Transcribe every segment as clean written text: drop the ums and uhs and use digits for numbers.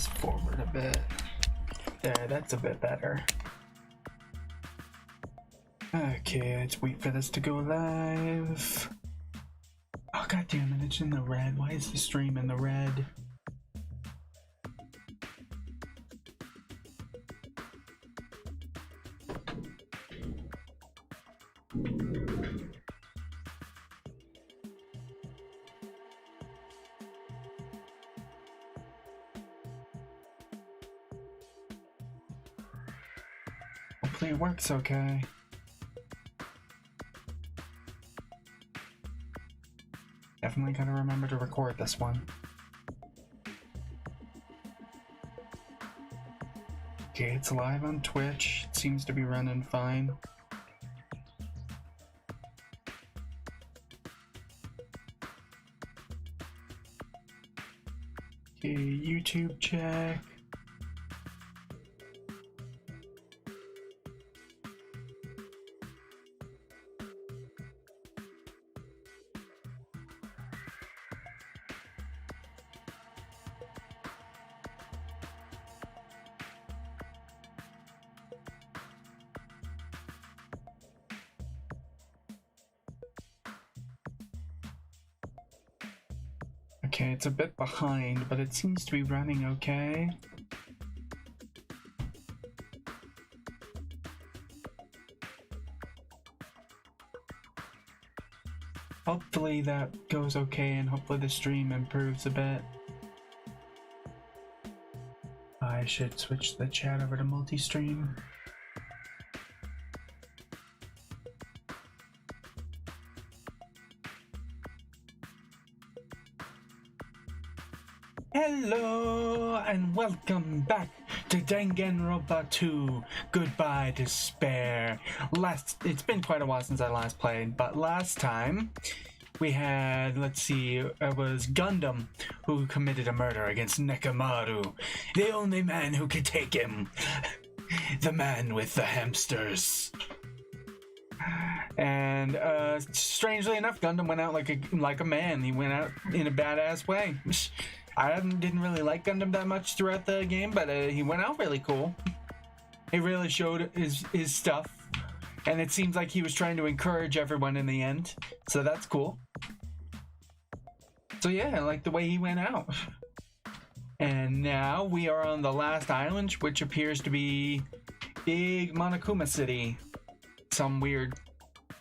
this forward a bit. There, that's a bit better. Okay, let's wait for this to go live. Oh god damn it, it's in the red. Why is the stream in the red? Hopefully it works okay. Definitely gotta remember to record this one. Okay, it's live on Twitch. It seems to be running fine. Okay, YouTube check. Okay, it's a bit behind, but it seems to be running okay. Hopefully that goes okay, and hopefully the stream improves a bit. I should switch the chat over to multi-stream. Hello and welcome back to Danganronpa 2 Goodbye Despair. It's been quite a while since I last played, but last time we had, let's see, it was Gundam who committed a murder against Nekamaru, the only man who could take him, the man with the hamsters. And strangely enough, Gundam went out like a man. He went out in a badass way. I didn't really like Gundam that much throughout the game, but he went out really cool. He really showed his stuff, and it seems like he was trying to encourage everyone in the end, so that's cool. So yeah, I like the way he went out. And now we are on the last island, which appears to be Big Monokuma City. Some weird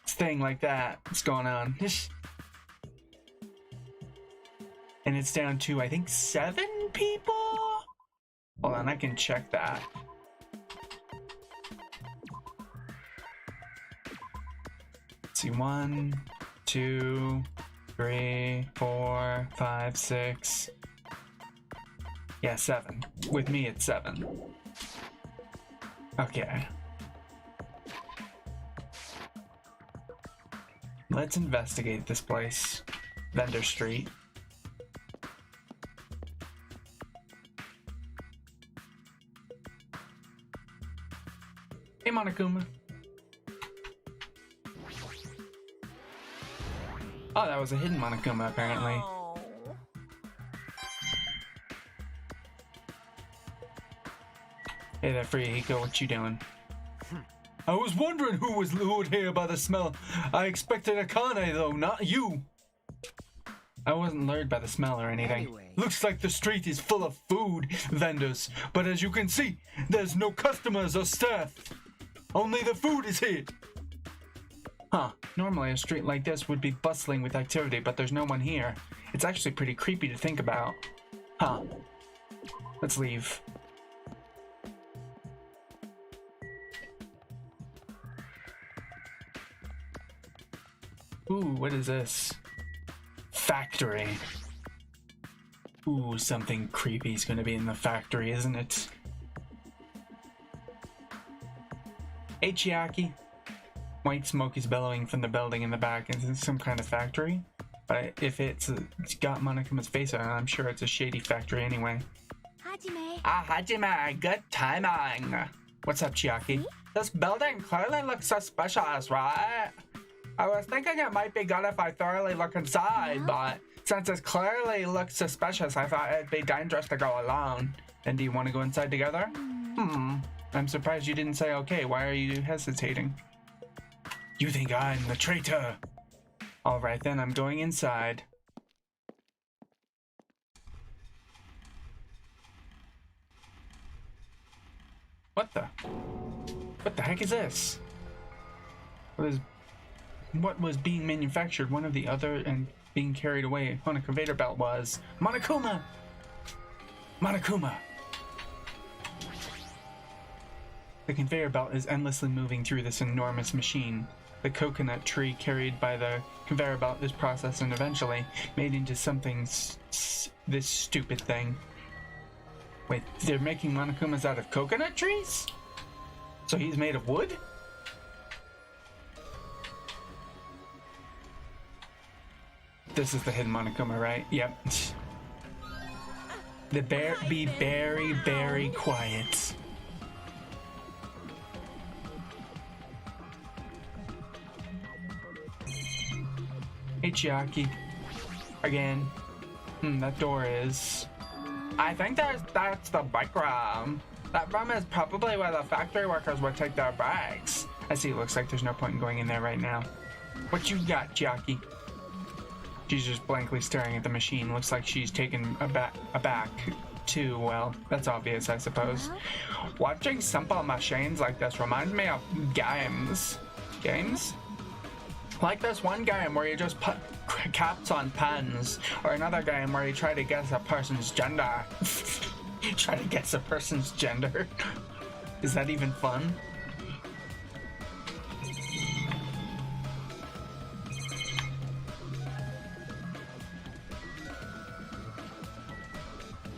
thing like that is going on. And it's down to, I think, 7 people? Hold on, I can check that. Let's see, 1, 2, 3, 4, 5, 6. Yeah, 7. With me, it's 7. Okay. Let's investigate this place. Vendor Street. Hey, Monokuma. Oh, that was a hidden Monokuma, apparently. Oh. Hey there, Furihiko, what you doing? I was wondering who was lured here by the smell. I expected Akane, though, not you. I wasn't lured by the smell or anything. Anyway. Looks like the street is full of food vendors, but as you can see, there's no customers or staff. Only the food is here. Huh. Normally a street like this would be bustling with activity, but there's no one here. It's actually pretty creepy to think about. Huh. Let's leave. Ooh, what is this? Factory. Ooh, something creepy is gonna be in the factory, isn't it? Hey, Chiaki. White smoke is billowing from the building in the back. It's some kind of factory. But if it's got Monokuma's face on it, I'm sure it's a shady factory anyway. Hajime. Ah, Hajime, good timing. What's up, Chiaki? This building clearly looks suspicious, right? I was thinking it might be good if I thoroughly look inside, but Since it clearly looks suspicious, I thought it'd be dangerous to go alone. And do you want to go inside together? I'm surprised you didn't say okay. Why are you hesitating? You think I'm the traitor? Alright then, I'm going inside. What the heck is this? What was being manufactured? One of the other and being carried away on a conveyor belt was Monokuma! Monokuma! The conveyor belt is endlessly moving through this enormous machine. The coconut tree carried by the conveyor belt is processed and eventually made into something this stupid thing. Wait, they're making Monokumas out of coconut trees? So he's made of wood? This is the hidden Monokuma, right? Yep. The bear be very, very quiet. Hey, Chiaki. Again. That door is... I think that's the bike room. That room is probably where the factory workers would take their bikes. I see, it looks like there's no point in going in there right now. What you got, Chiaki? She's just blankly staring at the machine. Looks like she's taken aback too. Well, that's obvious, I suppose. Watching simple machines like this reminds me of games. Games? Like this one game where you just put caps on pens, or another game where you try to guess a person's gender. Try to guess a person's gender? Is that even fun?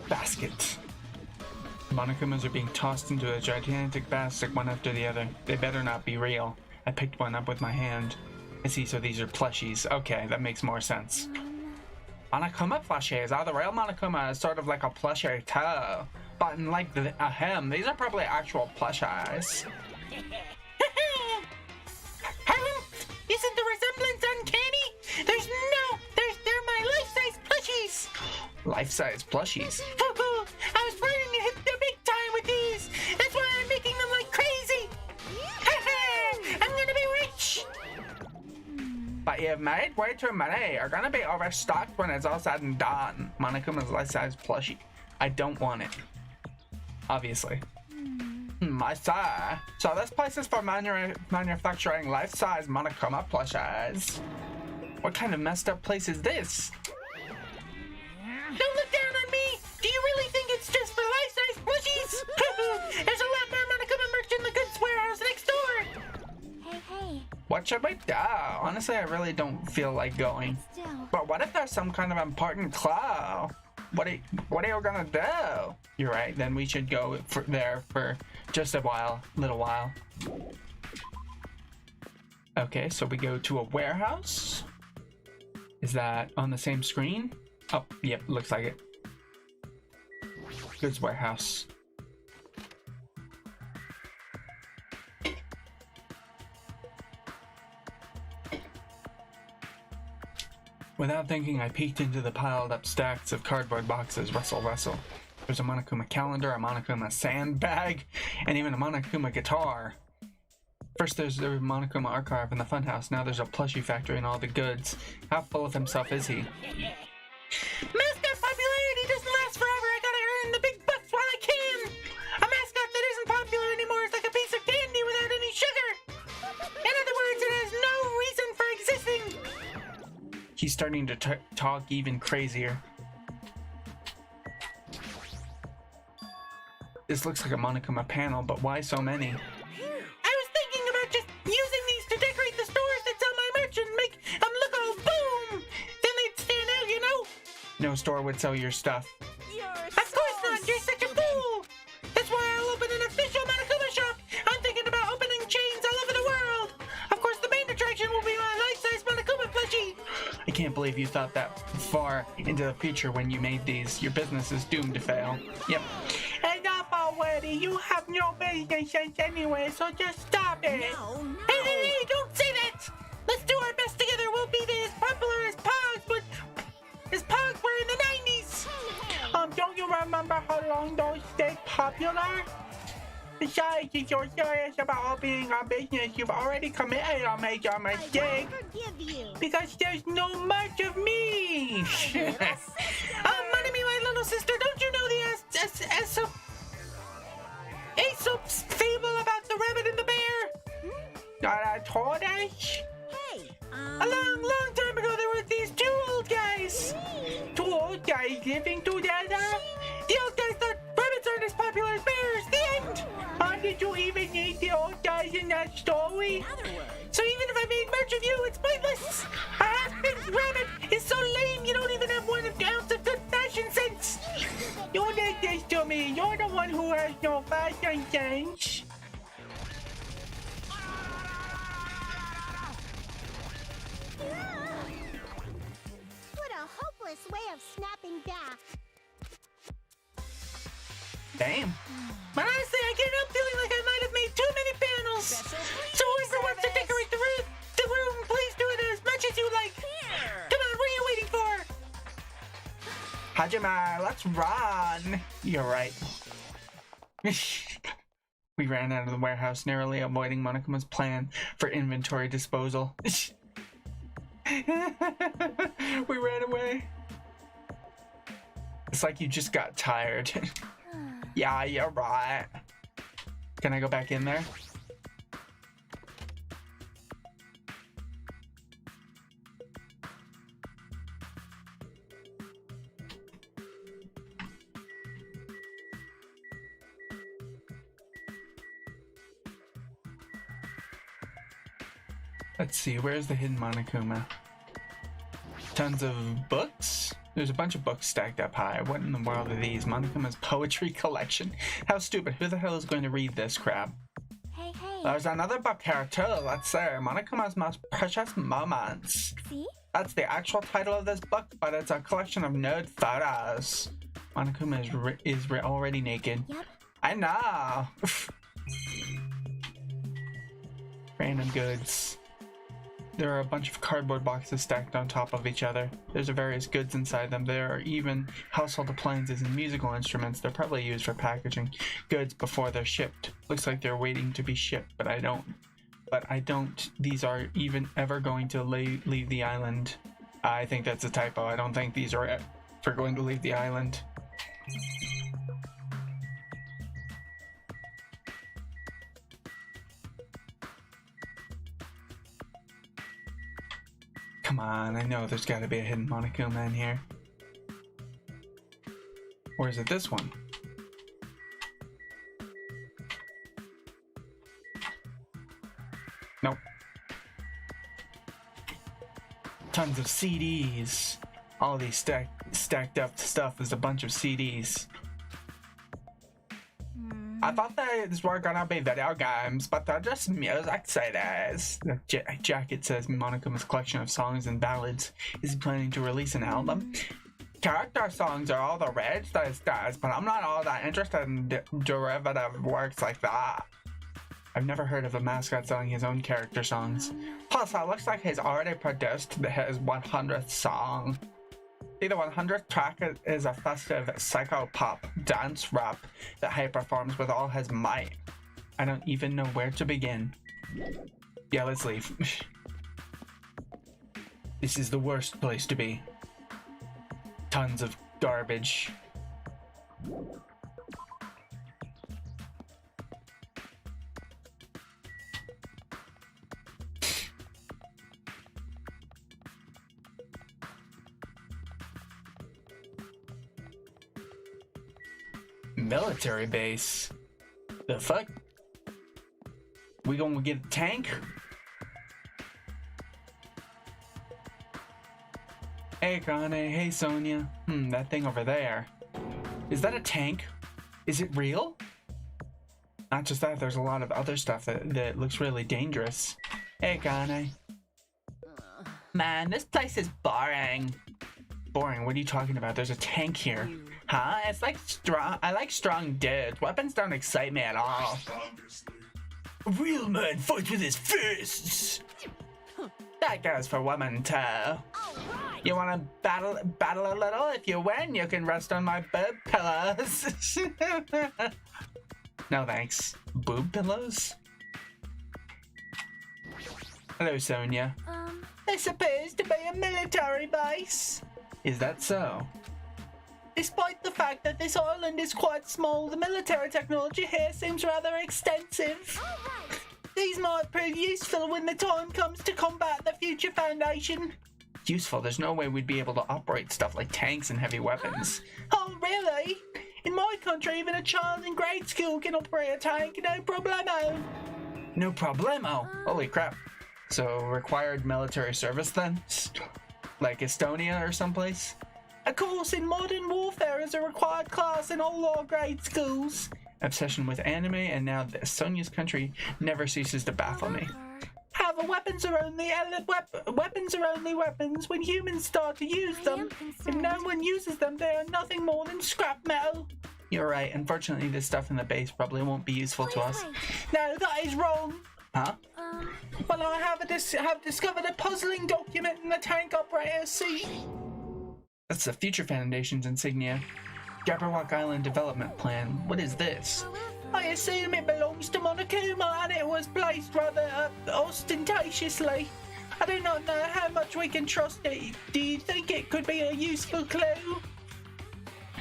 Basket. Monokumas are being tossed into a gigantic basket one after the other. They better not be real. I picked one up with my hand. I see, so these are plushies. Okay, that makes more sense. Monokuma plushies. Oh, the real Monokuma is sort of like a plushie too. But unlike him, these are probably actual plushies. Isn't the resemblance uncanny? They're my life-size plushies. Life-size plushies? I was planning to hit the big time with these. That's why I'm making them like crazy. I'm gonna be rich. But you've made way too many. You're gonna be overstocked when it's all said and done. Monokuma's life-size plushie. I don't want it. Obviously. I see. So this place is for manufacturing life-size Monokuma plushies. What kind of messed up place is this? Don't look down on me! Do you really think it's just for life-size plushies? There's a lot more Monokuma merch in the goods warehouse next door! Hey. What should we do? Honestly, I really don't feel like going. But what if there's some kind of important clue? What are you gonna do? You're right, then we should go there for just a little while. Okay, so we go to a warehouse. Is that on the same screen? Oh, yep, looks like it. Goods warehouse. Without thinking, I peeked into the piled up stacks of cardboard boxes. Rustle. There's a Monokuma calendar, a Monokuma sandbag, and even a Monokuma guitar. First there's the Monokuma archive in the funhouse. Now there's a plushie factory and all the goods. How full of himself is he? Mascot popularity doesn't last forever. I gotta earn the big bucks while I can. A mascot that isn't popular anymore is like a piece of candy without any sugar. In other words, it has no reason for existing. He's starting to talk even crazier. This looks like a Monokuma panel, but why so many? I was thinking about just using these to decorate the stores that sell my merch and make them look all boom. Then they'd stand out, you know? No store would sell your stuff. Of course not, you're such a fool! That's why I'll open an official Monokuma shop! I'm thinking about opening chains all over the world! Of course, the main attraction will be my life-size Monokuma plushie! I can't believe you thought that far into the future when you made these. Your business is doomed to fail. Yep. Enough already! You have no business sense anyway, so just stop it! No. Hey, don't say that! Let's do our best together! We'll be as popular as Pogs, but... as remember how long those stayed popular? Besides, if you're serious about opening a business, you've already committed a major mistake. I forgive you. Because there's no much of me. Money, me, my little sister. Don't you know the Aesop's fable about the rabbit and the bear? Not a tortoise. Hey, A long time ago, there were these two old guys. Two old guys living together. The old guys thought rabbits aren't as popular as bears. The end. Did you even need the old guys in that story? So even if I made merch of you, it's pointless. A half-baked rabbit is so lame, you don't even have 1 ounce of good fashion sense. You did this to me. You're the one who has no fashion sense. what a hopeless way of snapping back. Damn. But honestly, I can't help feeling like I might have made too many panels. So whoever wants to decorate the room, please do it as much as you like. Come on, what are you waiting for? Hajime, let's run. You're right. We ran out of the warehouse, narrowly avoiding Monokuma's plan for inventory disposal. We ran away. It's like you just got tired. Yeah, you're right. Can I go back in there? Let's see, where's the hidden Monokuma? Tons of books? There's a bunch of books stacked up high. What in the world are these? Monokuma's poetry collection. How stupid. Who the hell is going to read this crap? Hey. There's another book here too. Let's see. Monokuma's most precious moments. See? That's the actual title of this book, but it's a collection of nude photos. Monokuma is already naked. Yep. I know. Random goods. There are a bunch of cardboard boxes stacked on top of each other. There's various goods inside them. There are even household appliances and musical instruments. They're probably used for packaging goods before they're shipped. Looks like they're waiting to be shipped, but I don't. These are even ever going to leave the island. I think that's a typo. I don't think these are ever going to leave the island. Come on, I know there's gotta be a hidden Monokuma in here. Or is it this one? Nope. Tons of CDs. All these stacked up stuff is a bunch of CDs. I thought that these were gonna be video games, but they're just music CDs. The jacket says Monokuma's collection of songs and ballads. Is he planning to release an album? Character songs are all the rage these days, but I'm not all that interested in derivative works like that. I've never heard of a mascot selling his own character songs. Plus, it looks like he's already produced his 100th song. The 100th track is a festive psycho-pop dance rap that he performs with all his might. I don't even know where to begin. Yeah, let's leave. This is the worst place to be. Tons of garbage. Military base? The fuck? We gonna get a tank? Hey Kane, hey Sonia. That thing over there. Is that a tank? Is it real? Not just that, there's a lot of other stuff that looks really dangerous. Hey Kane. Man, this place is boring. Boring? What are you talking about? There's a tank here. Huh? It's like strong. I like strong dudes. Weapons don't excite me at all. A real man fights with his fists. That goes for women too. All right. You want to battle a little? If you win, you can rest on my boob pillows. No thanks. Boob pillows? Hello, Sonia. This appears to be a military base. Is that so? Despite the fact that this island is quite small, the military technology here seems rather extensive. These might prove useful when the time comes to combat the Future Foundation. Useful? There's no way we'd be able to operate stuff like tanks and heavy weapons. Oh, really? In my country, even a child in grade school can operate a tank, no problemo. No problemo? Holy crap. So, required military service then? Like Estonia or someplace? Of course, in modern warfare is a required class in all our grade schools. Obsession with anime, and now Sonia's country never ceases to baffle me. However, weapons are only weapons when humans start to use them. If no one uses them, they are nothing more than scrap metal. You're right. Unfortunately, this stuff in the base probably won't be useful to us. No, that is wrong. Huh? Well, I have discovered a puzzling document in the tank operator's seat. That's the Future Foundation's insignia. Jabberwock Island Development Plan. What is this? I assume it belongs to Monokuma and it was placed rather ostentatiously. I do not know how much we can trust it. Do you think it could be a useful clue?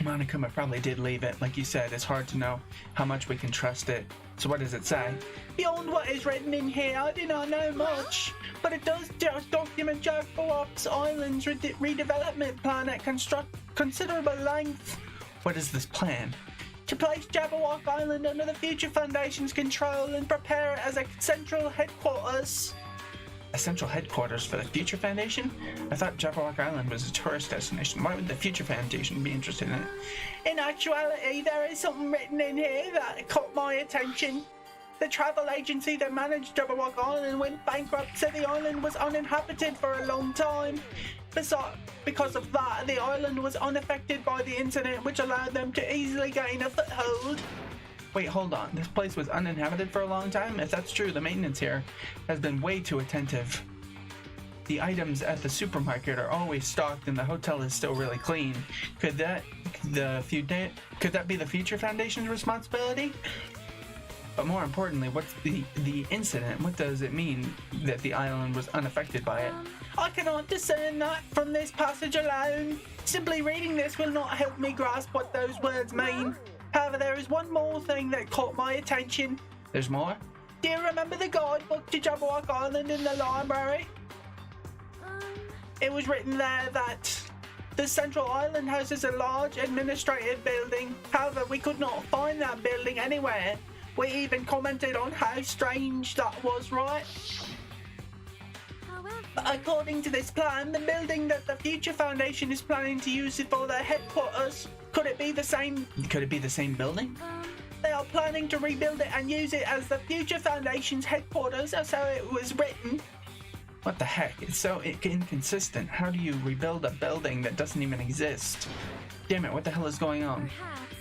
Monokuma probably did leave it. Like you said, it's hard to know how much we can trust it. So what does it say? Beyond what is written in here, I do not know much. But it does just document Jabberwock's Island's redevelopment plan at considerable length. What is this plan? To place Jabberwock Island under the Future Foundation's control and prepare it as a central headquarters. A central headquarters for the Future Foundation? I thought Jabberwock Island was a tourist destination. Why would the Future Foundation be interested in it? In actuality, there is something written in here that caught my attention. The travel agency that managed Jabberwock Island went bankrupt, so the island was uninhabited for a long time. Because of that, the island was unaffected by the incident, which allowed them to easily gain a foothold. Wait, hold on. This place was uninhabited for a long time? If that's true, the maintenance here has been way too attentive. The items at the supermarket are always stocked and the hotel is still really clean. Could that be the Future Foundation's responsibility? But more importantly, what's the incident? What does it mean that the island was unaffected by it? I cannot discern that from this passage alone. Simply reading this will not help me grasp what those words mean. However, there is one more thing that caught my attention. There's more? Do you remember the guidebook to Jabberwock Island in the library? It was written there that the central island houses a large administrative building. However, we could not find that building anywhere. We even commented on how strange that was, right? According to this plan, the building that the Future Foundation is planning to use for their headquarters, could it be the same building? They are planning to rebuild it and use it as the Future Foundation's headquarters, so it was written. What the heck? It's so inconsistent. How do you rebuild a building that doesn't even exist? Damn it, what the hell is going on?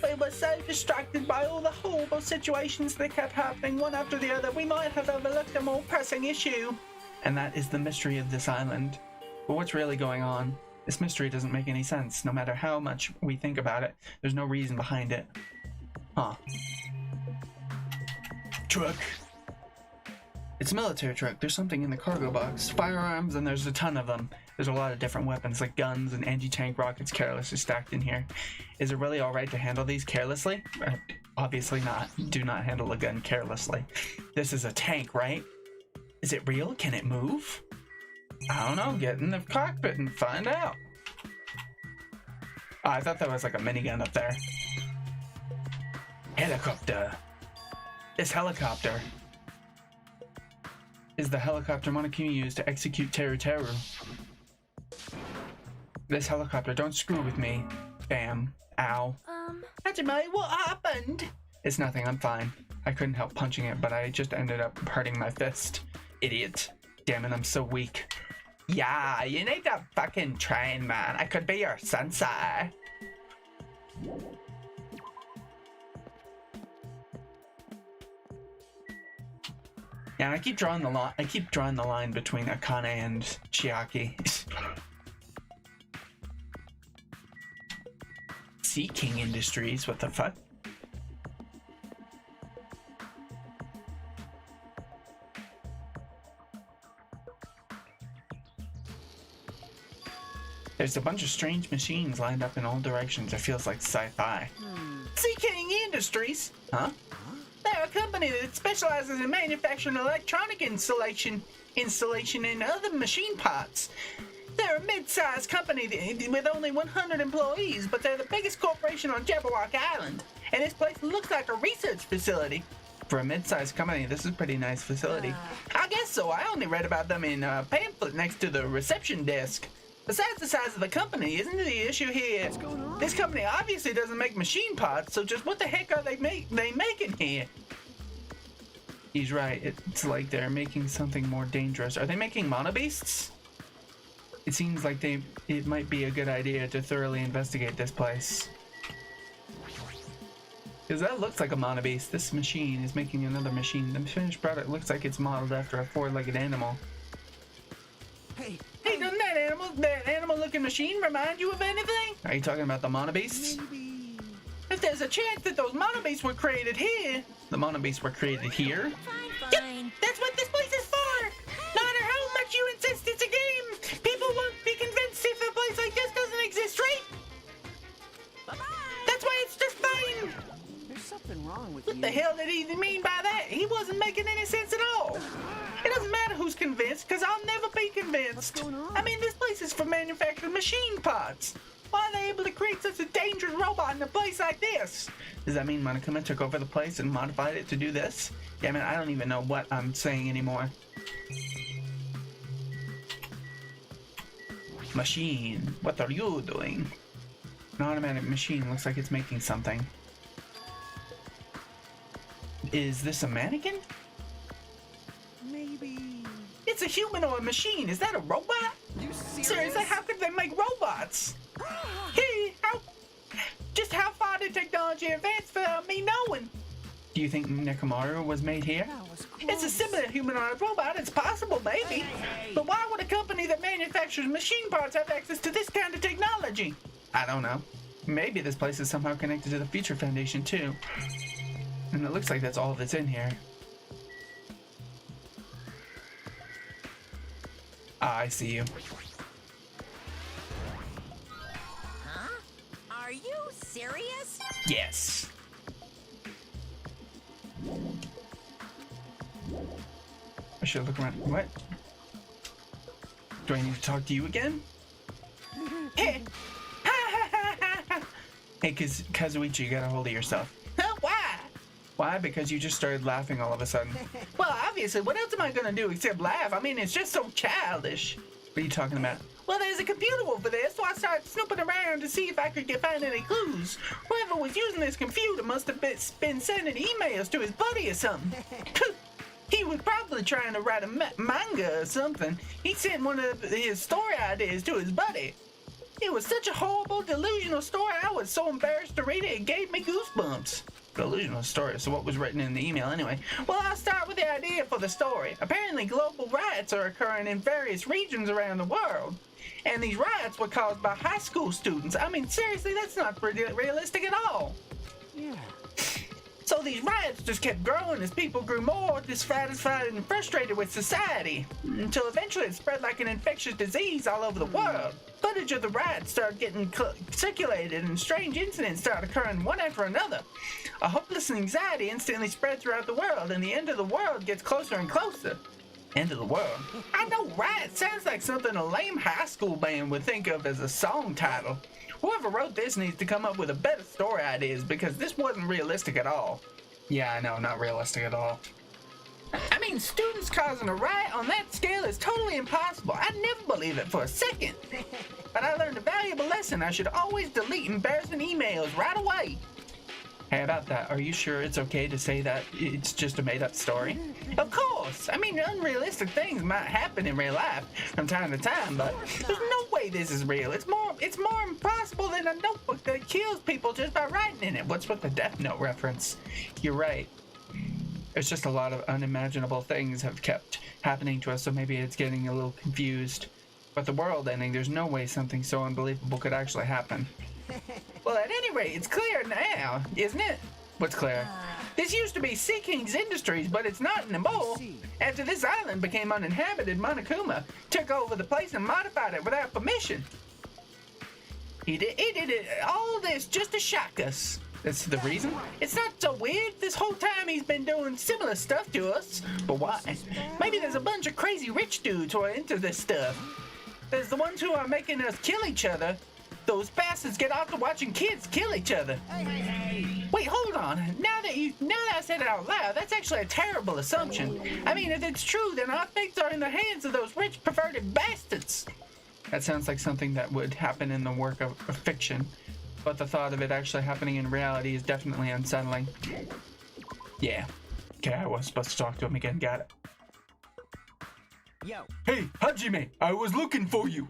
We were so distracted by all the horrible situations that kept happening one after the other, we might have overlooked a more pressing issue. And that is the mystery of this island. But what's really going on? This mystery doesn't make any sense. No matter how much we think about it, there's no reason behind it. Huh. Truck. It's a military truck. There's something in the cargo box. Firearms, and there's a ton of them. There's a lot of different weapons, like guns and anti-tank rockets carelessly stacked in here. Is it really alright to handle these carelessly? Obviously not. Do not handle a gun carelessly. This is a tank, right? Is it real? Can it move? I don't know. Get in the cockpit and find out. Oh, I thought that was like a minigun up there. Helicopter. This helicopter is the helicopter Monokuma used to execute Teru Teru. This helicopter, don't screw with me. Bam. Ow. Hajime, what happened? It's nothing, I'm fine. I couldn't help punching it, but I just ended up hurting my fist. Idiot. Damn it, I'm so weak. Yeah, you need to fucking train, man. I could be your sensei. Yeah, I keep drawing the line between Akane and Chiaki. Sea King Industries. What the fuck? There's a bunch of strange machines lined up in all directions. It feels like sci-fi. Sea King Industries? Huh? They're a company that specializes in manufacturing electronic installation and other machine parts. They're a mid-sized company with only 100 employees, but they're the biggest corporation on Jabberwock Island. And this place looks like a research facility. For a mid-sized company, this is a pretty nice facility. I guess so. I only read about them in a pamphlet next to the reception desk. Besides the size of the company, isn't the issue here? What's going on? This company obviously doesn't make machine parts, so just what the heck are they making here? He's right. It's like they're making something more dangerous. Are they making monobeasts? It seems like it might be a good idea to thoroughly investigate this place. Because that looks like a monobeast. This machine is making another machine. The finished product looks like it's modeled after a four-legged animal. Hey, doesn't that animal-looking machine remind you of anything? Are you talking about the monobeasts? Maybe. If there's a chance that those monobeasts were created here... The monobeasts were created here? Fine. Yep, that's what this place is for! No matter how much you insist it's a game, people won't be convinced if a place like this doesn't exist, right? Bye-bye! That's why it's just fine! There's something wrong with What you. the hell did he mean by that? He wasn't making any sense at all. It doesn't matter who's convinced, because I'll never be convinced. What's going on? I mean, this place is for manufacturing machine parts. Why are they able to create such a dangerous robot in a place like this? Does that mean Monokuma took over the place and modified it to do this? Yeah, man, I don't even know what I'm saying anymore. Machine, what are you doing? An automatic machine looks like it's making something. Is this a mannequin? Maybe. It's a humanoid machine. Is that a robot? You serious? Seriously, how could they make robots? Hey, just how far did technology advance without me knowing? Do you think Nekomaru was made here? That was close. It's a similar humanoid robot. It's possible, maybe. But why would a company that manufactures machine parts have access to this kind of technology? I don't know. Maybe this place is somehow connected to the Future Foundation, too. And it looks like that's all that's in here. Ah, I see you. Huh? Are you serious? Yes. I should look around. What? Do I need to talk to you again? Hey! Hey, Kazuichi, you gotta hold of yourself. Huh? Why? Why? Because you just started laughing all of a sudden. Well, obviously, what else am I gonna do except laugh? I mean, it's just so childish. What are you talking about? Well, there's a computer over there, so I started snooping around to see if I could find any clues. Whoever was using this computer must have been sending emails to his buddy or something. He was probably trying to write a manga or something. He sent one of his story ideas to his buddy. It was such a horrible, delusional story, I was so embarrassed to read it, it gave me goosebumps. Delusional story, so what was written in the email anyway? Well, I'll start with the idea for the story. Apparently, global riots are occurring in various regions around the world. And these riots were caused by high school students. I mean, seriously, that's not realistic at all. Yeah. So these riots just kept growing as people grew more dissatisfied and frustrated with society, until eventually it spread like an infectious disease all over the world. Footage of the riots started getting circulated and strange incidents started occurring one after another. A hopeless anxiety instantly spread throughout the world, and the end of the world gets closer and closer. End of the world? I know, right? Sounds like something a lame high school band would think of as a song title. Whoever wrote this needs to come up with a better story ideas, because this wasn't realistic at all. Yeah, I know, not realistic at all. I mean, students causing a riot on that scale is totally impossible. I'd never believe it for a second. But I learned a valuable lesson. I should always delete embarrassing emails right away. Hey, about that, are you sure it's okay to say that it's just a made-up story? Of course! I mean, unrealistic things might happen in real life from time to time, but there's no way this is real. It's more impossible than a notebook that kills people just by writing in it. What's with the Death Note reference? You're right. It's just a lot of unimaginable things have kept happening to us, so maybe it's getting a little confused. But the world ending, there's no way something so unbelievable could actually happen. Well, at any any rate, it's clear now, isn't it? What's clear? This used to be Sea King's Industries, but it's not anymore. After this island became uninhabited, Monokuma took over the place and modified it without permission. He did it, all this just to shock us. That's the reason? It's not so weird. This whole time he's been doing similar stuff to us. But why? Maybe there's a bunch of crazy rich dudes who are into this stuff. There's the ones who are making us kill each other. Those bastards get off to watching kids kill each other. Wait, hold on. Now that I said it out loud, that's actually a terrible assumption. I mean, if it's true, then our fates are in the hands of those rich, perverted bastards. That sounds like something that would happen in the work of fiction. But the thought of it actually happening in reality is definitely unsettling. Yeah. Okay, I was supposed to talk to him again. Got it. Yo. Hey, Hajime, I was looking for you.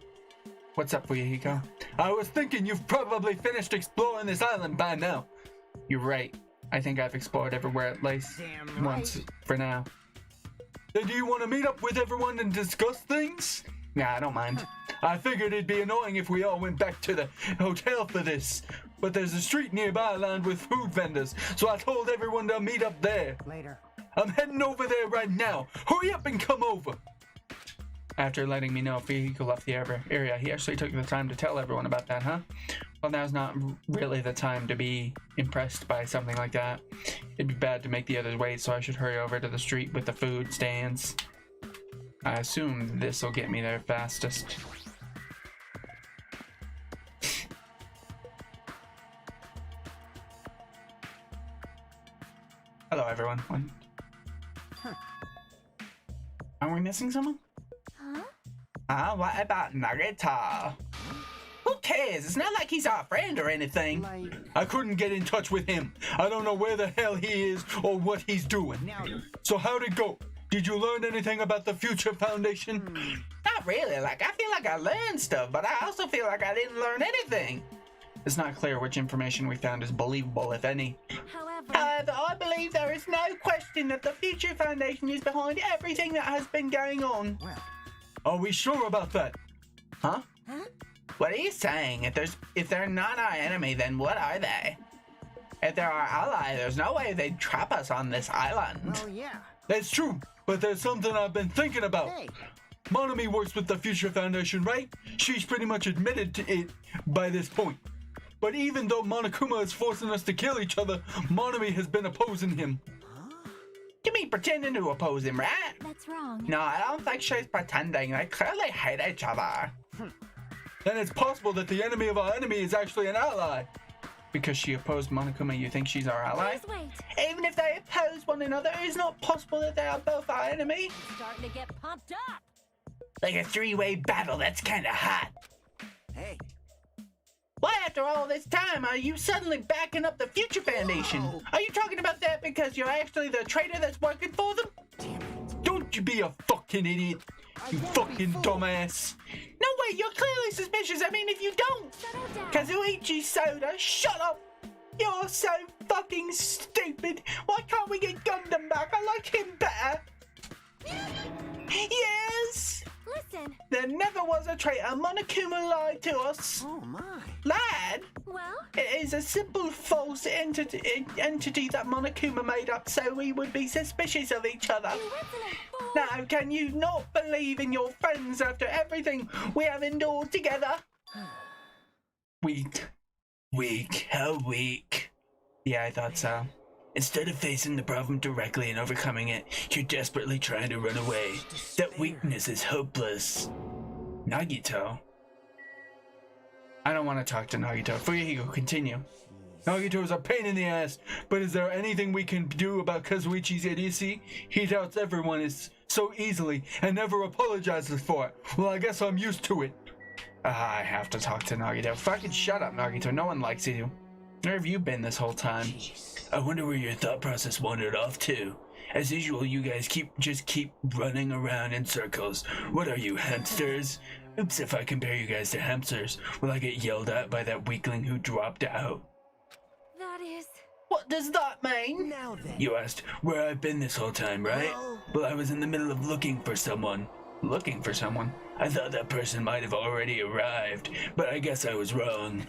What's up, Fuyahiko? I was thinking you've probably finished exploring this island by now. You're right. I think I've explored everywhere at least once for now. Then do you want to meet up with everyone and discuss things? Yeah, I don't mind. I figured it'd be annoying if we all went back to the hotel for this. But there's a street nearby lined with food vendors, so I told everyone to meet up there. Later. I'm heading over there right now. Hurry up and come over. After letting me know Fuyahiko left the area, he actually took the time to tell everyone about that, huh? Well, now's not really the time to be impressed by something like that. It'd be bad to make the others wait, so I should hurry over to the street with the food stands. I assume this will get me there fastest. Hello, everyone. Are we missing someone? Huh? What about Naruto? Who cares? It's not like he's our friend or anything. I couldn't get in touch with him. I don't know where the hell he is or what he's doing. So how'd it go? Did you learn anything about the Future Foundation? Not really. Like, I feel like I learned stuff, but I also feel like I didn't learn anything. It's not clear which information we found is believable, if any. However, I believe there is no question that the Future Foundation is behind everything that has been going on. Are we sure about that? Huh? What are you saying? If they're not our enemy, then what are they? If they're our ally, there's no way they'd trap us on this island. Oh, yeah. That's true, but there's something I've been thinking about. Hey. Monomi works with the Future Foundation, right? She's pretty much admitted to it by this point. But even though Monokuma is forcing us to kill each other, Monomi has been opposing him. You mean pretending to oppose him, right? That's wrong. No, I don't think she's pretending. They clearly hate each other. Then it's possible that the enemy of our enemy is actually an ally. Because she opposed Monokuma, you think she's our ally? Please wait. Even if they oppose one another, it's not possible that they are both our enemy. I'm starting to get pumped up. Like a three-way battle, that's kinda hot. Hey. Why, after all this time, are you suddenly backing up the Future Foundation? Whoa. Are you talking about that because you're actually the traitor that's working for them? Damn it. Don't you be a fucking idiot, you won't be fucking fooled. dumbass. No way, you're clearly suspicious. I mean, if you don't. Settle down. Kazuichi Soda, shut up. You're so fucking stupid. Why can't we get Gundam back? I like him better. Yes. Listen. There never was a traitor. Monokuma lied to us. Oh, my. Lied? Well, It is a simple false entity that Monokuma made up so we would be suspicious of each other. you insolent fool. Now, can you not believe in your friends after everything we have endured together? Weak. Weak. How weak. Yeah, I thought so. Instead of facing the problem directly and overcoming it, you're desperately trying to run away. That weakness is hopeless. Nagito. I don't want to talk to Nagito. Fuyahiko, continue. Nagito's a pain in the ass, but is there anything we can do about Kazuichi's idiocy? He doubts everyone is so easily and never apologizes for it. Well, I guess I'm used to it. I have to talk to Nagito. Fucking shut up, Nagito. No one likes you. Where have you been this whole time? I wonder where your thought process wandered off to. As usual, you guys just keep running around in circles. What are you, hamsters? Oops, if I compare you guys to hamsters, will I get yelled at by that weakling who dropped out? That is. What does that mean? Now then. You asked where I've been this whole time, right? Well, I was in the middle of looking for someone. Looking for someone? I thought that person might have already arrived, but I guess I was wrong.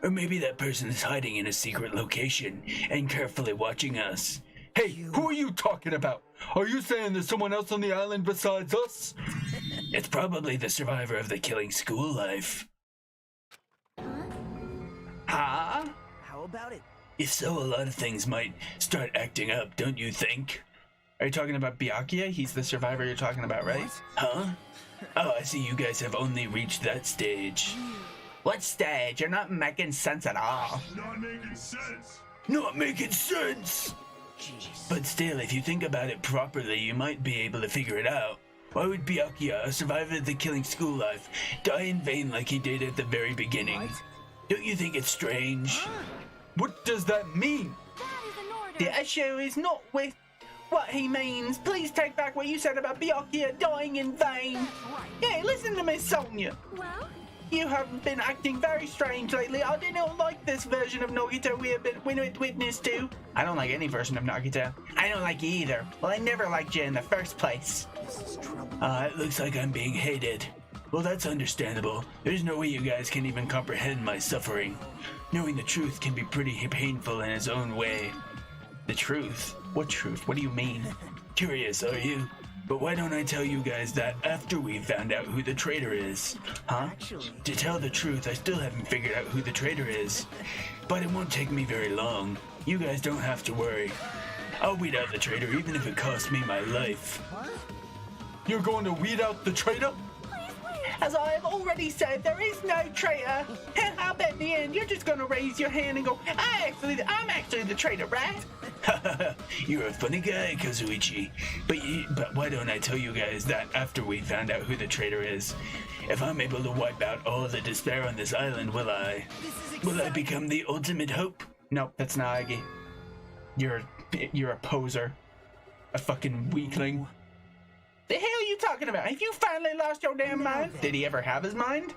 Or maybe that person is hiding in a secret location and carefully watching us. Hey, who are you talking about? Are you saying there's someone else on the island besides us? It's probably the survivor of the killing school life. Huh? How about it? If so, a lot of things might start acting up, don't you think? Are you talking about Byakuya? He's the survivor you're talking about, right? Huh? Oh, I see you guys have only reached that stage. What stage? You're not making sense at all. Not making sense. Not making sense! Jeez. But still, if you think about it properly, you might be able to figure it out. Why would Byakuya, a survivor of the killing school life, die in vain like he did at the very beginning? What? Don't you think it's strange? What does that mean? That is an order. The issue is not with what he means. Please take back what you said about Byakuya dying in vain. That's right. Hey, listen to me, Sonia. Well, You have been acting very strange lately. I do not like this version of Nagito we have been witness to. I don't like any version of Nagito. I don't like you either. Well, I never liked you in the first place. This is trouble. It looks like I'm being hated. Well, that's understandable. There's no way you guys can even comprehend my suffering. Knowing the truth can be pretty painful in its own way. The truth? What truth? What do you mean? Curious, are you? But why don't I tell you guys that after we found out who the traitor is? Huh? Actually, To tell the truth, I still haven't figured out who the traitor is. But it won't take me very long. You guys don't have to worry. I'll weed out the traitor even if it costs me my life. You're going to weed out the traitor? As I have already said, there is no traitor. I'll bet in the end you're just going to raise your hand and go, I'm actually the traitor, right? You're a funny guy, Kazuichi. But why don't I tell you guys that after we found out who the traitor is? If I'm able to wipe out all the despair on this island, will I? Will I become the ultimate hope? Nope, that's not Aggie. You're a poser. A fucking weakling. The hell are you talking about? Have you finally lost your damn mind? Did he ever have his mind?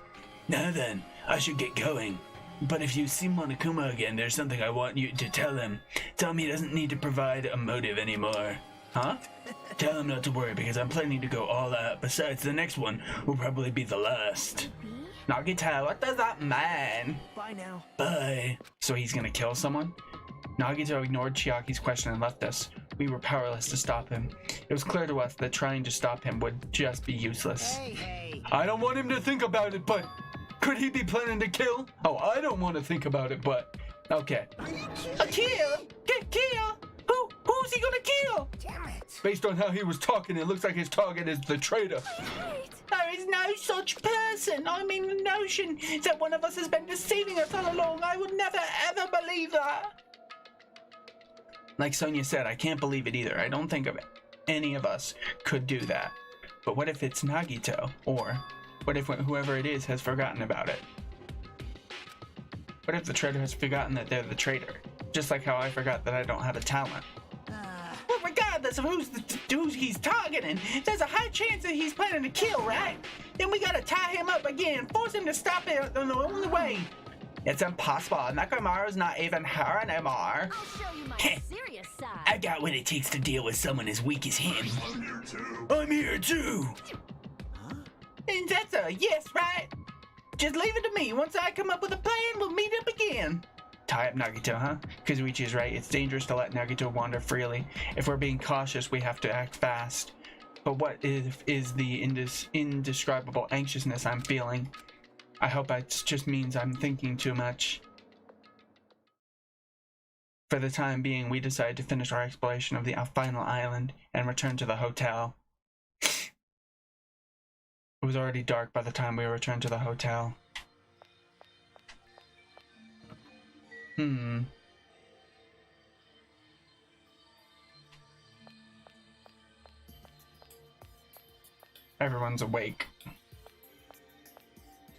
Now then, I should get going. But if you see Monokuma again, there's something I want you to tell him. Tell him he doesn't need to provide a motive anymore. Huh? Tell him not to worry because I'm planning to go all out. Besides, the next one will probably be the last. Nagito, what does that mean? bye now. Bye. So he's gonna kill someone? Nagito ignored Chiaki's question and left us. We were powerless to stop him. It was clear to us that trying to stop him would just be useless. Hey. I don't want him to think about it, but could he be planning to kill? Oh, I don't want to think about it, but okay. A kill? Kill? Who's he gonna kill? Damn it. Based on how he was talking, it looks like his target is the traitor. There is no such person. I mean, the notion that one of us has been deceiving us all along. I would never ever believe that. Like Sonia said, I can't believe it either. I don't think of any of us could do that. But what if it's Nagito? Or what if whoever it is has forgotten about it? What if the traitor has forgotten that they're the traitor? Just like how I forgot that I don't have a talent. Well, regardless of who he's targeting, there's a high chance that he's planning to kill, right? Then we gotta tie him up again, force him to stop it in the only way. It's impossible. Nakamaru's not even her anymore. I'll show you my serious side. I got what it takes to deal with someone as weak as him. I'm here too. I'm here too. And that's a yes, right? Just leave it to me. Once I come up with a plan, we'll meet up again. Tie up Nagito, huh? Kazuichi is right. It's dangerous to let Nagito wander freely. If we're being cautious, we have to act fast. But what is the indescribable anxiousness I'm feeling? I hope it just means I'm thinking too much. For the time being, we decide to finish our exploration of the final island and return to the hotel. It was already dark by the time we returned to the hotel. Everyone's awake.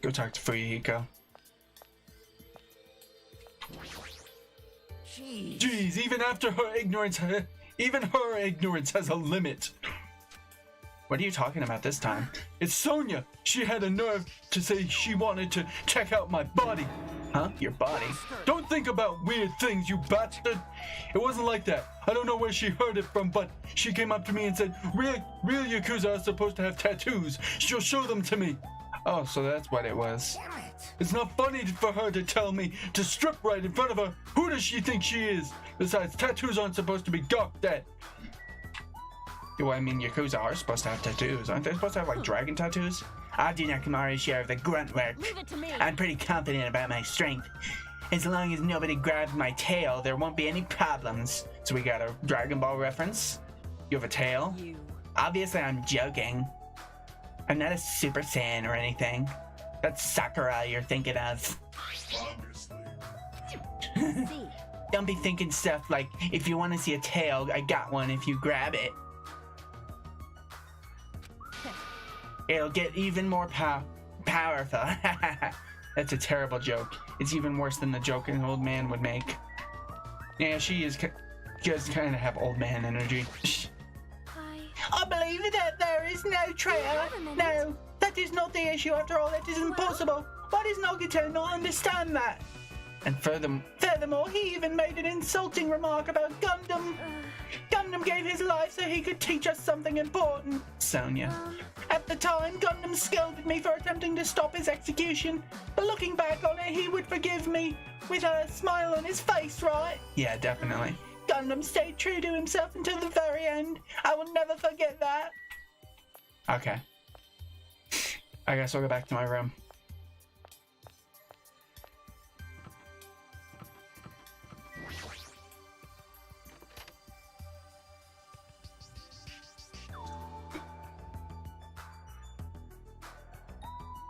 Go talk to Fuyuhiko. Jeez, even her ignorance has a limit. What are you talking about this time? It's Sonia! She had a nerve to say she wanted to check out my body. Huh? Your body? Don't think about weird things, you bastard! It wasn't like that. I don't know where she heard it from, but she came up to me and said, real Yakuza are supposed to have tattoos. She'll show them to me. Oh, so that's what it was. Damn it! It's not funny for her to tell me to strip right in front of her. Who does she think she is? Besides, tattoos aren't supposed to be gawked at. Well, I mean, Yakuza are supposed to have tattoos. Aren't they supposed to have, like, dragon tattoos? I'll do Nakamari's share of the grunt work. Leave it to me. I'm pretty confident about my strength. As long as nobody grabs my tail, there won't be any problems. So we got a Dragon Ball reference. You have a tail. You. Obviously, I'm joking. I'm not a Super Saiyan or anything. That's Sakura you're thinking of. Obviously. See. Don't be thinking stuff like, if you want to see a tail, I got one if you grab it. It'll get even more powerful. That's a terrible joke. It's even worse than the joke an old man would make. Yeah, she just kind of have old man energy. I believe that there is no traitor. No, that is not the issue after all. That is impossible. Why does Nagito not understand that? And Furthermore, he even made an insulting remark about Gundam. Gundam gave his life so he could teach us something important. Sonya. At the time, Gundam scolded me for attempting to stop his execution. But looking back on it, he would forgive me with a smile on his face, right? Yeah, definitely. Gundam stayed true to himself until the very end. I will never forget that. Okay. I guess I'll go back to my room.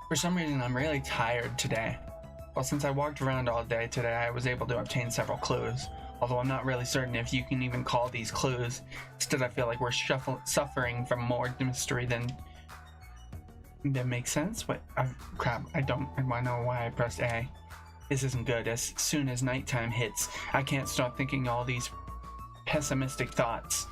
For some reason, I'm really tired today. Well, since I walked around all day today, I was able to obtain several clues. Although I'm not really certain if you can even call these clues. Instead, I feel like we're suffering from more mystery than... That makes sense? What? Crap, I know why I pressed A. This isn't good. As soon as nighttime hits, I can't stop thinking all these pessimistic thoughts.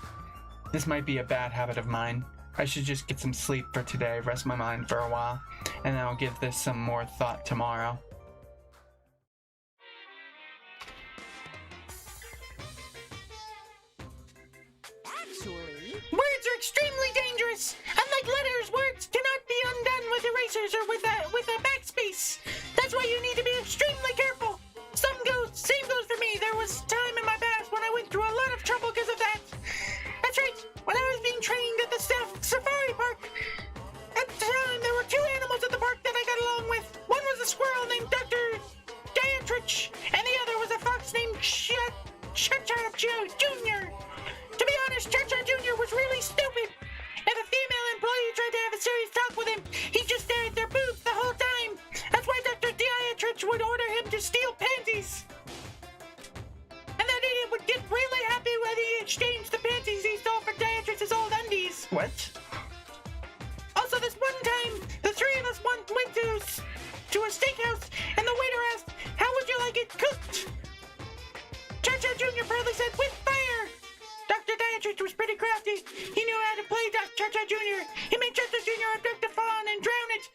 This might be a bad habit of mine. I should just get some sleep for today, rest my mind for a while, and then I'll give this some more thought tomorrow. Actually. Words are extremely dangerous. Unlike letters, words cannot be undone with erasers or with a backspace. That's why you need to be extremely careful. Same goes for me. There was time in my past when I went through a lot of trouble because of that. That's right. When I was being trained at the safari park, at the time there were two animals at the park that I got along with. One was a squirrel named Dr. Dietrich, and the other was a fox named Cha-Cha Jr. To be honest, Cha-Cha Jr. was really stupid. If a female employee tried to have a serious talk with him, he'd just stare at their boobs the whole time. That's why Dr. Dietrich would order him to steal panties. And that idiot would get really happy when he exchanged the panties he stole for Dietrich's old undies. What? Also, this one time, the three of us went to a steakhouse, and the waiter asked, "How would you like it cooked?" Cha-Cha Jr. proudly said, "With fire." Dr. Dietrich was pretty crafty. He knew how to play Cha-Cha Jr. He made Cha-Cha Jr. abduct a fawn and drown it.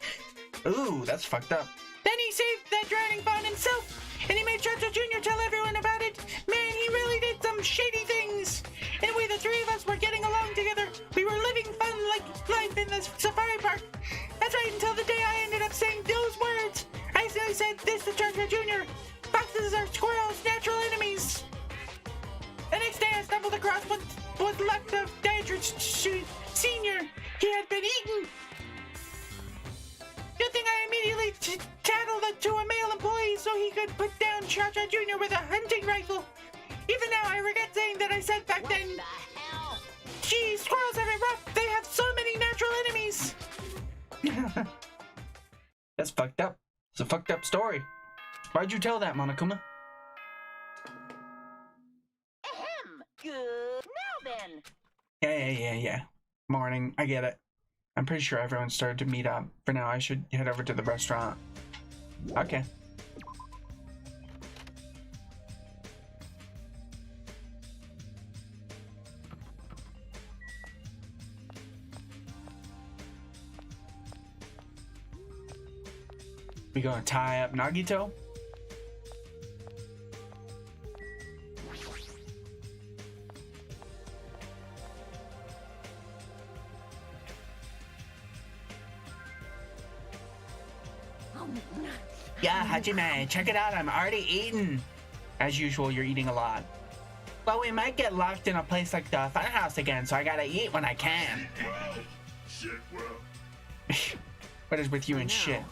Ooh, that's fucked up. Then he saved that drowning fawn himself, and he made Cha-Cha Jr. tell everyone about it. Man, he really did some shady things. Anyway, the three of us were getting along together. We were living fun like life in the safari park. That's right, until the day I ended up saying those words. I said this to Cha-Cha Jr. Foxes are squirrels' natural enemies. The next day I stumbled across what was left of Dietrich Sr. He had been eaten. Good thing I immediately tattled it to a male employee so he could put down Cha-Cha Jr. with a hunting rifle. Even now I regret saying that I said back then. What the hell? Gee, squirrels have it rough. They have so many natural enemies. That's fucked up. It's a fucked up story. Why'd you tell that, Monokuma? Ahem. Good. Now then. Yeah. Morning, I get it. I'm pretty sure everyone started to meet up. For now, I should head over to the restaurant. Okay. We gonna tie up Nagito? Yeah, Hajime, check it out. I'm already eating. As usual, you're eating a lot. Well, we might get locked in a place like the funhouse again, so I gotta eat when I can. Well, shit, well. What is with you and shit?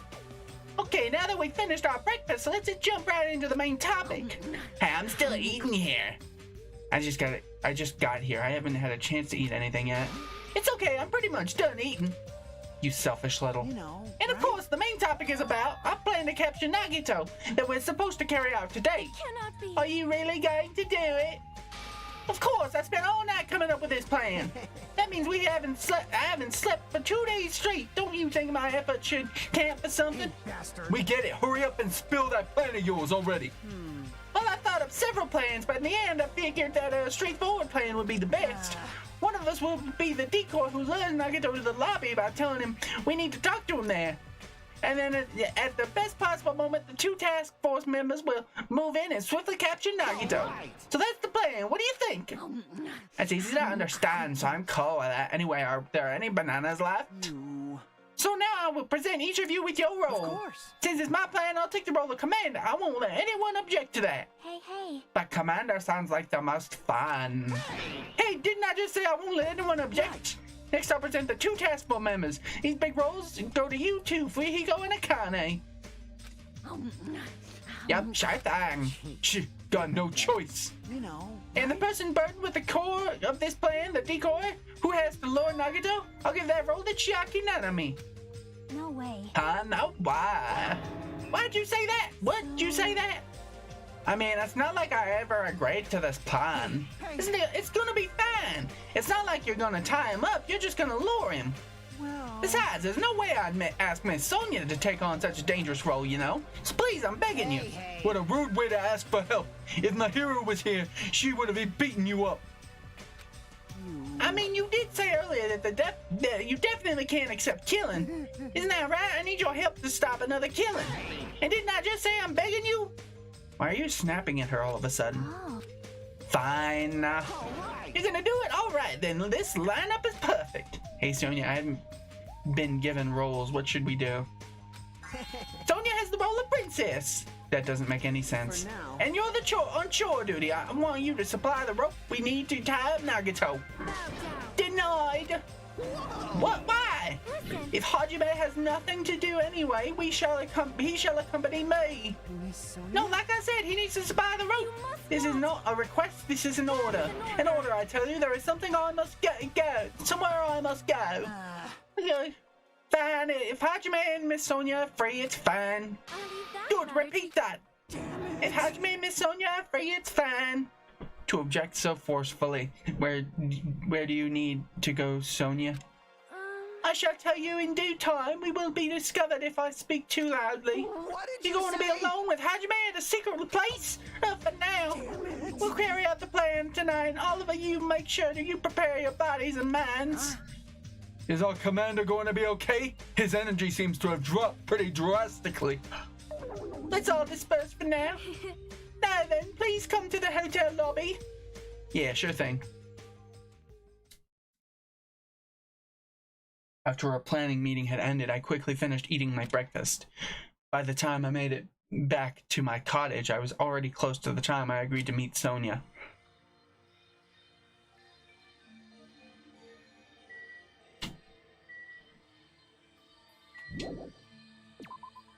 Okay, now that we finished our breakfast, let's jump right into the main topic. Hey, I'm still eating here. I just got here. I haven't had a chance to eat anything yet. It's okay, I'm pretty much done eating. You selfish little. You know, And of course, the main topic is about our plan to capture Nagito that we're supposed to carry out today. Cannot be. Are you really going to do it? Of course, I spent all night coming up with this plan. That means I haven't slept for 2 days straight. Don't you think my effort should count for something? bastard. We get it. Hurry up and spill that plan of yours already. Well, I thought of several plans, but in the end, I figured that a straightforward plan would be the best. One of us will be the decoy who lures Nagito to the lobby by telling him we need to talk to him there. And then at the best possible moment, the two task force members will move in and swiftly capture Nagito. So that's the plan. What do you think? That's easy to understand, so I'm cool with that. Anyway, are there any bananas left? No. So now I will present each of you with your role. Of course. Since it's my plan, I'll take the role of commander. I won't let anyone object to that. Hey. But commander sounds like the most fun. Hey, didn't I just say I won't let anyone object? Next, I'll present the two task force members. These big roles go to you two, Fuihigo and Akane. Yep, sure thing. Shh, got no choice. You know. And the person burdened with the core of this plan, the decoy, who has to lure Nagito, I'll give that role to Chiaki Nanami. No way. Huh? No, why? Why'd you say that? What'd you say that? I mean, it's not like I ever agreed to this plan. Isn't it? It's gonna be fine. It's not like you're gonna tie him up, you're just gonna lure him. Well. Besides, there's no way I'd ask Miss Sonia to take on such a dangerous role, you know? So please, I'm begging you. What a rude way to ask for help. If my hero was here, she would have been beating you up. I mean, you did say earlier that you definitely can't accept killing. Isn't that right? I need your help to stop another killing. And didn't I just say I'm begging you? Why are you snapping at her all of a sudden? Oh. Fine. You're gonna do it? Alright then, this lineup is perfect. Hey Sonia, I haven't been given roles. What should we do? Sonia has the role of princess. That doesn't make any sense. For now. And you're the on chore duty. I want you to supply the rope we need to tie up Nagito. Bow down. Denied. What? Why? Listen. If Hajime has nothing to do anyway, he shall accompany me. Miss Sonia? No, like I said, he needs to supply the rope. You must This is not a request, this is an order. An order, I tell you, there is something I must go. Somewhere I must go. Okay. Fine, if Hajime and Miss Sonia are free, it's fine. I'll leave that Good, part. repeat that. If Hajime and Miss Sonia are free, it's fine. To object so forcefully. Where do you need to go, Sonia? I shall tell you in due time. We will be discovered if I speak too loudly. What did You're going to be alone with Hajime at a secret place? For now. We'll carry out the plan tonight. All of you make sure that you prepare your bodies and minds. Is our commander going to be okay? His energy seems to have dropped pretty drastically. Let's all disperse for now. Now then, please come to the hotel lobby. Yeah, sure thing. After our planning meeting had ended, I quickly finished eating my breakfast. By the time I made it back to my cottage, I was already close to the time I agreed to meet Sonia.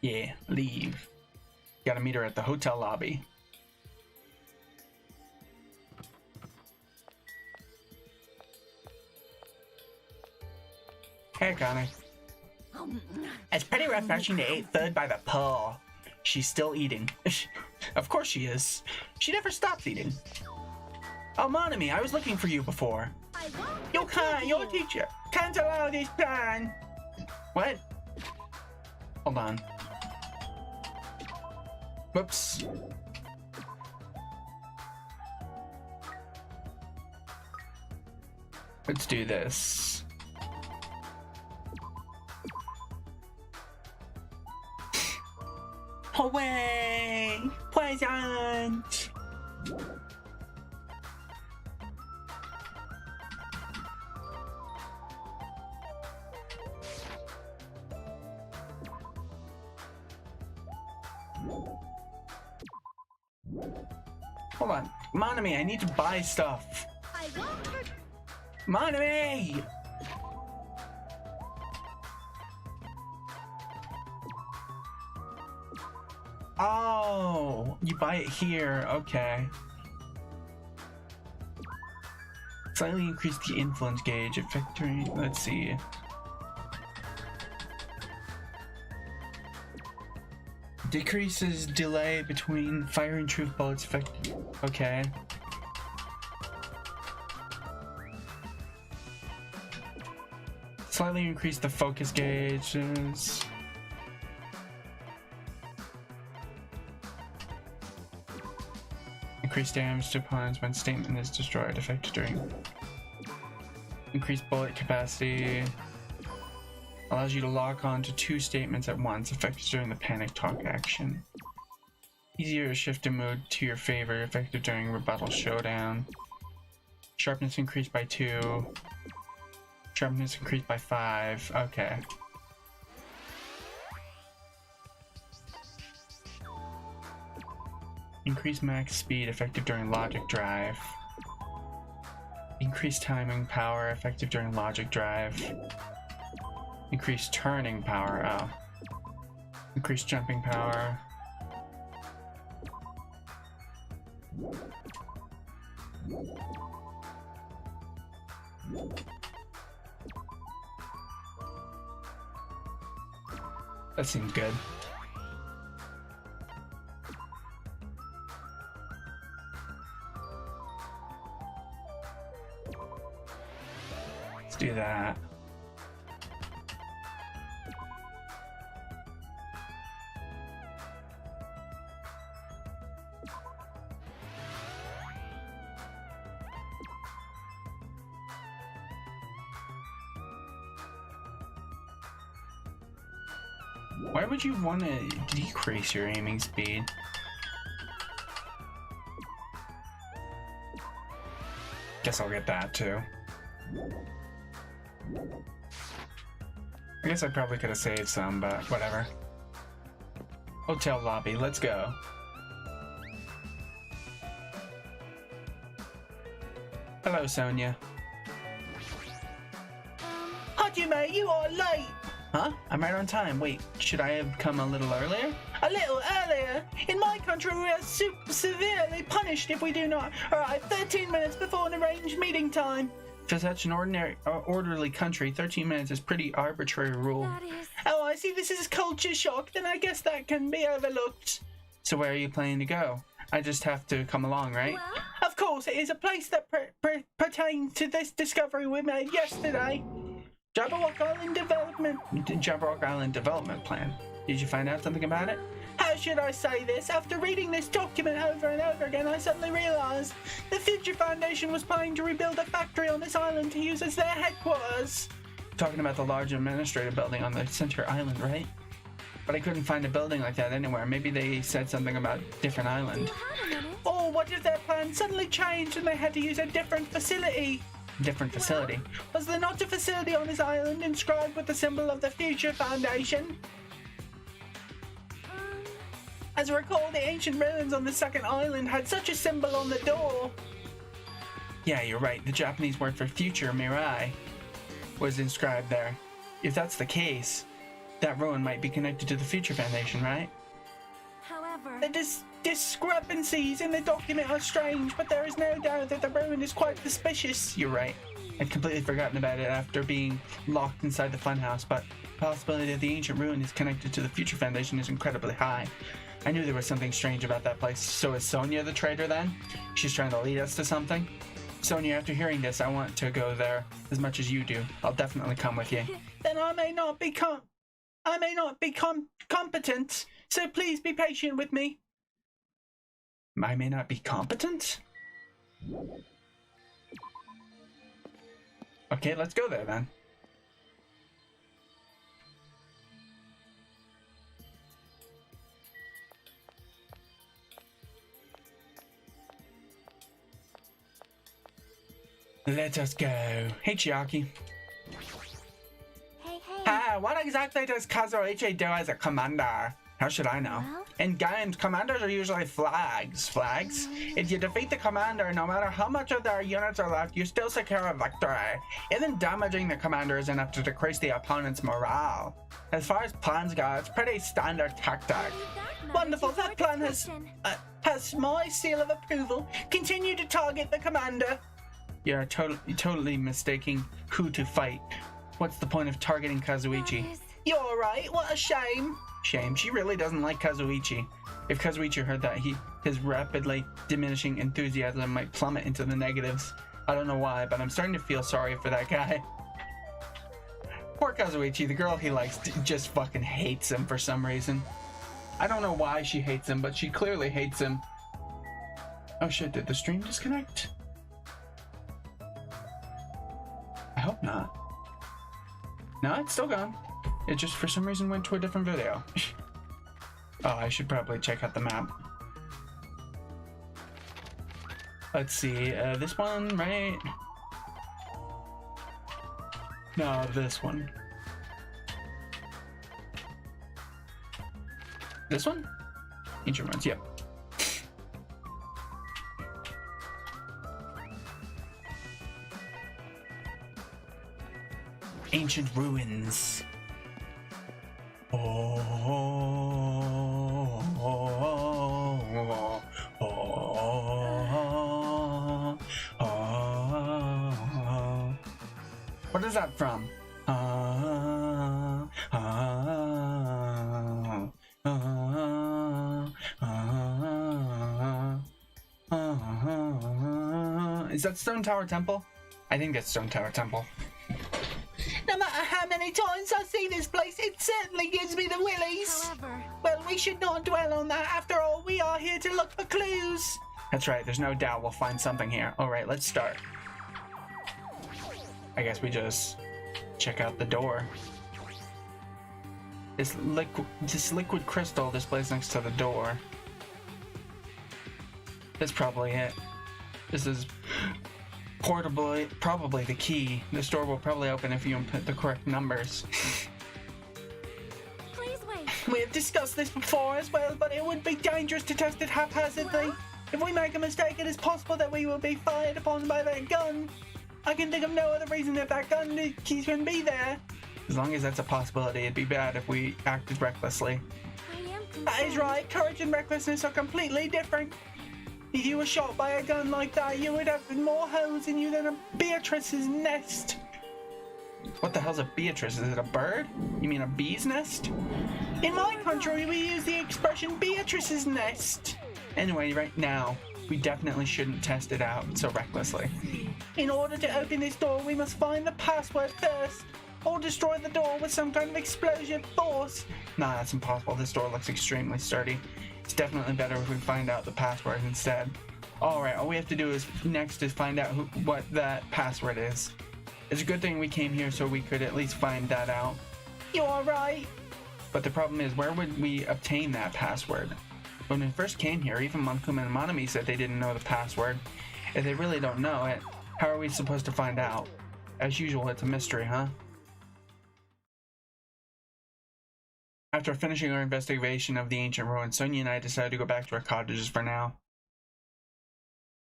Yeah, leave. Gotta meet her at the hotel lobby. Hey, Connor. It's pretty refreshing to eat food by the pool. She's still eating. Of course she is. She never stops eating. Oh, Monami, I was looking for you before. I won't You forgive can't, your you. teacher. Can't allow this plan. What? Hold on. Whoops. Let's do this. Away! Present! Hold on. Monami, I need to buy stuff. I won't hurt. Monami! Oh, you buy it here. Okay. Slightly increase the influence gauge of victory. Let's see. Decreases delay between firing truth bullets. Okay. Slightly increase the focus gauges. Increase damage to opponents when statement is destroyed. Effective during. Increase bullet capacity. Allows you to lock on to 2 statements at once. Effective during the panic talk action. Easier to shift a mood to your favor. Effective during rebuttal showdown. Sharpness increased by 2. Sharpness increased by 5. Okay. Increase max speed effective during logic drive. Increase timing power effective during logic drive. Increase turning power. Oh. Increase jumping power. That seems good. Let's do that. Why would you want to decrease your aiming speed? Guess I'll get that too. I guess I probably could have saved some, but whatever. Hotel lobby, let's go. Hello, Sonia. Hajime, you are late! Huh? I'm right on time. Wait, should I have come a little earlier? A little earlier? In my country, we are severely punished if we do not arrive 13 minutes before an arranged meeting time. For such an orderly country, 13 minutes is pretty arbitrary rule. Oh, I see this is culture shock. Then I guess that can be overlooked. So where are you planning to go? I just have to come along, right? Well? Of course, it is a place that pertains to this discovery we made yesterday. Jabberwock Island Development Plan. Did you find out something about it? How should I say this? After reading this document over and over again, I suddenly realized the Future Foundation was planning to rebuild a factory on this island to use as their headquarters. Talking about the large administrative building on the center island, right? But I couldn't find a building like that anywhere. Maybe they said something about different island. Oh, what if their plan suddenly changed and they had to use a different facility? Different facility? Was there not a facility on this island inscribed with the symbol of the Future Foundation? As I recall, the ancient ruins on the second island had such a symbol on the door. Yeah, you're right. The Japanese word for future, mirai, was inscribed there. If that's the case, that ruin might be connected to the Future Foundation, right? However, the discrepancies in the document are strange, but there is no doubt that the ruin is quite suspicious. You're right. I'd completely forgotten about it after being locked inside the funhouse, but the possibility that the ancient ruin is connected to the Future Foundation is incredibly high. I knew there was something strange about that place. So is Sonia the traitor then? She's trying to lead us to something? Sonia, after hearing this, I want to go there as much as you do. I'll definitely come with you. Then I may not be competent, so please be patient with me. I may not be competent? Okay, let's go there then. Let us go. Hey, Chiaki. hey. What exactly does Kazuichi do as a commander? How should I know? Well? In games, commanders are usually flags. Flags? If you defeat the commander, no matter how much of their units are left, you still secure a victory. Even damaging the commander is enough to decrease the opponent's morale. As far as plans go, it's pretty standard tactic. Wonderful, that plan has my seal of approval. Continue to target the commander. You're totally mistaking who to fight. What's the point of targeting Kazuichi? You're right, what a shame. Shame, she really doesn't like Kazuichi. If Kazuichi heard that, his rapidly diminishing enthusiasm might plummet into the negatives. I don't know why, but I'm starting to feel sorry for that guy. Poor Kazuichi, the girl he likes just fucking hates him for some reason. I don't know why she hates him, but she clearly hates him. Oh shit, did the stream disconnect? I hope not. No, it's still gone. It just for some reason went to a different video. Oh, I should probably check out the map. Let's see, this one, right? No, this one. This one? Ancient Ruins, yep. Ancient Ruins. What is that from? Is that Stone Tower Temple? I think that's Stone Tower Temple. No matter how many times I see this place, it certainly gives me the willies. However, Well, we should not dwell on that. After all, we are here to look for clues. That's right, there's no doubt we'll find something here. Alright, let's start. I guess we just check out the door. This liquid crystal displays next to the door. That's probably it. This is probably the key. This door will probably open if you input the correct numbers. please wait. We have discussed this before as well, but it would be dangerous to test it haphazardly. Well? If we make a mistake, it is possible that we will be fired upon by that gun. I can think of no other reason that gun keys can be there. As long as that's a possibility, it'd be bad if we acted recklessly. I am concerned. That is right. Courage and recklessness are completely different. If you were shot by a gun like that, you would have more holes in you than a Beatrice's nest. What the hell's a Beatrice? Is it a bird? You mean a bee's nest? In my country, we use the expression Beatrice's nest. Anyway, right now, we definitely shouldn't test it out so recklessly. In order to open this door, we must find the password first, or destroy the door with some kind of explosive force. Nah, that's impossible. This door looks extremely sturdy. It's definitely better if we find out the password instead. Alright, all we have to do next is find out what that password is. It's a good thing we came here so we could at least find that out. You are right! But the problem is, where would we obtain that password? When we first came here, even Monokuma and Monami said they didn't know the password. If they really don't know it, how are we supposed to find out? As usual, it's a mystery, huh? After finishing our investigation of the ancient ruins, Sonia and I decided to go back to our cottages for now.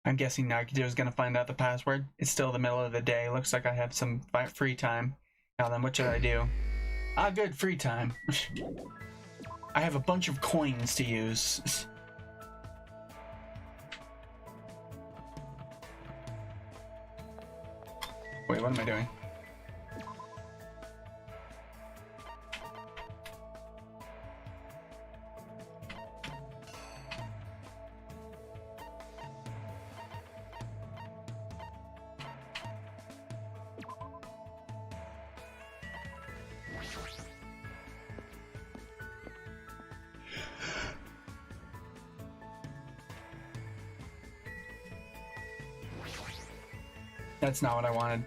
I'm guessing Nagito is going to find out the password. It's still the middle of the day. Looks like I have some free time. Now then, what should I do? Ah, good, free time. I have a bunch of coins to use. Wait, what am I doing? That's not what I wanted.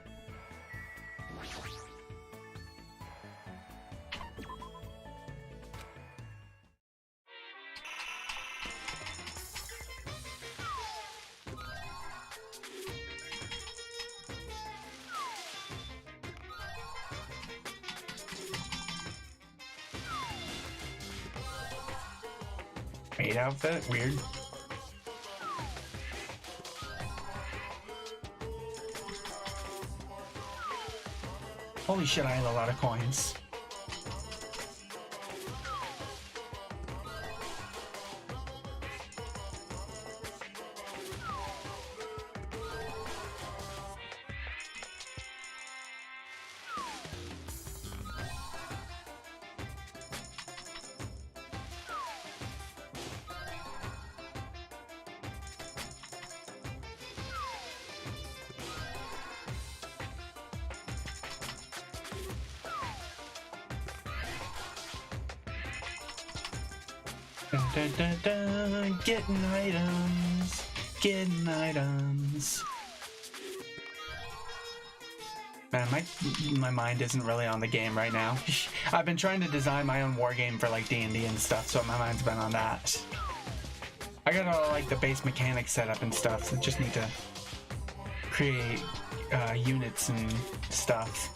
Maid outfit? Weird. Holy shit, I had a lot of coins. Dun, dun, dun, dun. Getting items, getting items. Man, my mind isn't really on the game right now. I've been trying to design my own war game for like D&D and stuff, so my mind's been on that. I got all like the base mechanics set up and stuff, so just need to create units and stuff.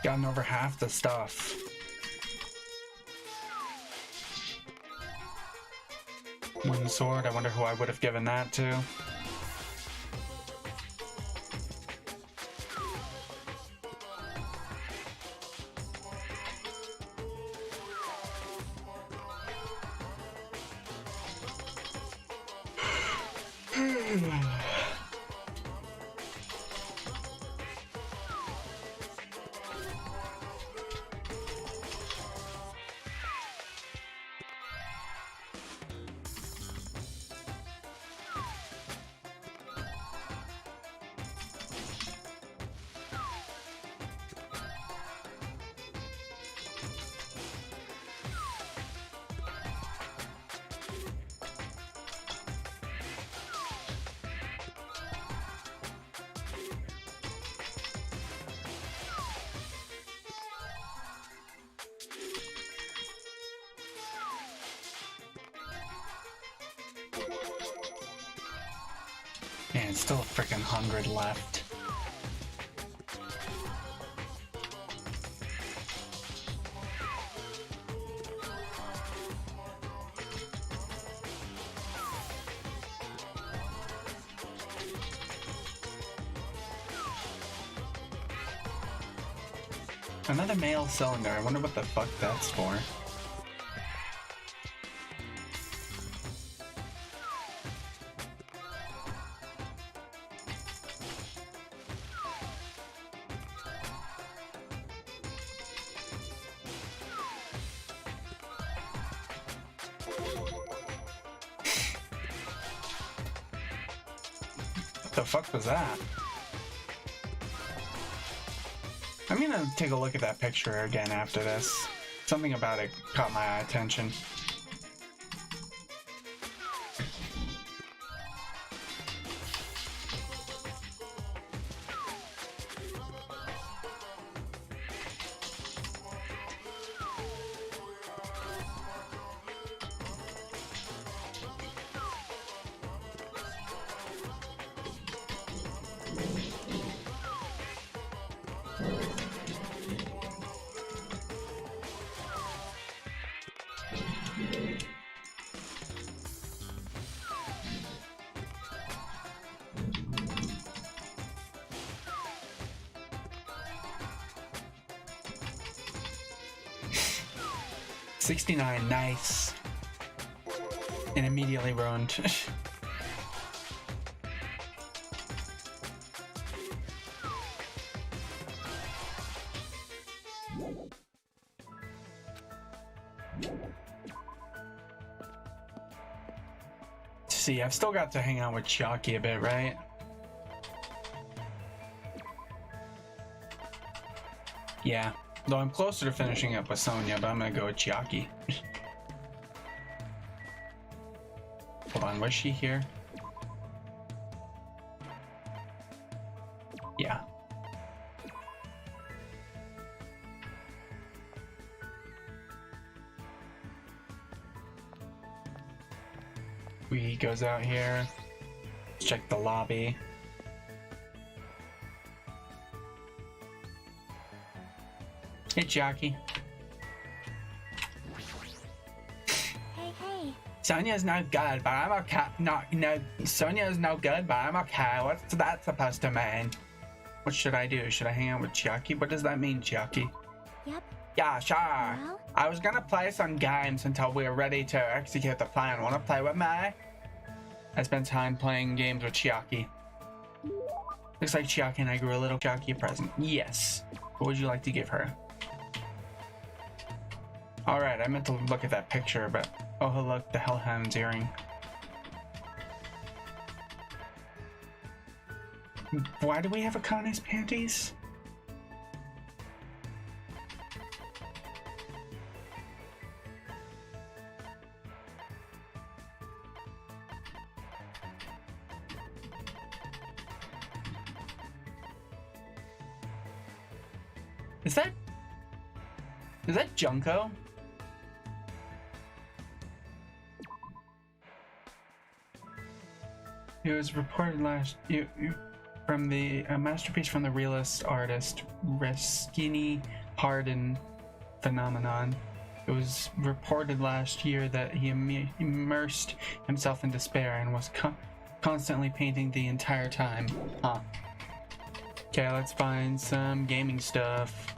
Gotten over half the stuff. One sword, I wonder who I would have given that to. Man, still a freaking 100 left. Another male cylinder. I wonder what the fuck that's for. What the fuck was that? I'm gonna take a look at that picture again after this. Something about it caught my attention. $69, nice. And immediately ruined. See, I've still got to hang out with Chalky a bit, right? Yeah. Though I'm closer to finishing up with Sonia, but I'm gonna go with Chiaki. Hold on, was she here? Yeah. We goes out here. Let's check the lobby. Hey, Chiaki. Hey, hey. Sonia's no good, but I'm okay. No, Sonia's no good, but I'm okay. What's that supposed to mean? What should I do? Should I hang out with Chiaki? What does that mean, Chiaki? Yep. Yeah, sure. Well? I was gonna play some games until we were ready to execute the plan. Wanna play with me? I spent time playing games with Chiaki. Looks like Chiaki and I grew a little Chiaki a present. Yes. What would you like to give her? Alright, I meant to look at that picture, but... Oh, look, the Hellhound's earring. Why do we have Akane's panties? Is that Junko? It was reported from the masterpiece from the realist artist Reskini Hardin phenomenon. It was reported last year that he immersed himself in despair and was constantly painting the entire time. Huh. Okay, let's find some gaming stuff.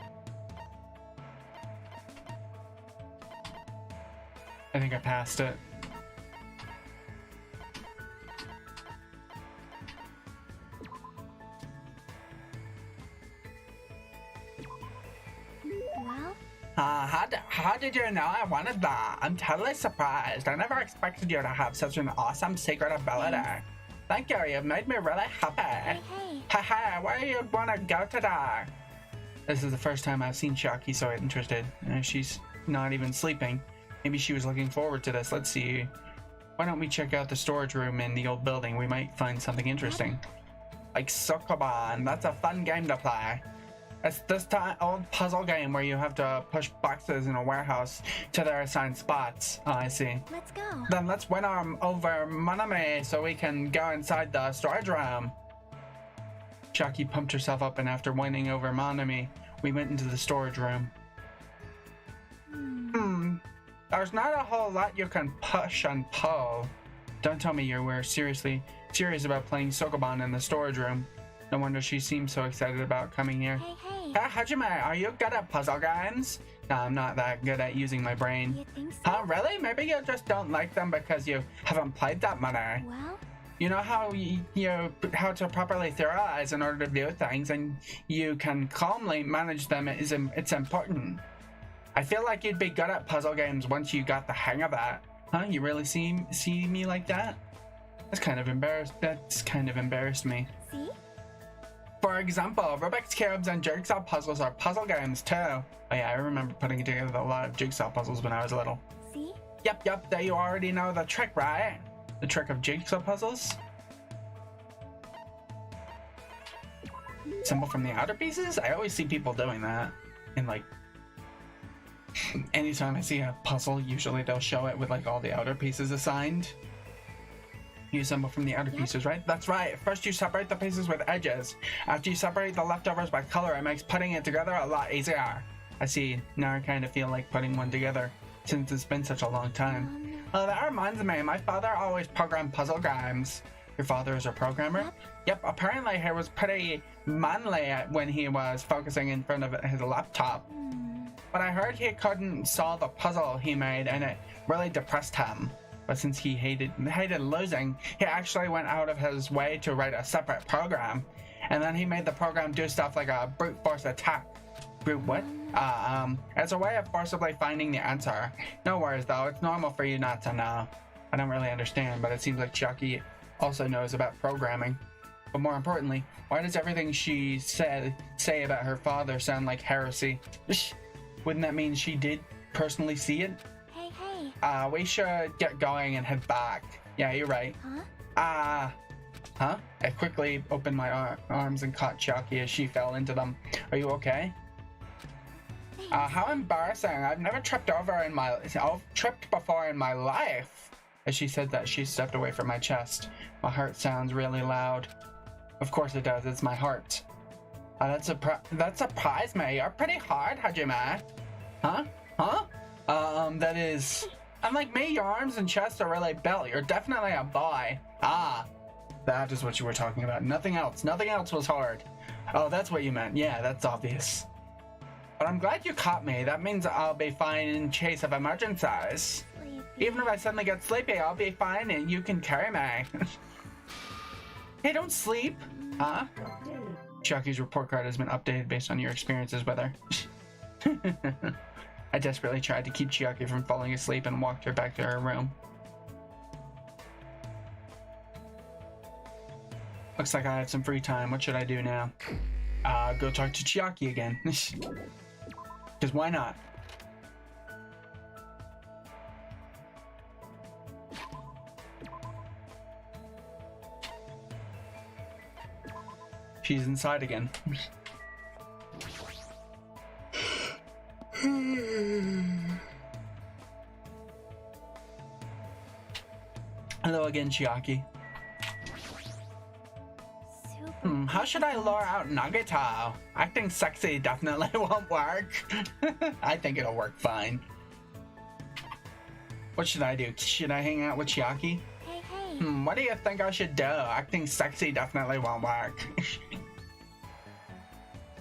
I think I passed it. Well? How did you know I wanted that? I'm totally surprised. I never expected you to have such an awesome secret ability. Thank you, you've made me really happy. Hey, hey. Haha, where do you want to go today? This is the first time I've seen Chiaki so interested. She's not even sleeping. Maybe she was looking forward to this. Let's see. Why don't we check out the storage room in the old building? We might find something interesting. Like Sokoban, that's a fun game to play. It's this old puzzle game where you have to push boxes in a warehouse to their assigned spots. Oh, I see. Let's go. Then let's win over Monami so we can go inside the storage room. Chiaki pumped herself up, and after winning over Monami, we went into the storage room. There's not a whole lot you can push and pull. Don't tell me you were serious about playing Sokoban in the storage room. No wonder she seems so excited about coming here. Hey, hey. Hajime, are you good at puzzle games? No, I'm not that good at using my brain. You think so? Huh, really? Maybe you just don't like them because you haven't played that many. Well? You know how how to properly theorize in order to do things, and you can calmly manage them. It's important. I feel like you'd be good at puzzle games once you got the hang of that. Huh? You really see me like that? That's kind of embarrassed me. See? For example, Rubik's Cubes and Jigsaw puzzles are puzzle games too. Oh yeah, I remember putting together a lot of Jigsaw puzzles when I was little. See? Yep, there you already know the trick, right? The trick of Jigsaw puzzles? Symbol from the outer pieces? I always see people doing that. And like, anytime I see a puzzle, usually they'll show it with like all the outer pieces assigned. You assemble from the outer pieces, right? That's right. First you separate the pieces with edges. After you separate the leftovers by color, it makes putting it together a lot easier. I see. Now I kind of feel like putting one together since it's been such a long time. Oh, that reminds me. My father always programmed puzzle games. Your father is a programmer? Yep, apparently he was pretty manly when he was focusing in front of his laptop. But I heard he couldn't solve a puzzle he made and it really depressed him. But since he hated losing, he actually went out of his way to write a separate program. And then he made the program do stuff like a brute force attack. Brute what? As a way of forcibly finding the answer. No worries though, it's normal for you not to know. I don't really understand, but it seems like Chucky also knows about programming. But more importantly, why does everything she say about her father sound like heresy? Wouldn't that mean she did personally see it? Hey. We should get going and head back. Yeah, you're right. Huh? Huh? I quickly opened my arms and caught Chiaki as she fell into them. Are you okay? How embarrassing. I've never tripped before in my life. As she said that, she stepped away from my chest. My heart sounds really loud. Of course it does, it's my heart. That surprised me. You're pretty hard, Hajime. Huh? That is... Unlike me, your arms and chest are really built. You're definitely a boy. Ah, that is what you were talking about. Nothing else was hard. Oh, that's what you meant. Yeah, that's obvious. But I'm glad you caught me. That means I'll be fine in case of emergencies. Even if I suddenly get sleepy, I'll be fine and you can carry me. Hey, don't sleep. Huh? Chiaki's report card has been updated based on your experiences with her. I desperately tried to keep Chiaki from falling asleep and walked her back to her room. Looks like I have some free time. What should I do now? Go talk to Chiaki again. Because why not? She's inside again. Hello again, Chiaki. How should I lure out Nagito? Acting sexy definitely won't work. I think it'll work fine. What should I do? Should I hang out with Chiaki? Hey. What do you think I should do? Acting sexy definitely won't work.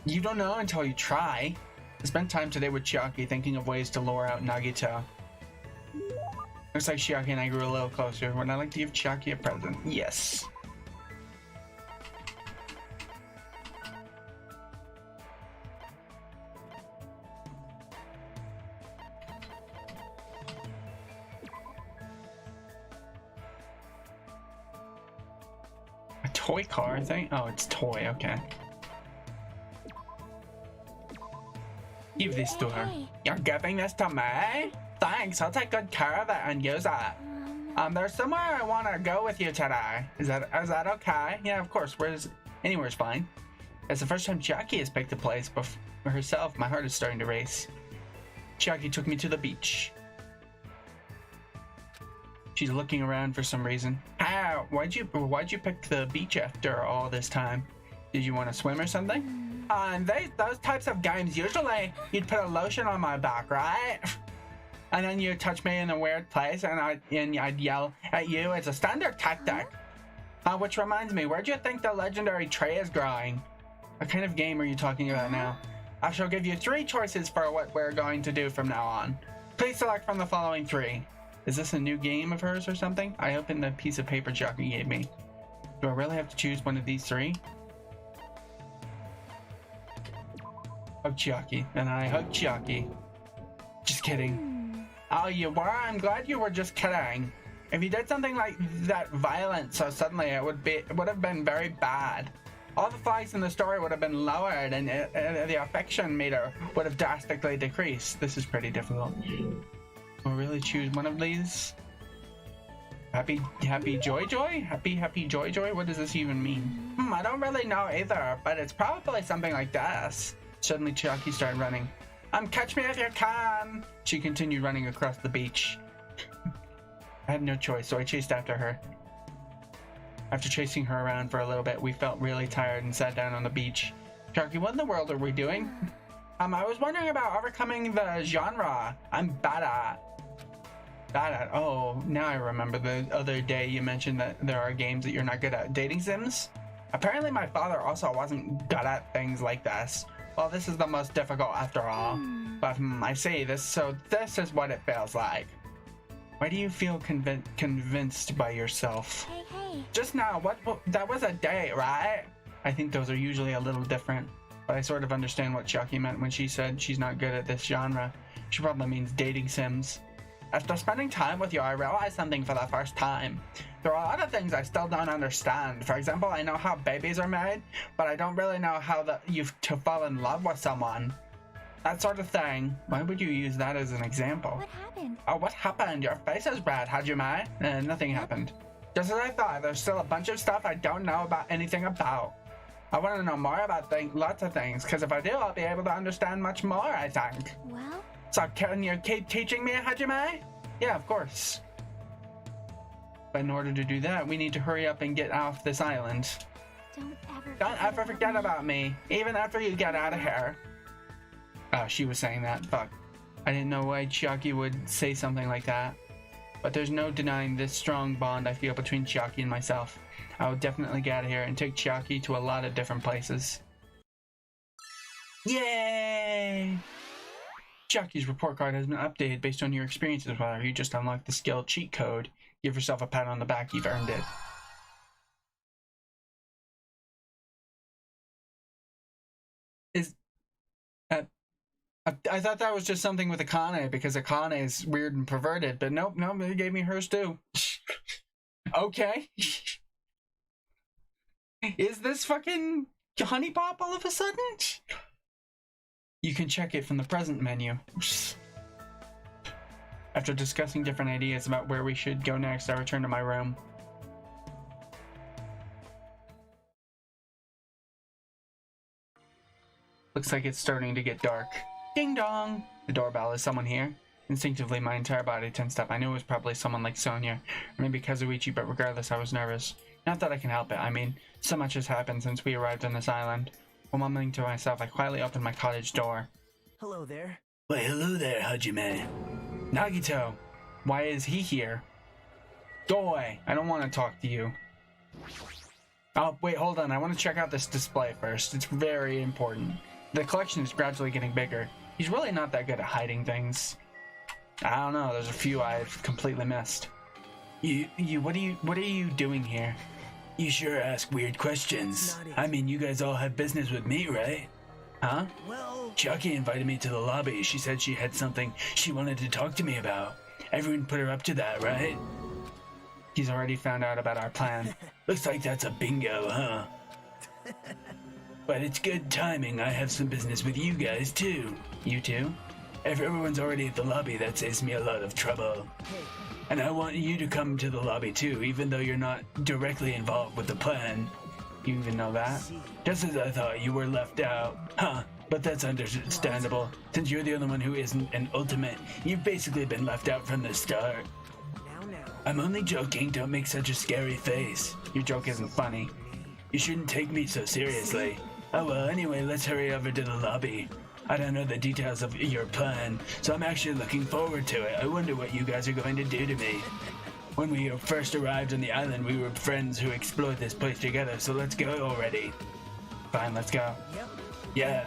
You don't know until you try. I spent time today with Chiaki thinking of ways to lure out Nagito. Looks like Chiaki and I grew a little closer. Would I like to give Chiaki a present? Yes. A toy car thing? Oh, it's toy, okay. Give this to her. You're giving this to me? Thanks, I'll take good care of it and use it. There's somewhere I want to go with you today. Is that okay? Yeah, of course. Anywhere's fine. It's the first time Chiaki has picked a place for herself. My heart is starting to race. Chiaki took me to the beach. She's looking around for some reason. Why'd you pick the beach after all this time? Did you want to swim or something? Those types of games, usually you'd put a lotion on my back, right? And then you'd touch me in a weird place and I'd yell at you. It's a standard tactic. Which reminds me, where do you think the legendary tree is growing? What kind of game are you talking about now? I shall give you 3 choices for what we're going to do from now on. Please select from the following 3. Is this a new game of hers or something? I opened the piece of paper Chiaki gave me. Do I really have to choose one of these 3? Hug Chiaki. And I hug Chiaki. Just kidding. Oh, you were? I'm glad you were just kidding. If you did something like that violent so suddenly, it would have been very bad. All the flags in the story would have been lowered and the affection meter would have drastically decreased. This is pretty difficult. We'll really choose one of these. Happy joy? Happy joy? What does this even mean? I don't really know either, but it's probably something like this. Suddenly Chiaki started running. Catch me if you can! She continued running across the beach. I had no choice, so I chased after her. After chasing her around for a little bit, we felt really tired and sat down on the beach. Chiaki, what in the world are we doing? I was wondering about overcoming the genre I'm bad at. Oh, now I remember the other day you mentioned that there are games that you're not good at. Dating sims? Apparently my father also wasn't good at things like this. Well, this is the most difficult after all. But I see this, so this is what it feels like. Why do you feel convinced by yourself? Hey. Just now, that was a date, right? I think those are usually a little different, but I sort of understand what Chiaki meant when she said she's not good at this genre. She probably means dating sims. After spending time with you, I realized something for the first time. There are a lot of things I still don't understand. For example, I know how babies are made, but I don't really know how to fall in love with someone. That sort of thing. Why would you use that as an example? What happened? Oh, what happened? Your face is red, Hajime. Nothing happened. Just as I thought, there's still a bunch of stuff I don't know about anything about. I want to know more about lots of things, because if I do, I'll be able to understand much more, I think. Well, So can you keep teaching me, Hajime? Yeah, of course. But in order to do that, we need to hurry up and get off this island. don't Ever forget about me, even after you get out of here. Oh, she was saying that. Fuck. I didn't know why Chiaki would say something like that. But there's no denying this strong bond I feel between Chiaki and myself. I will definitely get out of here and take Chiaki to a lot of different places. Yay! Chiaki's report card has been updated based on your experiences with her. You just unlocked the skill cheat code. Give yourself a pat on the back, you've earned it. I thought that was just something with Akane, because Akane is weird and perverted, but nope, they gave me hers too. Okay. Is this fucking Honey Pop all of a sudden? You can check it from the present menu. After discussing different ideas about where we should go next, I return to my room. Looks like it's starting to get dark. Ding dong! The doorbell. Is someone here? Instinctively, my entire body tensed up. I knew it was probably someone like Sonia, or maybe Kazuichi, but regardless, I was nervous. Not that I can help it. I mean, so much has happened since we arrived on this island. While mumbling to myself, I quietly opened my cottage door. Hello there. Why, hello there, Hajime. Nagito! Why is he here? Go away! I don't want to talk to you. Oh, wait, hold on. I want to check out this display first. It's very important. The collection is gradually getting bigger. He's really not that good at hiding things. I don't know. There's a few I've completely missed. What are you doing here? You sure ask weird questions. I mean, you guys all have business with me, right? Huh? Well, Chiaki invited me to the lobby. She said she had something she wanted to talk to me about. Everyone put her up to that, right? He's already found out about our plan. Looks like that's a bingo, huh? But it's good timing. I have some business with you guys, too. You too? If everyone's already at the lobby, that saves me a lot of trouble. And I want you to come to the lobby, too, even though you're not directly involved with the plan. You even know that? Just as I thought, you were left out. Huh, but that's understandable. Since you're the only one who isn't an ultimate, you've basically been left out from the start. now. I'm only joking, don't make such a scary face. Your joke isn't funny. You shouldn't take me so seriously. Oh well, anyway, let's hurry over to the lobby. I don't know the details of your plan, so I'm actually looking forward to it. I wonder what you guys are going to do to me. When we first arrived on the island, we were friends who explored this place together, so let's go already. Fine, let's go. Yep. Yeah.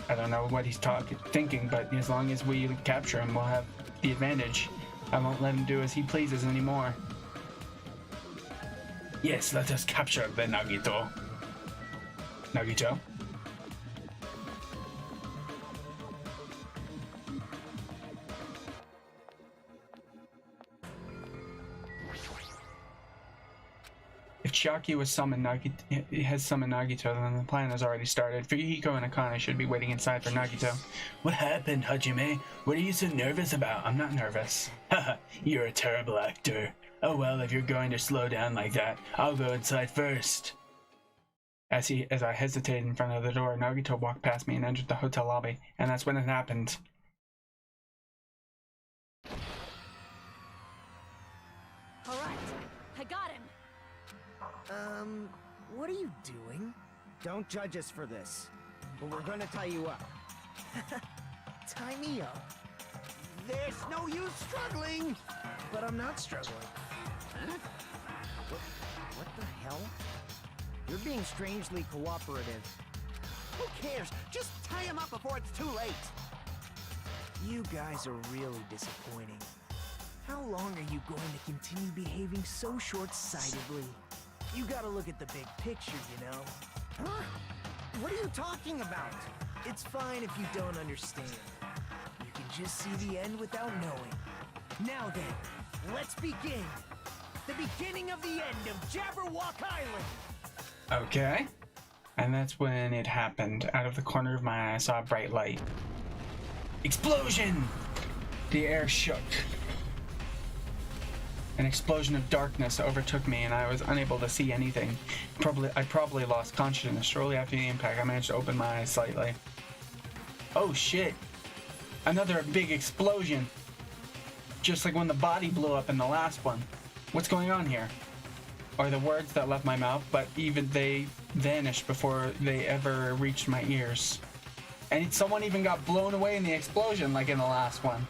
I don't know what he's thinking, but as long as we capture him, we'll have the advantage. I won't let him do as he pleases anymore. Yes, let us capture the Nagito. Nagito? If Chiaki has summoned Nagito, then the plan has already started. Fuyuhiko and Akane should be waiting inside for Nagito. What happened, Hajime? What are you so nervous about? I'm not nervous. Haha, you're a terrible actor. Oh well, if you're going to slow down like that, I'll go inside first. As I hesitated in front of the door, Nagito walked past me and entered the hotel lobby, and that's when it happened. All right, I got him. What are you doing? Don't judge us for this, but we're gonna tie you up. Tie me up. There's no use struggling! But I'm not struggling. Huh? What the hell? You're being strangely cooperative. Who cares? Just tie him up before it's too late! You guys are really disappointing. How long are you going to continue behaving so short-sightedly? You gotta look at the big picture, you know? Huh? What are you talking about? It's fine if you don't understand. You can just see the end without knowing. Now then, let's begin. The beginning of the end of Jabberwock Island. Okay. And that's when it happened. Out of the corner of my eye, I saw a bright light. Explosion! The air shook. An explosion of darkness overtook me, and I was unable to see anything. I probably lost consciousness. Shortly after the impact, I managed to open my eyes slightly. Oh shit! Another big explosion! Just like when the body blew up in the last one. What's going on here? Are the words that left my mouth, but even they vanished before they ever reached my ears. And someone even got blown away in the explosion, like in the last one.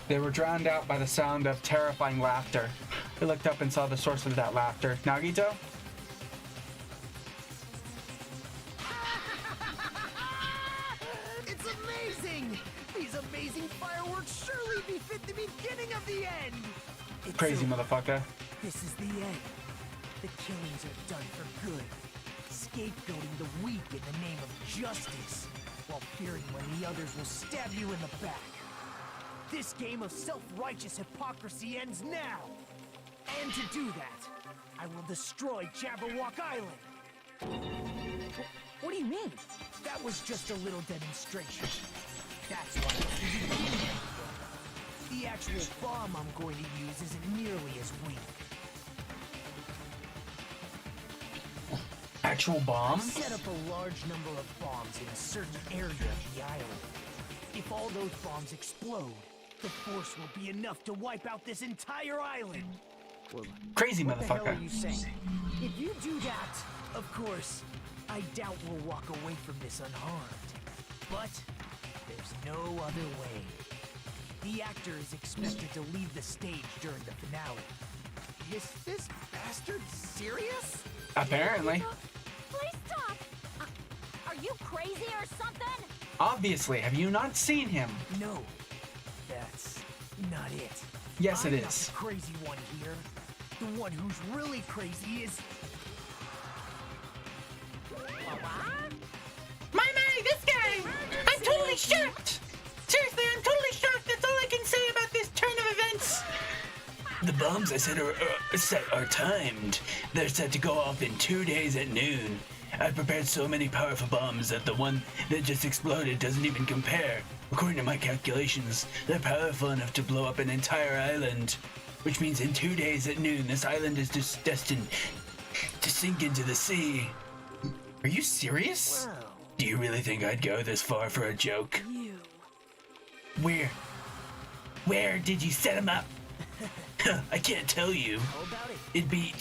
They were drowned out by the sound of terrifying laughter. I looked up and saw the source of that laughter. Nagito? It's amazing! These amazing fireworks surely befit the beginning of the end! It's Crazy over. motherfucker. This is the end. The killings are done for good. Scapegoating the weak in the name of justice, while fearing when the others will stab you in the back. This game of self-righteous hypocrisy ends now! And to do that, I will destroy Jabberwock Island! What do you mean? That was just a little demonstration. That's why it's the beginning of the game. The actual bomb I'm going to use isn't nearly as weak. Actual bomb? Set up a large number of bombs in a certain area of the island. If all those bombs explode, the force will be enough to wipe out this entire island. Well, Crazy what the hell are motherfucker. you saying? If you do that, of course, I doubt we'll walk away from this unharmed. But there's no other way. The actor is expected to leave the stage during the finale. Is this bastard serious? Apparently. Please stop! Are you crazy or something? Obviously, have you not seen him? No, that's not it. Yes, it I'm not is. the crazy one here. The one who's really crazy is... My, this guy! I'm totally shocked! Seriously, I'm totally shocked. That's all I can say about this turn of events. The bombs I said are timed. They're set to go off in 2 days at noon. I've prepared so many powerful bombs that the one that just exploded doesn't even compare. According to my calculations, they're powerful enough to blow up an entire island. Which means in 2 days at noon, this island is just destined to sink into the sea. Are you serious? Wow, Do you really think I'd go this far for a joke? you... Where did you set him up? I can't tell you. How about it? It'd be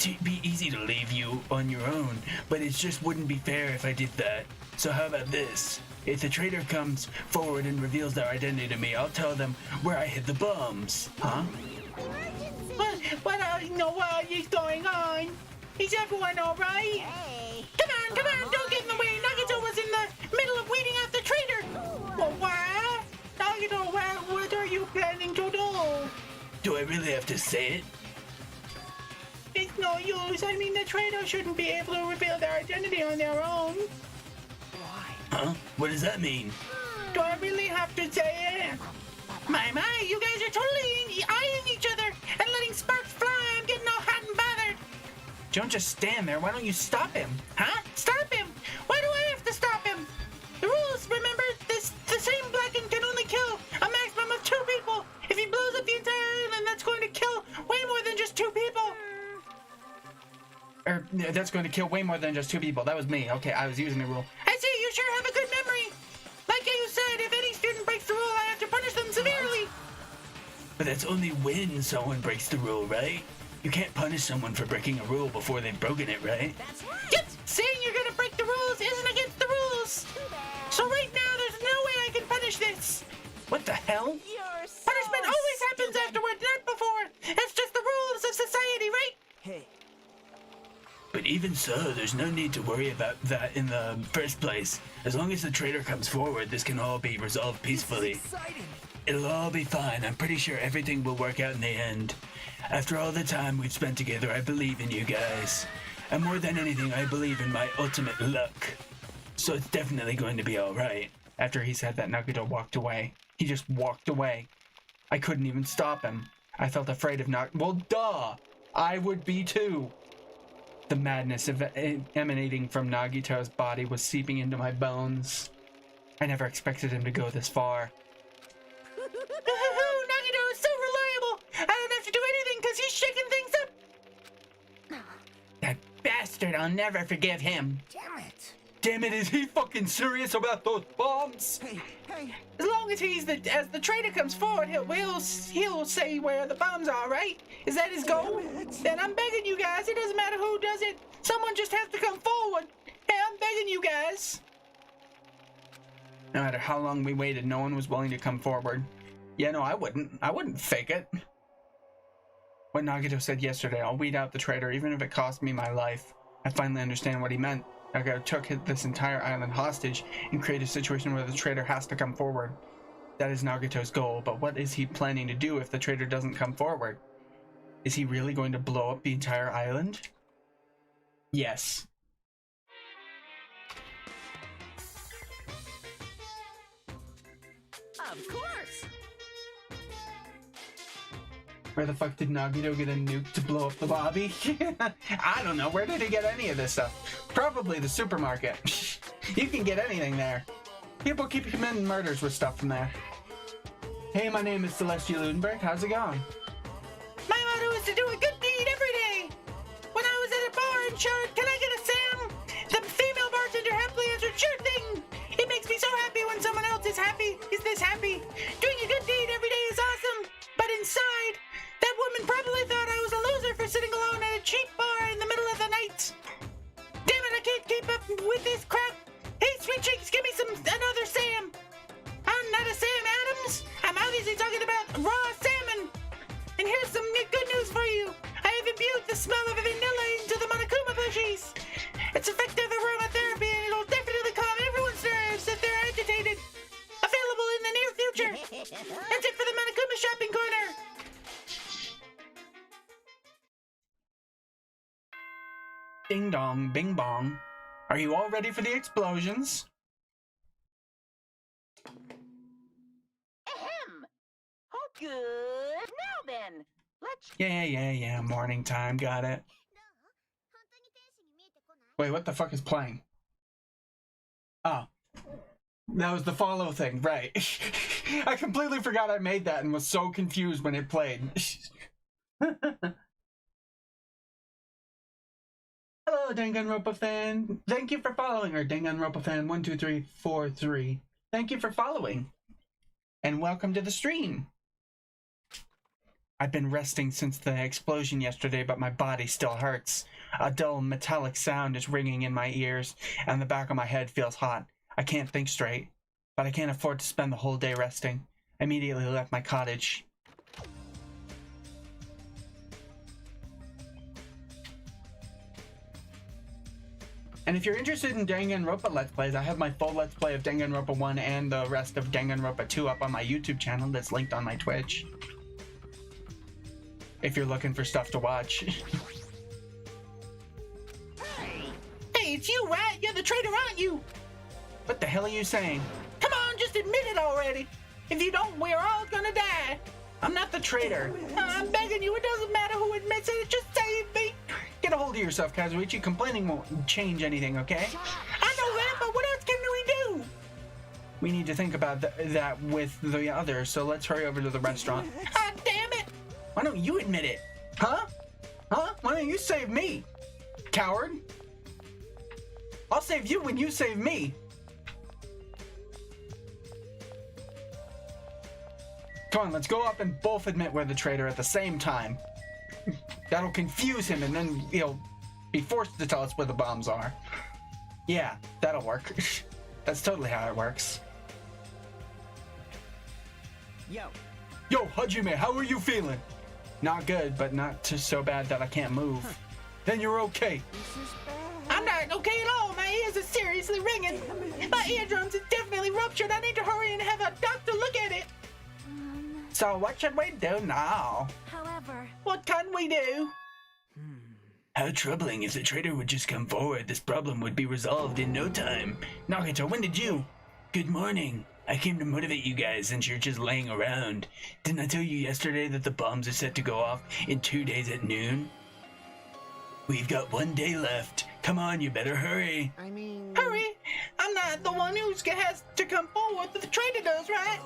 easy to leave you on your own, but it just wouldn't be fair if I did that. So how about this? If the traitor comes forward and reveals their identity to me, I'll tell them where I hid the bombs. Huh? Emergency! What is going on? Is everyone alright? Hey! Come on, don't get in the way. Nagito was in the middle of weeding out the traitor. Well, what? Nagito, what are you planning to do? Do I really have to say it? It's no use. I mean, the traitor shouldn't be able to reveal their identity on their own. Why? Huh? What does that mean? Do I really have to say it? My, you guys are totally eyeing each other and letting sparks fly. I'm getting all hot and bothered. Don't just stand there. Why don't you stop him? Huh? Stop him! Why do I have to stop him? The rules, remember? The same Blacken can only kill a maximum of 2 people. If he blows up the entire island, that's going to kill way more than just 2 people. Or, that's going to kill way more than just 2 people. That was me. Okay, I was using the rule. I see, you sure have a good memory. Like you said, if any student breaks the rule, I have to punish them severely. But that's only when someone breaks the rule, right? You can't punish someone for breaking a rule before they've broken it, right? That's right! Yep, saying you're gonna break the rules isn't against the rules. So right now, there's no way I can punish this. What the hell? You're so Punishment always happens afterward, not before. It's just the rules of society, right? Hey, But even so, there's no need to worry about that in the first place. As long as the traitor comes forward, this can all be resolved peacefully. this is exciting. It'll all be fine. I'm pretty sure everything will work out in the end. After all the time we've spent together, I believe in you guys. And more than anything, I believe in my ultimate luck. So it's definitely going to be alright. After he said that, Nagito walked away. He just walked away. I couldn't even stop him. I felt afraid of well, duh! I would be too. The madness emanating from Nagito's body was seeping into my bones. I never expected him to go this far. Nagito is so reliable! I don't have to do anything because he's shaking things up! That bastard, I'll never forgive him. Damn it! Damn it, is he fucking serious about those bombs? Hey, As long as as the traitor comes forward, he'll say where the bombs are, right? Is that his goal? Then I'm begging you guys, it doesn't matter who does it. Someone just has to come forward. Hey, I'm begging you guys. No matter how long we waited, no one was willing to come forward. Yeah, no, I wouldn't fake it. What Nagito said yesterday, I'll weed out the traitor even if it cost me my life. I finally understand what he meant. Nagito took this entire island hostage and created a situation where the traitor has to come forward. That is Nagito's goal, but what is he planning to do if the traitor doesn't come forward? Is he really going to blow up the entire island? Yes. Of course! Where the fuck did Nagito get a nuke to blow up the lobby? I don't know. Where did he get any of this stuff? Probably the supermarket. You can get anything there. People keep committing murders with stuff from there. Hey, my name is Celestia Ludenberg. How's it going? My motto is to do a good deed every day. When I was at a bar and shouted, "Can I get a Sam?" the female bartender happily answered, "Sure thing." It makes me so happy when someone else is happy. Is this happy? Doing a good deed every day is awesome. But inside, that woman probably thought I was a loser for sitting alone at a cheap bar in the middle of the night. Damn it, I can't keep up with this crap. Hey, sweet cheeks, give me another Sam. I'm not a Sam Adams. I'm obviously talking about raw salmon. And here's some good news for you. I have imbued the smell of vanilla into the Monokuma bushies. It's effective aromatherapy and it'll definitely calm everyone's nerves if they're agitated. Available in the near future. That's it for the Monokuma shopping corner. Ding dong, bing bong. Are you all ready for the explosions? Ahem! Oh, good. Now then, let's... Yeah. Morning time, got it. Wait, what the fuck is playing? Oh. That was the follow thing, right. I completely forgot I made that and was so confused when it played. Hello, Danganronpa fan. Thank you for following, or Danganronpa fan 12343. Thank you for following. And welcome to the stream. I've been resting since the explosion yesterday, but my body still hurts. A dull metallic sound is ringing in my ears, and the back of my head feels hot. I can't think straight, but I can't afford to spend the whole day resting. I immediately left my cottage. And if you're interested in Danganronpa Let's Plays, I have my full Let's Play of Danganronpa 1 and the rest of Danganronpa 2 up on my YouTube channel that's linked on my Twitch. If you're looking for stuff to watch. Hey, it's you, right? You're the traitor, aren't you? What the hell are you saying? Come on, just admit it already. If you don't, we're all gonna die. I'm not the traitor. I'm begging you, it doesn't matter who admits it, just save me. Get a hold of yourself, Kazuichi. Complaining won't change anything, okay? I know that, but what else can we do? We need to think about that with the others, so let's hurry over to the restaurant. Ah, damn it! Why don't you admit it? Huh? Why don't you save me? Coward? I'll save you when you save me. Come on, let's go up and both admit we're the traitor at the same time. That'll confuse him and then he'll be forced to tell us where the bombs are. Yeah, that'll work. That's totally how it works. Yo, Hajime, how are you feeling? Not good, but not so bad that I can't move. Then you're okay. I'm not okay at all. My ears are seriously ringing. My eardrums are definitely ruptured. I need to hurry and have a doctor look at it. So what should we do now? However... What can we do? How troubling. If the traitor would just come forward, this problem would be resolved in no time. Nagito, when did you? Good morning. I came to motivate you guys since you're just laying around. Didn't I tell you yesterday that the bombs are set to go off in 2 days at noon? We've got 1 day left. Come on, you better hurry. I mean... Hurry! I'm not the one who has to come forward, but the traitor does, right?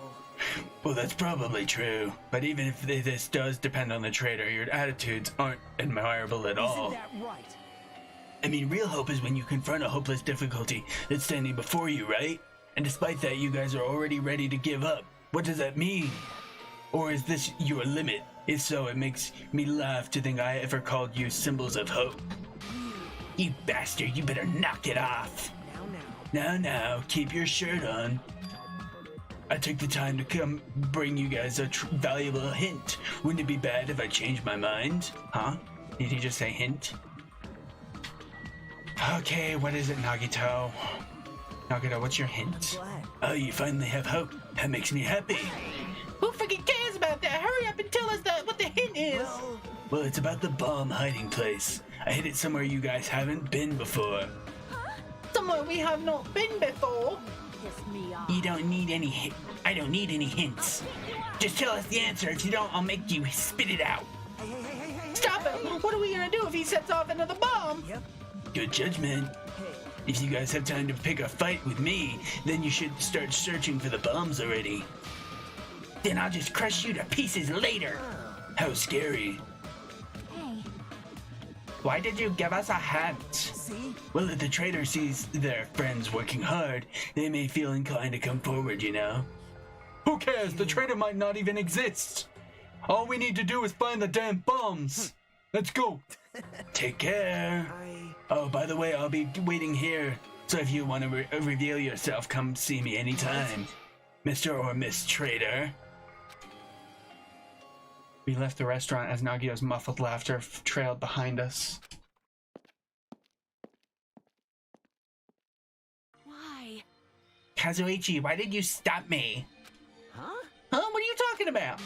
Well, that's probably true. But even if this does depend on the traitor, your attitudes aren't admirable at all. Isn't that right? I mean, real hope is when you confront a hopeless difficulty that's standing before you, right? And despite that, you guys are already ready to give up. What does that mean? Or is this your limit? If so, it makes me laugh to think I ever called you symbols of hope. You bastard, you better knock it off. Now, keep your shirt on. I took the time to come bring you guys a valuable hint. Wouldn't it be bad if I changed my mind? Huh? Did he just say hint? Okay, what is it, Nagito? Nagito, what's your hint? Oh, you finally have hope. That makes me happy. Who freaking cares about that? Hurry up and tell us what the hint is! Well, it's about the bomb hiding place. I hid it somewhere you guys haven't been before. Somewhere we have not been before. Piss me off. You don't need any I don't need any hints. Just tell us the answer. If you don't, I'll make you spit it out. Stop it! What are we gonna do if he sets off another bomb? Good judgment. If you guys have time to pick a fight with me, then you should start searching for the bombs already. Then I'll just crush you to pieces later. How scary. Hey, Why did you give us a hint? See? Well, if the traitor sees their friends working hard, they may feel inclined to come forward, you know? Who cares? The traitor might not even exist. All we need to do is find the damn bombs. Let's go. Take care. Oh, by the way, I'll be waiting here. So if you want to reveal yourself, come see me anytime. Mr. or Miss Traitor. We left the restaurant as Nagito's muffled laughter trailed behind us. why? Kazuichi, why did you stop me? Huh? Huh? What are you talking about?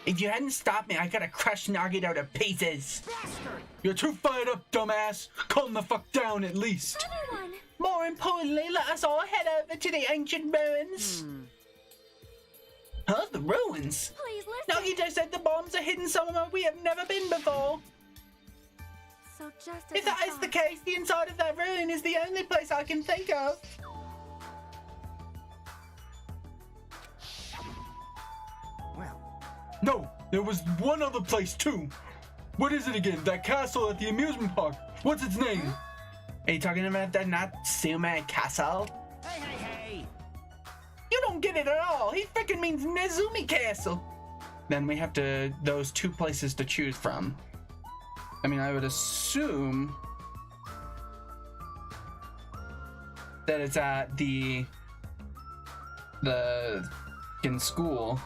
If you hadn't stopped me, I could have crushed Nagito to pieces. Bastard! You're too fired up, dumbass. Calm the fuck down at least. Everyone! More importantly, let us all head over to the ancient ruins. Huh? The ruins? Please listen! Nagito said the bombs are hidden somewhere we have never been before. So just as If that I is the thought- case, the inside of that ruin is the only place I can think of. Well, No, there was one other place too. What is it again? That castle at the amusement park. What's its name? Are you talking about the Natsume Castle? hey! You don't get it at all. He freaking means Nezumi Castle. Then we have those two places to choose from. I mean, I would assume that it's at the in school.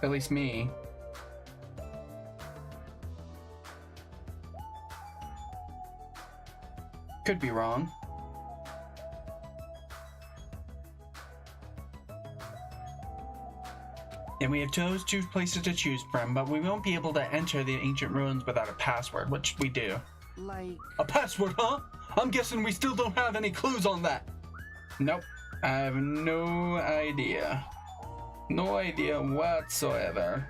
At least me. Could be wrong. And we have those two places to choose from, but we won't be able to enter the ancient ruins without a password, which we do. Like... A password, huh? I'm guessing we still don't have any clues on that. Nope. I have no idea. No idea whatsoever.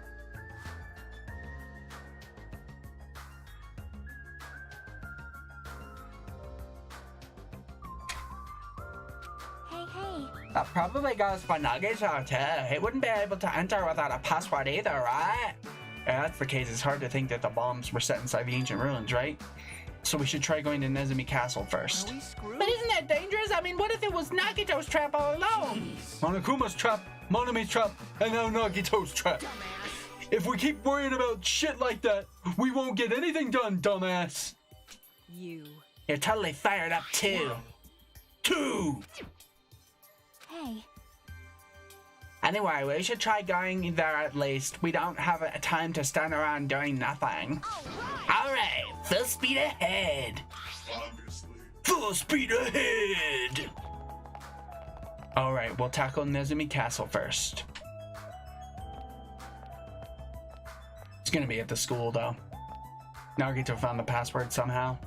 Hey, That probably goes for Nagito too. It wouldn't be able to enter without a password either, right? If that's the case, it's hard to think that the bombs were set inside the ancient ruins, right? So we should try going to Nezumi Castle first. Are we screwed? But isn't that dangerous? I mean, what if it was Nagito's trap all along? Monokuma's trap, Monomi's trap, and now Nagito's trap. If we keep worrying about shit like that, we won't get anything done, dumbass. you. You're totally fired up too. Two. Hey, Anyway, we should try going there at least. We don't have a time to stand around doing nothing. Alright, full speed ahead. Obviously. Full speed ahead. Alright, we'll tackle Nezumi Castle first. It's gonna be at the school though. Nagito found the password somehow.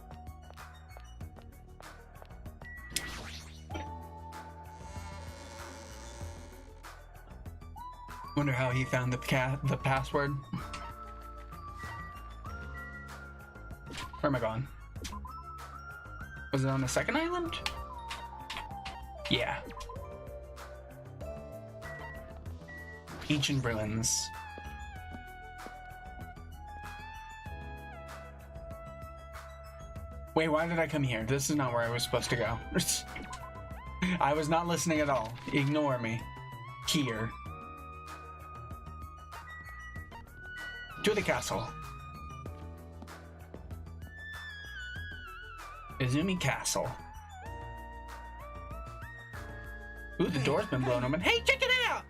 Wonder how he found the password. Where am I going? Was it on the second island? Yeah. Ancient ruins. Wait, why did I come here? This is not where I was supposed to go. I was not listening at all. Ignore me. Here. To the castle. Izumi Castle. Ooh, the door's been blown open. Hey, check it out!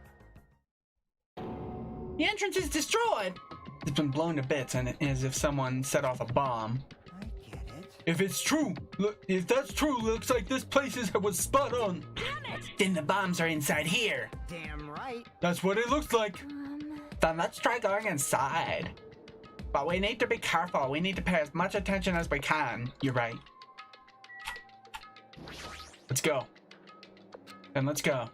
The entrance is destroyed! It's been blown to bits, and as if someone set off a bomb. I get it. If it's true, if that's true, looks like this place was spot on. Then the bombs are inside here. Damn right. That's what it looks like. Then let's try going inside. But we need to be careful. We need to pay as much attention as we can. You're right. Let's go. Then let's go.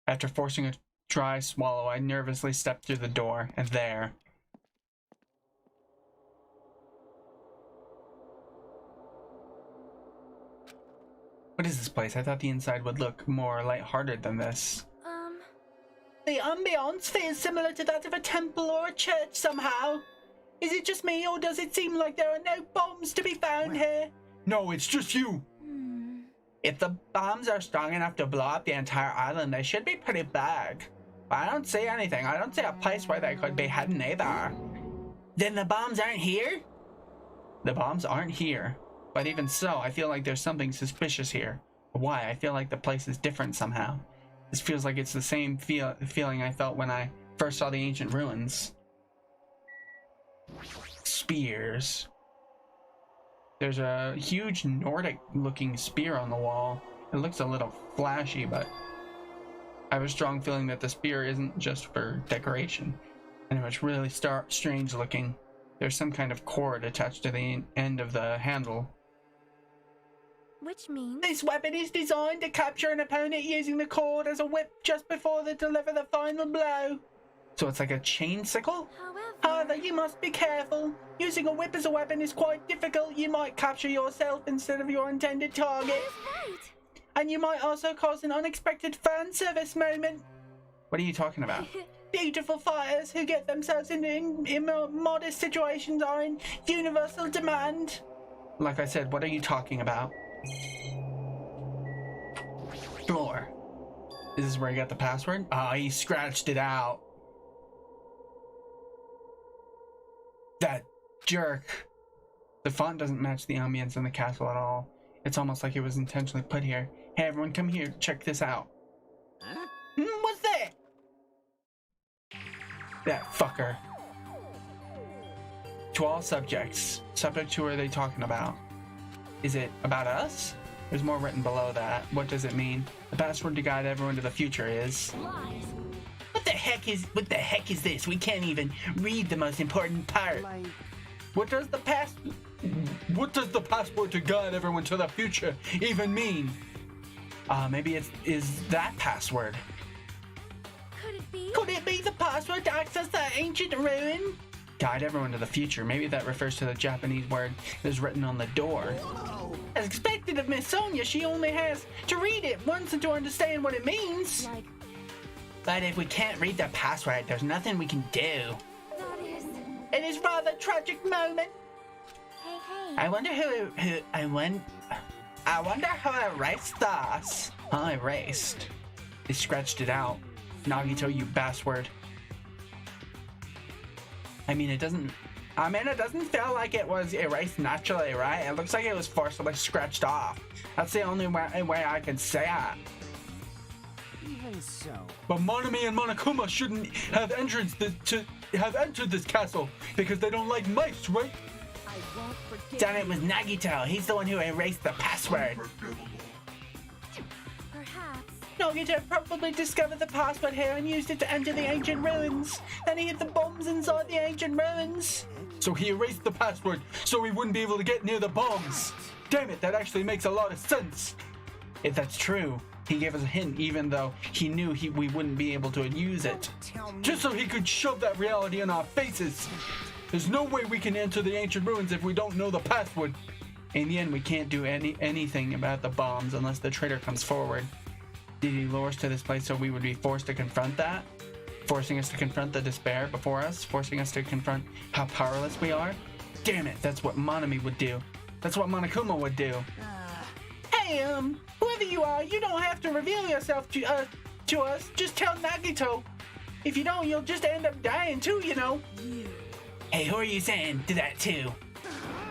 After forcing a dry swallow, I nervously stepped through the door, and there. What is this place? I thought the inside would look more lighthearted than this. The ambiance feels similar to that of a temple or a church somehow. Is it just me, or does it seem like there are no bombs to be found here? No, it's just you. If the bombs are strong enough to blow up the entire island, they should be pretty big. But I don't see anything. I don't see a place where they could be hidden either. Then the bombs aren't here? The bombs aren't here. But even so, I feel like there's something suspicious here. Why? I feel like the place is different somehow. This feels like it's the same feeling I felt when I first saw the ancient ruins. Spears. There's a huge Nordic-looking spear on the wall. It looks a little flashy, but I have a strong feeling that the spear isn't just for decoration. And it's really strange looking. There's some kind of cord attached to the end of the handle. Which means... This weapon is designed to capture an opponent using the cord as a whip just before they deliver the final blow. So it's like a chain sickle? However, you must be careful. Using a whip as a weapon is quite difficult. You might capture yourself instead of your intended target. Right. And you might also cause an unexpected fan service moment. What are you talking about? Beautiful fighters who get themselves in modest situations are in universal demand. Like I said, what are you talking about? Drawer. Is this where I got the password? Ah, he scratched it out. That jerk. The font doesn't match the ambience in the castle at all. It's almost like it was intentionally put here. Hey everyone, come here, check this out. Huh? What's that? That fucker. To all subjects. Subject who are they talking about? Is it about us? There's more written below that. What does it mean? The password to guide everyone to the future is... Lies. What the heck is this? We can't even read the most important part. Like, What does the password to guide everyone to the future even mean? Maybe is that password? Could it be? Could it be the password to access the ancient ruin? Guide everyone to the future. Maybe that refers to the Japanese word that is written on the door. whoa. As expected of Miss Sonia, she only has to read it once and to understand what it means. Like, But if we can't read the password, there's nothing we can do. that is... It is rather tragic moment. Hey, hey. I wonder who erased us. Huh, erased. They scratched it out. Nagito, you bastard. I mean, it doesn't feel like it was erased naturally, right? It looks like it was forcibly scratched off. That's the only way I can say it. Even so. But Monami and Monokuma shouldn't have entered this castle because they don't like mice, right? I won't forget. Damn, it was Nagito. He's the one who erased the password. Perhaps. Nagito probably discovered the password here and used it to enter the ancient ruins. Then he hid the bombs inside the ancient ruins. So he erased the password so he wouldn't be able to get near the bombs. Damn it, that actually makes a lot of sense. If that's true, He gave us a hint, even though he knew we wouldn't be able to use it. Tell me. Just so he could shove that reality in our faces. There's no way we can enter the ancient ruins if we don't know the password. In the end, we can't do anything about the bombs unless the traitor comes forward. Did he lure us to this place so we would be forced to confront that? Forcing us to confront the despair before us? Forcing us to confront how powerless we are? Damn it, that's what Monami would do. That's what Monokuma would do. Hey, whoever you are, you don't have to reveal yourself to us. Just tell Nagito. If you don't, you'll just end up dying too, you know. Hey, who are you saying to that too?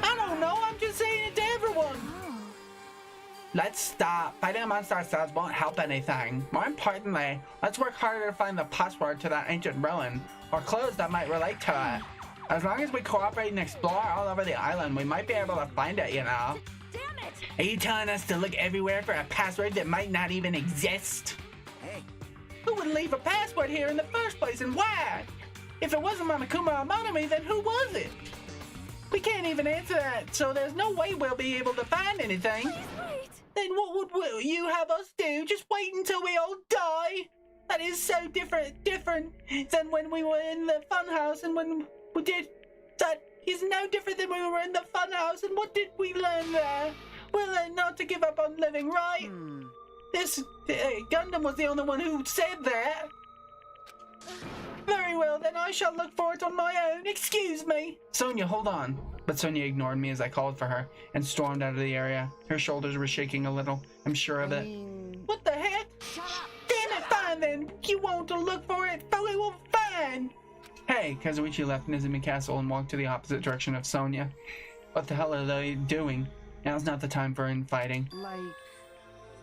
I don't know, I'm just saying it to everyone. Let's stop. Fighting amongst ourselves won't help anything. More importantly, let's work harder to find the password to that ancient ruin, or clues that might relate to it. As long as we cooperate and explore all over the island, we might be able to find it, you know. Damn it! Are you telling us to look everywhere for a password that might not even exist? Hey, Who would leave a password here in the first place, and why? If it wasn't Monokuma or Monami, then who was it? We can't even answer that, so there's no way we'll be able to find anything. Wait! Then what would you have us do? Just wait until we all die? That is so different than when we were in the funhouse and when we did. That is no different than when we were in the funhouse, and what did we learn there? We learned not to give up on living, right? This Gundam was the only one who said that. Very well, then I shall look for it on my own. Excuse me. Sonia, hold on. But Sonia ignored me as I called for her and stormed out of the area. Her shoulders were shaking a little. I'm sure of it. What the heck? Shut up! Damn it, fine then. You want to look for it, but we will find. Hey, Kazuichi left Nizumi Castle and walked to the opposite direction of Sonia. What the hell are they doing? Now's not the time for infighting. Like,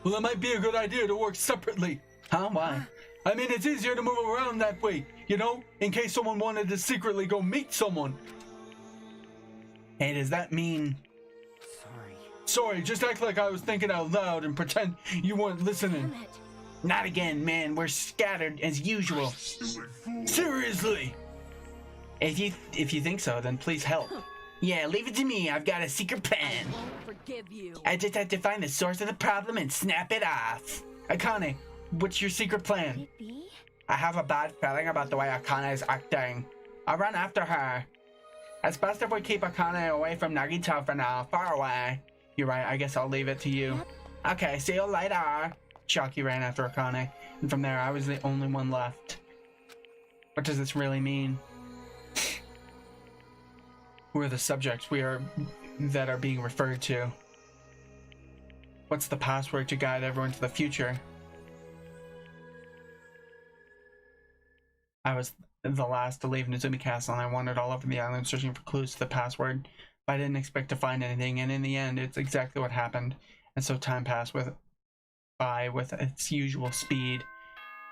Well, it might be a good idea to work separately. Huh? Why? I mean, it's easier to move around that way, you know? In case someone wanted to secretly go meet someone. Hey, does that mean... Sorry, just act like I was thinking out loud and pretend you weren't listening. Damn it! Not again, man. We're scattered as usual. Seriously. If you think so, then please help. Yeah, leave it to me. I've got a secret plan. Won't forgive you. I just have to find the source of the problem and snap it off. Akane, what's your secret plan? Could it be? I have a bad feeling about the way Akane is acting. I'll run after her. It's best if we keep Akane away from Nagito for now, far away. You're right, I guess I'll leave it to you. Okay, see you later. Shocky ran after Akane, and from there I was the only one left. What does this really mean? Who are the subjects that are being referred to? What's the password to guide everyone to the future? I was the last to leave Nizumi Castle, and I wandered all over the island searching for clues to the password, but I didn't expect to find anything, and in the end, it's exactly what happened. And so time passed by with its usual speed.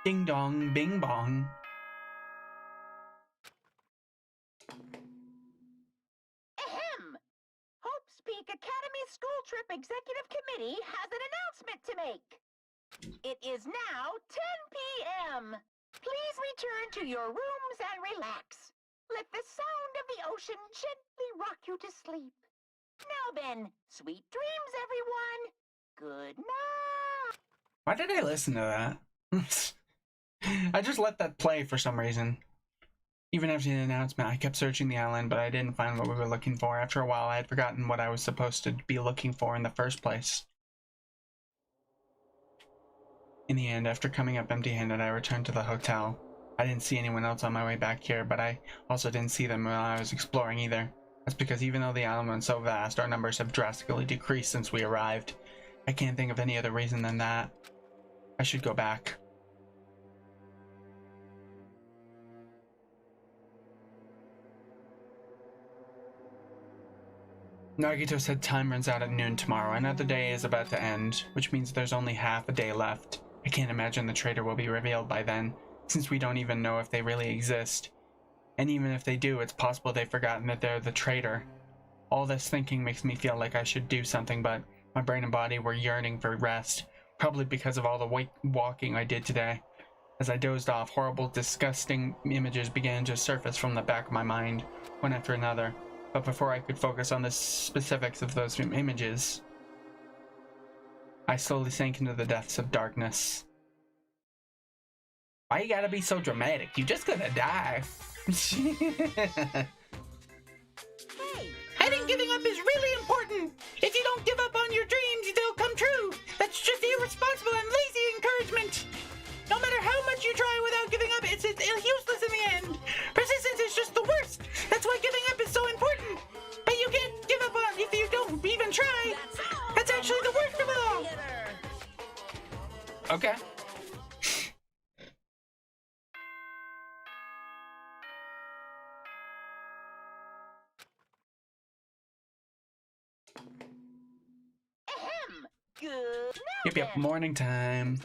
Ding dong, bing bong. Ahem! Hope's Peak Academy School Trip Executive Committee has an announcement to make. It is now 10 p.m. Please return to your rooms and relax. Let the sound of the ocean gently rock you to sleep. Now then, sweet dreams, everyone. Good night. Why did I listen to that? I just let that play for some reason. Even after the announcement, I kept searching the island, but I didn't find what we were looking for. After a while, I had forgotten what I was supposed to be looking for in the first place. In the end, after coming up empty-handed, I returned to the hotel. I didn't see anyone else on my way back here, but I also didn't see them while I was exploring either. That's because even though the island is so vast, our numbers have drastically decreased since we arrived. I can't think of any other reason than that. I should go back. Nagito said time runs out at noon tomorrow. Another day is about to end, which means there's only half a day left. I can't imagine the traitor will be revealed by then, since we don't even know if they really exist. And even if they do, it's possible they've forgotten that they're the traitor. All this thinking makes me feel like I should do something, but my brain and body were yearning for rest, probably because of all the walking I did today. As I dozed off, horrible, disgusting images began to surface from the back of my mind, one after another. But before I could focus on the specifics of those images, I slowly sank into the depths of darkness. Why you gotta be so dramatic? You just gonna die. I think giving up is really important. If you don't give up on your dreams, they'll come true. That's just irresponsible and lazy encouragement. No matter how much you try without giving up, it's useless in the end. Persistence is just the worst. That's why giving up is so important. But you can't give up on if you don't even try. That's actually the worst of it all. Okay. Ahem. Good. Yep, morning time.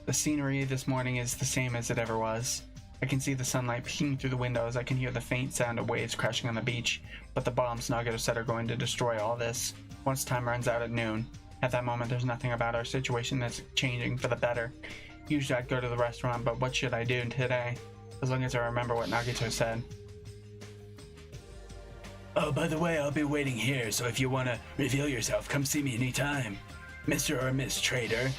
The scenery this morning is the same as it ever was. I can see the sunlight peeking through the windows. I can hear the faint sound of waves crashing on the beach. But the bombs Nagato said are going to destroy all this once time runs out at noon. At that moment, there's nothing about our situation that's changing for the better. Usually I'd go to the restaurant, but what should I do today? As long as I remember what Nagato said. Oh, by the way, I'll be waiting here, so if you want to reveal yourself, come see me anytime. Mr. or Miss Trader.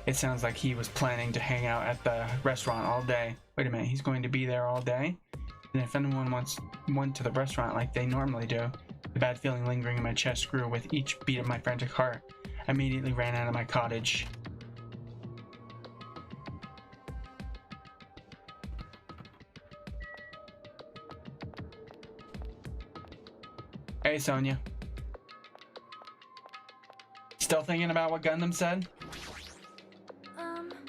It sounds like he was planning to hang out at the restaurant all day. Wait a minute, he's going to be there all day? And if anyone went to the restaurant like they normally do, the bad feeling lingering in my chest grew with each beat of my frantic heart. I immediately ran out of my cottage. Hey, Sonia. Still thinking about what Gundam said?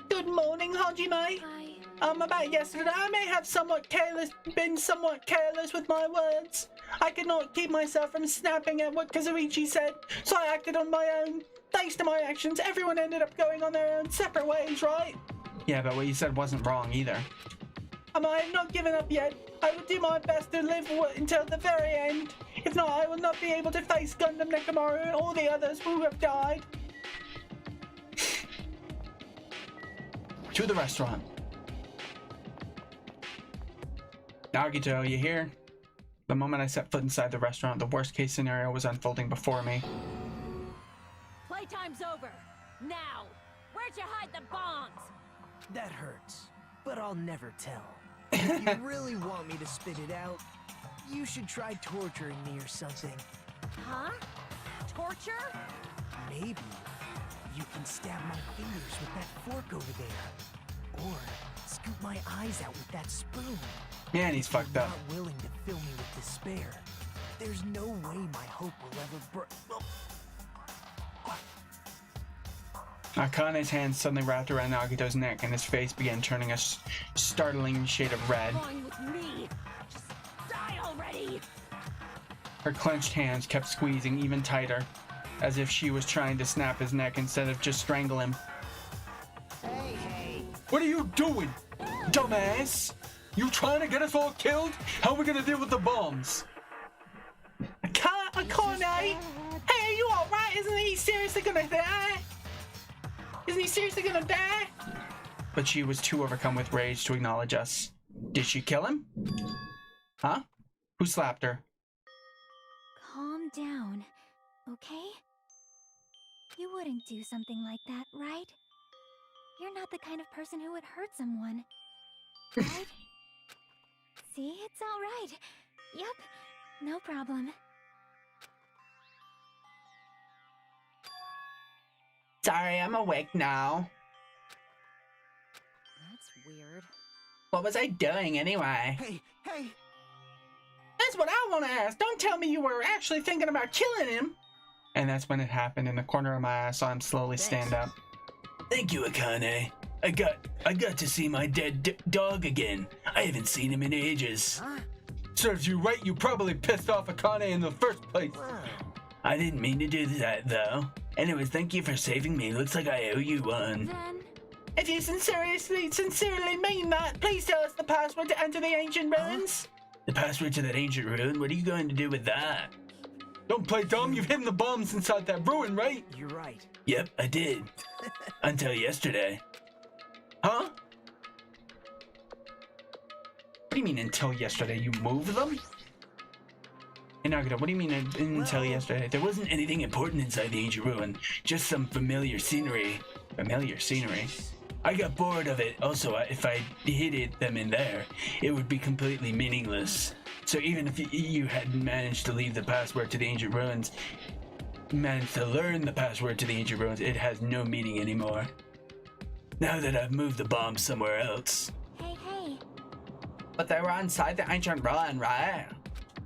Good morning, Hajime. Hi. About yesterday, I may have been somewhat careless with my words. I could not keep myself from snapping at what Kazuichi said, so I acted on my own. Thanks to my actions, everyone ended up going on their own separate ways, right? Yeah, but what you said wasn't wrong either. I have not given up yet. I will do my best to live until the very end. If not, I will not be able to face Gundam Nekomaru and all the others who have died. To the restaurant. Nagito, you here? The moment I set foot inside the restaurant, the worst case scenario was unfolding before me. Playtime's over. Now, where'd you hide the bombs? That hurts, but I'll never tell. If you really want me to spit it out, you should try torturing me or something. Huh? Torture? Maybe you can stab my fingers with that fork over there. Or scoop my eyes out with that spoon. Yeah, and he's fucked up. Not willing to fill me with despair. There's no way my hope will ever Akane's hands suddenly wrapped around Nagito's neck and his face began turning a startling shade of red. What's wrong with me? Just die already! Her clenched hands kept squeezing even tighter, as if she was trying to snap his neck instead of just strangle him. Hey! What are you doing, dumbass? You trying to get us all killed? How are we gonna deal with the bombs? Akane! Hey, are you alright? Isn't he seriously gonna die? Isn't he seriously gonna die? But she was too overcome with rage to acknowledge us. Did she kill him? Huh? Who slapped her? Calm down, okay? You wouldn't do something like that, right? You're not the kind of person who would hurt someone, right? See, it's all right. Yep, no problem. Sorry, I'm awake now. That's weird. What was I doing anyway? Hey! That's what I want to ask. Don't tell me you were actually thinking about killing him. And that's when it happened. In the corner of my eye, I saw him slowly stand up. Thank you, Akane. I got to see my dead dog again. I haven't seen him in ages. Huh? Serves you right. You probably pissed off Akane in the first place. I didn't mean to do that, though. Anyways, thank you for saving me. Looks like I owe you one. Then, If you sincerely mean that, please tell us the password to enter the ancient ruins. The password to that ancient ruin? What are you going to do with that? Don't play dumb. You've hidden the bombs inside that ruin, right? You're right. Yep, I did. Until yesterday. Huh? What do you mean until yesterday? You moved them? Hey Nagito, what do you mean I didn't tell you yesterday? There wasn't anything important inside the ancient ruin, just some familiar scenery. Familiar scenery? I got bored of it. Also, if I hid them in there, it would be completely meaningless. So even if you had managed to leave the password to the ancient ruins, managed to learn the password to the ancient ruins, it has no meaning anymore. Now that I've moved the bombs somewhere else. Hey. But they were inside the ancient ruin, right?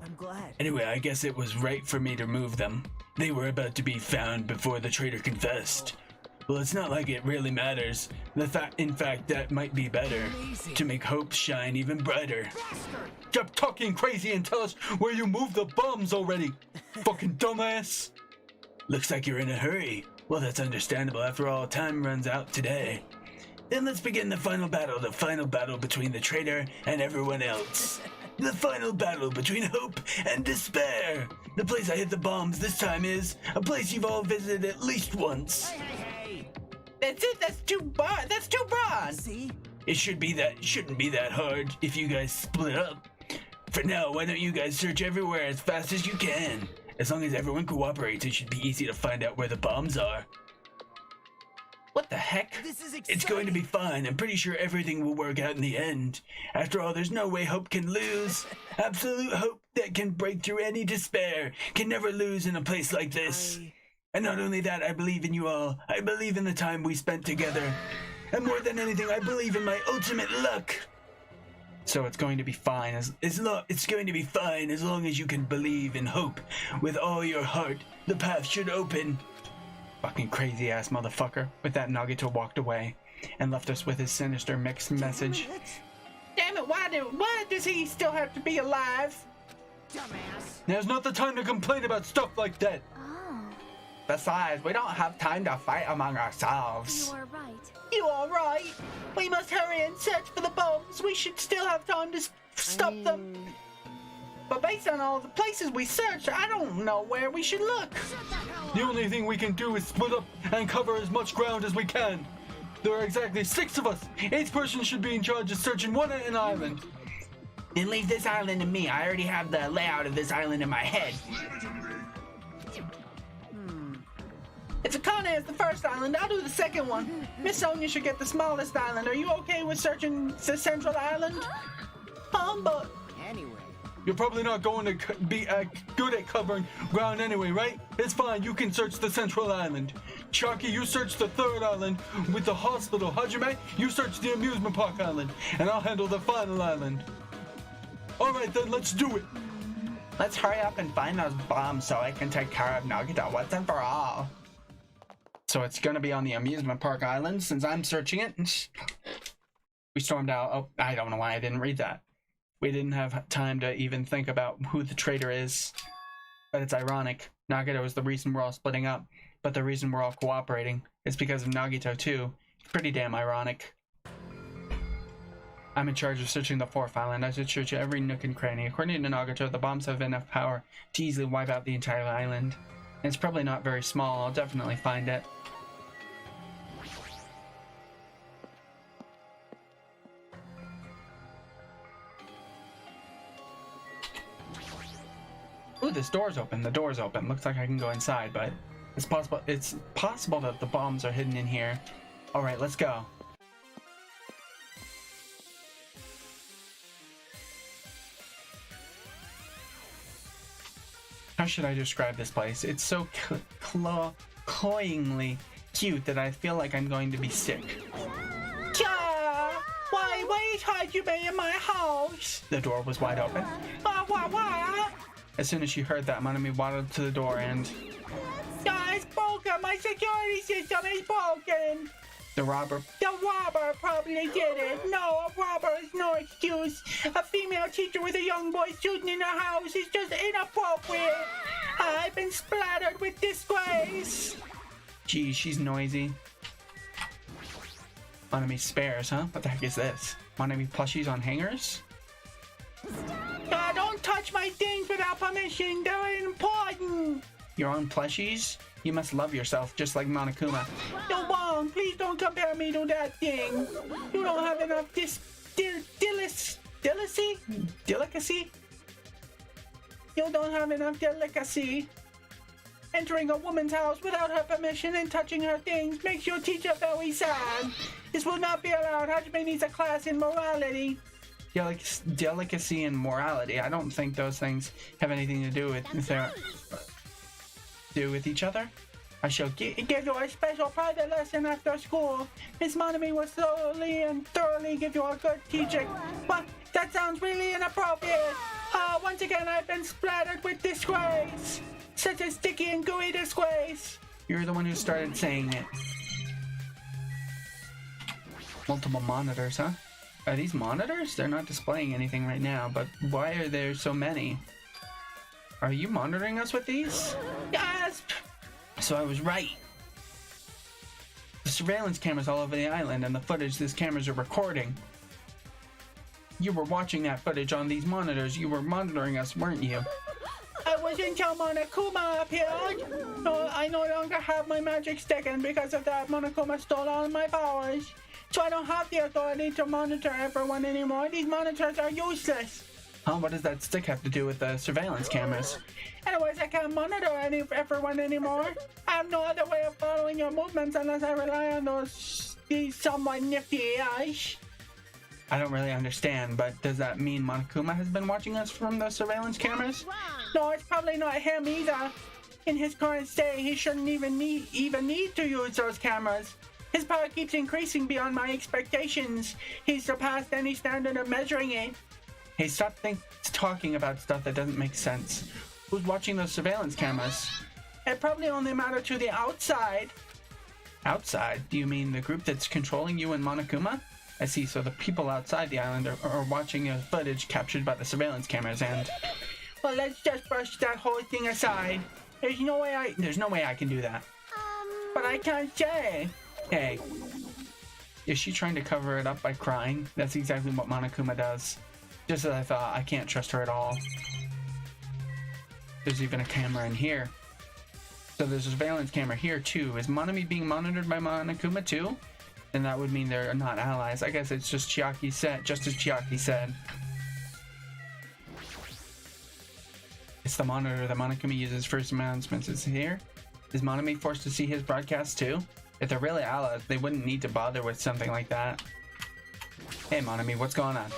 I'm glad. Anyway, I guess it was right for me to move them. They were about to be found before the traitor confessed. Well, it's not like it really matters. In fact, that might be better. Amazing. To make hope shine even brighter. Stop talking crazy and tell us where you moved the bombs already, fucking dumbass. Looks like you're in a hurry. Well, that's understandable. After all, time runs out today. Then let's begin the final battle between the traitor and everyone else. The final battle between hope and despair. The place I hit the bombs this time is a place you've all visited at least once. Hey. That's it. That's too broad. See? Shouldn't be that hard if you guys split up. For now, why don't you guys search everywhere as fast as you can? As long as everyone cooperates, it should be easy to find out where the bombs are. What the heck? This is exciting. It's going to be fine. I'm pretty sure everything will work out in the end. After all, there's no way hope can lose. Absolute hope that can break through any despair can never lose in a place like this. And not only that, I believe in you all. I believe in the time we spent together. And more than anything, I believe in my ultimate luck. So it's going to be fine. It's going to be fine as long as you can believe in hope with all your heart. The path should open. Fucking crazy ass motherfucker. With that, Nagito walked away and left us with his sinister mixed message. Damn it, why does he still have to be alive? Dumbass. Now's not the time to complain about stuff like that. Oh, Besides, we don't have time to fight among ourselves. you are right. You are right. We must hurry and search for the bombs. We should still have time to stop them. But based on all the places we searched, I don't know where we should look. The only thing we can do is split up and cover as much ground as we can. There are exactly 6 of us. Each person should be in charge of searching an island. Then leave this island to me. I already have the layout of this island in my head. If Akane is the first island, I'll do the second one. Miss Sonia should get the smallest island. Are you okay with searching the central island? But Anyway. you're probably not going to be good at covering ground anyway, right? It's fine. You can search the central island. Chalky, you search the third island with the hospital. Hajime, you search the amusement park island. And I'll handle the final island. All right, then, let's do it. Let's hurry up and find those bombs so I can take care of Nagito once and for all. So it's going to be on the amusement park island since I'm searching it. We stormed out. Oh, I don't know why I didn't read that. We didn't have time to even think about who the traitor is. But it's ironic. Nagito is the reason we're all splitting up. But the reason we're all cooperating is because of Nagito too. It's pretty damn ironic. I'm in charge of searching the 4th island. I should search every nook and cranny. According to Nagito, the bombs have enough power to easily wipe out the entire island. And it's probably not very small. I'll definitely find it. Ooh, this door's open. The door's open. Looks like I can go inside, but it's possible that the bombs are hidden in here. All right, let's go. How should I describe this place? It's so cloyingly cute that I feel like I'm going to be sick. Why hide you be in my house? The door was wide open. Why? As soon as she heard that, Monami waddled to the door and... it's broken! My security system is broken! The robber probably did it. No, a robber is no excuse. A female teacher with a young boy student in her house is just inappropriate. I've been splattered with disgrace. Geez, she's noisy. Monami spares, huh? What the heck is this? Monami plushies on hangers? Don't touch my things without permission. They're important. Your own plushies? You must love yourself, just like Monokuma. No, Mom, please don't compare me to that thing. You don't have enough delicacy? You don't have enough delicacy. Entering a woman's house without her permission and touching her things makes your teacher very sad. This will not be allowed. Hajime needs a class in morality. Delicacy and morality. I don't think those things have anything to do with each other. I shall give you a special private lesson after school. Miss Monami will slowly and thoroughly give you a good teaching. But that sounds really inappropriate. Once again, I've been splattered with disgrace. Such a sticky and gooey disgrace. You're the one who started saying it. Multiple monitors, huh? Are these monitors? They're not displaying anything right now, but why are there so many? Are you monitoring us with these? Yes! So I was right. The surveillance cameras all over the island and the footage these cameras are recording. You were watching that footage on these monitors. You were monitoring us, weren't you? I was until Monokuma appeared. No, I no longer have my magic stick, and because of that, Monokuma stole all my powers. So I don't have the authority to monitor everyone anymore. These monitors are useless. Huh? What does that stick have to do with the surveillance cameras? Anyways, I can't monitor everyone anymore. I have no other way of following your movements unless I rely on these somewhat nifty eyes. I don't really understand, but does that mean Monokuma has been watching us from the surveillance cameras? No, it's probably not him either. In his current state, he shouldn't even need to use those cameras. His power keeps increasing beyond my expectations. He's surpassed any standard of measuring it. Hey, stop talking about stuff that doesn't make sense. Who's watching those surveillance cameras? It probably only matters to the outside. Outside? Do you mean the group that's controlling you and Monokuma? I see, so the people outside the island are watching the footage captured by the surveillance cameras and... Well, let's just brush that whole thing aside. There's no way I can do that. But I can't say. Hey. Is she trying to cover it up by crying? That's exactly what Monokuma does. Just as I thought, I can't trust her at all. There's even a camera in here. So there's a surveillance camera here too. Is Monami being monitored by Monokuma too? Then that would mean they're not allies. I guess it's just Chiaki said, just as Chiaki said. It's the monitor that Monokuma uses for his announcements. Is here? Is Monami forced to see his broadcast too? If they're really allies, they wouldn't need to bother with something like that. Hey Monami, what's going on?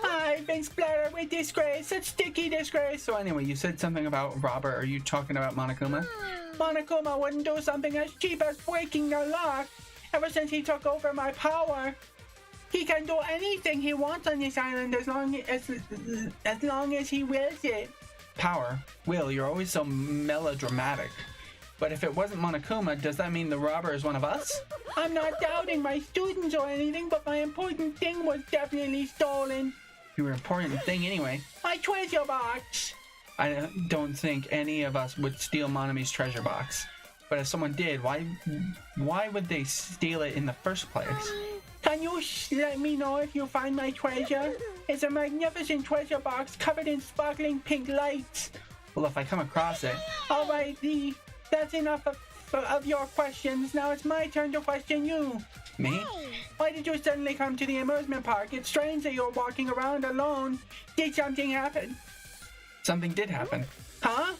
I've been splattered with disgrace, such sticky disgrace. So anyway, you said something about Robert. Are you talking about Monokuma? Monokuma wouldn't do something as cheap as breaking the lock. Ever since he took over my power, he can do anything he wants on this island as long as he wills it. Power? Will, you're always so melodramatic. But if it wasn't Monokuma, does that mean the robber is one of us? I'm not doubting my students or anything, but my important thing was definitely stolen. Your important thing anyway. My treasure box! I don't think any of us would steal Monami's treasure box. But if someone did, why would they steal it in the first place? Can you let me know if you find my treasure? It's a magnificent treasure box covered in sparkling pink lights. Well, if I come across it... Alright, Lee. That's enough of your questions. Now it's my turn to question you. Me? Why did you suddenly come to the amusement park? It's strange that you're walking around alone. Did something happen? Something did happen. Huh?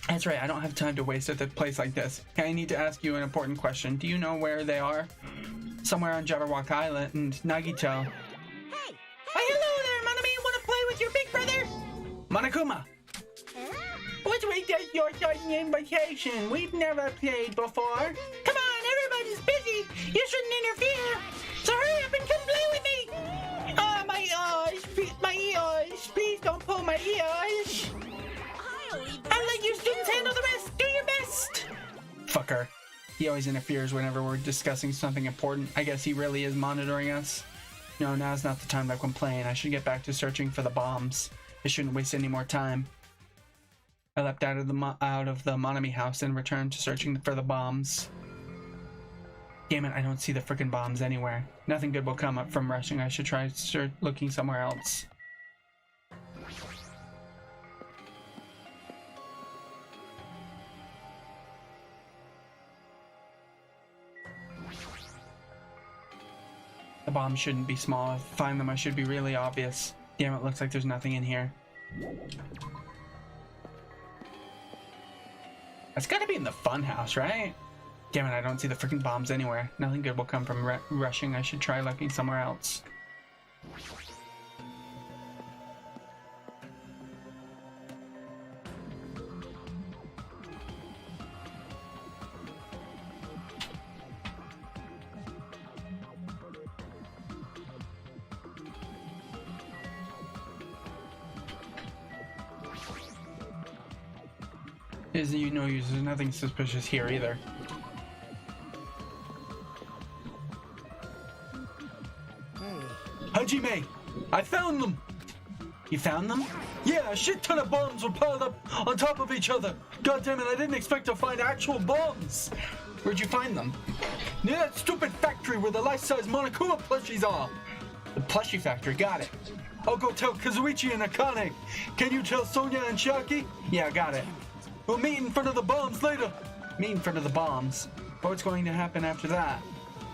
That's right, I don't have time to waste at a place like this. I need to ask you an important question. Do you know where they are? Somewhere on Jabberwock Island and Nagito. Hey! Hello there, Monami! Want to play with your big brother? Monokuma! Which way does your sudden invitation? We've never played before. Come on, everybody's busy! You shouldn't interfere! So hurry up and come play with me! Oh, my ears! My ears! Please don't pull my ears! I'll let you students handle the rest. Do your best. Fucker. He always interferes whenever we're discussing something important. I guess he really is monitoring us. No, now's not the time to complain. I should get back to searching for the bombs. I shouldn't waste any more time. I leapt out of the Monami house and returned to searching for the bombs. Damn it, I don't see the frickin' bombs anywhere. Nothing good will come up from rushing. I should try looking somewhere else. The bombs shouldn't be small. If I find them, I should be really obvious. Damn, it looks like there's nothing in here. That's gotta be in the fun house, right? Damn it, I don't see the freaking bombs anywhere. Nothing good will come from rushing. I should try looking somewhere else. There's nothing suspicious here either. Hajime! I found them! You found them? Yeah, a shit ton of bombs were piled up on top of each other. God damn it, I didn't expect to find actual bombs. Where'd you find them? Near that stupid factory where the life-size Monokuma plushies are. The plushie factory, got it. I'll go tell Kazuichi and Akane. Can you tell Sonia and Chiaki? Yeah, got it. We'll meet in front of the bombs later. Meet in front of the bombs. What's going to happen after that?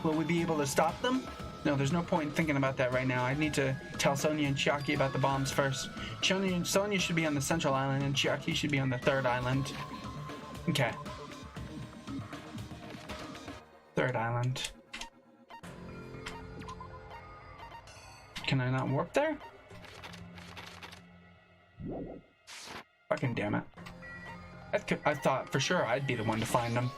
Will we be able to stop them? No, there's no point in thinking about that right now. I need to tell Sonia and Chiaki about the bombs first. Sonia should be on the central island and Chiaki should be on the third island. Okay. Third island. Can I not warp there? Fucking damn it. I thought for sure I'd be the one to find them.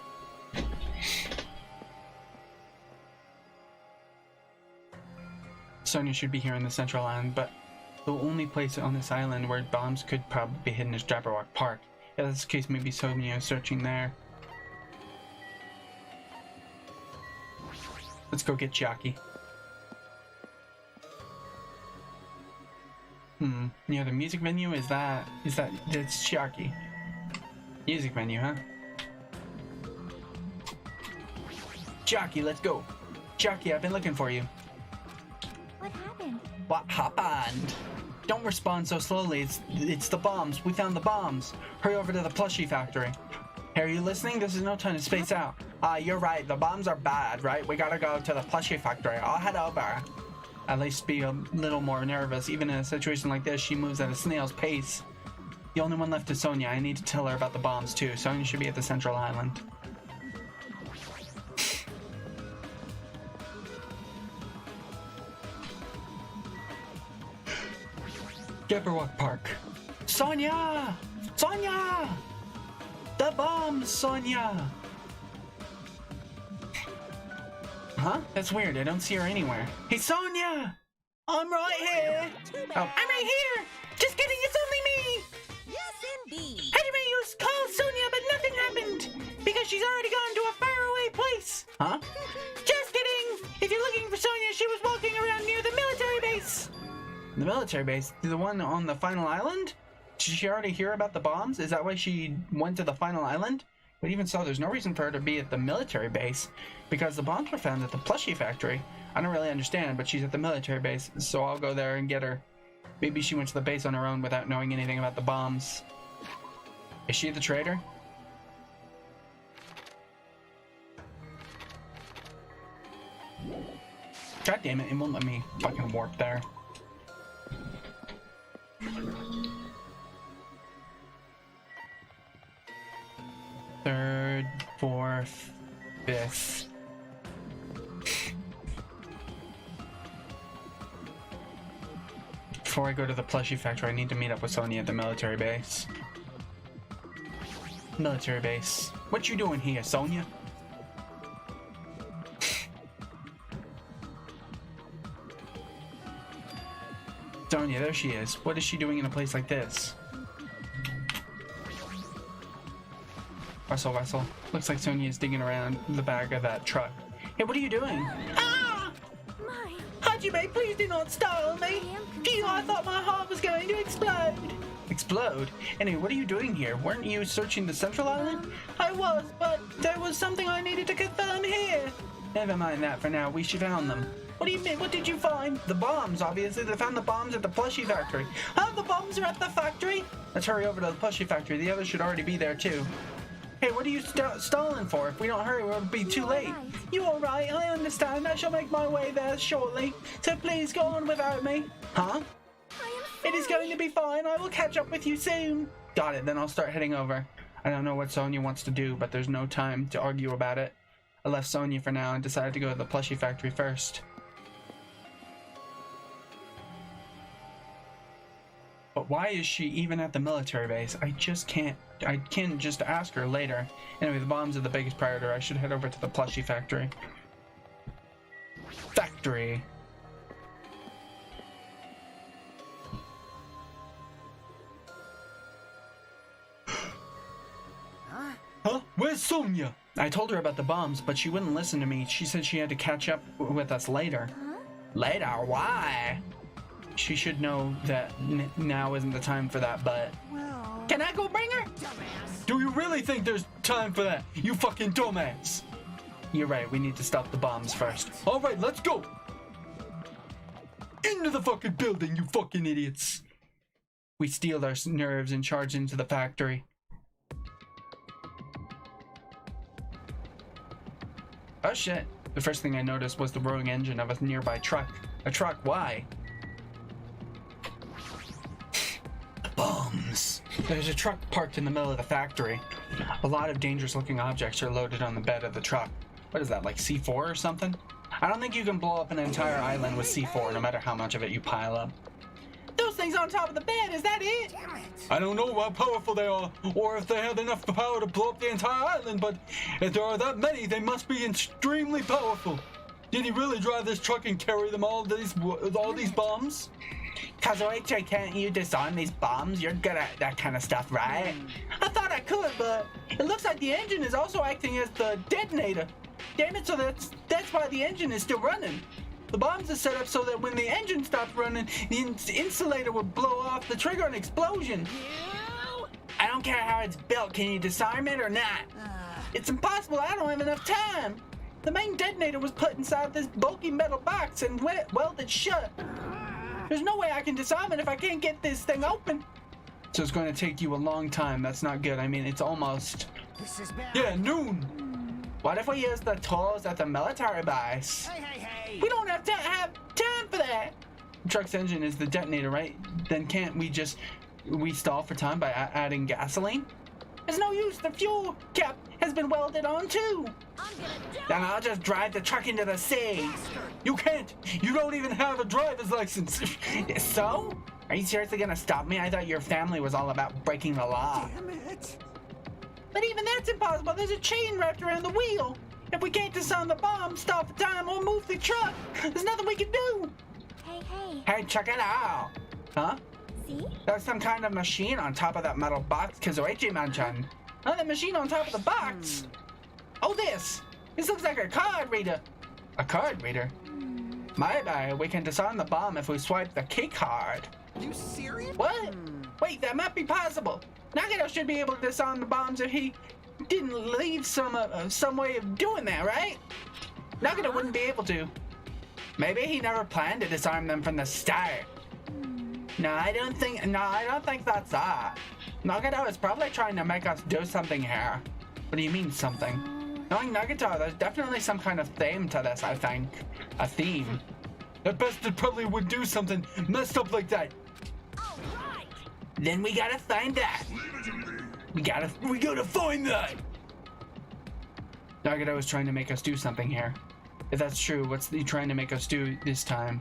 Sonia should be here in the central island, but the only place on this island where bombs could probably be hidden is Jabberwock Park. If that's the case, maybe Sonia is searching there. Let's go get Chiaki. Near the music venue, that's Chiaki. Music venue, huh? Chiaki, let's go. Chiaki, I've been looking for you. What happened? What happened? Don't respond so slowly. It's the bombs. We found the bombs. Hurry over to the plushie factory. Hey, are you listening? This is no time to space out. You're right. The bombs are bad, right? We gotta go to the plushie factory. I'll head over. At least be a little more nervous. Even in a situation like this, she moves at a snail's pace. The only one left is Sonia. I need to tell her about the bombs, too. Sonia should be at the central island. Jabberwock Park. Sonia! Sonia! The bombs, Sonia! Huh? That's weird. I don't see her anywhere. Hey, Sonia! I'm right here! Oh, I'm right here! Just kidding, it's only me! Yes, indeed. Hajime used to call Sonia, but nothing happened! Because she's already gone to a faraway place! Huh? Just kidding! If you're looking for Sonia, she was walking around near the military base! The military base? The one on the final island? Did she already hear about the bombs? Is that why she went to the final island? But even so, there's no reason for her to be at the military base, because the bombs were found at the plushie factory. I don't really understand, but she's at the military base, so I'll go there and get her. Maybe she went to the base on her own without knowing anything about the bombs. Is she the traitor? God damn it, it won't let me fucking warp there. Third, fourth, fifth. Before I go to the plushie factory, I need to meet up with Sonia at the military base. Military base. What you doing here, Sonia? Sonia, there she is. What is she doing in a place like this? Wessel. Looks like Sonia is digging around the back of that truck. Hey, what are you doing? Ah! My, Hajime, please do not startle me! Phew, I thought my heart was going to explode! Explode? Anyway, what are you doing here? Weren't you searching the central island? I was, but there was something I needed to confirm here! Never mind that for now, we should found them. What do you mean? What did you find? The bombs, obviously. They found the bombs at the plushie factory. Oh, the bombs are at the factory? Let's hurry over to the plushie factory. The others should already be there, too. Hey, what are you stalling for? If we don't hurry, we'll be too late. Right. You all right? I understand. I shall make my way there shortly. So please go on without me. Huh? I am It is going to be fine. I will catch up with you soon. Got it. Then I'll start heading over. I don't know what Sonia wants to do, but there's no time to argue about it. I left Sonia for now and decided to go to the plushie factory first. But why is she even at the military base? I can just ask her later. Anyway, the bombs are the biggest priority. I should head over to the plushie factory. Factory. Huh? Where's Sonia? I told her about the bombs, but she wouldn't listen to me. She said she had to catch up with us later. Huh? Later? Why? She should know that now isn't the time for that, but... Well... Can I go bring her? Dumbass. Do you really think there's time for that? You fucking dumbass! You're right, we need to stop the bombs first. Alright, let's go! Into the fucking building, you fucking idiots! We steal our nerves and charge into the factory. Oh shit. The first thing I noticed was the roaring engine of a nearby truck. A truck, why? Bombs. There's a truck parked in the middle of the factory. A lot of dangerous looking objects are loaded on the bed of the truck. What is that, like C4 or something? I don't think you can blow up an entire island with C4 no matter how much of it you pile up. Those things on top of the bed, is that it? Damn it. I don't know how powerful they are, or if they have enough power to blow up the entire island, but if there are that many, they must be extremely powerful. Did he really drive this truck and carry them all these bombs? Kazuichi, can't you disarm these bombs? You're good at that kind of stuff, right? I thought I could, but it looks like the engine is also acting as the detonator. Damn it, so that's why the engine is still running. The bombs are set up so that when the engine stops running, the insulator will blow off the trigger an explosion. I don't care how it's built. Can you disarm it or not? It's impossible. I don't have enough time. The main detonator was put inside this bulky metal box and welded shut. There's no way I can disarm it if I can't get this thing open. So it's going to take you a long time. That's not good. I mean, it's almost... This is bad. Yeah, noon. What if we use the tools at the military base? Hey. We don't have time for that. The truck's engine is the detonator, right? Then can't we stall for time by adding gasoline? There's no use. The fuel cap has been welded on too. Then I'll just drive the truck into the sea. You can't. You don't even have a driver's license. So? Are you seriously gonna stop me? I thought your family was all about breaking the law. Damn it. But even that's impossible. There's a chain wrapped around the wheel. If we can't disarm the bomb, stop the time, or move the truck, there's nothing we can do. Hey. Hey, check it out. Huh? See? There's some kind of machine on top of that metal box Kazuichi mentioned. Oh, the machine on top of the box. Oh, this looks like a card reader. A card reader? Maybe we can disarm the bomb if we swipe the key card. You serious? What? Wait, that might be possible. Nagito should be able to disarm the bombs if he didn't leave some way of doing that, right? Nagito wouldn't be able to. Maybe he never planned to disarm them from the start. No, I don't think that's that. Nagito is probably trying to make us do something here. What do you mean, something? Knowing Nagito, there's definitely some kind of theme to this, I think. A theme. At best, it probably would do something messed up like that. Then we gotta find that. We gotta find that. Nagito is trying to make us do something here. If that's true, what's he trying to make us do this time?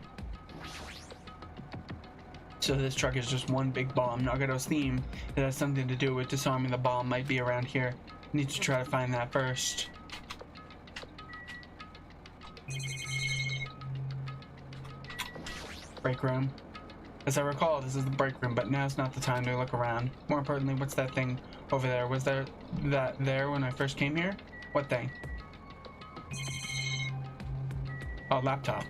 So this truck is just one big bomb. Nagito's theme that has something to do with disarming the bomb might be around here. Need to try to find that first. Break room. As I recall, this is the break room, but now's not the time to look around. More importantly, what's that thing over there? Was there that there when I first came here? What thing? Oh, laptop.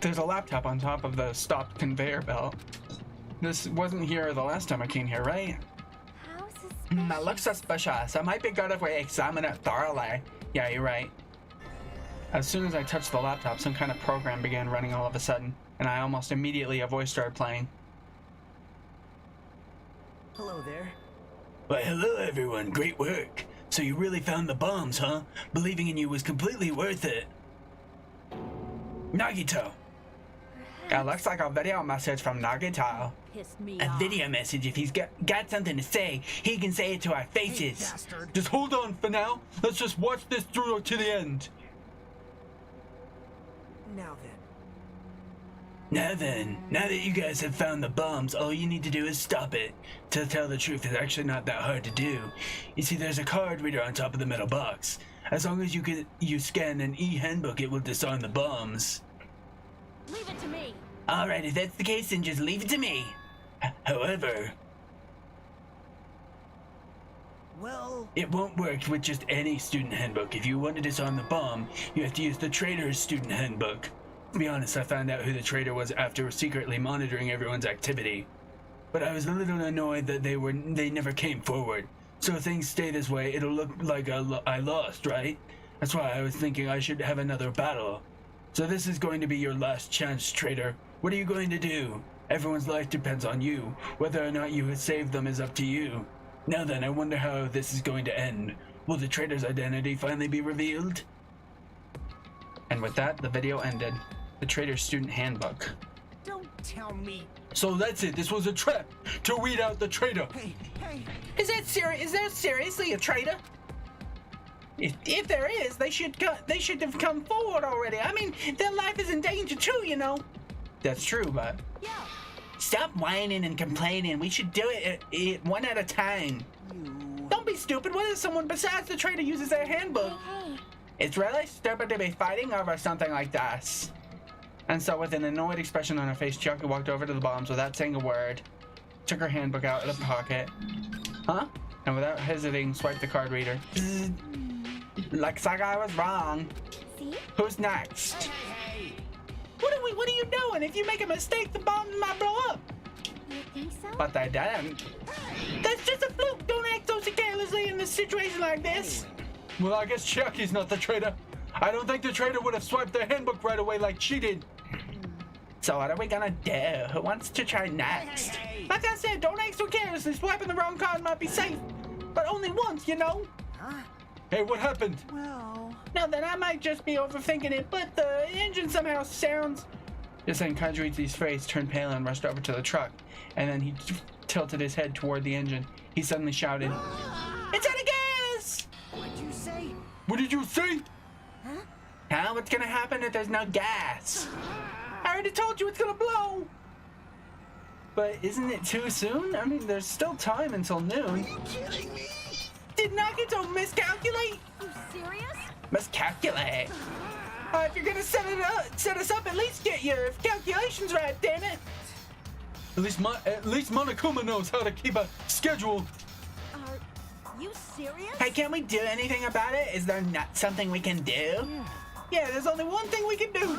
There's a laptop on top of the stopped conveyor belt. This wasn't here the last time I came here, right? How suspicious. That looks suspicious. It might be good if we examine it thoroughly. Yeah, you're right. As soon as I touched the laptop, some kind of program began running all of a sudden, and I almost immediately a voice started playing. Hello there. Why, hello everyone, great work. So you really found the bombs, huh? Believing in you was completely worth it. Nagito! It looks like a video message from Nagito. Pissed me A off. video message. If he's got something to say, he can say it to our Hey, faces. bastard. Just hold on for now. Let's just watch this through to the end. Now then. Now that you guys have found the bombs, all you need to do is stop it. To tell the truth, it's actually not that hard to do. You see, there's a card reader on top of the metal box. As long as you scan an e-handbook, it will disarm the bombs. Leave it to me. Alright, if that's the case, then just leave it to me. However, Well, it won't work with just any student handbook. If you want to disarm the bomb, you have to use the traitor's student handbook. To be honest, I found out who the traitor was after secretly monitoring everyone's activity. But I was a little annoyed that they never came forward. So if things stay this way, it'll look like I lost, right? That's why I was thinking I should have another battle. So this is going to be your last chance, traitor. What are you going to do? Everyone's life depends on you. Whether or not you save them is up to you. Now then, I wonder how this is going to end. Will the traitor's identity finally be revealed? And with that, the video ended. The traitor's student handbook. don't tell me. So that's it. This was a trap to weed out the traitor. Hey, Is that serious? Is there seriously a traitor? If there is, they should have come forward already. I mean, their life is in danger too, you know. That's true, but yeah. Stop whining and complaining. We should do it one at a time. don't be stupid. What if someone besides the traitor uses their handbook? Hey, It's really stupid to be fighting over something like this. And so, with an annoyed expression on her face, Chucky walked over to the bombs without saying a word, took her handbook out of the pocket, and without hesitating, swiped the card reader. Looks like I was wrong. see? Who's next? Hey! What are you doing? If you make a mistake, the bombs might blow up. You think so? But they didn't. That's just a fluke. Don't act so carelessly in a situation like this. Well, I guess Chucky's not the traitor. I don't think the traitor would have swiped the handbook right away like she did. So what are we gonna do? Who wants to try next? Like I said, don't act so carelessly. Swiping the wrong card might be safe, but only once, you know. Huh? Hey, what happened? Well, Now then, I might just be overthinking it, but the engine somehow sounds... Just then, Kajuichi's face turned pale and rushed over to the truck, and then he tilted his head toward the engine. He suddenly shouted, "It's out of gas!" what'd you say? What did you say? Huh? Huh? What's gonna happen if there's no gas? I already told you it's gonna blow! But isn't it too soon? I mean, there's still time until noon. You kidding me? Did Nagito miscalculate? You serious? Miscalculate? If you're gonna set us up, at least get your calculations right, damn it! At least Monokuma knows how to keep a schedule. Are you serious? Hey, can't we do anything about it? Is there not something we can do? Yeah, there's only one thing we can do.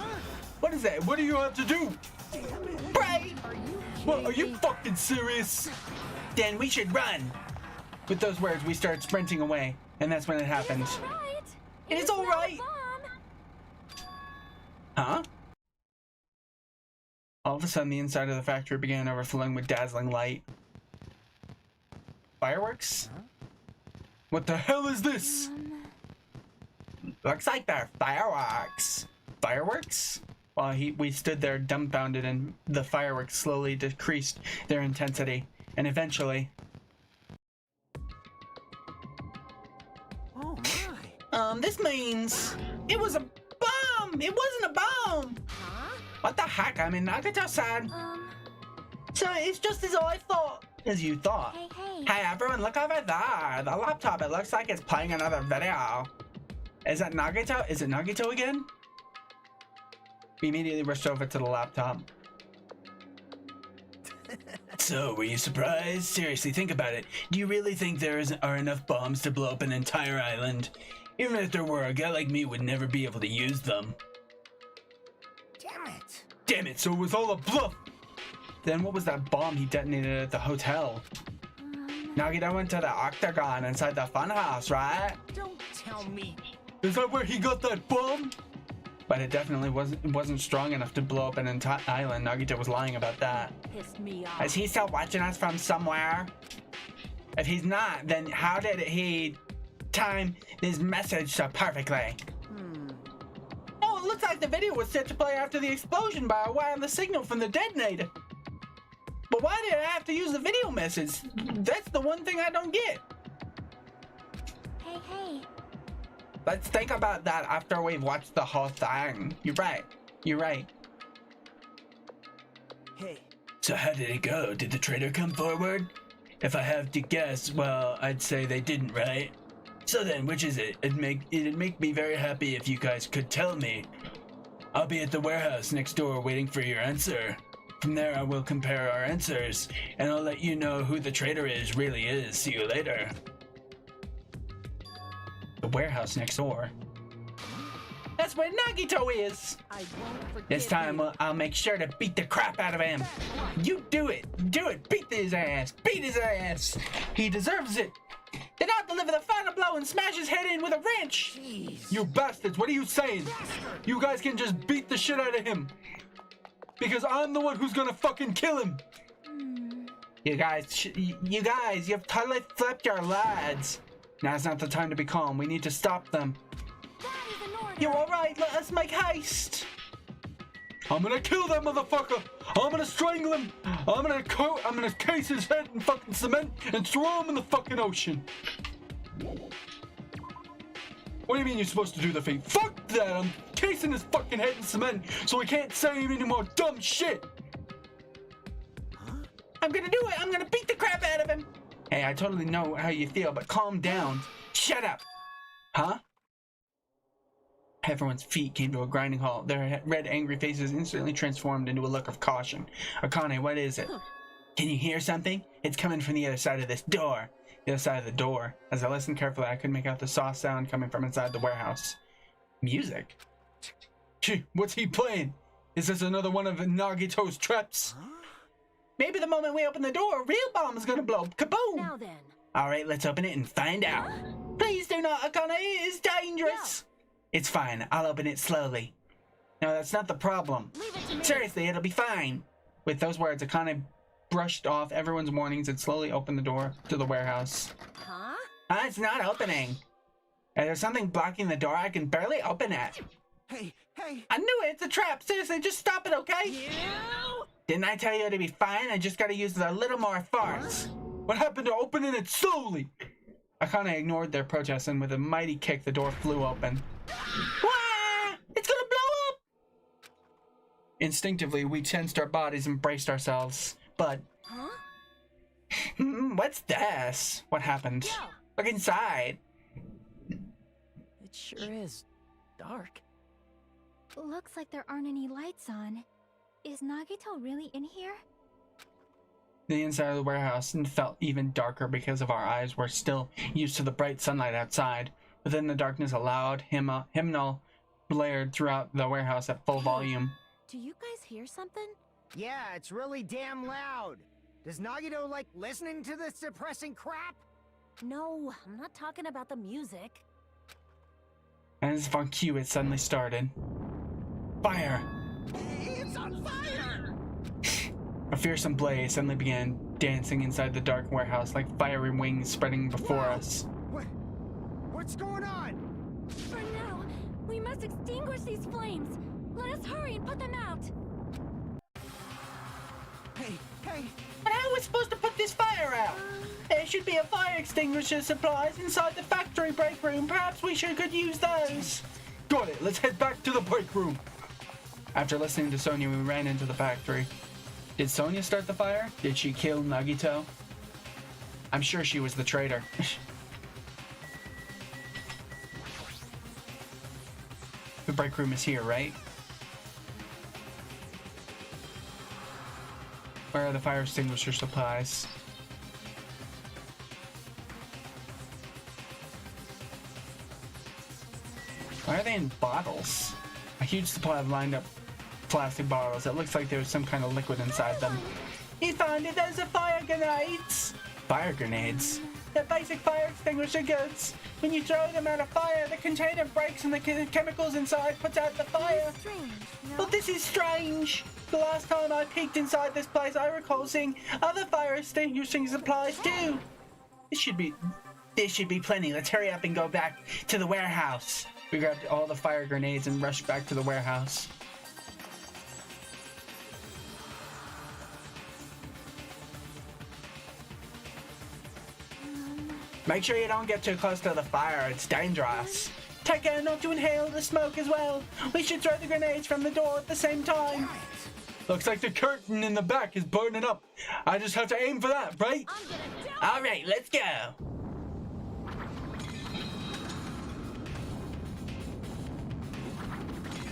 What is that? What do you have to do? Pray! What, are you fucking serious? Then we should run. With those words, we started sprinting away, and that's when it happened. It's all right. It is It's all not a right. bomb. Huh? All of a sudden, the inside of the factory began overflowing with dazzling light. Fireworks? What the hell is this? Looks like they're fireworks. Fireworks? While we stood there dumbfounded, and the fireworks slowly decreased their intensity, and eventually... Oh my. This means... It was a bomb! It wasn't a bomb! Huh? What the heck? I mean, Nagito-san. So it's just as I thought. As you thought. Hey. Hey, everyone, look over there. The laptop, it looks like it's playing another video. Is that Nagito? Is it Nagito again? We immediately rushed over to the laptop. So, were you surprised? Seriously, think about it. Do you really think there are enough bombs to blow up an entire island? Even if there were, a guy like me would never be able to use them. Damn it. Damn it, so it was all a bluff! Then what was that bomb he detonated at the hotel? Nagito went to the octagon inside the funhouse, right? Don't tell me. Is that where he got that bomb? But it definitely wasn't strong enough to blow up an entire island. Nagito was lying about that. Pissed me off. Is he still watching us from somewhere? If he's not, then how did he time this message so perfectly? Oh, Well, it looks like the video was set to play after the explosion by a wireless signal from the detonator. But why did I have to use the video message? That's the one thing I don't get. Hey. Let's think about that after we've watched the whole thing. You're right. Hey, So how did it go? Did the traitor come forward? If I have to guess, well, I'd say they didn't, right? So then, which is it? It'd make me very happy if you guys could tell me. I'll be at the warehouse next door waiting for your answer. From there, I will compare our answers, and I'll let you know who the traitor really is. See you later. The warehouse next door. That's where Nagito is. I won't forget This time, you. I'll make sure to beat the crap out of him. You do it. Beat his ass. He deserves it. Then I'll deliver the final blow and smash his head in with a wrench. Jeez. You bastards, what are you saying? You guys can just beat the shit out of him. Because I'm the one who's gonna fucking kill him. You guys, you've totally flipped your lads. Now's not the time to be calm. We need to stop them. You're alright, let us make haste. I'm gonna kill that motherfucker. I'm gonna strangle him. I'm gonna case his head in fucking cement and throw him in the fucking ocean. What do you mean you're supposed to do the thing? Fuck that! I'm casing his fucking head in cement so he can't say any more dumb shit. I'm gonna do it. I'm gonna beat the crap out of him. Hey, I totally know how you feel, but calm down. Shut up. Huh? Everyone's feet came to a grinding halt. Their red, angry faces instantly transformed into a look of caution. Akane, what is it? Can you hear something? It's coming from the other side of this door. The other side of the door. As I listened carefully, I could make out the soft sound coming from inside the warehouse. Music? Gee, what's he playing? Is this another one of Nagito's traps? Maybe the moment we open the door, a real bomb is gonna blow. Kaboom! Now then. Alright, let's open it and find out. Please do not, Akane. It is dangerous. It's fine. I'll open it slowly. No, that's not the problem. Leave it to me. Seriously, it'll be fine. With those words, Akane brushed off everyone's warnings and slowly opened the door to the warehouse. Huh? It's not opening. There's something blocking the door. I can barely open it. Hey. I knew it. It's a trap. Seriously, just stop it, okay? You. Didn't I tell you to be fine? I just gotta use a little more force. What happened to opening it slowly? Akane ignored their protests, and with a mighty kick, the door flew open. Wah! It's gonna blow up! Instinctively, we tensed our bodies and braced ourselves. But... Huh? What's this? What happened? Yeah. Look inside. It sure is dark. Looks like there aren't any lights on. Is Nagito really in here? The inside of the warehouse felt even darker because of our eyes were still used to the bright sunlight outside. Within the darkness, a loud hymnal blared throughout the warehouse at full volume. Do you guys hear something? Yeah, it's really damn loud. Does Nagito like listening to this depressing crap? No, I'm not talking about the music. And as if on cue, it suddenly started. Fire! It's on fire! A fearsome blaze suddenly began dancing inside the dark warehouse like fiery wings spreading before us. What's going on? For now, we must extinguish these flames. Let us hurry and put them out. Hey! But how are we supposed to put this fire out? There should be a fire extinguisher supplies inside the factory break room. Perhaps we could use those. Got it. Let's head back to the break room. After listening to Sonia, we ran into the factory. Did Sonia start the fire? Did she kill Nagito? I'm sure she was the traitor. The break room is here, right? Where are the fire extinguisher supplies? Why are they in bottles? A huge supply of lined up plastic bottles. It looks like there's some kind of liquid inside them. He found it. Those are fire grenades. Fire grenades? They're basic fire extinguisher goods. When you throw them at a fire, the container breaks and the chemicals inside puts out the fire. Strange, no? Well, this is strange. The last time I peeked inside this place, I recall seeing other fire extinguishing supplies too. This should be plenty. Let's hurry up and go back to the warehouse. We grabbed all the fire grenades and rushed back to the warehouse. Make sure you don't get too close to the fire, it's dangerous. Take care not to inhale the smoke as well. We should throw the grenades from the door at the same time. Looks like the curtain in the back is burning up. I just have to aim for that, right? Alright, let's go.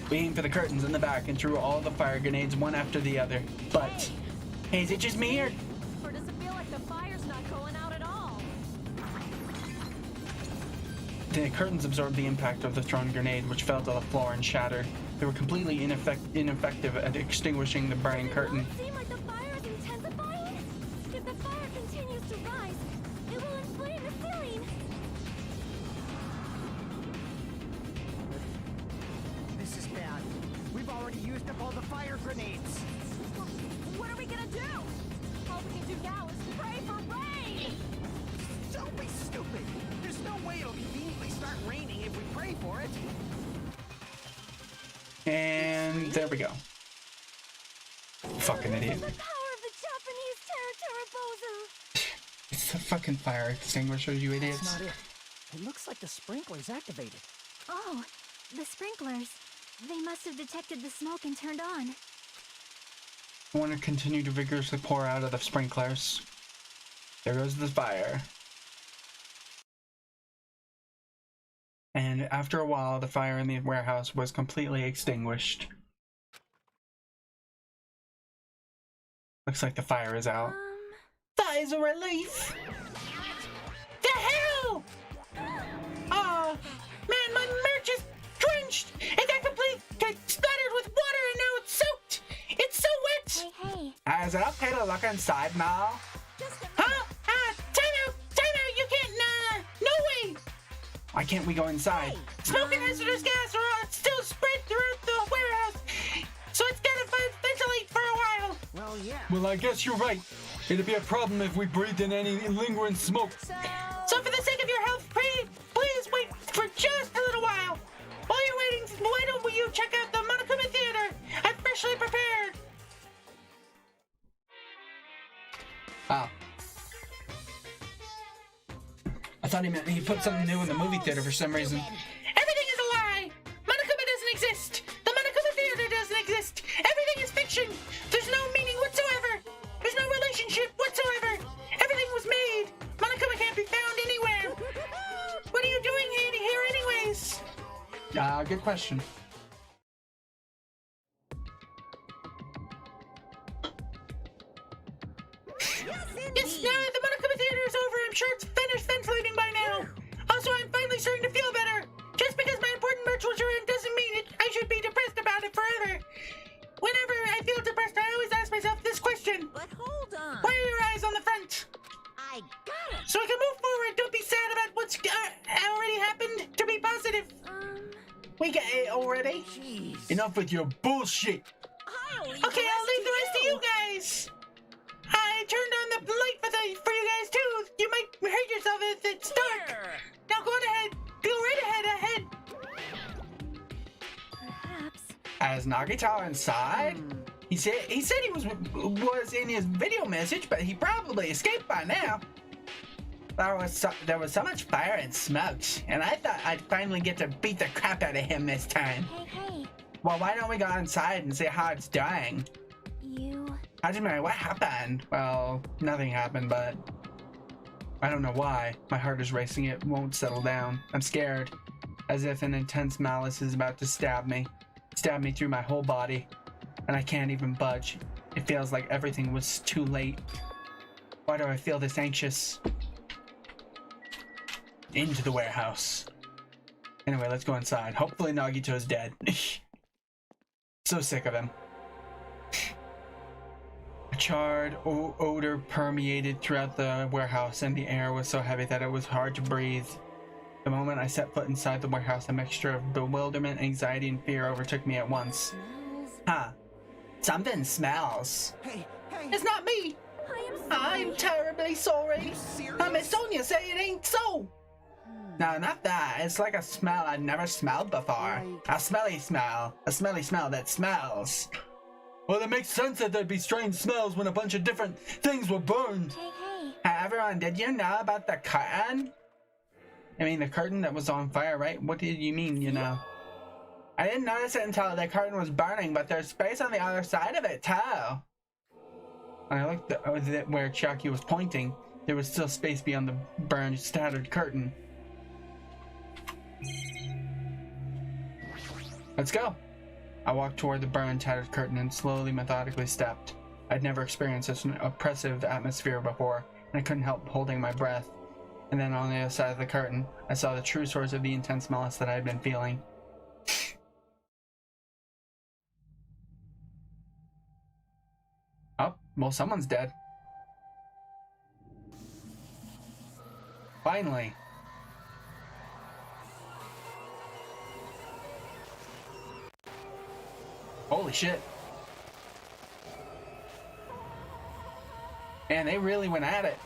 We aimed for the curtains in the back and threw all the fire grenades one after the other. But, hey, is it just me or does it feel like the fire's not going out at all? the curtains absorbed the impact of the thrown grenade, which fell to the floor and shattered. They were completely ineffective at extinguishing the burning curtain. Does it not seem like the fire is intensifying? If the fire continues to rise, it will inflame the ceiling. This is bad. We've already used up all the fire grenades. What are we gonna do? All we can do now is pray for rain! Don't be stupid. There's no way it'll conveniently start raining if we pray for it. And there we go. Fucking idiot. The power of the Japanese Terra Terrabosa. It's the fucking fire extinguisher, you idiots. That's not it. It looks like the sprinkler's activated. Oh, the sprinklers. They must have detected the smoke and turned on. I want to continue to vigorously pour out of the sprinklers. There goes the fire. And after a while, the fire in the warehouse was completely extinguished. Looks like the fire is out. That is a relief! The hell! Man, my merch is drenched! It got completely splattered with water and now it's soaked! It's so wet! Hey. Is it okay to look inside now? Huh? Time out! You can't, no way! Why can't we go inside? Smoke and hazardous gas are still spread throughout the warehouse, so it's gotta ventilate for a while. Well, yeah. Well, I guess you're right. It'd be a problem if we breathed in any lingering smoke. So for the sake of your health, please wait for just a little while. While you're waiting, why don't you check out the Monokuma Theater? I'm freshly prepared. Wow. I thought he meant he put something new in the movie theater for some reason. Everything is a lie! Monokuma doesn't exist! The Monokuma Theater doesn't exist! Everything is fiction! There's no meaning whatsoever! There's no relationship whatsoever! Everything was made! Monokuma can't be found anywhere! What are you doing here anyways? Good question. Yes, now the Monokuma Theater is over. I'm sure it's finished ventilating by now. Also, I'm finally starting to feel better. Just because my important merch was ruined doesn't mean I should be depressed about it forever. Whenever I feel depressed, I always ask myself this question. But hold on. Why are your eyes on the front? I got it. So we can move forward. Don't be sad about what's already happened. To be positive. We get it already. Jeez. Enough with your bullshit. I'll leave Okay, I'll leave the rest to you guys. I turned on the light for you guys too. You might hurt yourself if it's dark. Now go on ahead. Go right ahead. Perhaps. As Nagita inside? He said he was in his video message, but he probably escaped by now. There was so much fire and smoke, and I thought I'd finally get to beat the crap out of him this time. Hey. Well, why don't we go inside and see how it's doing? Hajime, what happened? Well, nothing happened, but I don't know why. My heart is racing. It won't settle down. I'm scared, as if an intense malice is about to stab me through my whole body, and I can't even budge. It feels like everything was too late. Why do I feel this anxious? Into the warehouse. Anyway, let's go inside. Hopefully Nagito's dead. So sick of him. A charred odor permeated throughout the warehouse, and the air was so heavy that it was hard to breathe. The moment I set foot inside the warehouse, a mixture of bewilderment, anxiety, and fear overtook me at once. Huh. Something smells. Hey. It's not me! I'm terribly sorry! Miss Sonia say it ain't so! No, not that. It's like a smell I've never smelled before. A smelly smell. A smelly smell that smells. Well, it makes sense that there'd be strange smells when a bunch of different things were burned. Hey. Hey, everyone, did you know about the curtain? I mean, the curtain that was on fire, right? What did you mean, you know? I didn't notice it until the curtain was burning, but there's space on the other side of it, too. When I looked at where Chucky was pointing, there was still space beyond the burned, tattered curtain. Let's go. I walked toward the burned, tattered curtain and slowly, methodically stepped. I'd never experienced such an oppressive atmosphere before, and I couldn't help holding my breath. And then on the other side of the curtain, I saw the true source of the intense malice that I had been feeling. Oh, well, someone's dead. Finally. Holy shit. Man, they really went at it.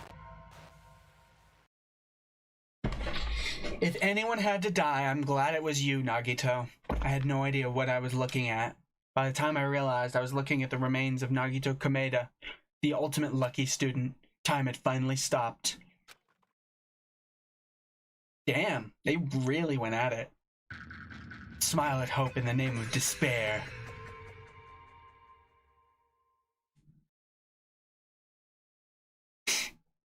If anyone had to die, I'm glad it was you, Nagito. I had no idea what I was looking at. By the time I realized I was looking at the remains of Nagito Kameda, the ultimate lucky student, time had finally stopped. Damn, they really went at it. Smile at hope in the name of despair.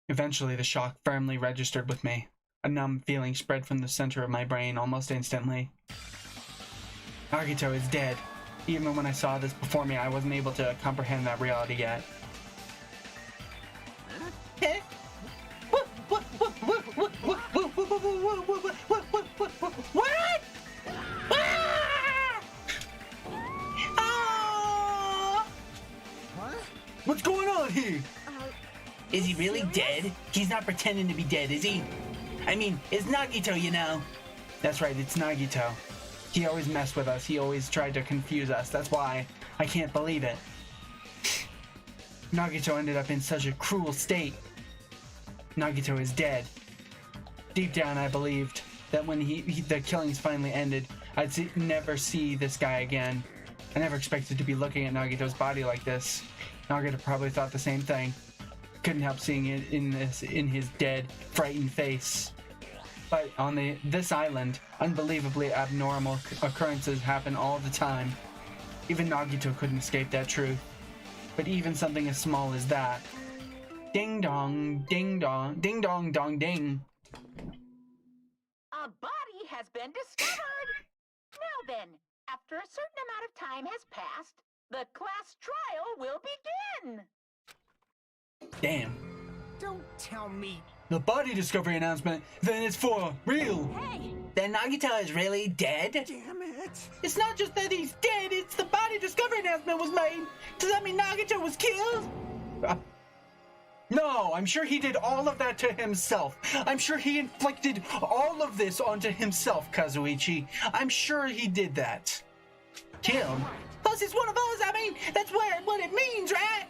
Eventually, the shock firmly registered with me. A numb feeling spread from the center of my brain almost instantly. Nagito is dead. Even when I saw this before me, I wasn't able to comprehend that reality yet. What? What's going on here? Is he really dead? He's not pretending to be dead, is he? I mean, it's Nagito, you know. That's right, it's Nagito. He always messed with us. He always tried to confuse us. That's why I can't believe it. Nagito ended up in such a cruel state. Nagito is dead. Deep down, I believed that when the killings finally ended, I'd never see this guy again. I never expected to be looking at Nagito's body like this. Nagito probably thought the same thing. Couldn't help seeing it in his dead, frightened face. But on this island, unbelievably abnormal occurrences happen all the time. Even Nagito couldn't escape that truth. But even something as small as that. Ding dong, ding dong, ding dong dong ding. A body has been discovered! Now then, after a certain amount of time has passed, the class trial will begin! Damn. Don't tell me. The body discovery announcement, then it's for real. Hey! Then Nagito is really dead? Damn it. It's not just that he's dead, it's the body discovery announcement was made. Does that mean Nagito was killed? No, I'm sure he did all of that to himself. I'm sure he inflicted all of this onto himself, Kazuichi. I'm sure he did that. Killed? Plus, it's one of us. I mean, that's what it means, right?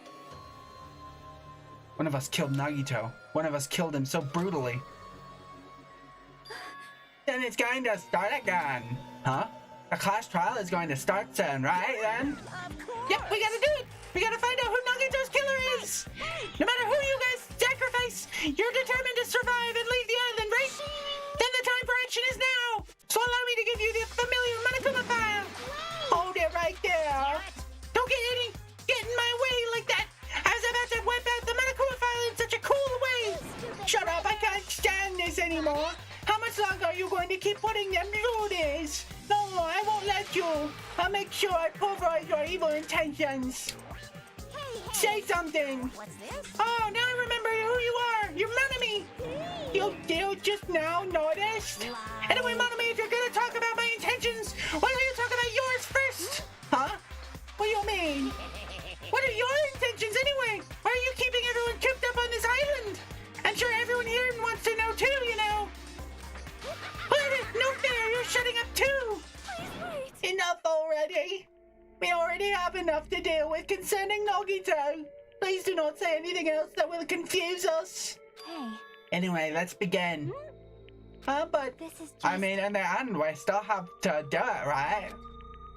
One of us killed Nagito. One of us killed him so brutally. Then it's going to start again. Huh? The class trial is going to start soon, right then? Yep, we gotta do it! We gotta find out who Nagito's killer is! No matter who you guys sacrifice, you're determined to survive and leave the island, right? Then the time for action is now! So allow me to give you the familiar Monokuma file! Hold it right there! Don't get in my way like that! I was about to wipe out the Monokuma file in such a cool way! Shut up, I can't stand this anymore! How much longer are you going to keep putting them through this? No, I won't let you! I'll make sure I pulverize your evil intentions! Say something! What's this? Oh, now I remember who you are! You're Monami! You just now noticed? Anyway, Monami, if you're gonna talk about my intentions, why don't you talk about yours first? Huh? What do you mean? What are your intentions anyway? Why are you keeping everyone cooped up on this island? I'm sure everyone here wants to know too, you know. No fair, you're shutting up too! Wait. Enough already! We already have enough to deal with concerning Nagito. Please do not say anything else that will confuse us. Hey, Anyway, let's begin. But This is just... I mean, in the end, we still have to do it, right?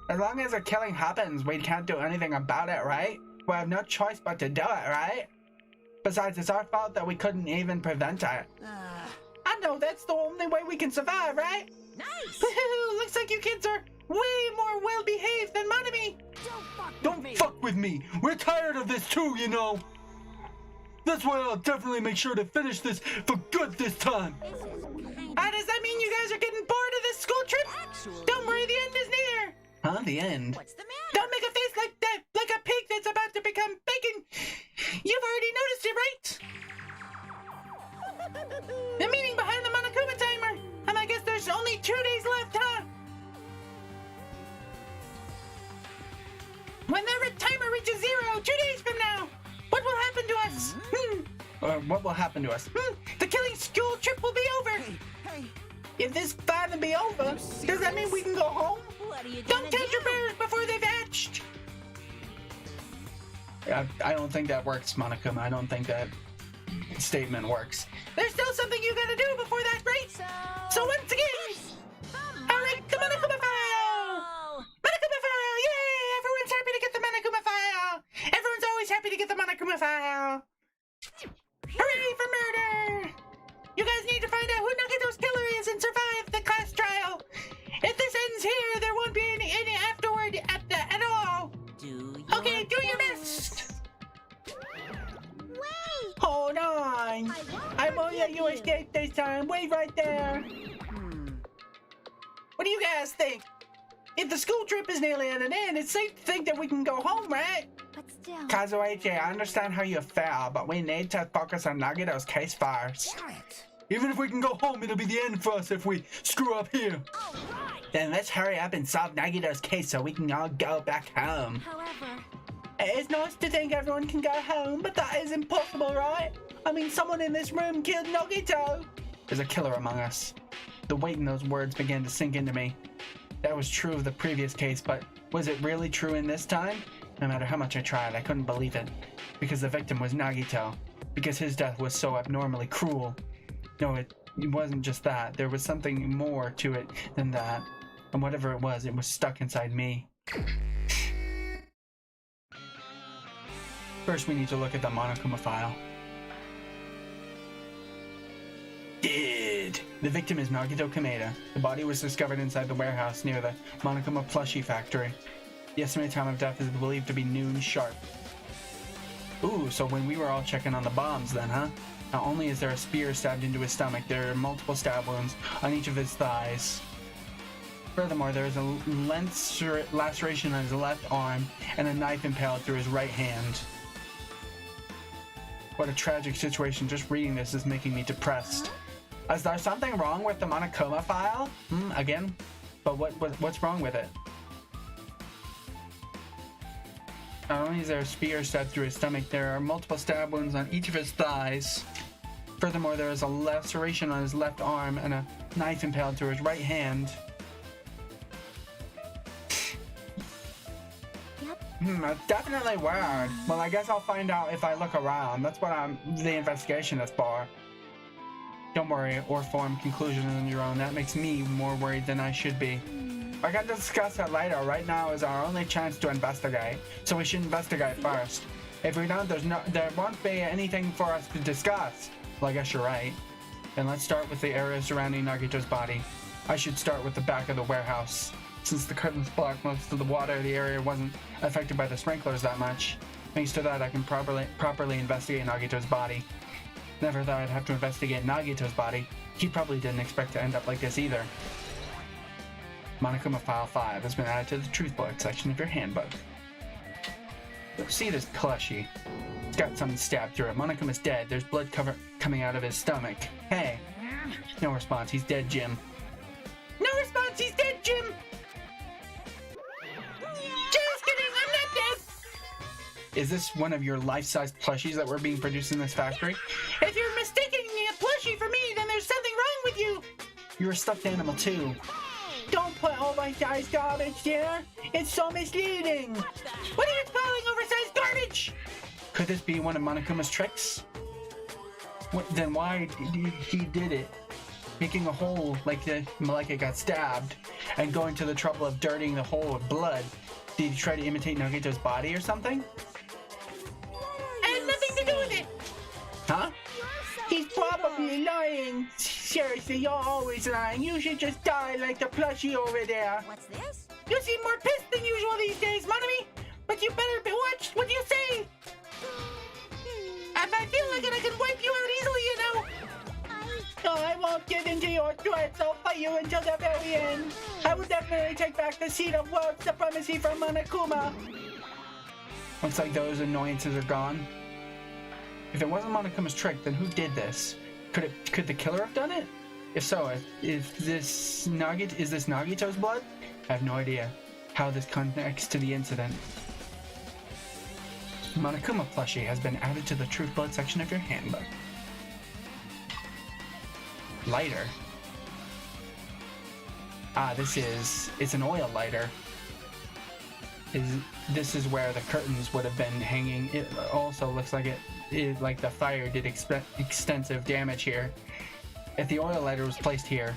As long as a killing happens, we can't do anything about it, right? We have no choice but to do it, right? Besides, it's our fault that we couldn't even prevent it. I know, that's the only way we can survive, right? Nice! Woohoo! Looks like you kids are way more well-behaved than Monami! Don't fuck with me! We're tired of this too, you know! That's why I'll definitely make sure to finish this for good this time! Does that mean you guys are getting bored of this school trip? Don't worry, the end is near! Huh? The end? What's the matter? Don't make a face like that, like a pig that's about to become bacon! You've already noticed it, right? The meaning behind the Monokuma timer! And I guess there's only 2 days left, huh? When the timer reaches 0, 2 days from now, what will happen to us? What will happen to us? The killing school trip will be over! Hey, If this finally be over, does that mean we can go home? What are you Don't gonna touch your do? bears before they've hatched! I don't think that works, Monokuma. I don't think that statement works. There's still something you gotta do before that, right? So once again, alright, the Monokuma file! Monokuma file! Yay! Everyone's happy to get the Monokuma file! Everyone's always happy to get the Monokuma file! Hooray for murder! You guys need to find out who Nagato's killer is and survive the class trial! If this ends here, there won't be any afterward at all! Okay, do your best! Wait! Hold on! I won't let you escape this time. Wait right there! What do you guys think? If the school trip is nearly at an end, it's safe to think that we can go home, right? But still... Kazuichi, I understand how you feel, but we need to focus on Nagito's case first. Even if we can go home, it'll be the end for us if we screw up here. Then let's hurry up and solve Nagito's case so we can all go back home. However... It's nice to think everyone can go home, but that is impossible, right? I mean, someone in this room killed Nagito! There's a killer among us. The weight in those words began to sink into me. That was true of the previous case, but was it really true in this time? No matter how much I tried, I couldn't believe it. Because the victim was Nagito. Because his death was so abnormally cruel. No, it wasn't just that. There was something more to it than that. And whatever it was stuck inside me. First, we need to look at the Monokuma file. Dead! The victim is Nagito Kameda. The body was discovered inside the warehouse near the Monokuma plushie factory. The estimated time of death is believed to be noon sharp. Ooh, so when we were all checking on the bombs then, huh? Not only is there a spear stabbed into his stomach, there are multiple stab wounds on each of his thighs. Furthermore, there is a laceration on his left arm and a knife impaled through his right hand. What a tragic situation. Just reading this is making me depressed. Is there something wrong with the Monokuma file? Again? But what's wrong with it? Not only is there a spear stabbed through his stomach, there are multiple stab wounds on each of his thighs. Furthermore, there is a laceration on his left arm and a knife impaled through his right hand. That's definitely weird. Well, I guess I'll find out if I look around. That's what the investigation is for. Don't worry, or form conclusions on your own. That makes me more worried than I should be. I can discuss it later. Right now is our only chance to investigate, so we should investigate first. If we don't, there won't be anything for us to discuss. Well, I guess you're right. Then let's start with the area surrounding Nagito's body. I should start with the back of the warehouse. Since the curtains blocked most of the water, the area wasn't affected by the sprinklers that much. Thanks to that, I can properly investigate Nagito's body. Never thought I'd have to investigate Nagito's body. He probably didn't expect to end up like this either. Monokuma File 5 has been added to the Truth Bullet section of your handbook. See this plushie. It's got something stabbed through it. Monokuma's dead. There's blood coming out of his stomach. Hey. No response. He's dead, Jim. No response. He's dead, Jim. Just kidding. I'm not dead. Is this one of your life-size plushies that were being produced in this factory? If you're mistaking a plushie for me, then there's something wrong with you. You're a stuffed animal, too. Don't put oversized garbage there. It's so misleading. What are you calling oversized garbage? Could this be one of Monokuma's tricks? Then why he did it? making a hole like it got stabbed, and going to the trouble of dirtying the hole with blood. Did he try to imitate Nagito's body or something? I had nothing to do with it. Huh? He's probably lying. Seriously, you're always lying. You should just die like the plushie over there. What's this? You seem more pissed than usual these days, Monami. But you better be watched what you say. If I feel like it, I can wipe you out easily, you know. No, I won't get into your threats. I'll fight you until the very end. I will definitely take back the seat of world supremacy from Monokuma. Looks like those annoyances are gone. If it wasn't Monokuma's trick, then who did this? Could the killer have done it? If so, is this Nagito's blood? I have no idea how this connects to the incident. Monokuma plushie has been added to the Truth Blood section of your handbook. Lighter. Ah, it's an oil lighter. This is where the curtains would have been hanging. It also looks like like the fire did extensive damage here. If the oil lighter was placed here.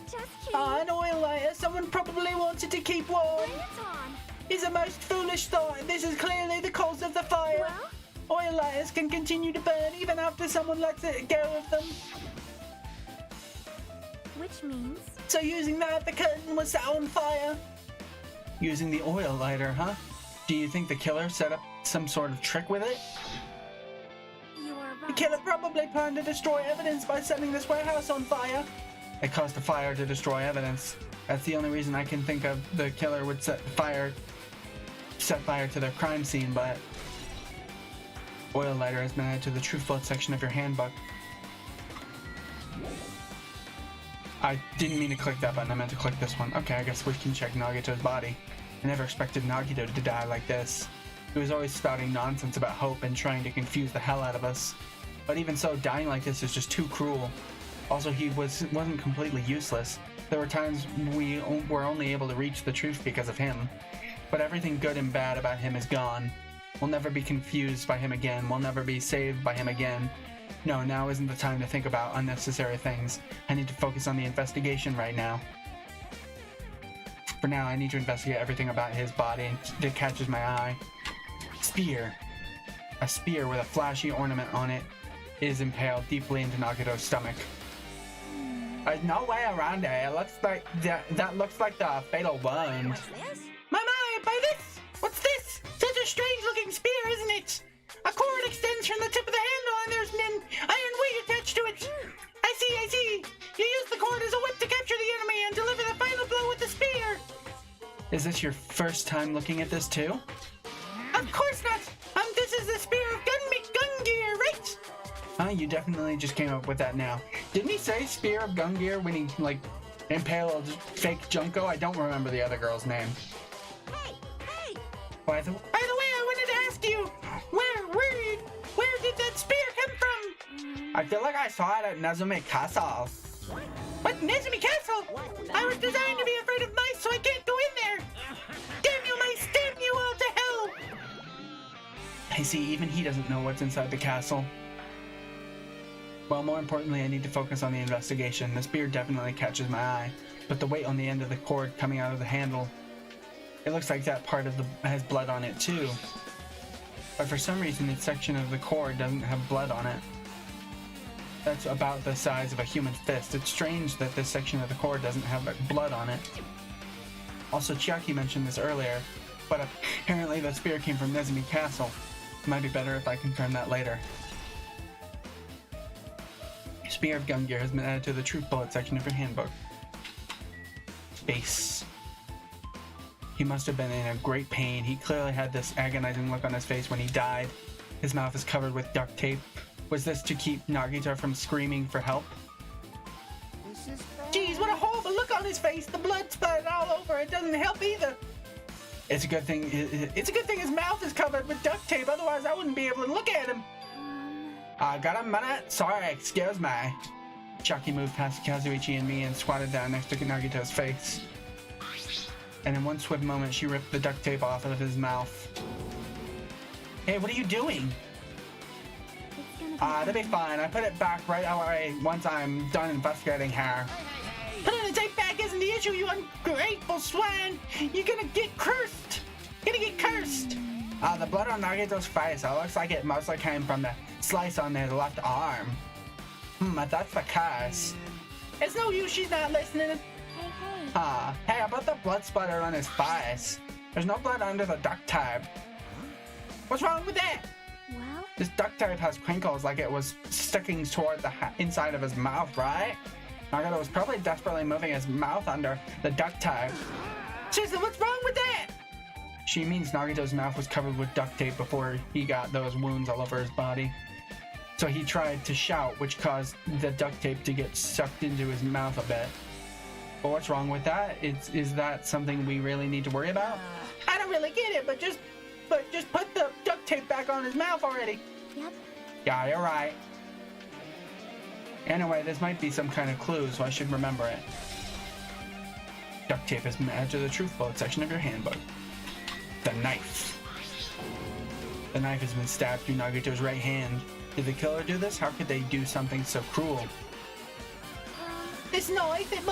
Just kidding. Ah, an oil lighter. Someone probably wants it to keep warm. Bring it on. Is a most foolish thought. This is clearly the cause of the fire. Well? Oil lighters can continue to burn even after someone lets it go of them. Which means? So using that, the curtain was set on fire. Using the oil lighter, huh? Do you think the killer set up some sort of trick with it? You are right. The killer probably planned to destroy evidence by setting this warehouse on fire. It caused the fire to destroy evidence. That's the only reason I can think of the killer would set fire to their crime scene, but oil lighter has been added to the Truth Blood section of your handbook. I didn't mean to click that button, I meant to click this one. Okay, I guess we can check Nagito's body. I never expected Nagito to die like this. He was always spouting nonsense about hope and trying to confuse the hell out of us. But even so, dying like this is just too cruel. Also, he wasn't completely useless. There were times we were only able to reach the truth because of him. But everything good and bad about him is gone. We'll never be confused by him again. We'll never be saved by him again. No, now isn't the time to think about unnecessary things. I need to focus on the investigation right now. For now, I need to investigate everything about his body that catches my eye. Spear. A spear with a flashy ornament on it is impaled deeply into Nagito's stomach. There's no way around it. It looks like that looks like the fatal wound. What's this? My, by this! What's this? Such a strange-looking spear, isn't it? A cord extends from the tip of the handle, and there's an iron weight attached to it. I see. You use the cord as a whip to capture the enemy and deliver the final blow with the spear. Is this your first time looking at this too? Of course not. This is the spear of gun gear, right? You definitely just came up with that now. Didn't he say spear of gun gear when he impaled fake Junko? I don't remember the other girl's name. Hey! By the way, I wanted to ask you, where did that spear come from? I feel like I saw it at Nezumi Castle. What? Nezumi Castle? I was designed to be afraid of mice, so I can't go in there. Damn you mice, damn you all to hell. I see, even he doesn't know what's inside the castle. Well, more importantly, I need to focus on the investigation. The spear definitely catches my eye, but the weight on the end of the cord coming out of the handle, it looks like that part of has blood on it too. But for some reason, this section of the cord doesn't have blood on it. That's about the size of a human fist. It's strange that this section of the cord doesn't have blood on it. Also, Chiaki mentioned this earlier, but apparently the spear came from Nezumi Castle. It might be better if I confirm that later. Spear of gun gear has been added to the Truth Bullet section of your handbook. Face. He must have been in a great pain. He clearly had this agonizing look on his face when he died. His mouth is covered with duct tape. Was this to keep Nagito from screaming for help? This is bad. Geez, what a horrible look on his face. The blood splattered all over. It doesn't help either. It's a good thing his mouth is covered with duct tape. Otherwise, I wouldn't be able to look at him. I got a minute? Sorry, excuse me. Chucky moved past Kazuichi and me and squatted down next to Nagito's face. And in one swift moment, she ripped the duct tape off of his mouth. Hey, what are you doing? It's gonna That'll be fine. I put it back right away once I'm done investigating her. Putting the tape back isn't the issue, you ungrateful swine! You're gonna get cursed! Gonna get cursed! The blood on Nagito's face, it looks like it mostly came from the slice on his left arm. If that's the curse. It's no use, she's not listening. Hey. Hey, about the blood splatter on his face? There's no blood under the duct tape. What's wrong with that? Well, This duct tape has crinkles like it was sticking toward the inside of his mouth, right? Nagito was probably desperately moving his mouth under the duct tape. Susan, what's wrong with that? She means Nagito's mouth was covered with duct tape before he got those wounds all over his body. So he tried to shout, which caused the duct tape to get sucked into his mouth a bit. But what's wrong with that? Is that something we really need to worry about? I don't really get it, but just put the duct tape back on his mouth already. yep. Yeah, you're right. Anyway, this might be some kind of clue, so I should remember it. Duct tape has been added to the truth bullet section of your handbook. The knife. The knife has been stabbed through Nagito's right hand. Did the killer do this? How could they do something so cruel? This knife, it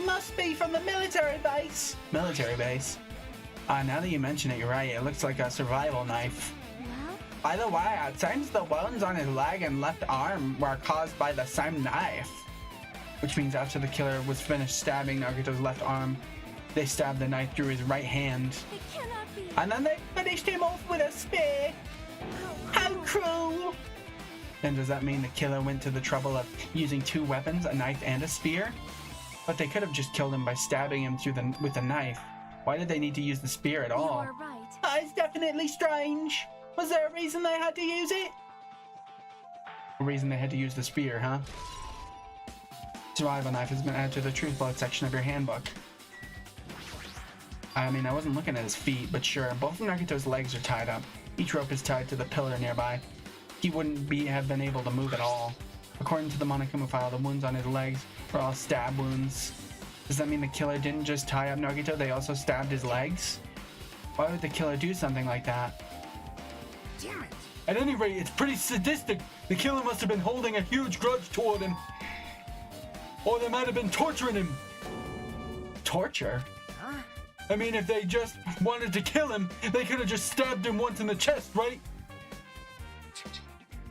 must be from the military base. Military base? Now that you mention it, you're right. It looks like a survival knife. Well, By the way, it seems the wounds on his leg and left arm were caused by the same knife. Which means after the killer was finished stabbing Nagito's left arm, they stabbed the knife through his right hand. it cannot be. And then they finished him off with a spear. How cruel! Then does that mean the killer went to the trouble of using two weapons, a knife and a spear? But they could have just killed him by stabbing him with the knife. Why did they need to use the spear at You all? are right. It's definitely strange. Was there a reason they had to use it? A reason they had to use the spear, huh? Survival knife has been added to the truth bullet section of your handbook. I mean, I wasn't looking at his feet, but sure, both of Nagito's legs are tied up. Each rope is tied to the pillar nearby. He wouldn't have been able to move at all. According to the Monokuma file, the wounds on his legs were all stab wounds. Does that mean the killer didn't just tie up Nagito, they also stabbed his legs? Why would the killer do something like that? Damn it! At any rate, it's pretty sadistic. The killer must have been holding a huge grudge toward him. Or they might have been torturing him. Torture? Huh? I mean, if they just wanted to kill him, they could have just stabbed him once in the chest, right?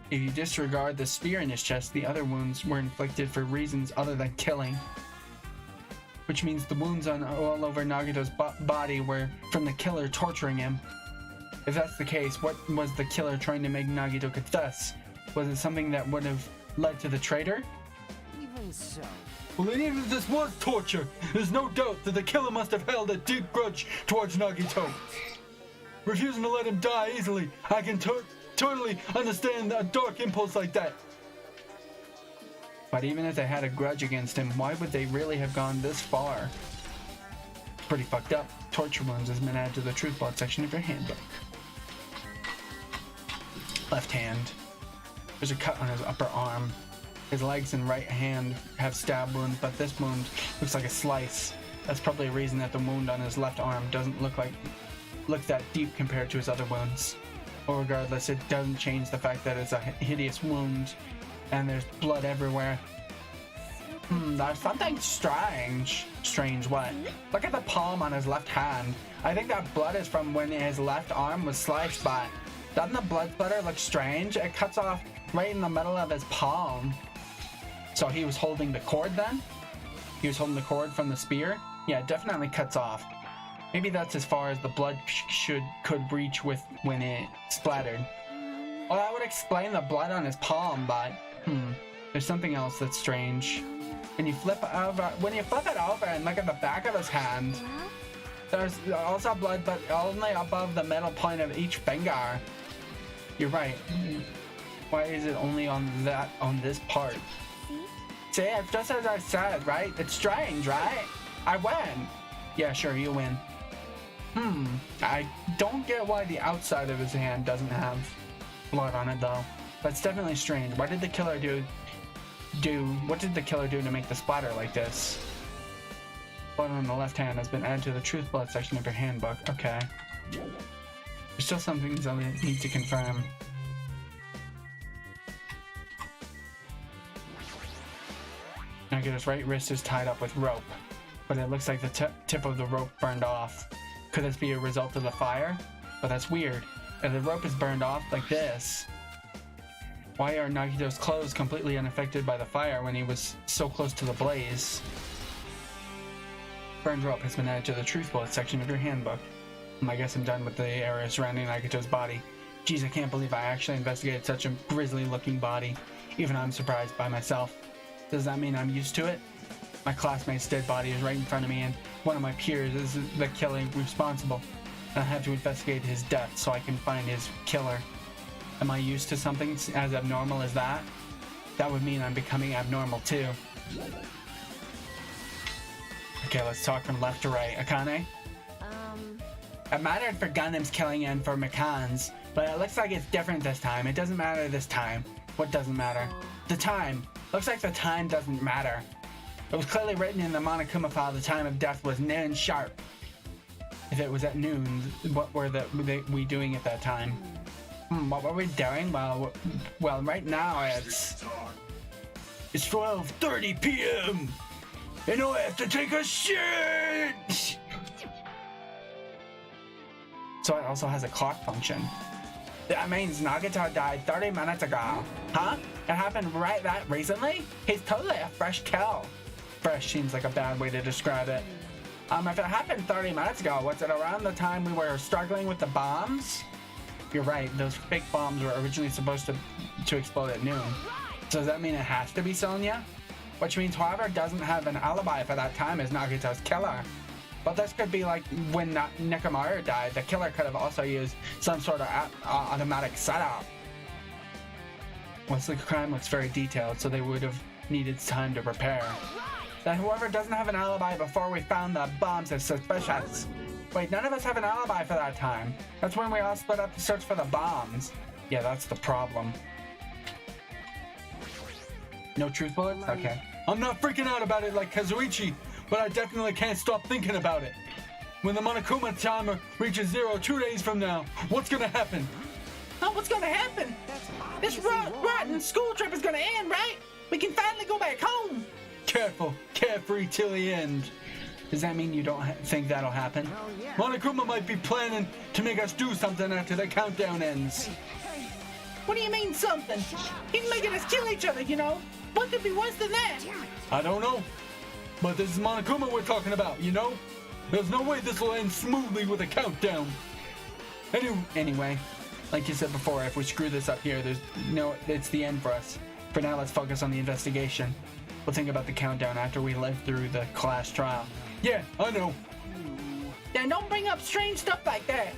If you disregard the spear in his chest, the other wounds were inflicted for reasons other than killing. Which means the wounds all over Nagito's body were from the killer torturing him. If that's the case, what was the killer trying to make Nagito confess? Was it something that would have led to the traitor? Even so. Well, then even if this was torture, there's no doubt that the killer must have held a deep grudge towards Nagito. Refusing to let him die easily, I can totally understand a dark impulse like that. But even if they had a grudge against him, why would they really have gone this far? Pretty fucked up. Torture wounds has been added to the truth bullet section of your handbook. Left hand. There's a cut on his upper arm. His legs and right hand have stab wounds, but this wound looks like a slice. That's probably a reason that the wound on his left arm doesn't look that deep compared to his other wounds. But regardless, it doesn't change the fact that it's a hideous wound and there's blood everywhere. There's something strange. Strange what? Look at the palm on his left hand. I think that blood is from when his left arm was sliced, but doesn't the blood splatter look strange? It cuts off right in the middle of his palm. So he was holding the cord then? He was holding the cord from the spear? Yeah, it definitely cuts off. Maybe that's as far as the blood could reach with when it splattered. Well, that would explain the blood on his palm, but there's something else that's strange. When you flip it over and look at the back of his hand, there's also blood, but only above the middle point of each finger. You're right. Why is it only on this part? See, it's just as I said, right? It's strange, right? I win. Yeah, sure, you win. I don't get why the outside of his hand doesn't have blood on it, though. That's definitely strange. What did the killer do to make the splatter like this? Blood on the left hand has been added to the truth bullet section of your handbook. Okay. There's still some things I need to confirm. Nagito's right wrist is tied up with rope, but it looks like the tip of the rope burned off. Could this be a result of the fire? But that's weird. If the rope is burned off like this, why are Nagito's clothes completely unaffected by the fire when he was so close to the blaze? Burned rope has been added to the truth bullet section of your handbook. I guess I'm done with the area surrounding Nagito's body. Geez, I can't believe I actually investigated such a grisly looking body. Even I'm surprised by myself. Does that mean I'm used to it? My classmate's dead body is right in front of me and one of my peers is the killing responsible. And I have to investigate his death so I can find his killer. Am I used to something as abnormal as that? That would mean I'm becoming abnormal too. Okay, let's talk from left to right. Akane? It mattered for Gundam's killing and for Mikan's, but it looks like it's different this time. It doesn't matter this time. What doesn't matter? The time. Looks like the time doesn't matter. It was clearly written in the Monokuma file the time of death was noon sharp. If it was at noon, what were we doing at that time? What were we doing? Well, right now it's 12:30 p.m. and I have to take a shit. So it also has a clock function. That means Nagito died 30 minutes ago. Huh? It happened right that recently? He's totally a fresh kill. Fresh seems like a bad way to describe it. If it happened 30 minutes ago, was it around the time we were struggling with the bombs? You're right, those fake bombs were originally supposed to explode at noon. So does that mean it has to be Sonya? Which means whoever doesn't have an alibi for that time is Nagito's killer. But this could be like when Nekomaru died, the killer could have also used some sort of automatic setup. Once the crime looks very detailed, so they would have needed time to prepare. That whoever doesn't have an alibi before we found the bombs is suspicious. Wait, none of us have an alibi for that time. That's when we all split up to search for the bombs. Yeah, that's the problem. No truth bullets? Okay. I'm not freaking out about it like Kazuichi, but I definitely can't stop thinking about it. When the Monokuma timer reaches 0 2 days from now, what's gonna happen? Oh, what's gonna happen? This rotten school trip is gonna end, right? We can finally go back home. Careful, carefree till the end. Does that mean you don't think that'll happen? Oh, yeah. Monokuma might be planning to make us do something after the countdown ends. What do you mean something? He's making us kill each other, you know? What could be worse than that? I don't know. But this is Monokuma we're talking about, you know? There's no way this will end smoothly with a countdown. Anyway, like you said before, if we screw this up here, it's the end for us. For now, let's focus on the investigation. We'll think about the countdown after we live through the class trial. Yeah, I know. Then don't bring up strange stuff like that.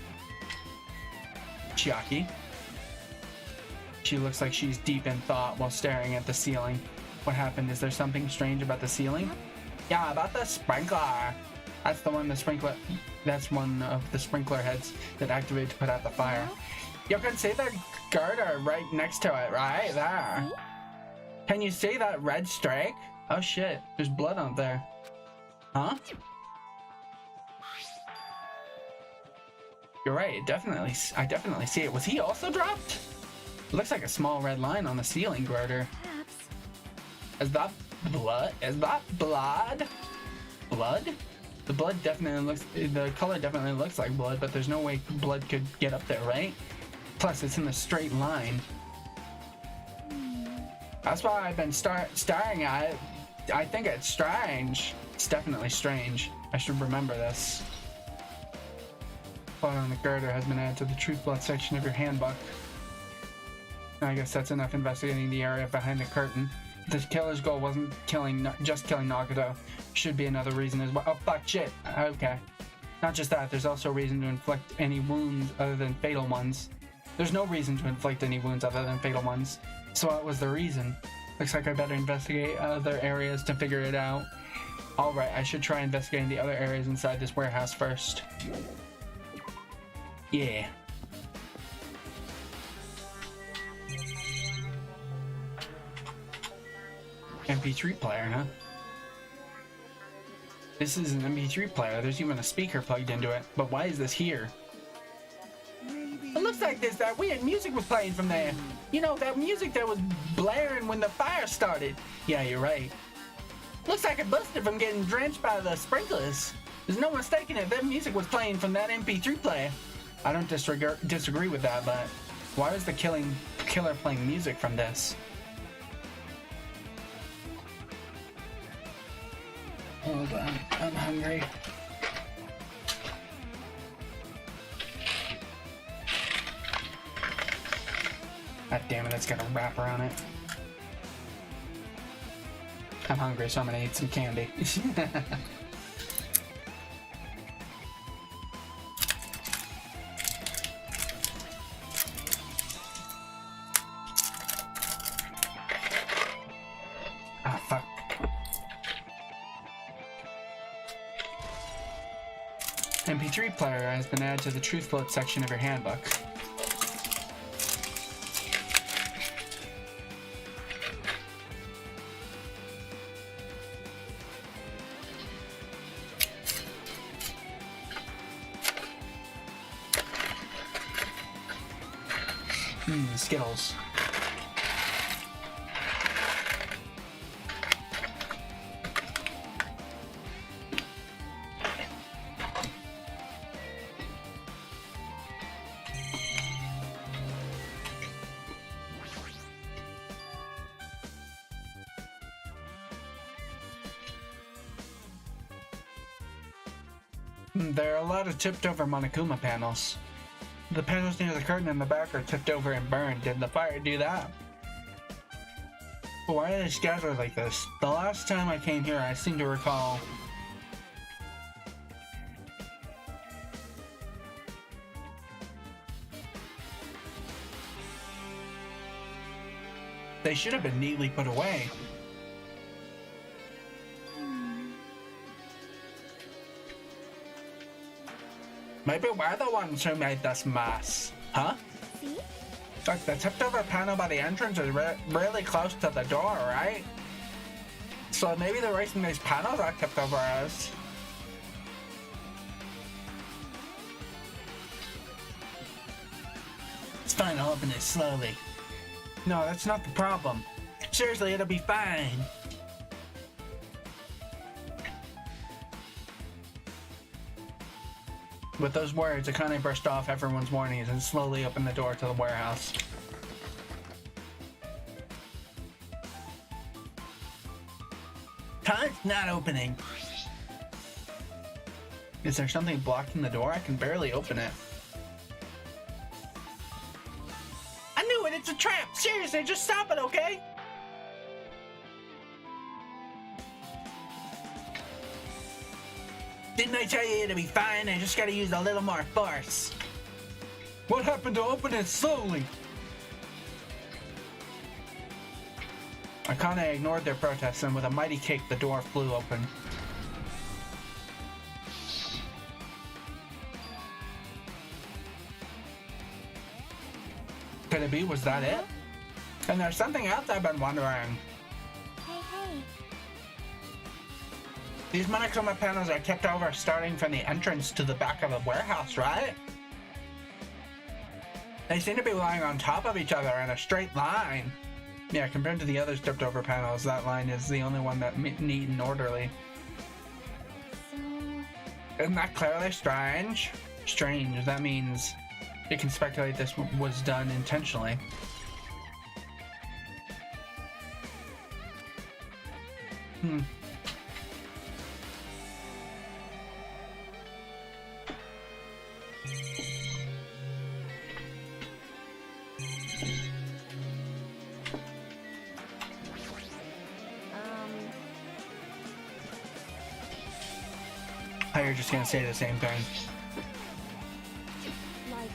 Chiaki. She looks like she's deep in thought while staring at the ceiling. What happened? Is there something strange about the ceiling? Yeah, about the sprinkler. That's one of the sprinkler heads that activated to put out the fire. You can see the girder right next to it, right there. Can you see that red streak? Oh shit, there's blood on there. Huh? You're right, I definitely see it. Was he also dropped? It looks like a small red line on the ceiling girder. Perhaps. Is that blood? Is that blood? Blood? The blood definitely looks, the color definitely looks like blood, but there's no way blood could get up there, right? Plus, it's in a straight line. That's why I've been staring at it. I think it's strange. It's definitely strange. I should remember this. Blood on the girder has been added to the truth blood section of your handbook. I guess that's enough investigating the area behind the curtain. The killer's goal wasn't just killing Nagito. Should be another reason as well. Oh, fuck, shit. Okay. Not just that, there's also a reason to inflict any wounds other than fatal ones. There's no reason to inflict any wounds other than fatal ones. So what was the reason? Looks like I better investigate other areas to figure it out. Alright, I should try investigating the other areas inside this warehouse first. Yeah. MP3 player, huh? This is an MP3 player. There's even a speaker plugged into it. But why is this here? It looks like that weird music was playing from there. You know, that music that was blaring when the fire started. Yeah, you're right. Looks like it busted from getting drenched by the sprinklers. There's no mistaking it. That music was playing from that MP3 player. I don't disagree with that, but why was the killer playing music from this? Hold on, I'm hungry. God damn it, it's got a wrapper on it. I'm hungry, so I'm gonna eat some candy. Ah, fuck. MP3 player has been added to the truth float section of your handbook. Skittles. There are a lot of tipped over Monokuma panels. The panels near the curtain in the back are tipped over and burned. Did the fire do that? Why are they scattered like this? The last time I came here, I seem to recall... They should have been neatly put away. Maybe we're the ones who made this mess. Huh? See? Look, the tipped over panel by the entrance is really close to the door, right? So maybe the reason these panels are tipped over is... It's fine, I'll open it slowly. No, that's not the problem. Seriously, it'll be fine. With those words, Akane brushed off everyone's warnings and slowly opened the door to the warehouse. Huh? It's not opening. Is there something blocking the door? I can barely open it. I knew it! It's a trap! Seriously, just stop it, okay? Didn't I tell you it'll be fine? I just gotta use a little more force. What happened to open it slowly? Akane ignored their protests, and with a mighty kick, the door flew open. Could it be? Was that it? And there's something else I've been wondering. Hey. These Monokuma panels are tipped over starting from the entrance to the back of the warehouse, right? They seem to be lying on top of each other in a straight line. Yeah, compared to the other tipped over panels, that line is the only one that neat and orderly. So... Isn't that clearly strange? Strange, that means you can speculate this was done intentionally. Oh, you're just gonna say the same thing. like...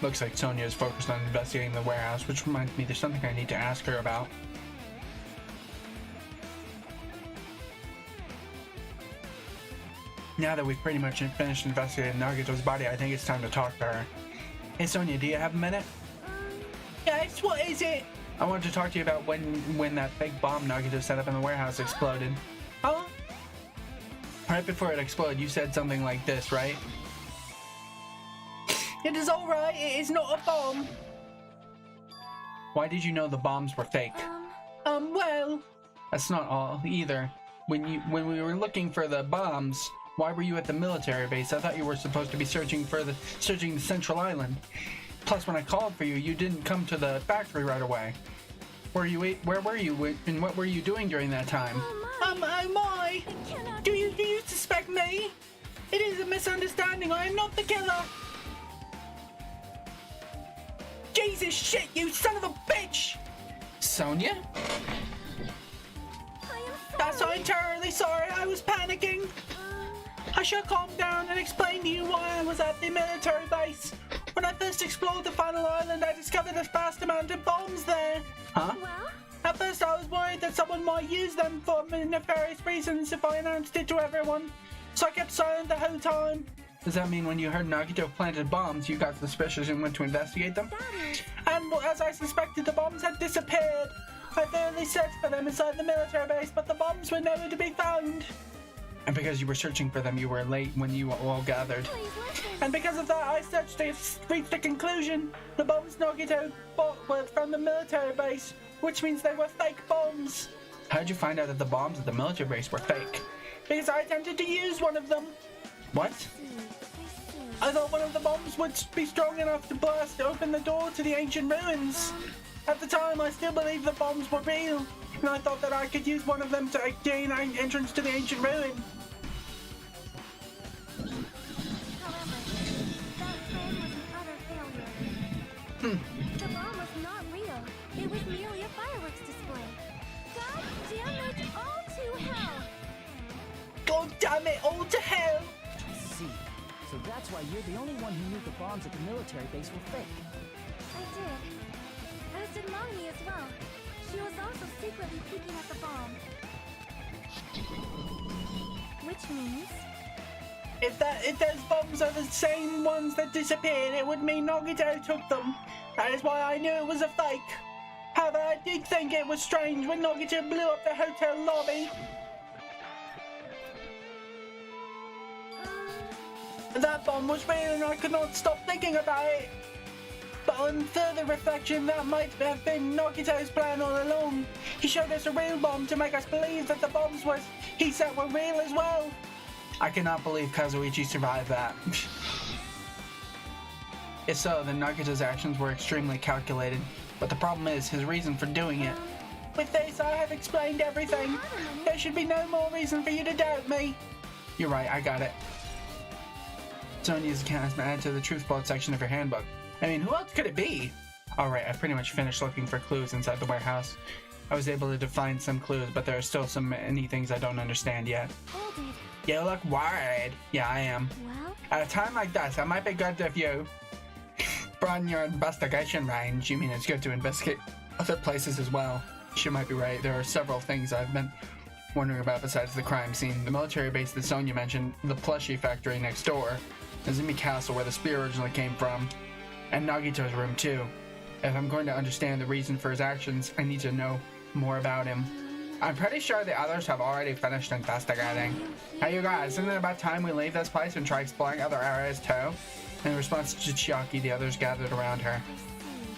Looks like Sonia is focused on investigating the warehouse, which reminds me there's something I need to ask her about. Now that we've pretty much finished investigating Nagato's body, I think it's time to talk to her. Hey Sonia, do you have a minute? Yes, what is it? I wanted to talk to you about when that big bomb Nagato set up in the warehouse exploded. Huh? Right before it exploded, you said something like this, right? It is alright, it is not a bomb. Why did you know the bombs were fake? Well, that's not all either. When we were looking for the bombs, why were you at the military base? I thought you were supposed to be searching the Central Island. Plus, when I called for you, you didn't come to the factory right away. Where were you, and what were you doing during that time? Oh my! Do you suspect me? It is a misunderstanding. I am not the killer. Jesus shit, you son of a bitch! Sonia? That's so entirely sorry. I was panicking. I should calm down and explain to you why I was at the military base. When I first explored the final island, I discovered a vast amount of bombs there. Huh? Well? At first, I was worried that someone might use them for nefarious reasons if I announced it to everyone. So I kept silent the whole time. Does that mean when you heard Nagito planted bombs, you got suspicious and went to investigate them? And as I suspected, the bombs had disappeared. I thoroughly searched for them inside the military base, but the bombs were nowhere to be found. And because you were searching for them, you were late when you all gathered. And because of that, I reached a conclusion. The bombs Nagito bought were from the military base, which means they were fake bombs. How did you find out that the bombs at the military base were fake? Because I attempted to use one of them. What? I thought one of the bombs would be strong enough to blast open the door to the ancient ruins. At the time, I still believed the bombs were real, and I thought that I could use one of them to gain an entrance to the ancient ruin. However, that plan was an utter failure. The bomb was not real. It was merely a fireworks display. God damn it all to hell! God damn it all to hell! See, so that's why you're the only one who knew the bombs at the military base were fake. I did. As did Mommy as well. She was also secretly peeking at the bomb. Which means... If those bombs are the same ones that disappeared, it would mean Nagito took them. That is why I knew it was a fake. However, I did think it was strange when Nagito blew up the hotel lobby. That bomb was real and I could not stop thinking about it. But on further reflection, that might have been Nagito's plan all along. He showed us a real bomb to make us believe that the bombs he said were real as well. I cannot believe Kazuichi survived that. If so, then Nagito's actions were extremely calculated. But the problem is his reason for doing it. With this, I have explained everything. There should be no more reason for you to doubt me. You're right, I got it. Sonia's account has been added to the truth vault section of your handbook. I mean, who else could it be? Alright, I pretty much finished looking for clues inside the warehouse. I was able to find some clues, but there are still so many things I don't understand yet. Hold it. You look worried. Yeah, I am. Well? At a time like this, it might be good if you broaden your investigation range. You mean it's good to investigate other places as well. She might be right. There are several things I've been wondering about besides the crime scene. The military base that Sonia mentioned, the plushie factory next door, the Zimi Castle where the spear originally came from, and Nagito's room too. If I'm going to understand the reason for his actions, I need to know more about him. I'm pretty sure the others have already finished investigating. Hey you guys, isn't it about time we leave this place and try exploring other areas too? In response to Chiaki, the others gathered around her.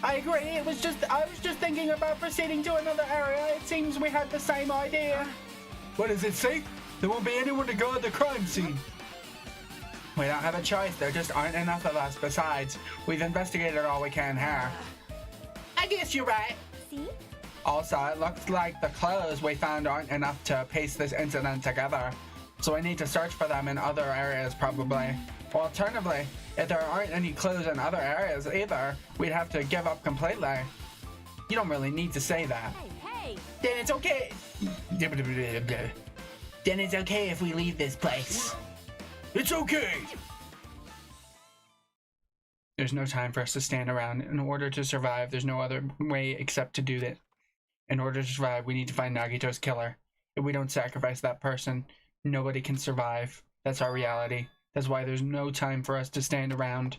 I agree, I was just thinking about proceeding to another area. It seems we had the same idea. What does it say? There won't be anyone to guard the crime scene. We don't have a choice, there just aren't enough of us. Besides, we've investigated all we can here. I guess you're right. See? Also, it looks like the clothes we found aren't enough to piece this incident together. So we need to search for them in other areas probably. Or alternatively, if there aren't any clues in other areas either, we'd have to give up completely. You don't really need to say that. Hey! Then it's okay. Then it's okay if we leave this place. It's okay! There's no time for us to stand around. In order to survive, there's no other way except to do that. In order to survive, we need to find Nagito's killer. If we don't sacrifice that person, nobody can survive. That's our reality. That's why there's no time for us to stand around.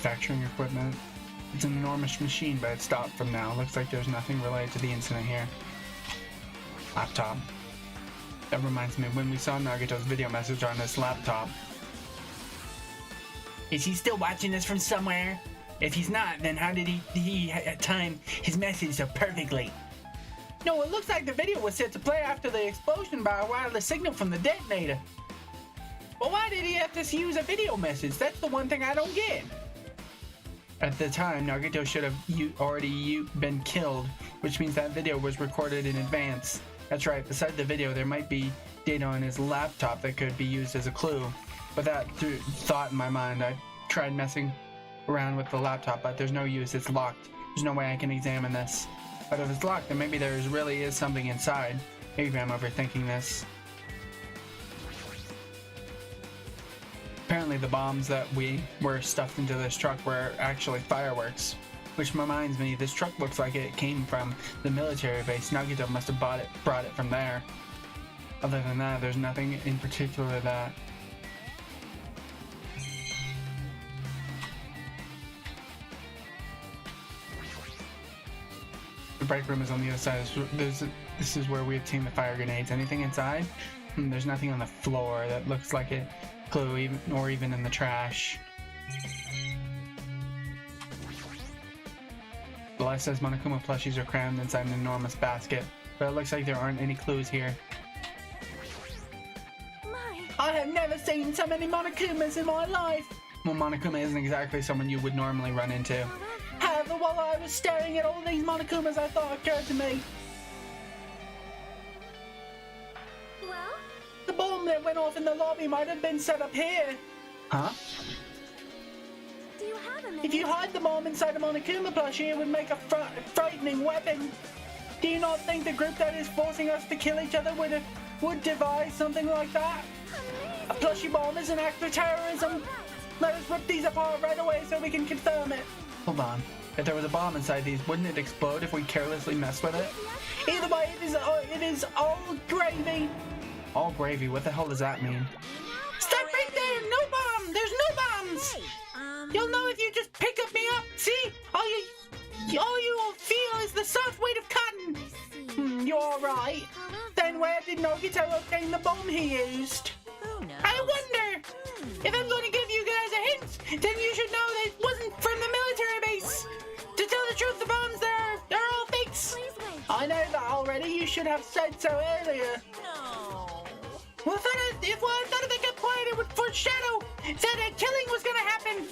manufacturing equipment. It's an enormous machine, but it's stopped from now. Looks like there's nothing related to the incident here. Laptop. That reminds me, when we saw Nagato's video message on this laptop. Is he still watching us from somewhere? If he's not, then how did he time his message so perfectly? No, it looks like the video was set to play after the explosion by a wireless signal from the detonator. Well, why did he have to use a video message? That's the one thing I don't get. At the time, Nagato should have already been killed, which means that video was recorded in advance. That's right, beside the video, there might be data on his laptop that could be used as a clue. With that thought in my mind, I tried messing around with the laptop, but there's no use, it's locked. There's no way I can examine this. But if it's locked, then maybe there really is something inside. Maybe I'm overthinking this. Apparently the bombs that were stuffed into this truck were actually fireworks. Which reminds me, this truck looks like it came from the military base. Nagato must have brought it from there. Other than that, there's nothing in particular that... The break room is on the other side. This is where we obtain the fire grenades. Anything inside? There's nothing on the floor that looks like it. Clue, or even in the trash. The light says Monokuma plushies are crammed inside an enormous basket, but it looks like there aren't any clues here. I have never seen so many Monokumas in my life! Well, Monokuma isn't exactly someone you would normally run into. However, while I was staring at all these Monokumas, I thought occurred to me. Well? The bomb that went off in the lobby might have been set up here. Huh? Do you have a minute? If you hide the bomb inside a Monokuma plushie, it would make a frightening weapon. Do you not think the group that is forcing us to kill each other would devise something like that? Amazing. A plushie bomb is an act of terrorism. Let us rip these apart right away so we can confirm it. Hold on. If there was a bomb inside these, wouldn't it explode if we carelessly messed with it? Either way, it is all gravy. All gravy? What the hell does that mean? Stop right there! No bomb! There's no bombs! Hey, You'll know if you just pick me up. See? All you will feel is the soft weight of cotton. You're all right. Then where did Nogito obtain the bomb he used? Who knows? I wonder. If I'm going to give you guys a hint, then you should know that it wasn't from the military base. To tell the truth, the bombs they're all fakes. Please wait. I know that already. You should have said so earlier. No. Well, I thought if they kept quiet, it would foreshadow that a killing was gonna happen.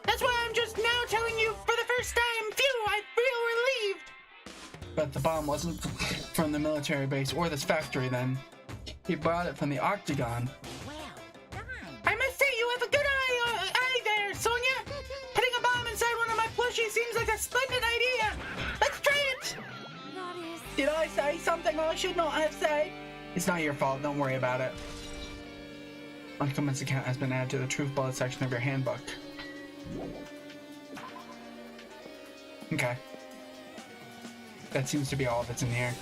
That's why I'm just now telling you for the first time. Phew, I feel relieved. But the bomb wasn't from the military base or this factory then. He brought it from the Octagon. Well done. I must say, you have a good eye there, Sonia. Putting a bomb inside one of my plushies seems like a splendid idea. Let's try it. That is... Did I say something I should not have said? It's not your fault, don't worry about it. Monkuma's account has been added to the truth bullet section of your handbook. Okay. That seems to be all that's in here.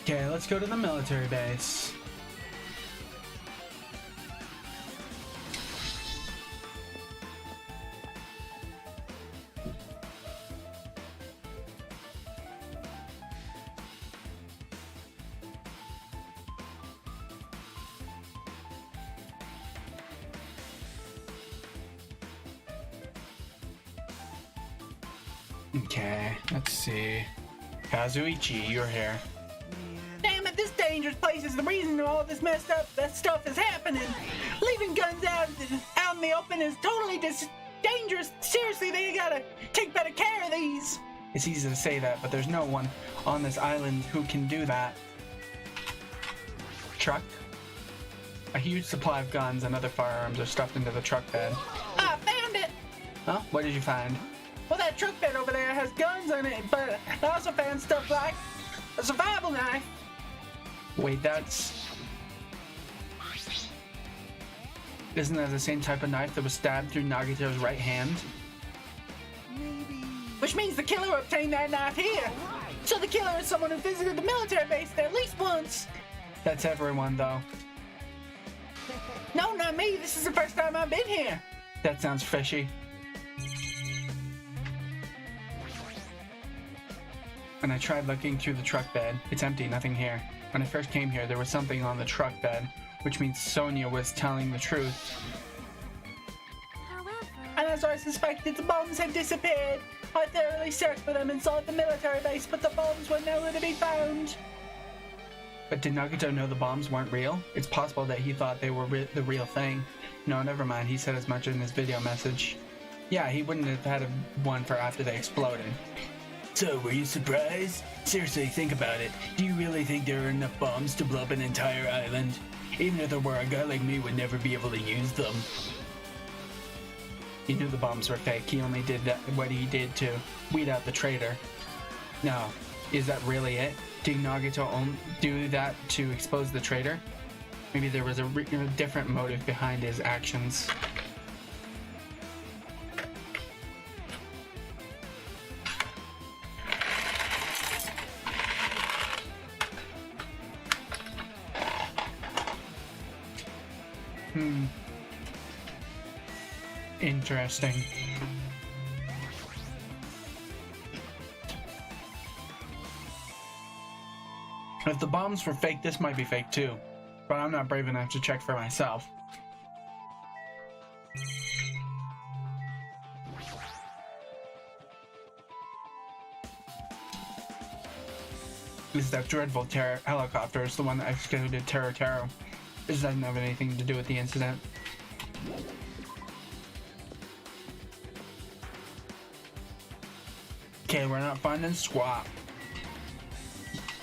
Okay, let's go to the military base. Okay, let's see. Kazuichi, you're here. Damn it, this dangerous place is the reason all this messed up stuff is happening. Leaving guns out in the open is totally dangerous. Seriously, they gotta take better care of these. It's easy to say that, but there's no one on this island who can do that. Truck. A huge supply of guns and other firearms are stuffed into the truck bed. Ah, found it! Huh? What did you find? Well, that truck bed over there has guns in it, but I also found stuff like a survival knife. Wait, isn't that the same type of knife that was stabbed through Nagito's right hand? Maybe. Which means the killer obtained that knife here. Right. So the killer is someone who visited the military base at least once. That's everyone, though. No, not me. This is the first time I've been here. That sounds fishy. When I tried looking through the truck bed, it's empty, nothing here. When I first came here, there was something on the truck bed, which means Sonia was telling the truth. However... And as I suspected, the bombs had disappeared. I thoroughly searched for them inside the military base, but the bombs were nowhere to be found. But did Nagito know the bombs weren't real? It's possible that he thought they were the real thing. No, never mind. He said as much in his video message. Yeah, he wouldn't have had one for after they exploded. So, were you surprised? Seriously, think about it. Do you really think there are enough bombs to blow up an entire island? Even if there were, a guy like me would never be able to use them. He knew the bombs were fake. He only did that what he did to weed out the traitor. No. Is that really it? Did Nagito do that to expose the traitor? Maybe there was a different motive behind his actions. Interesting. If the bombs were fake, this might be fake too. But I'm not brave enough to check for myself. This is that dreadful helicopter. It's the one that executed Taro Taro. This doesn't have anything to do with the incident. Okay, we're not finding squat.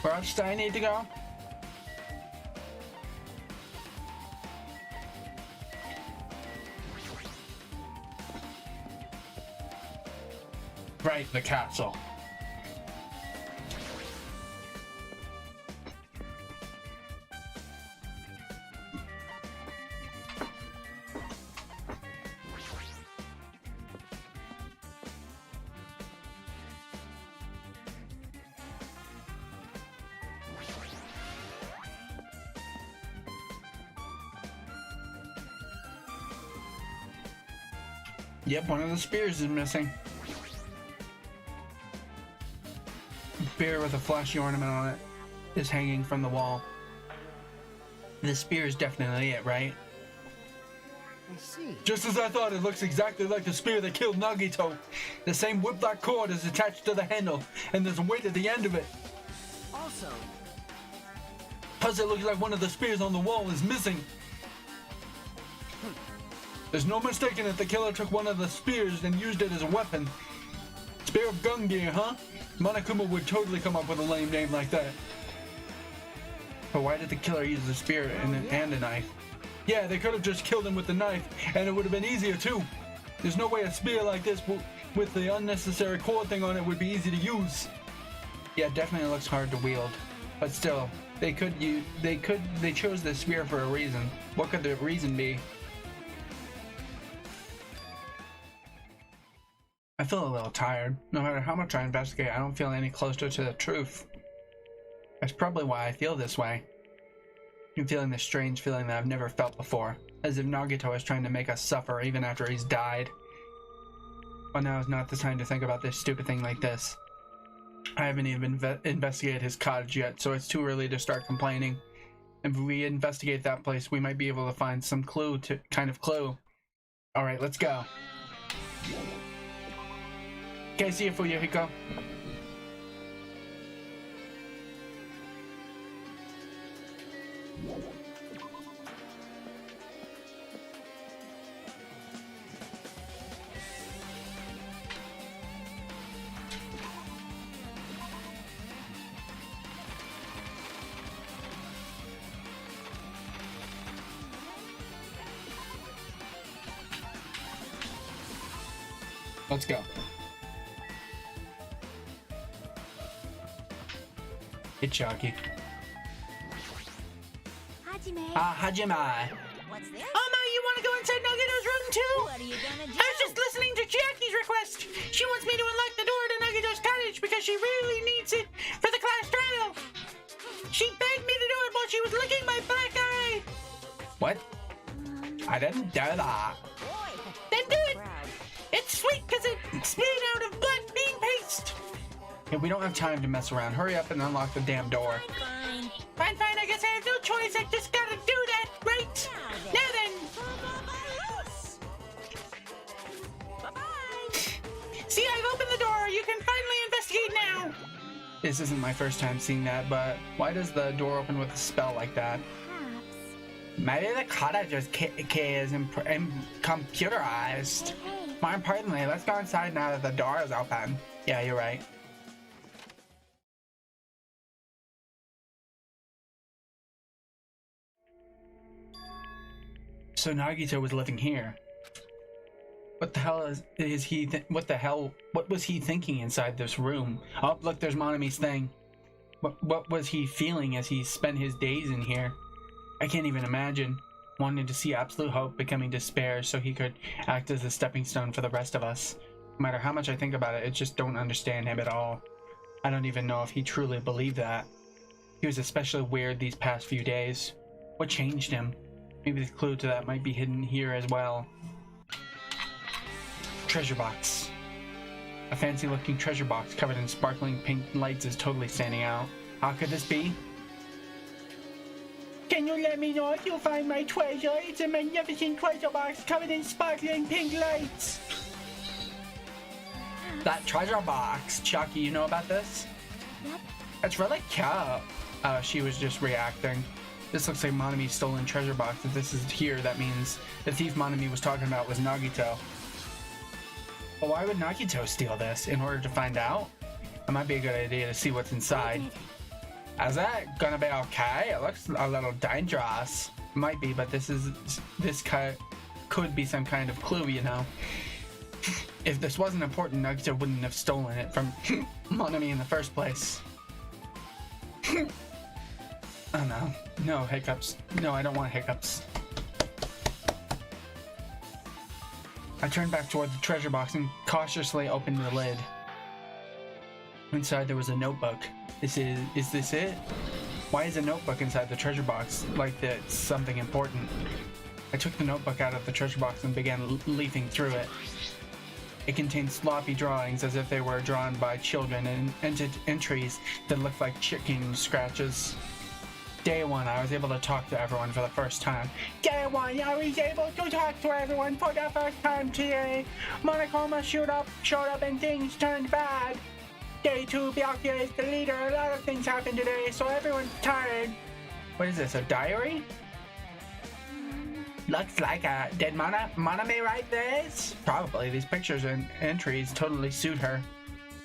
Where else do I need to go? Right, the castle. Yep, one of the spears is missing. A spear with a flashy ornament on it is hanging from the wall. The spear is definitely it, right? I see. Just as I thought, it looks exactly like the spear that killed Nagito. The same whip-like cord is attached to the handle, and there's a weight at the end of it. Also, Plus, it looks like one of the spears on the wall is missing. There's no mistaking it, the killer took one of the spears and used it as a weapon. Spear of gun gear, huh? Monokuma would totally come up with a lame name like that. But why did the killer use the spear and a knife? Yeah, they could have just killed him with the knife, and it would have been easier too. There's no way a spear like this with the unnecessary core thing on it would be easy to use. Yeah, it definitely looks hard to wield. But still, they chose this spear for a reason. What could the reason be? I feel a little tired. No matter how much I investigate, I don't feel any closer to the truth. That's probably why I feel this way. I'm feeling this strange feeling that I've never felt before, as if Nagito is trying to make us suffer even after he's died. But now is not the time to think about this stupid thing like this. I haven't even investigated his cottage yet, so it's too early to start complaining. If we investigate that place, we might be able to find some clue. Alright, let's go. Okay, see you, Fuyuhiko. Let's go. Hitchaki. Hajime. Hajime. What's this? Ma, you want to go inside Nagito's room too? What are you gonna do? I was just listening to Chiaki's request. She wants me to unlock the door to Nagito's cottage because she really needs it she was licking my black eye! What? I didn't do that. Then do it! It's sweet because it's made out of black bean paste! Yeah, we don't have time to mess around. Hurry up and unlock the damn door. Fine, I guess I have no choice. I just gotta do that, right? Now then! See, I've opened the door. You can finally investigate now. This isn't my first time seeing that, but why does the door open with a spell like that? Maybe the cottager's key is computerized. More importantly, let's go inside now that the door is open. Yeah, you're right. So Nagito was living here. What the hell is he? What was he thinking inside this room? Oh, look, there's Monami's thing. What was he feeling as he spent his days in here? I can't even imagine. Wanting to see absolute hope becoming despair so he could act as a stepping stone for the rest of us. No matter how much I think about it, I just don't understand him at all. I don't even know if he truly believed that. He was especially weird these past few days. What changed him? Maybe the clue to that might be hidden here as well. Treasure box. A fancy looking treasure box covered in sparkling pink lights is totally standing out. How could this be? Can you let me know if you find my treasure? It's a magnificent treasure box covered in sparkling pink lights. That treasure box. Chucky, you know about this? Yep. It's really cute. Oh, she was just reacting. This looks like Monami's stolen treasure box. If this is here, that means the thief Monami was talking about was Nagito. But why would Nagito steal this? In order to find out? It might be a good idea to see what's inside. Is that gonna be okay? It looks a little dangerous. Might be, but this could be some kind of clue, you know. If this wasn't important, Nagito wouldn't have stolen it from Monami in the first place. Oh no. No hiccups. No, I don't want hiccups. I turned back toward the treasure box and cautiously opened the lid. Inside there was a notebook. Is this it? Why is a notebook inside the treasure box? Like that's something important. I took the notebook out of the treasure box and began leafing through it. It contained sloppy drawings as if they were drawn by children and entries that looked like chicken scratches. Day 1, I was able to talk to everyone for the first time. Day 1, I was able to talk to everyone for the first time today. Monokuma showed up and things turned bad. Day 2, Byakuya is the leader. A lot of things happened today, so everyone's tired. What is this, a diary? Looks like did Monami write this? Probably. These pictures and entries totally suit her.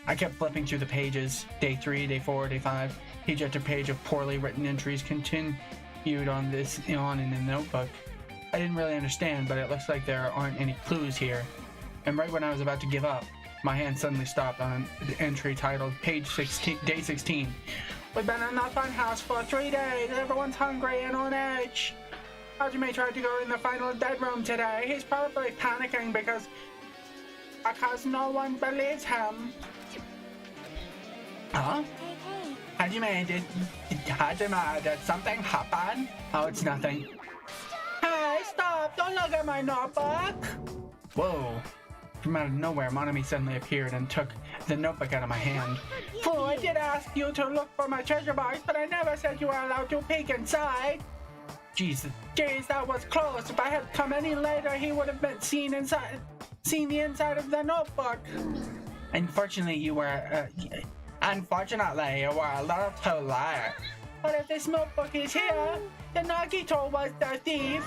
I kept flipping through the pages. Day 3, day 4, day 5. Page after page of poorly written entries continued on in the notebook. I didn't really understand, but it looks like there aren't any clues here. And right when I was about to give up, my hand suddenly stopped on an entry titled Page 16, Day 16. We've been in the funhouse for 3 days. Everyone's hungry and on edge. Hajime tried to go in the final bedroom today. He's probably panicking because no one believes him. Huh? Hajime, did something happen? Oh, it's nothing. Hey, stop! Don't look at my notebook! Whoa. From out of nowhere, Monami suddenly appeared and took the notebook out of my hand. Oh, I did ask you to look for my treasure box, but I never said you were allowed to peek inside. Jeez, that was close. If I had come any later, he would have been seen the inside of the notebook. Unfortunately, you were a little too late. But if this notebook is here, then Nagito was the thief.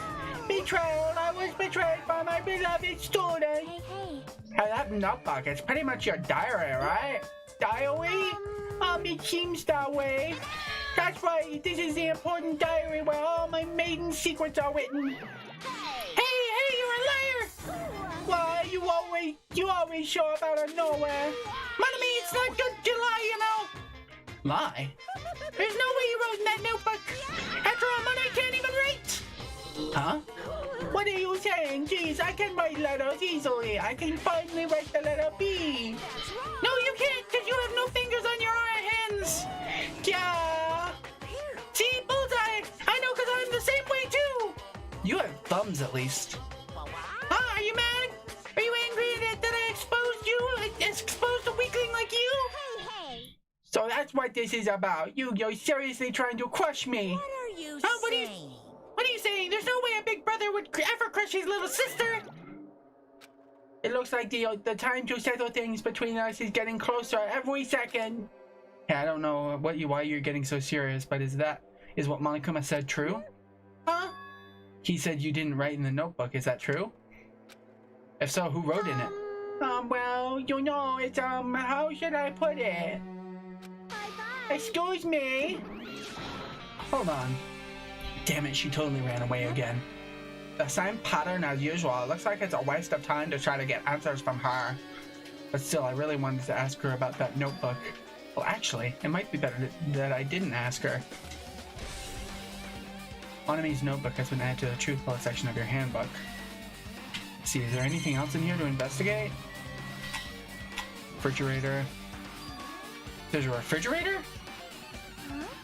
Betrayal. I was betrayed by my beloved student. Hey. Hey, that notebook, it's pretty much your diary, right? Diary? It seems that way. That's right, this is the important diary where all my maiden secrets are written. Hey, you're a liar! Why, you always show up out of nowhere. Monami, it's not good to lie, you know. Lie? There's no way you wrote in that notebook. After all, Monami can't even write. Huh? What are you saying? Jeez, I can write letters easily. I can finally write the letter B. No, you can't, because you have no fingers on your hands. Yeah. See, bullseye. thumbs at least. Huh, are you mad? Are you angry that I exposed you? Exposed a weakling like you? Hey! So that's what this is about. You're seriously trying to crush me. What are you What saying? What are you saying? There's no way a big brother would ever crush his little sister. It looks like the time to settle things between us is getting closer every second. Yeah, I don't know why you're getting so serious, but is what Monokuma said true? Huh? He said you didn't write in the notebook. Is that true? If so, who wrote in it? Well, it's how should I put it? Excuse me. Hold on. Damn it, she totally ran away again. The same pattern as usual. It looks like it's a waste of time to try to get answers from her. But still, I really wanted to ask her about that notebook. Well, actually, it might be better that I didn't ask her. Onami's notebook has been added to the truth bullet section of your handbook. Let's see, is there anything else in here to investigate? Refrigerator. There's a refrigerator?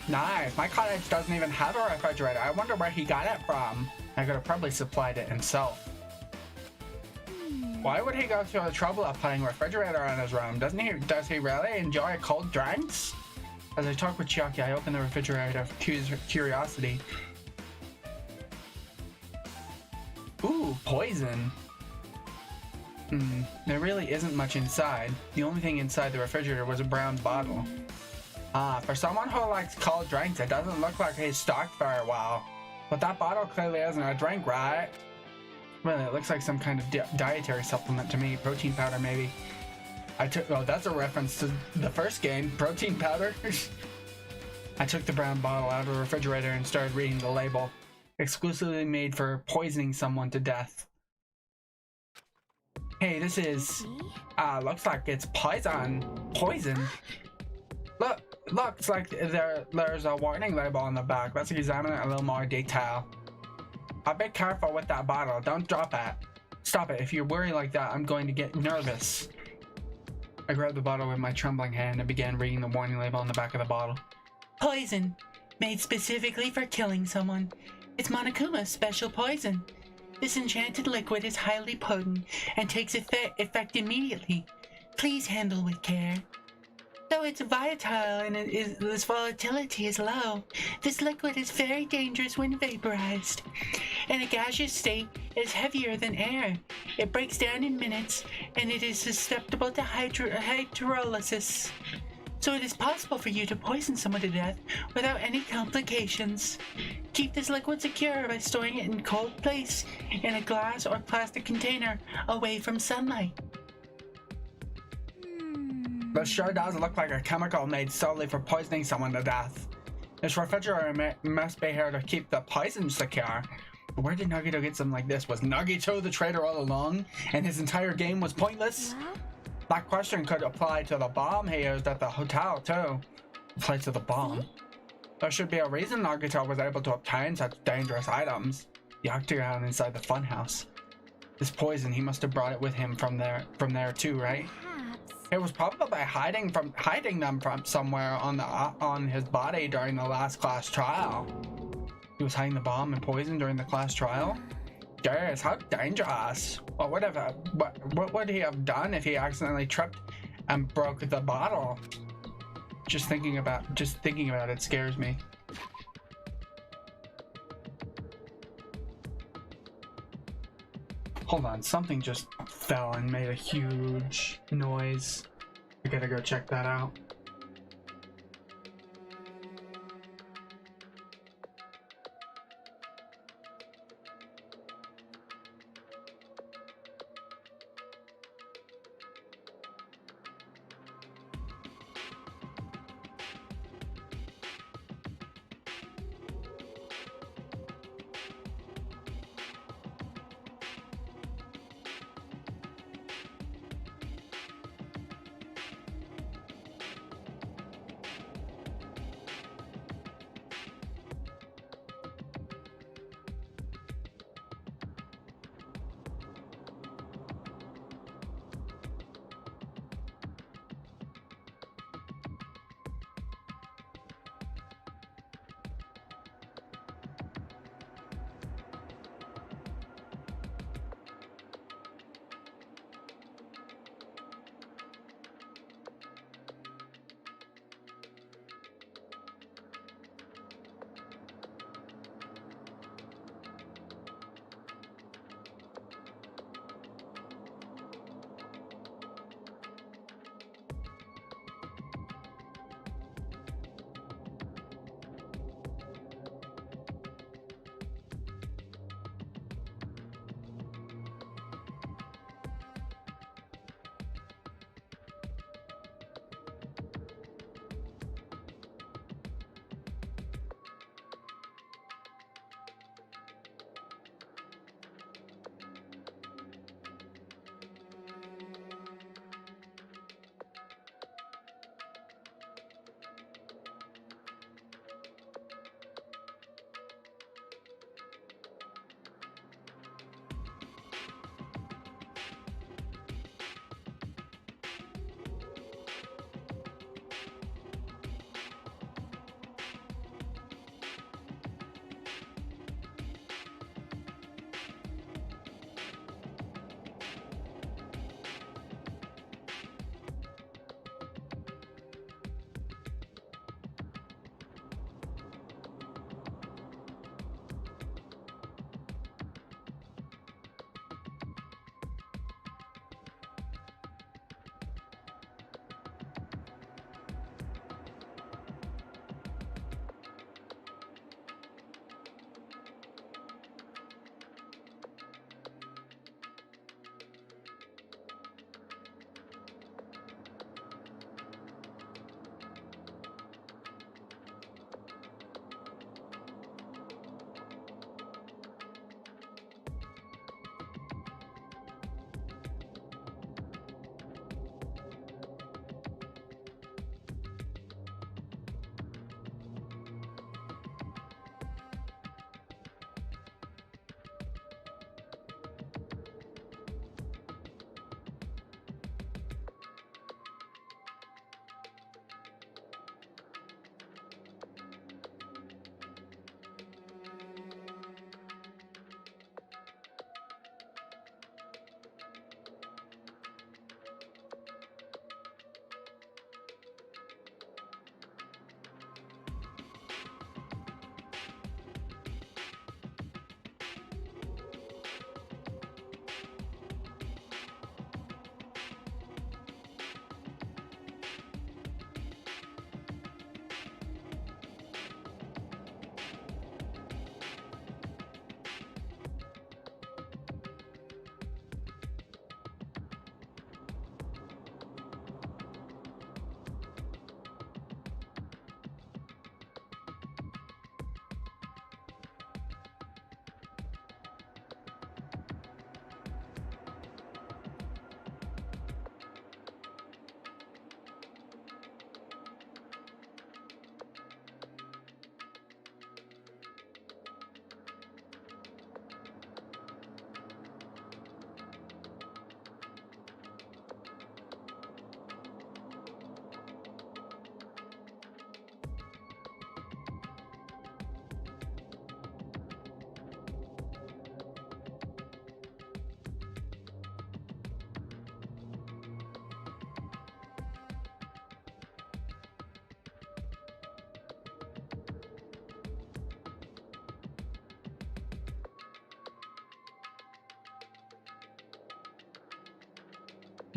Nice. My cottage doesn't even have a refrigerator. I wonder where he got it from. I could have probably supplied it himself. Why would he go through the trouble of putting a refrigerator in his room? Does he really enjoy cold drinks? As I talk with Chiaki, I open the refrigerator for curiosity. Ooh, poison. There really isn't much inside. The only thing inside the refrigerator was a brown bottle. For someone who likes cold drinks, it doesn't look like he's stocked very well. But that bottle clearly isn't a drink, right? Well, it looks like some kind of dietary supplement to me. Protein powder, maybe. Oh, that's a reference to the first game. Protein powder. I took the brown bottle out of the refrigerator and started reading the label. Exclusively made for poisoning someone to death. Hey, this is... looks like it's poison. Poison? Looks like there's a warning label on the back. Let's examine it in a little more detail. Be careful with that bottle. Don't drop it. Stop it. If you're worried like that, I'm going to get nervous. I grabbed the bottle with my trembling hand and began reading the warning label on the back of the bottle. Poison. Made specifically for killing someone. It's Monokuma's special poison. This enchanted liquid is highly potent and takes effect immediately. Please handle with care. Though it's volatile and this volatility is low, this liquid is very dangerous when vaporized. In a gaseous state, it is heavier than air. It breaks down in minutes, and it is susceptible to hydrolysis. So it is possible for you to poison someone to death without any complications. Keep this liquid secure by storing it in a cold place, in a glass or plastic container, away from sunlight. This sure does look like a chemical made solely for poisoning someone to death. This refrigerator must be here to keep the poison secure. But where did Nagito get something like this? Was Nagito the traitor all along, and his entire game was pointless? That question could apply to the bomb he used at the hotel, too. Apply to the bomb. There should be a reason Nagito was able to obtain such dangerous items. The octagon inside the funhouse. This poison, he must have brought it with him from there too, right? It was probably hiding them from somewhere on his body during the last class trial. He was hiding the bomb and poison during the class trial? Yes, how dangerous. What would he have done if he accidentally tripped and broke the bottle? Just thinking about it scares me. Hold on, something just fell and made a huge noise. I gotta go check that out.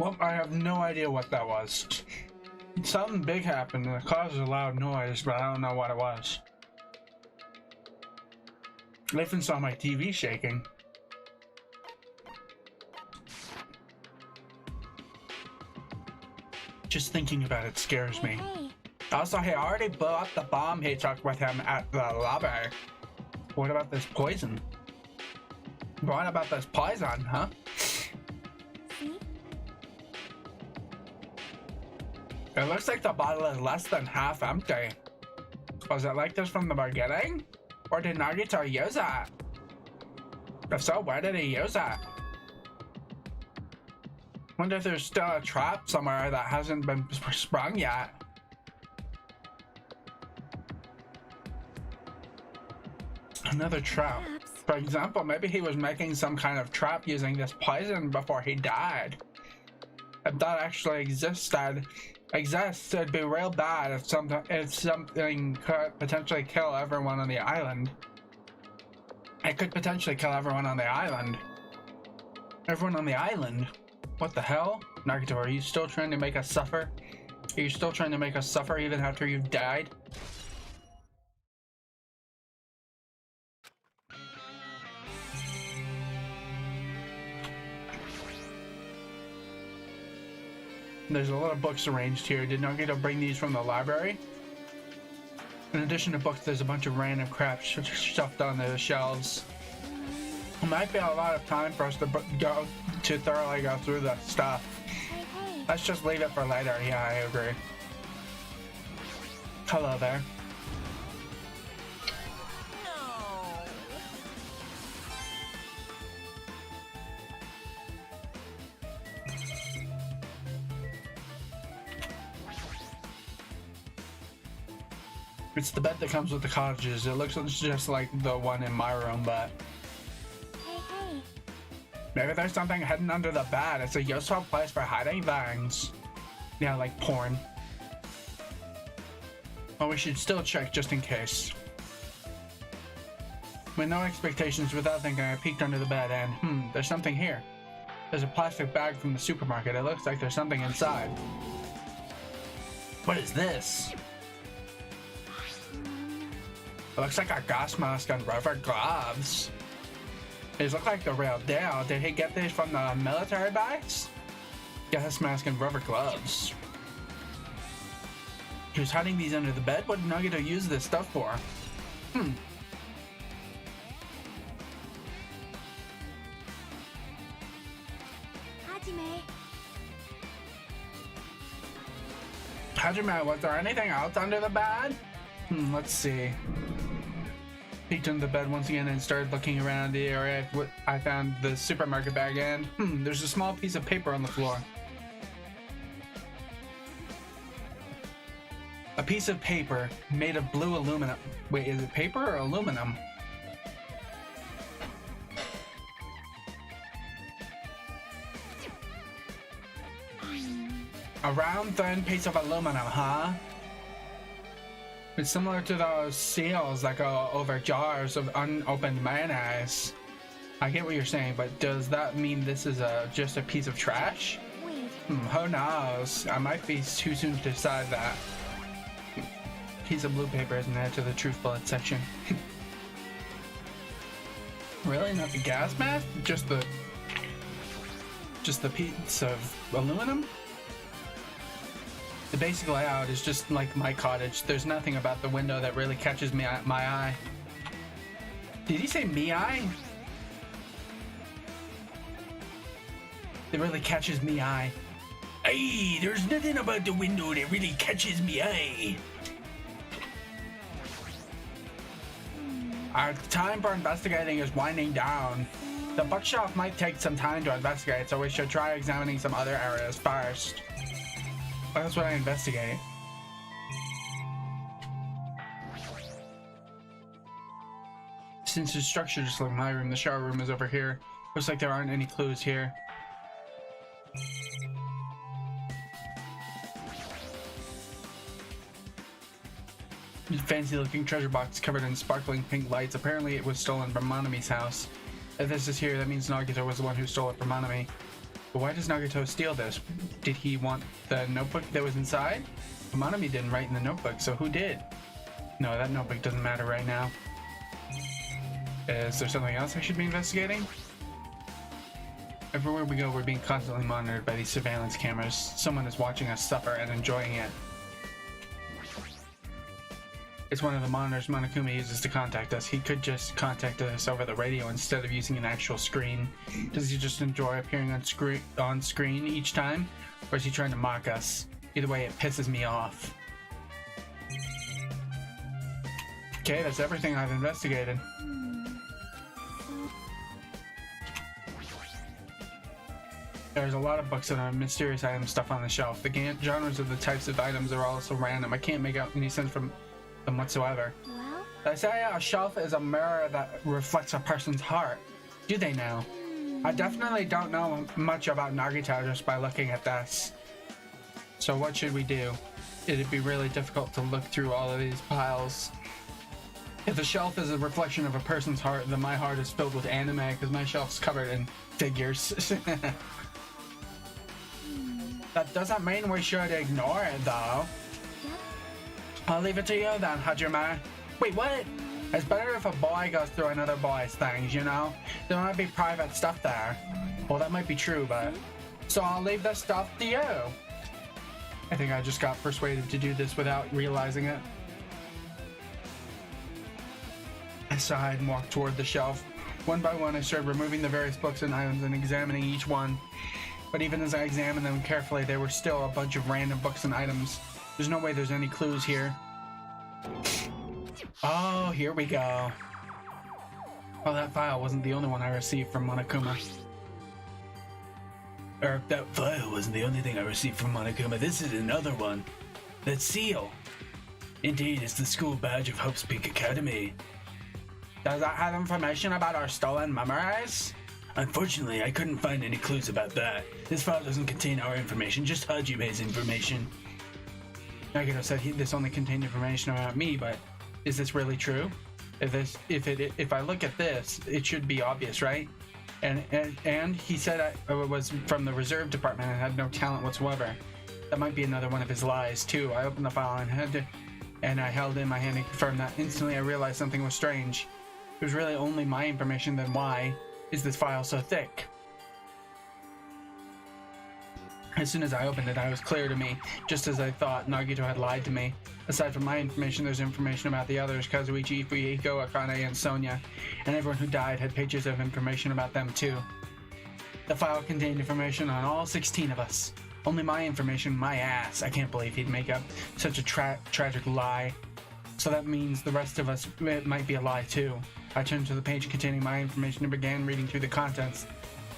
Well, I have no idea what that was. Something big happened and it caused a loud noise, but I don't know what it was. I even saw my TV shaking. Just thinking about it scares me. Hey, Also, he already blew up the bomb he took with him at the lobby. What about this poison? What about this poison, huh? see? It looks like the bottle is less than half empty. Was it like this from the beginning? Or did Nagito use it? If so, where did he use it? Wonder if there's still a trap somewhere that hasn't been sprung yet. Another trap. Perhaps. For example, maybe he was making some kind of trap using this poison before he died. If that actually exists, it'd be real bad if something could potentially kill everyone on the island. It could potentially kill everyone on the island. Everyone on the island? What the hell? Nagito, are you still trying to make us suffer? Are you still trying to make us suffer even after you've died? There's a lot of books arranged here. Did Nagito bring these from the library? In addition to books, there's a bunch of random crap stuffed on the shelves. It might be a lot of time for us to thoroughly go through the stuff. Hey, hey. Let's just leave it for later. Yeah, I agree. Hello there. It's the bed that comes with the cottages. It looks just like the one in my room, but Hey, hey. maybe there's something hidden under the bed. It's a useful place for hiding things. Yeah, like porn. But we should still check just in case. With no expectations, without thinking, I peeked under the bed and, there's something here. There's a plastic bag from the supermarket. It looks like there's something inside. What is this? It looks like a gas mask and rubber gloves. These look like the real deal. Did he get these from the military base? Gas mask and rubber gloves. He was hiding these under the bed? What did Nagito use this stuff for? Hajime. Hajime, was there anything else under the bed? Let's see. Peeked under the bed once again and started looking around the area. I found the supermarket bag and there's a small piece of paper on the floor. A piece of paper made of blue aluminum. Wait, is it paper or aluminum? A round, thin piece of aluminum, huh? It's similar to those seals that go over jars of unopened mayonnaise. I get what you're saying, but does that mean this is just a piece of trash? Wait. Who knows? I might be too soon to decide that. Piece of blue paper isn't added to the truth bullet section. Really? Not the gas mask? Just the piece of aluminum? The basic layout is just like my cottage. There's nothing about the window that really catches my eye. Did he say me eye? It really catches me eye. Hey, there's nothing about the window that really catches me eye. Our time for investigating is winding down. The bookshelf might take some time to investigate, so we should try examining some other areas first. That's what I investigate. Since it's structured just like my room, the shower room is over here. Looks like there aren't any clues here. Fancy looking treasure box covered in sparkling pink lights. Apparently it was stolen from Monami's house. If this is here, that means Nagito was the one who stole it from Monami. But why does Nagito steal this? Did he want the notebook that was inside? Manami didn't write in the notebook, so who did? No, that notebook doesn't matter right now. Is there something else I should be investigating? Everywhere we go, we're being constantly monitored by these surveillance cameras. Someone is watching us suffer and enjoying it. It's one of the monitors Monokuma uses to contact us. He could just contact us over the radio instead of using an actual screen. Does he just enjoy appearing on screen each time? Or is he trying to mock us? Either way, it pisses me off. Okay, that's everything I've investigated. There's a lot of books that are mysterious item stuff on the shelf. The genres of the types of items are also random. I can't make out any sense from them whatsoever. Well, They say a shelf is a mirror that reflects a person's heart. Do they now? I definitely don't know much about Nagito just by looking at this. So what should we do? It'd be really difficult to look through all of these piles. If the shelf is a reflection of a person's heart, then my heart is filled with anime because my shelf's covered in figures. That doesn't mean we should ignore it, though. I'll leave it to you then, Hajime. Wait, what? It's better if a boy goes through another boy's things, you know? There might be private stuff there. Well, that might be true, but... So I'll leave this stuff to you. I think I just got persuaded to do this without realizing it. I sighed and walked toward the shelf. One by one, I started removing the various books and items and examining each one. But even as I examined them carefully, there were still a bunch of random books and items. There's no way there's any clues here. Oh, here we go. Well, that file wasn't the only one I received from Monokuma. That file wasn't the only thing I received from Monokuma. This is another one. That seal. Indeed, it's the school badge of Hope's Peak Academy. Does that have information about our stolen memories? Unfortunately, I couldn't find any clues about that. This file doesn't contain our information, just Hajime's information. Nagito said this only contained information about me, but is this really true? If I look at this, it should be obvious, right? And he said I was from the reserve department and had no talent whatsoever. That might be another one of his lies too. I opened the file and I held it in my hand and confirmed that. Instantly I realized something was strange. It was really only my information, then why is this file so thick? As soon as I opened it, it was clear to me, just as I thought, Nagito had lied to me. Aside from my information, there's information about the others, Kazuichi, Fuyiko, Akane, and Sonia, and everyone who died had pages of information about them too. The file contained information on all 16 of us. Only my information, my ass. I can't believe he'd make up such a tragic lie. So that means the rest of us, it might be a lie too. I turned to the page containing my information and began reading through the contents.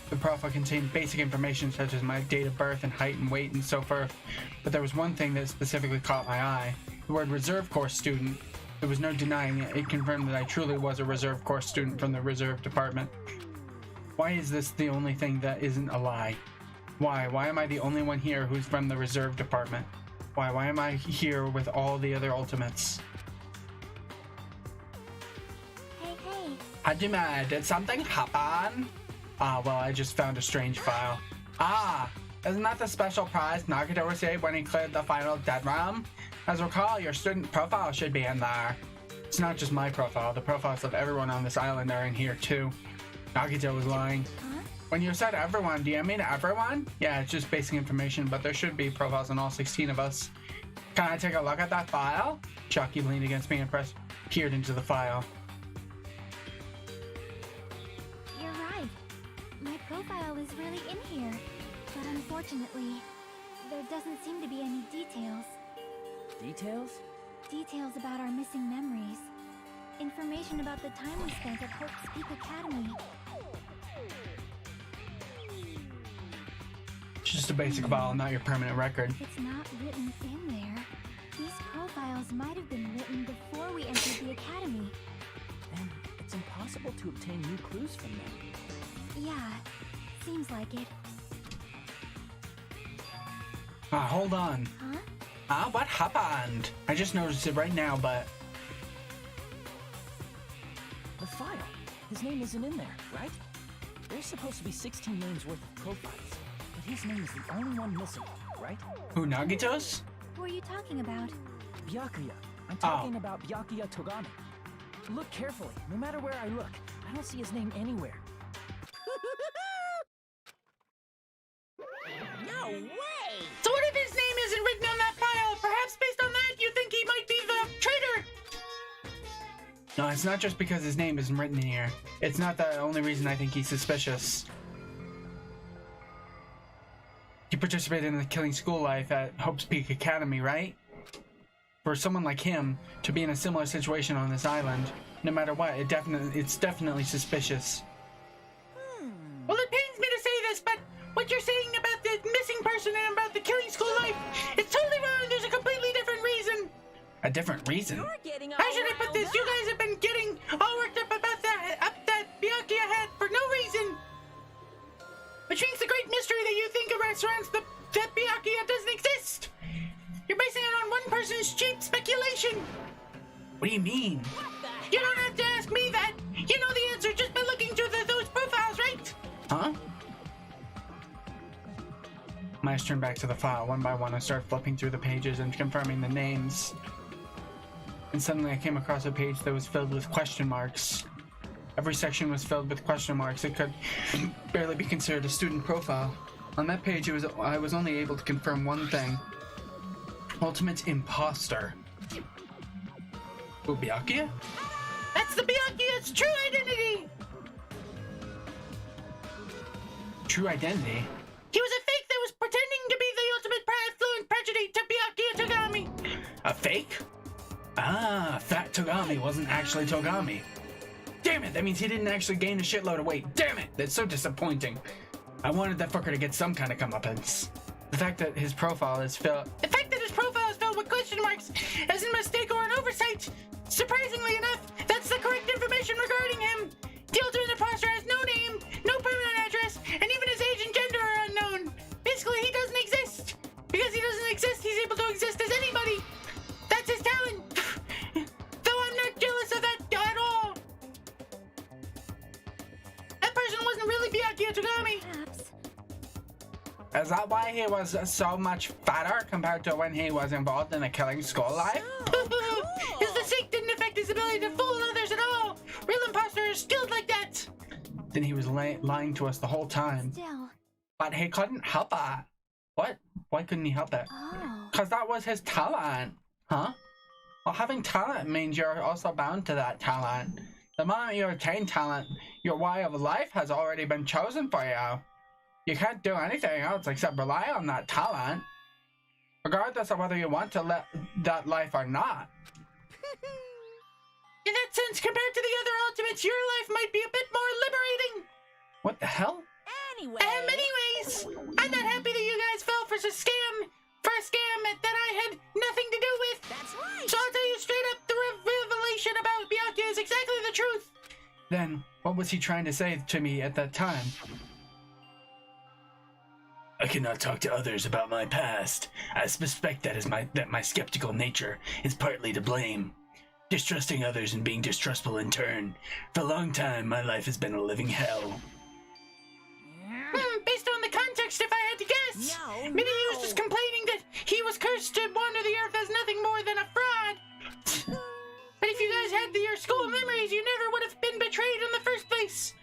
The profile contained basic information such as my date of birth and height and weight and so forth, but there was one thing that specifically caught my eye. The word reserve course student. There was no denying it. It confirmed that I truly was a reserve course student from the reserve department. Why is this the only thing that isn't a lie? Why? Why am I the only one here who's from the reserve department? Why? Why am I here with all the other ultimates? hey. Hajime, did something happen? Well, I just found a strange file. Isn't that the special prize Nagito received when he cleared the final dead room? As recall, your student profile should be in there. It's not just my profile, the profiles of everyone on this island are in here too. Nagito was lying. Huh? When you said everyone, do you mean everyone? Yeah, it's just basic information, but there should be profiles on all 16 of us. Can I take a look at that file? Chucky leaned against me and peered into the file. You're right. My profile is really in here. But unfortunately, there doesn't seem to be any details. Details? Details about our missing memories. Information about the time we spent at Hope's Peak Academy. It's just a basic file, not your permanent record. If it's not written in there, these profiles might have been written before we entered the academy. Then it's impossible to obtain new clues from them. Yeah, seems like it. Hold on. Huh? What happened? I just noticed it right now, but... The file. His name isn't in there, right? There's supposed to be 16 names worth of profiles. But his name is the only one missing, right? Who, Nagito's? Who are you talking about? Byakuya. I'm talking about Byakuya Togami. Look carefully. No matter where I look, I don't see his name anywhere. No way! So what if his name isn't written on that file? Perhaps based on that, you think he might be the traitor? No, it's not just because his name isn't written in here. It's not the only reason I think he's suspicious. He participated in the killing school life at Hope's Peak Academy, right? For someone like him to be in a similar situation on this island, no matter what, it's definitely suspicious. Well, it pains me to say this, but what you're saying about the missing person and about the killing school life is totally wrong. There's a completely different reason. A different reason? You're getting How should I put this? You guys have been getting all worked up about that Byakuya hat for no reason. Which means the great mystery that you think surrounds that Byakuya doesn't exist. You're basing it on one person's cheap speculation. What do you mean? You don't have to ask me that. You know the answer just by looking through those profiles, right? Huh? I just turned back to the file one by one and started flipping through the pages and confirming the names. And suddenly I came across a page that was filled with question marks. Every section was filled with question marks. It could barely be considered a student profile. On that page, I was only able to confirm one thing. Ultimate imposter. Oh, Byakuya? That's the Byakuya's true identity! True identity? He was a fake that was pretending to be the ultimate fluent prodigy to Byakuya Togami. A fake? Ah, Fat Togami wasn't actually Togami. Damn it, that means he didn't actually gain a shitload of weight. Damn it, that's so disappointing. I wanted that fucker to get some kind of comeuppance. The fact that his profile is filled with question marks is a mistake or an oversight. Surprisingly enough, that's the correct information regarding him. The ultimate imposter has no name, no permanent address, and even his age and gender are unknown. Basically, he doesn't exist. Because he doesn't exist, he's able to exist as anybody. That's his talent. Though I'm not jealous of that at all. That person wasn't really Byakuya Togami. Perhaps. Is that why he was so much fatter compared to when he was involved in the killing school life? His physique didn't affect his ability to fool others at all. Real imposter is skilled like that. Then he was lying to us the whole time. Still. But he couldn't help it. What? Why couldn't he help it? Oh. Because that was his talent. Huh? Well, having talent means you're also bound to that talent. The moment you attain talent, your way of life has already been chosen for you. You can't do anything else except rely on that talent, regardless of whether you want to live that life or not. In that sense, compared to the other ultimates, your life might be a bit more liberating. What the hell? Anyway. Anyways, I'm not happy that you guys fell for a scam that I had nothing to do with. That's right. So I'll tell you straight up, the revelation about Byakuya is exactly the truth. Then, what was he trying to say to me at that time? I cannot talk to others about my past. I suspect that my skeptical nature is partly to blame. Distrusting others and being distrustful in turn. For a long time, my life has been a living hell. Based on the context, if I had to guess, No, maybe he was just complaining that he was cursed to wander the earth as nothing more than a fraud. But if you guys had your school memories, you never would have been betrayed in the first place.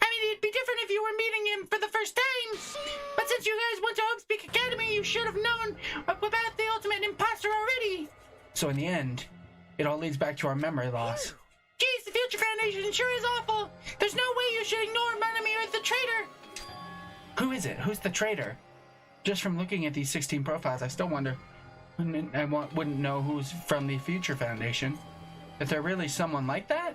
I mean, it'd be different if you were meeting him for the first time. But since you guys went to Hope's Peak Academy, you should have known about the ultimate imposter already. So in the end, it all leads back to our memory loss. Geez, the Future Foundation sure is awful. There's no way you should ignore Manami or the traitor. Who is it? Who's the traitor? Just from looking at these 16 profiles, I still wonder. I wouldn't know who's from the Future Foundation. Is there really someone like that?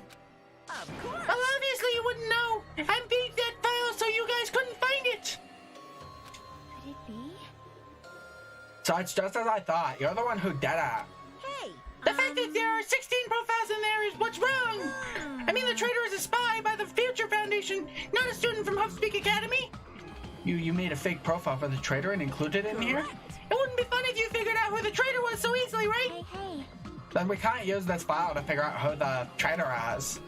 Of course. Well, obviously you wouldn't know. I beat that file so you guys couldn't find it. Could it be? So it's just as I thought. You're the one who did it. Hey. The fact that there are 16 profiles in there is what's wrong. I mean, the traitor is a spy by the Future Foundation, not a student from Hope's Peak Academy. You made a fake profile for the traitor and included it in here? It wouldn't be fun if you figured out who the traitor was so easily, right? Hey. Then we can't use this file to figure out who the traitor is.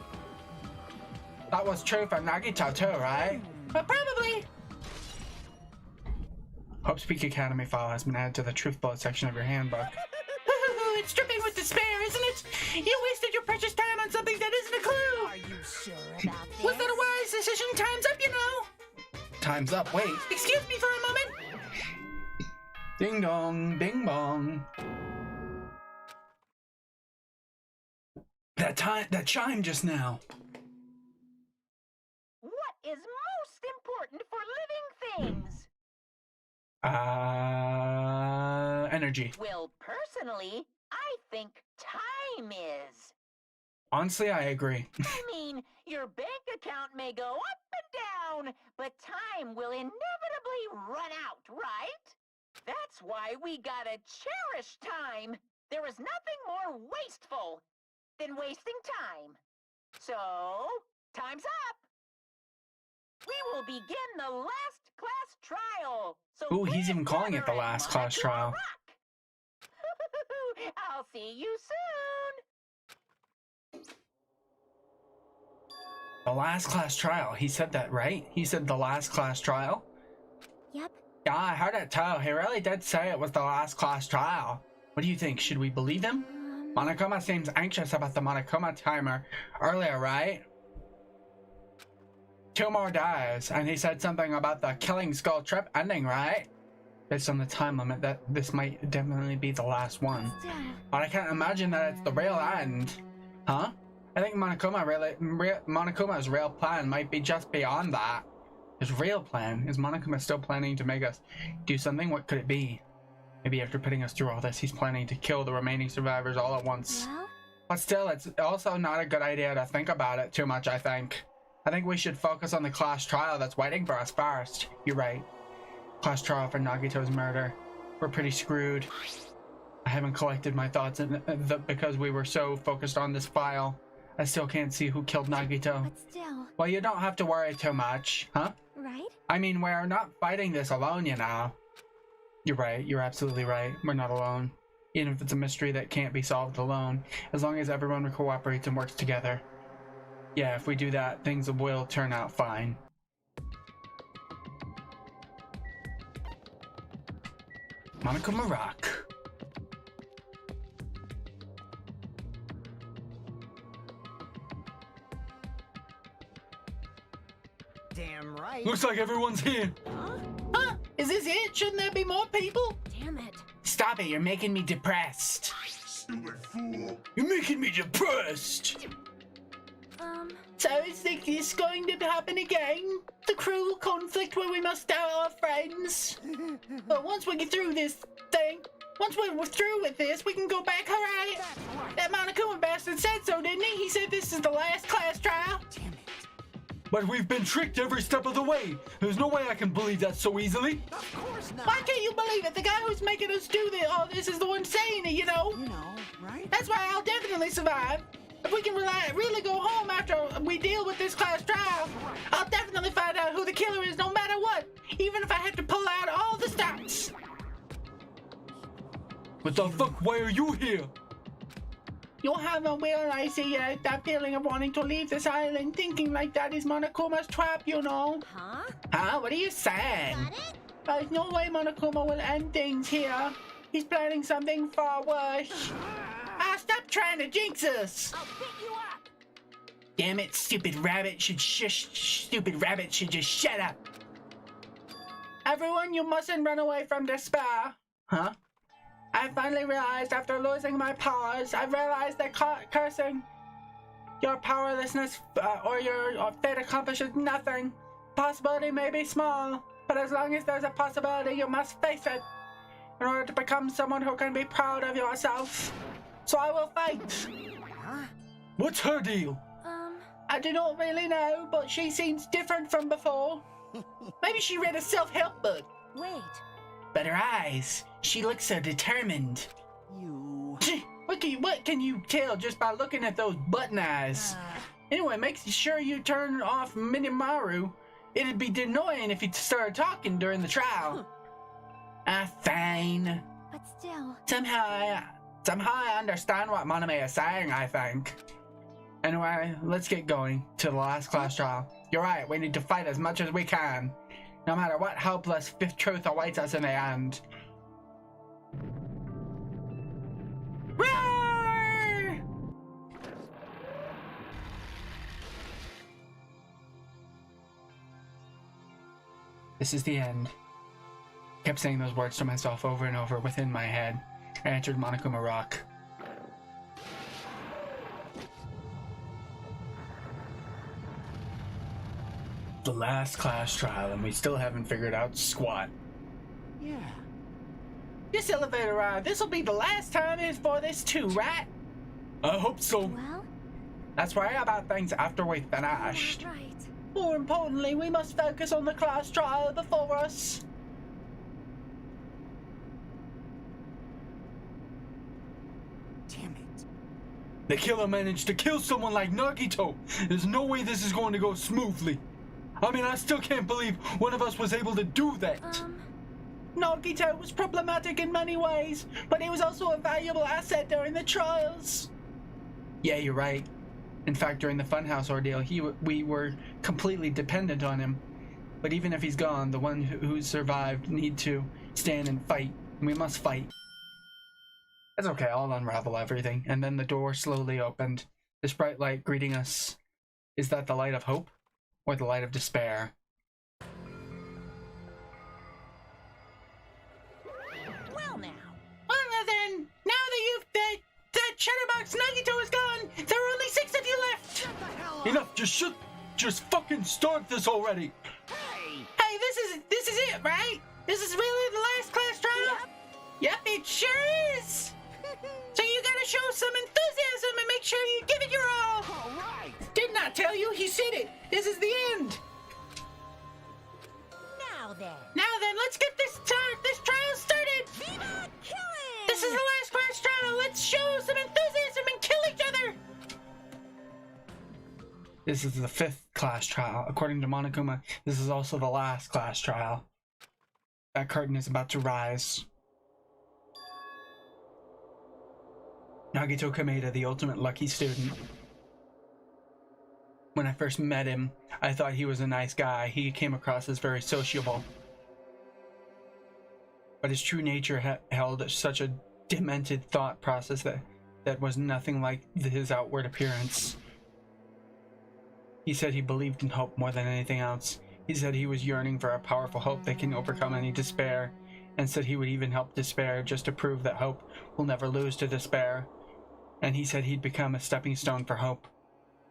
That was true for Nagito too, right? But probably. Hope's Peak Academy file has been added to the truth bullet section of your handbook. It's dripping with despair, isn't it? You wasted your precious time on something that isn't a clue! Are you sure about this? Was that a wise decision? Time's up, you know! Time's up, wait. Excuse me for a moment! Ding dong, bing bong. That chime just now. What is most important for living things? Energy. Well, personally, I think time is. Honestly, I agree. I mean, your bank account may go up and down, but time will inevitably run out, right? That's why we gotta cherish time. There is nothing more wasteful than wasting time. So, time's up. We will begin the last class trial. So Ooh, he's please even calling it the gather last at class Monocula trial. Rock. I'll see you soon. The last class trial. He said that, right? He said the last class trial? Yep. Yeah, I heard it too. He really did say it was the last class trial. What do you think? Should we believe him? Monokuma seems anxious about the Monokuma timer earlier, right? 2 more days, and he said something about the Killing Skull trip ending, right? Based on the time limit, that this might definitely be the last one. Still. But I can't imagine that it's the real end. Huh? I think Monokuma's real plan might be just beyond that. His real plan? Is Monokuma still planning to make us do something? What could it be? Maybe after putting us through all this, he's planning to kill the remaining survivors all at once. Well, But still, it's also not a good idea to think about it too much, I think. I think we should focus on the class trial that's waiting for us first. You're right. Class trial for Nagito's murder. We're pretty screwed. I haven't collected my thoughts because we were so focused on this file. I still can't see who killed Nagito. but still, Well, you don't have to worry too much, huh? right? I mean, we're not fighting this alone, you know. You're right. You're absolutely right. We're not alone. Even if it's a mystery that can't be solved alone, as long as everyone cooperates and works together. Yeah, if we do that, things will turn out fine. Monokuma Rock. Damn right. Looks like everyone's here. Huh? Is this it? Shouldn't there be more people? Damn it. Stop it, you're making me depressed. Stupid fool. You're making me depressed. So is this going to happen again? The cruel conflict where we must doubt our friends? But once we get through this thing, once we're through with this, we can go back, alright? That Monokuma bastard said so, didn't he? He said this is the last class trial. Damn it. But we've been tricked every step of the way. There's no way I can believe that so easily. Of course not. Why can't you believe it? The guy who's making us do all this is the one saying it, you know? You know, right? That's why I'll definitely survive. If we can really go home after we deal with this class trial, I'll definitely find out who the killer is no matter what, even if I have to pull out all the stops. What the fuck? Why are you here? You haven't realized it yet. That feeling of wanting to leave this island, thinking like that is Monokuma's trap, you know. Huh? Huh? What are you saying? There's no way Monokuma will end things here. He's planning something far worse. Stop trying to jinx us! I'll pick you up. Damn it, stupid rabbit should stupid rabbit should just shut up. Everyone, you mustn't run away from despair. Huh? I finally realized after losing my powers, I realized that cursing your powerlessness or your fate accomplishes nothing. Possibility may be small, but as long as there's a possibility, you must face it in order to become someone who can be proud of yourself. So I will fight. Huh? What's her deal? I do not really know, but she seems different from before. Maybe she read a self-help book. Wait. But her eyes, she looks so determined. You. What can you tell just by looking at those button eyes? Anyway, make sure you turn off Minimaru. It'd be annoying if you started talking during the trial. Fine. But still, Somehow I understand what Monome is saying, I think. Anyway, let's get going to the last class trial. You're right, we need to fight as much as we can. No matter what helpless fifth truth awaits us in the end. Roar! This is the end. I kept saying those words to myself over and over within my head. I entered Monokuma Rock. The last class trial, and we still haven't figured out squat. Yeah. This elevator ride, this'll be the last time is for this too, right? I hope so. Well, Let's worry about things after we finished. right. More importantly, we must focus on the class trial before us. Damn it. The killer managed to kill someone like Nagito. There's no way this is going to go smoothly. I mean, I still can't believe one of us was able to do that. Nagito was problematic in many ways, but he was also a valuable asset during the trials. Yeah, you're right. In fact, during the Funhouse ordeal, we were completely dependent on him. But even if he's gone, the one who survived need to stand and fight. And we must fight. That's okay, I'll unravel everything. And then the door slowly opened. This bright light greeting us. Is that the light of hope? Or the light of despair? Well now. Well then, now that that Chatterbox Nagito is gone, there are only 6 of you left! Shut the hell up! Enough, just fucking start this already! Hey! Hey, this is it, right? This is really the last class trial? Yep, it sure is! So you gotta show some enthusiasm and make sure you give it your all! All right! Didn't I tell you? He said it! This is the end! Now then. Now then, let's get this trial started! Viva killing! This is the last class trial! Let's show some enthusiasm and kill each other! This is the 5th class trial. According to Monokuma, this is also the last class trial. That curtain is about to rise. Nagito Kameda, the ultimate lucky student. When I first met him, I thought he was a nice guy. He came across as very sociable. But his true nature held such a demented thought process that was nothing like his outward appearance. He said he believed in hope more than anything else. He said he was yearning for a powerful hope that can overcome any despair, and said he would even help despair just to prove that hope will never lose to despair. And he said he'd become a stepping stone for hope.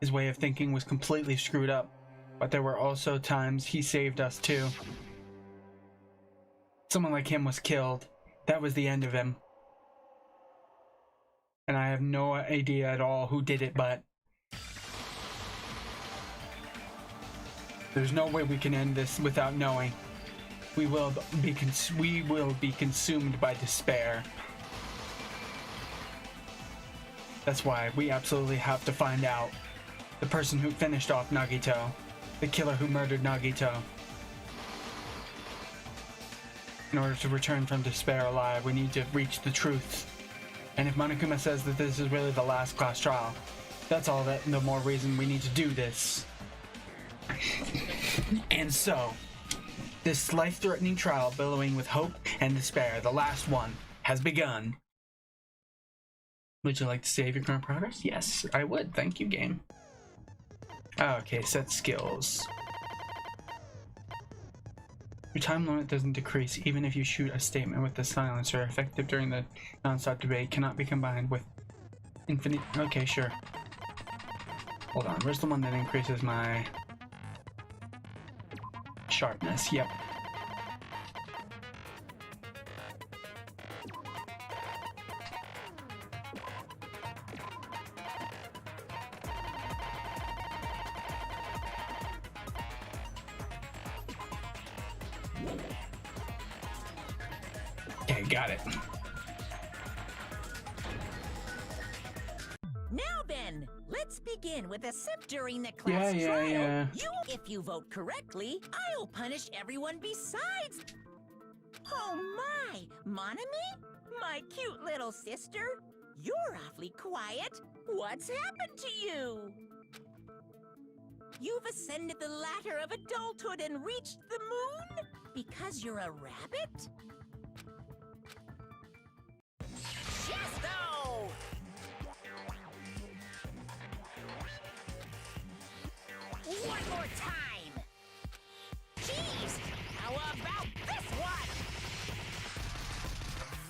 His way of thinking was completely screwed up, but there were also times he saved us too. Someone like him was killed. That was the end of him. And I have no idea at all who did it, but there's no way we can end this without knowing. We will be consumed by despair. That's why we absolutely have to find out. The person who finished off Nagito. The killer who murdered Nagito. In order to return from despair alive, we need to reach the truth. And if Monokuma says that this is really the last class trial, that's all the more reason we need to do this. And so, this life-threatening trial billowing with hope and despair, the last one, has begun. Would you like to save your current progress? Yes, I would. Thank you, game. Okay, set skills. Your time limit doesn't decrease even if you shoot a statement with the silencer. Effective during the non-stop debate. Cannot be combined with infinite... Okay, sure. Hold on. Where's the one that increases my sharpness? Yep. Okay, got it. Now then, let's begin with a sip during the class Yeah. trial. If you vote correctly, I'll punish everyone besides. Oh my, Monami? My cute little sister? You're awfully quiet. What's happened to you? You've ascended the ladder of adulthood and reached the moon? Because you're a rabbit? Chesto! One more time! Jeez! How about this one?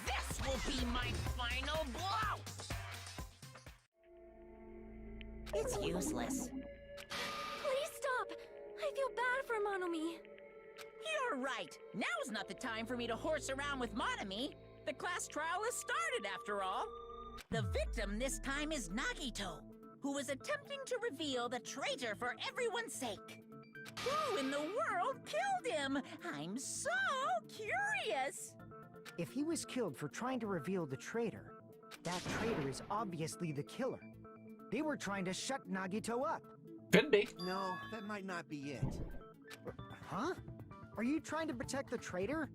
This will be my final blow! It's useless. Please stop! I feel bad for Monomi. You're right. Now's not the time for me to horse around with Monami. The class trial has started, after all. The victim this time is Nagito, who was attempting to reveal the traitor for everyone's sake. Who in the world killed him? I'm so curious. If he was killed for trying to reveal the traitor, that traitor is obviously the killer. They were trying to shut Nagito up. Could be. No, that might not be it. Huh? Are you trying to protect the traitor?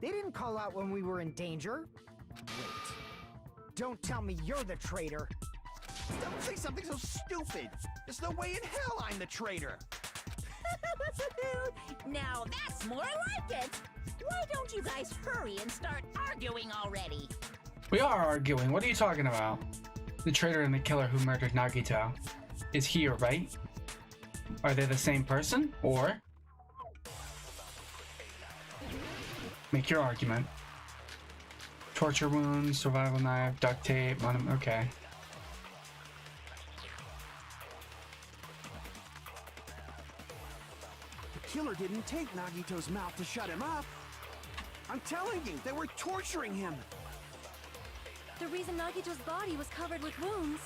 They didn't call out when we were in danger. Wait. Don't tell me you're the traitor. Don't say something so stupid. There's no way in hell I'm the traitor. Now that's more like it. Why don't you guys hurry and start arguing already? We are arguing. What are you talking about? The traitor and the killer who murdered Nagito is here, right? Are they the same person? Or make your argument. Torture wounds, survival knife, duct tape, okay. The killer didn't take Nagito's mouth to shut him up. I'm telling you, they were torturing him. The reason Nagito's body was covered with wounds.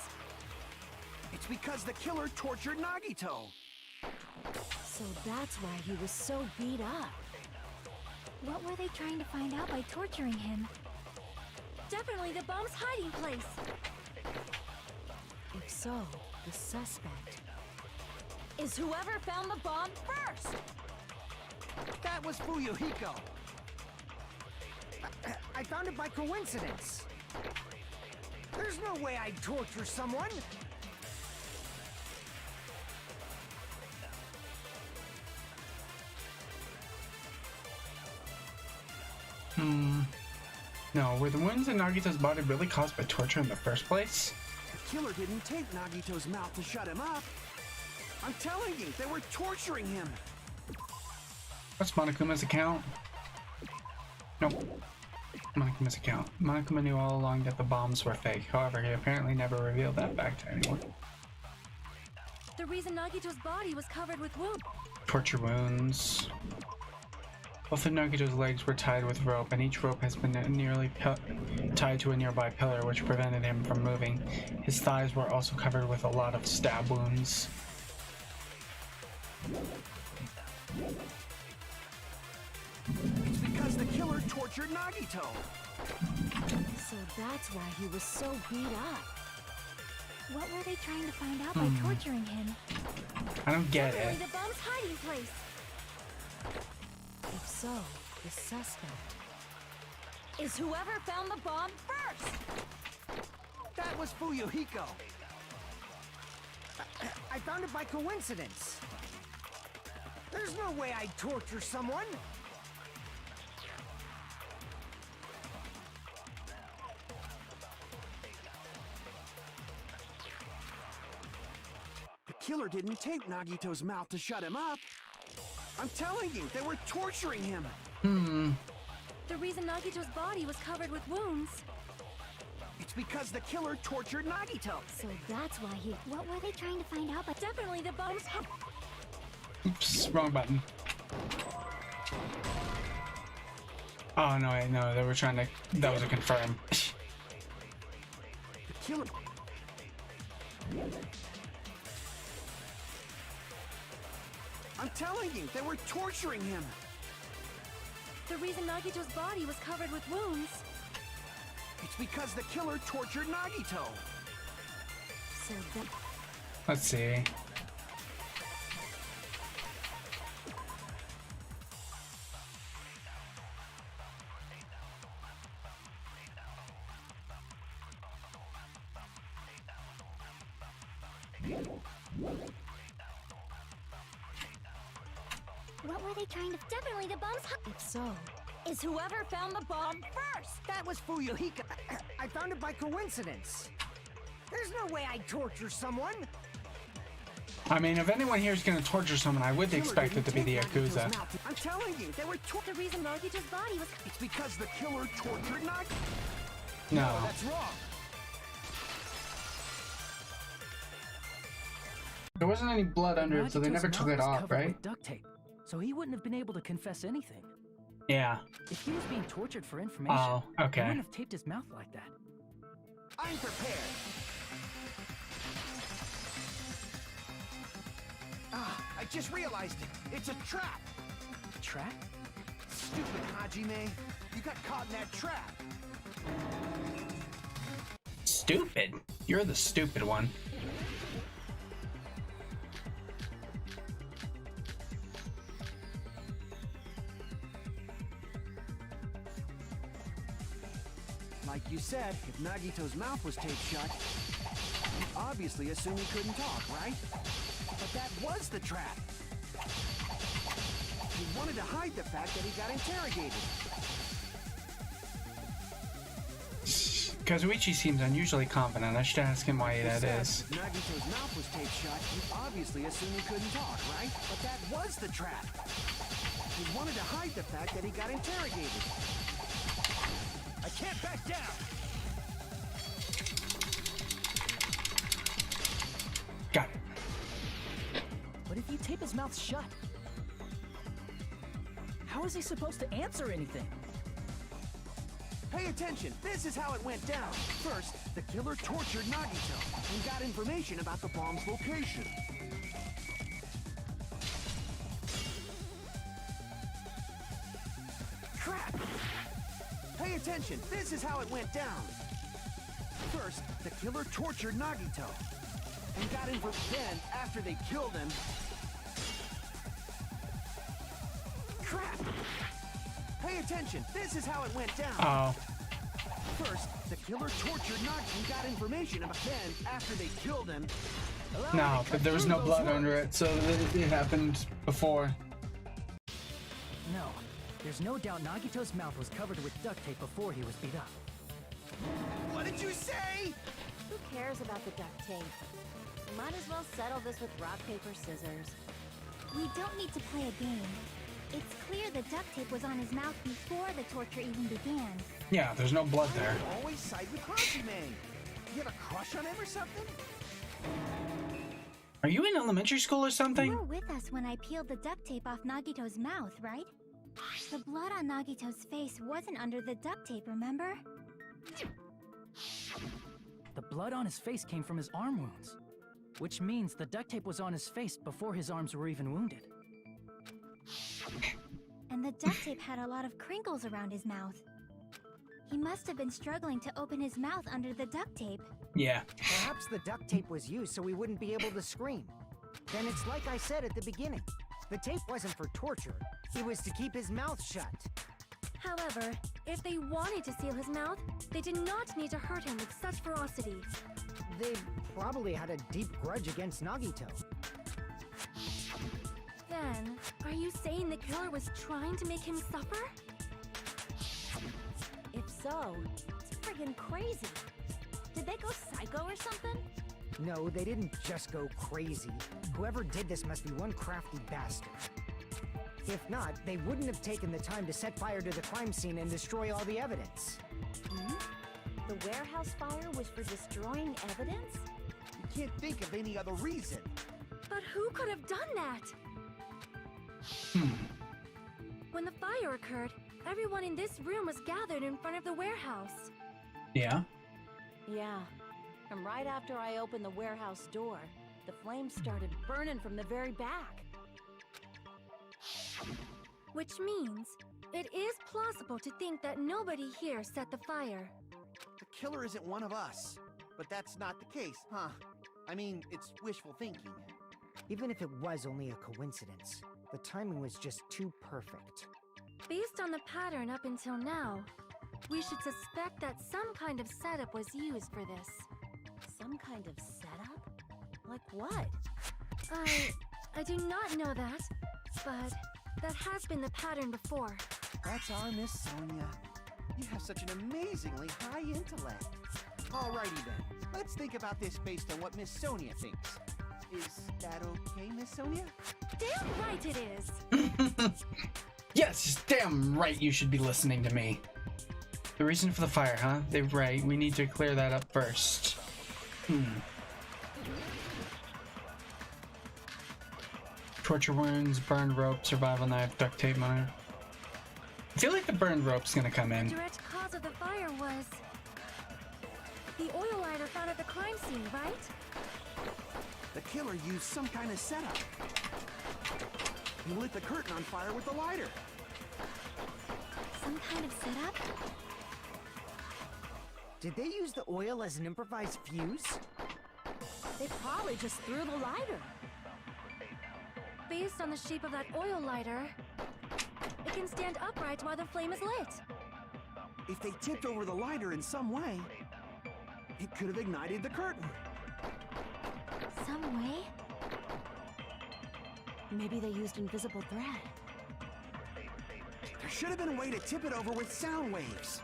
It's because the killer tortured Nagito. So that's why he was so beat up. What were they trying to find out by torturing him? Definitely the bomb's hiding place. If so, the suspect is whoever found the bomb first. That was Fuyuhiko. I found it by coincidence. There's no way I'd torture someone. No, were the wounds in Nagito's body really caused by torture in the first place? The killer didn't take Nagito's mouth to shut him up. I'm telling you, they were torturing him. What's Monokuma's account? Nope. Monokuma's account. Monokuma knew all along that the bombs were fake. However, he apparently never revealed that fact to anyone. The reason Nagito's body was covered with wounds. Torture wounds. Both of Nagito's legs were tied with rope, and each rope has been nearly tied to a nearby pillar, which prevented him from moving. His thighs were also covered with a lot of stab wounds. It's because the killer tortured Nagito. So that's why he was so beat up. What were they trying to find out by torturing him? I don't get it. Definitely the bomb's hiding place. If so, the suspect is whoever found the bomb first. That was Fuyuhiko. I found it by coincidence. There's no way I'd torture someone. The killer didn't take Nagito's mouth to shut him up. I'm telling you, they were torturing him. The reason Nagito's body was covered with wounds. It's because the killer tortured Nagito. So that's why he... What were they trying to find out? But definitely the bomb's... Oops, wrong button. Oh no, wait, no, they were trying to... That was a confirm. The killer... I'm telling you, they were torturing him. The reason Nagito's body was covered with wounds. It's because the killer tortured Nagito. So that... Let's see. What were they trying to... Definitely the bomb's... If so, is whoever found the bomb first? That was Fuyuhika. I found it by coincidence. There's no way I'd torture someone. I mean, if anyone here is going to torture someone, I would expect it to be the Yakuza. I'm telling you, they were The reason Nagito's body was... It's because the killer tortured Nagi. No. That's wrong. There wasn't any blood under it, so they never took it off, right? Duct tape, so he wouldn't have been able to confess anything. Yeah. If he was being tortured for information, Oh, okay. he wouldn't have taped his mouth like that. I'm prepared. Ah, I just realized it. It's a trap. Trap? Stupid Hajime. You got caught in that trap. Stupid? You're the stupid one. Like you said, if Nagito's mouth was taped shut, you obviously assume he couldn't talk, right? But that was the trap. He wanted to hide the fact that he got interrogated. Kazuichi seems unusually confident. I should ask him why that is. If Nagito's mouth was taped shut, you obviously assume he couldn't talk, right? But that was the trap. He wanted to hide the fact that he got interrogated. I can't back down! Got it. But if you tape his mouth shut, how is he supposed to answer anything? Pay attention, this is how it went down. First, the killer tortured Nagito and got information about the bomb's location. Crap! Pay attention, this is how it went down. First, the killer tortured Nagito and got information. Then, after they killed him... Crap! Pay attention, this is how it went down. Oh. First, the killer tortured Nagi and got information about. Then, after they killed him... No, but there was no blood under it, so it happened before. No, there's no doubt Nagito's mouth was covered with duct tape before he was beat up. What did you say? Who cares about the duct tape? We might as well settle this with rock, paper, scissors. We don't need to play a game. It's clear the duct tape was on his mouth before the torture even began. Yeah, there's no blood there. I always side with Hajime. You have a crush on him or something? Are you in elementary school or something? You were with us when I peeled the duct tape off Nagito's mouth, right? The blood on Nagito's face wasn't under the duct tape, remember? The blood on his face came from his arm wounds, which means the duct tape was on his face before his arms were even wounded. And the duct tape had a lot of crinkles around his mouth. He must have been struggling to open his mouth under the duct tape. Yeah. Perhaps the duct tape was used so he wouldn't be able to scream. Then it's like I said at the beginning. The tape wasn't for torture. It was to keep his mouth shut. However, if they wanted to seal his mouth, they did not need to hurt him with such ferocity. They probably had a deep grudge against Nagito. Then, are you saying the killer was trying to make him suffer? If so, it's friggin' crazy. Did they go psycho or something? No, they didn't just go crazy. Whoever did this must be one crafty bastard. If not, they wouldn't have taken the time to set fire to the crime scene and destroy all the evidence. Hmm? The warehouse fire was for destroying evidence? You can't think of any other reason. But who could have done that? When the fire occurred, everyone in this room was gathered in front of the warehouse. Yeah. Yeah. And right after I opened the warehouse door, the flames started burning from the very back. Which means, it is plausible to think that nobody here set the fire. The killer isn't one of us. But that's not the case, huh? I mean, it's wishful thinking. Even if it was only a coincidence, the timing was just too perfect. Based on the pattern up until now, we should suspect that some kind of setup was used for this. Some kind of setup? Like what? I do not know that, but That has been the pattern before. That's our Miss Sonia. You have such an amazingly high intellect. Alrighty then. Let's think about this based on what Miss Sonia thinks. Is that okay, Miss Sonia? Damn right it is! Yes, damn right you should be listening to me. The reason for the fire, huh? They're right. We need to clear that up first. Torture wounds, burned rope, survival knife, duct tape miner. I feel like the burned rope's gonna come in. The direct cause of the fire was the oil lighter found at the crime scene, right? The killer used some kind of setup. He lit the curtain on fire with the lighter. Some kind of setup? Did they use the oil as an improvised fuse? They probably just threw the lighter. Based on the shape of that oil lighter, it can stand upright while the flame is lit. If they tipped over the lighter in some way, it could have ignited the curtain. Some way? Maybe they used invisible thread. There should have been a way to tip it over with sound waves.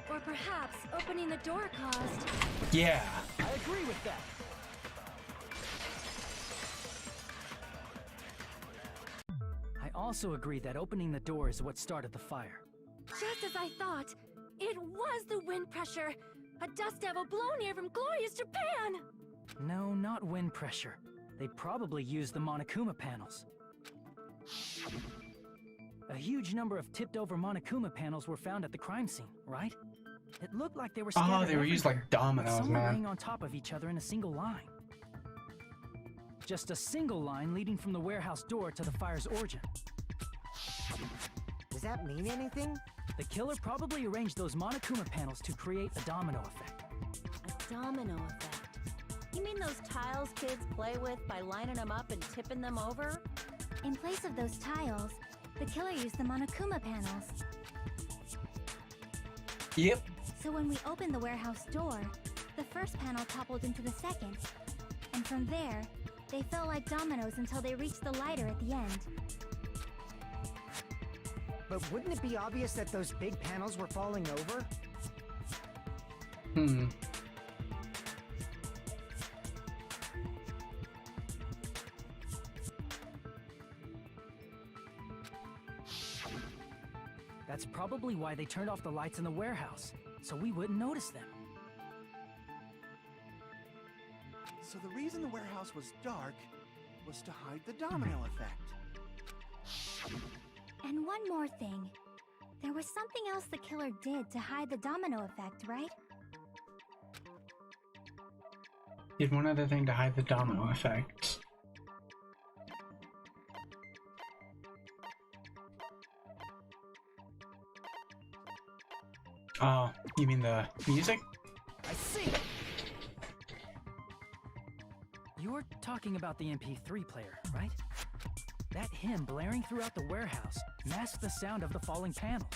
Or perhaps opening the door caused... Yeah. I agree with that. I also agree that opening the door is what started the fire. Just as I thought, it was the wind pressure! A dust devil blown here from glorious Japan! No, not wind pressure. They probably used the Monokuma panels. A huge number of tipped-over Monokuma panels were found at the crime scene, right? It looked like they were scattered Oh, they were used like dominoes, some were man. laying on top of each other in a single line. Just a single line leading from the warehouse door to the fire's origin. Does that mean anything? The killer probably arranged those Monokuma panels to create a domino effect. A domino effect? You mean those tiles kids play with by lining them up and tipping them over? In place of those tiles, the killer used the Monokuma panels. Yep. So when we opened the warehouse door, the first panel toppled into the second. And from there, they fell like dominoes until they reached the lighter at the end. But wouldn't it be obvious that those big panels were falling over? That's probably why they turned off the lights in the warehouse, so we wouldn't notice them. So the reason the warehouse was dark was to hide the domino effect. And one more thing. There was something else the killer did to hide the domino effect, right? Did one other thing to hide the domino effect. Oh, you mean the music? I see! You're talking about the MP3 player, right? That hymn blaring throughout the warehouse masked the sound of the falling panels.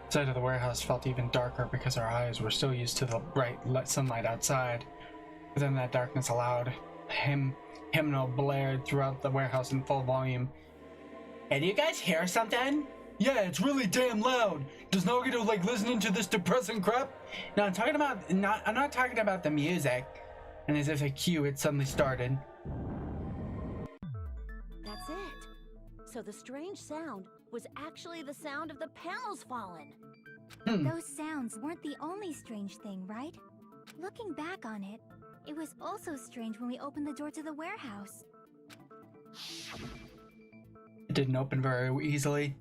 The side of the warehouse felt even darker because our eyes were still used to the bright sunlight outside. But then that darkness allowed hymnal blared throughout the warehouse in full volume. Hey, do you guys hear something? Yeah, it's really damn loud. Does Nogito like listening to this depressing crap? No, I'm not talking about the music. And as if a cue had suddenly started. That's it. So the strange sound was actually the sound of the panels falling. Those sounds weren't the only strange thing, right? Looking back on it, it was also strange when we opened the door to the warehouse. It didn't open very easily.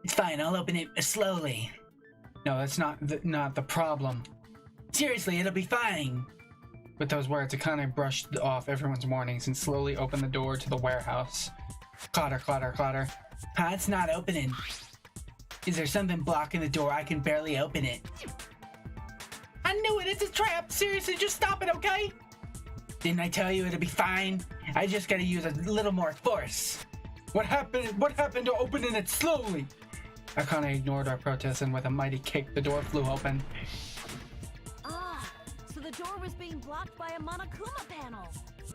It's fine, I'll open it slowly. No, that's not the problem. Seriously, it'll be fine. With those words, Akane brushed off everyone's warnings and slowly opened the door to the warehouse. Clatter, clatter, clatter. Huh, it's not opening. Is there something blocking the door? I can barely open it. I knew it, it's a trap. Seriously, just stop it, okay? Didn't I tell you it'll be fine? I just gotta use a little more force. What happened to opening it slowly? Akane ignored our protests and with a mighty kick, the door flew open. Ah, so the door was being blocked by a Monokuma panel.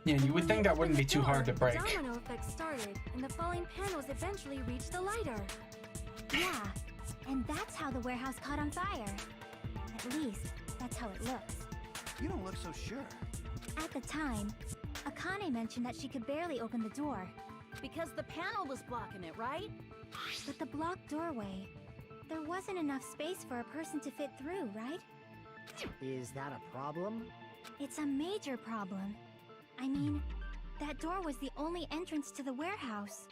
Yeah, you would think that wouldn't be too hard to break. The domino effect started, and the falling panels eventually reached the lighter. Yeah, and that's how the warehouse caught on fire. At least, that's how it looks. You don't look so sure. At the time, Akane mentioned that she could barely open the door. Because the panel was blocking it, right? With the blocked doorway, there wasn't enough space for a person to fit through, right? Is that a problem? It's a major problem. I mean, that door was the only entrance to the warehouse.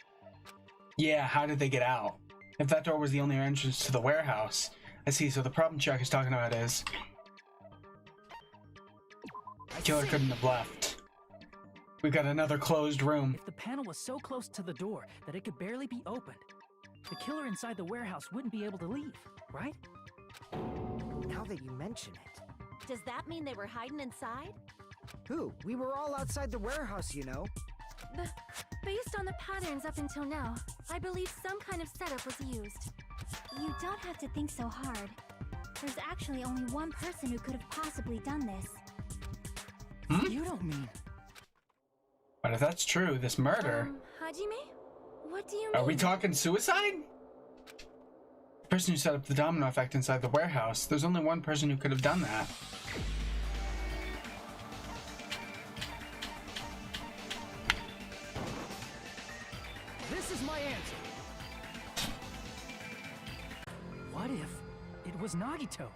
Yeah, how did they get out? If that door was the only entrance to the warehouse. I see, so the problem Chuck is talking about is... Killer couldn't have left. We've got another closed room. If the panel was so close to the door that it could barely be opened, the killer inside the warehouse wouldn't be able to leave, right? Now that you mention it. Does that mean they were hiding inside? Who? We were all outside the warehouse, you know. Based on the patterns up until now, I believe some kind of setup was used. You don't have to think so hard. There's actually only one person who could have possibly done this. You don't mean... But if that's true, this murder... Hajime? What do you mean? Are we talking suicide? The person who set up the domino effect inside the warehouse. There's only one person who could have done that. This is my answer. What if it was Nagito?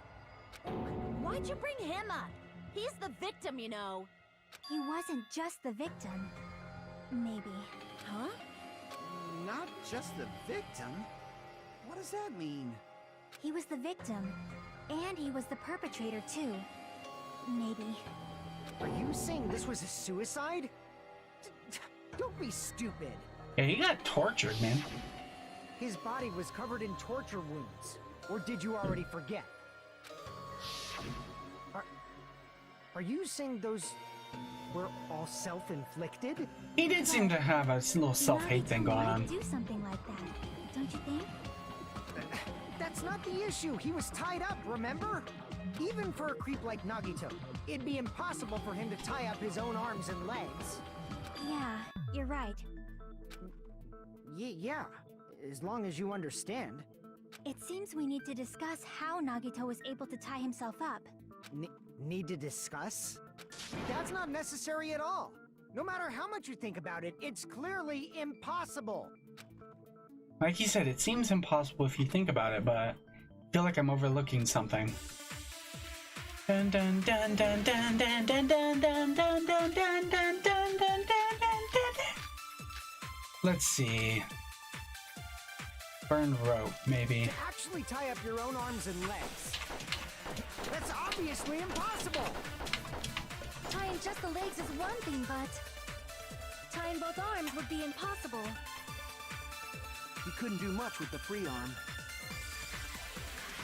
Why'd you bring him up? He's the victim, you know. He wasn't just the victim. Maybe. Huh? Not just the victim? What does that mean? He was the victim, and he was the perpetrator too. Maybe. Are you saying this was a suicide? Don't be stupid. Yeah, he got tortured, man. His body was covered in torture wounds. Or did you already forget? Are you saying those were all self-inflicted? He did seem to have a little self-hate thing going on. Do something like that, don't you think? That's not the issue. He was tied up, remember? Even for a creep like Nagito, it'd be impossible for him to tie up his own arms and legs. Yeah, you're right. Yeah, as long as you understand. It seems we need to discuss how Nagito was able to tie himself up. Need to discuss? That's not necessary at all. No matter how much you think about it, it's clearly impossible. Like he said, it seems impossible if you think about it, but I feel like I'm overlooking something. Dun dun dun dun dun dun dun dun dun dun dun dun dun dun dun dun. Let's see. Burn rope, maybe. To actually tie up your own arms and legs. That's obviously impossible! Tying just the legs is one thing, but tying both arms would be impossible. You couldn't do much with the free arm.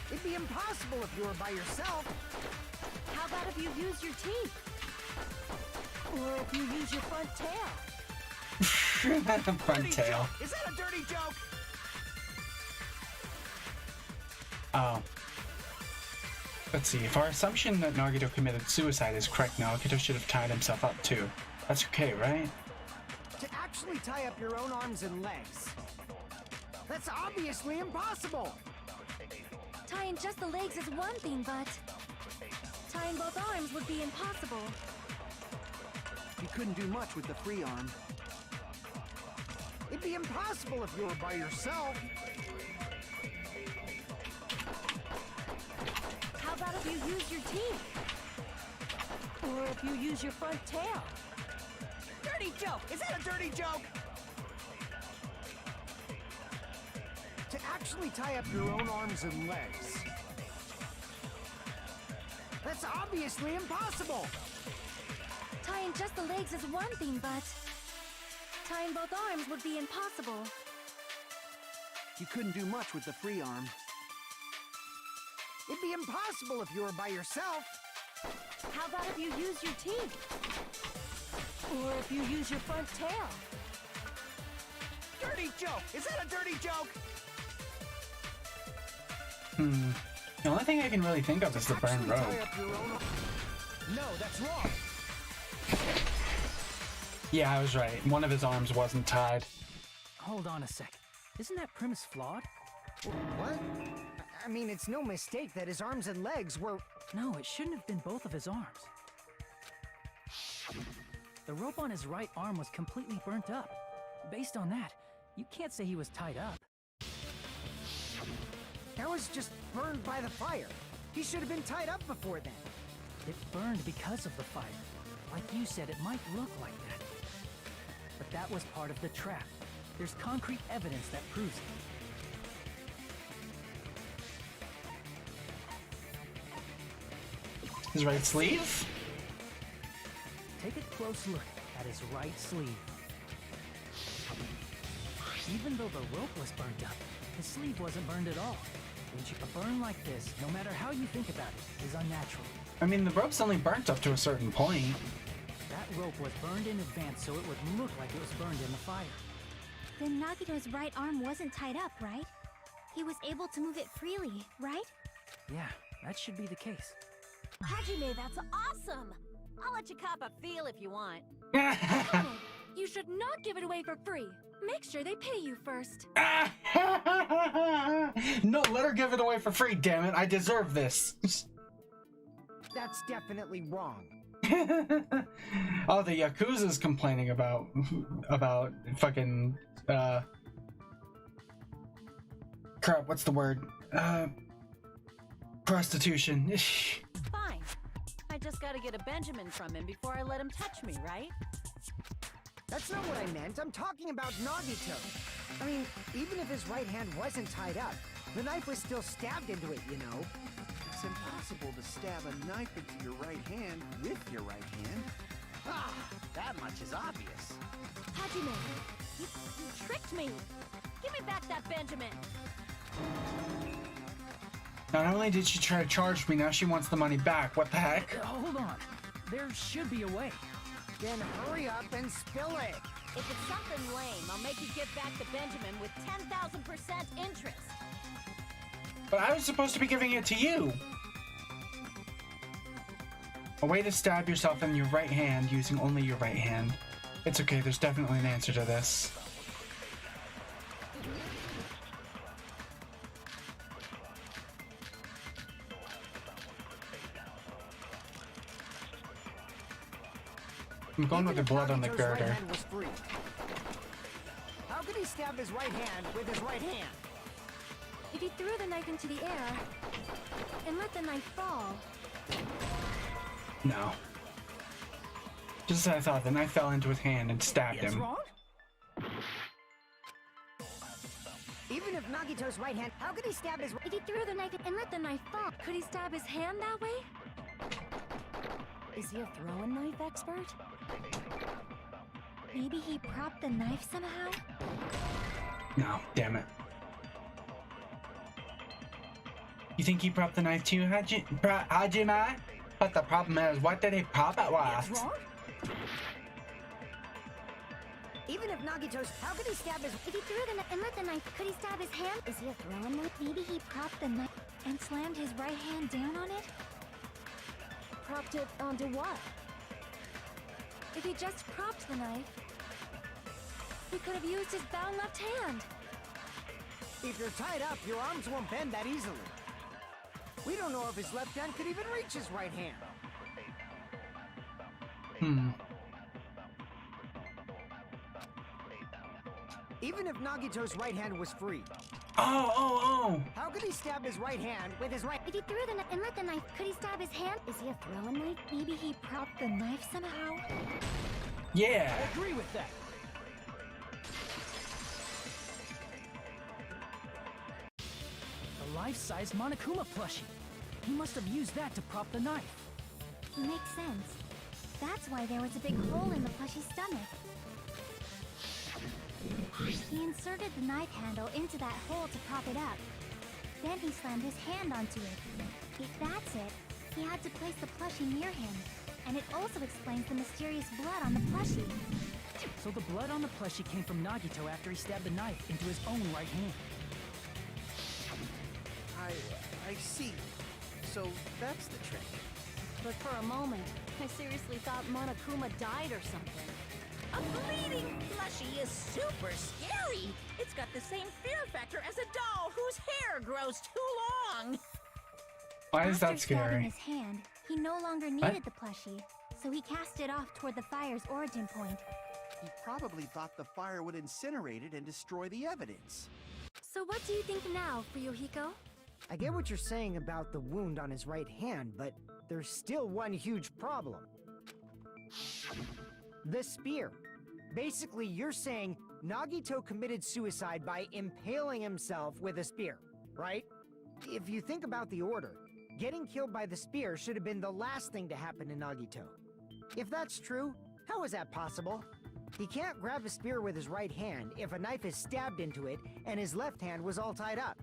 It'd be impossible if you were by yourself. How about if you use your teeth? Or if you use your front tail? Front tail. Is that a dirty joke? Oh. Let's see, if our assumption that Nagito committed suicide is correct, Nagito should have tied himself up too. That's okay, right? To actually tie up your own arms and legs. That's obviously impossible! Tying just the legs is one thing, but tying both arms would be impossible. You couldn't do much with the free arm. It'd be impossible if you were by yourself. How about if you use your teeth? Or if you use your front tail? Dirty joke! Is that a dirty joke? To actually tie up your own arms and legs. That's obviously impossible! Tying just the legs is one thing, but tying both arms would be impossible. You couldn't do much with the free arm. It'd be impossible if you were by yourself. How about if you use your teeth? Or if you use your front tail? Dirty joke! Is that a dirty joke? The only thing I can really think of is the burn rope. No, that's wrong. Yeah, I was right. One of his arms wasn't tied. Hold on a sec. Isn't that premise flawed? What? I mean, it's no mistake that his arms and legs were... No, it shouldn't have been both of his arms. The rope on his right arm was completely burnt up. Based on that, you can't say he was tied up. That was just burned by the fire. He should have been tied up before then. It burned because of the fire. Like you said, it might look like that. But that was part of the trap. There's concrete evidence that proves it. His right sleeve? Take a close look at his right sleeve. Even though the rope was burnt up, his sleeve wasn't burned at all. A burn like this, no matter how you think about it, is unnatural. I mean, the rope's only burnt up to a certain point. That rope was burned in advance so it would look like it was burned in the fire. Then Nagito's right arm wasn't tied up, right? He was able to move it freely, right? Yeah, that should be the case. Hajime, that's awesome! I'll let you cop a feel if you want. You should not give it away for free. Make sure they pay you first. No, let her give it away for free, damn it. I deserve this. That's definitely wrong. Oh, the Yakuza's complaining about fucking crap, what's the word? Prostitution. Fine. I just gotta get a Benjamin from him before I let him touch me, right? That's not what I meant. I'm talking about Nagito. I mean, even if his right hand wasn't tied up, the knife was still stabbed into it, you know? It's impossible to stab a knife into your right hand with your right hand. Ah, that much is obvious. Hajime, you tricked me. Give me back that Benjamin. Not only did she try to charge me, now she wants the money back. What the heck? Hold on. There should be a way. Then hurry up and spill it. If it's something lame, I'll make you give back the Benjamin with 10,000% interest. But I was supposed to be giving it to you. A way to stab yourself in your right hand using only your right hand. It's okay, there's definitely an answer to this. I'm going with the blood on the Nagito's girder. right hand was free. How could he stab his right hand with his right hand? If he threw the knife into the air and let the knife fall, No. Just as I thought, the knife fell into his hand and stabbed It's him. wrong? Even if Nagito's right hand, how could he stab his... if he threw the knife and let the knife fall, could he stab his hand that way? Is he a throwing knife expert? Maybe he propped the knife somehow? No, damn it. You think he propped the knife too, Hajime? But the problem is, what did he prop it with? It's wrong? Even if Nagito's... How could he stab his... If he threw the knife and let the knife, could he stab his hand? Is he a throwing knife? Maybe he propped the knife and slammed his right hand down on it? Propped it onto what? If he just propped the knife, he could have used his bound left hand. If you're tied up, your arms won't bend that easily. We don't know if his left hand could even reach his right hand. Even if Nagito's right hand was free, Oh! how could he stab his right hand with his right... If he threw the knife and let the knife, could he stab his hand? Is he a throwing knife? Maybe he propped the knife somehow? Yeah! I agree with that. A life-size Monokuma plushie. He must have used that to prop the knife. Makes sense. That's why there was a big hole in the plushie's stomach. He inserted the knife handle into that hole to prop it up. Then he slammed his hand onto it. If that's it, he had to place the plushie near him. And it also explains the mysterious blood on the plushie. So the blood on the plushie came from Nagito after he stabbed the knife into his own right hand. I see. So that's the trick. But for a moment, I seriously thought Monokuma died or something. A bleeding plushie is super scary. It's got the same fear factor as a doll whose hair grows too long. Why is that After stabbing scary? his hand, he no longer needed the plushie, so he cast it off toward the fire's origin point. He probably thought the fire would incinerate it and destroy the evidence. So what do you think now, Fuyuhiko? I get what you're saying about the wound on his right hand, but there's still one huge problem. The spear. Basically, you're saying Nagito committed suicide by impaling himself with a spear, right? If you think about the order, getting killed by the spear should have been the last thing to happen to Nagito. If that's true, how is that possible? He can't grab a spear with his right hand if a knife is stabbed into it and his left hand was all tied up.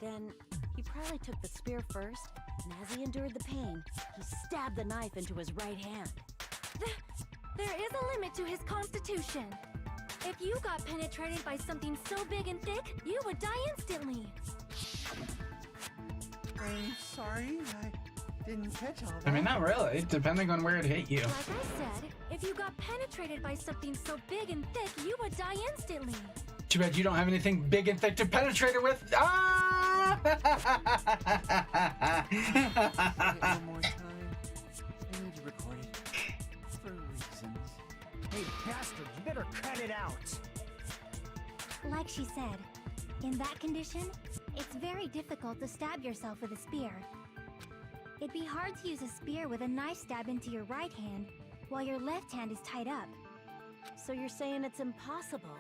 Then he probably took the spear first, and as he endured the pain, he stabbed the knife into his right hand. There is a limit to his constitution. If you got penetrated by something so big and thick, you would die instantly. I'm sorry, I didn't catch all that. I mean, not really, depending on where it hit you. Like I said, if you got penetrated by something so big and thick, you would die instantly. Too bad you don't have anything big and thick to penetrate it with. Ah! One more time. I need to record it. For reasons. Hey, bastard, you better cut it out! Like she said, in that condition, it's very difficult to stab yourself with a spear. It'd be hard to use a spear with a knife stab into your right hand while your left hand is tied up. So you're saying it's impossible?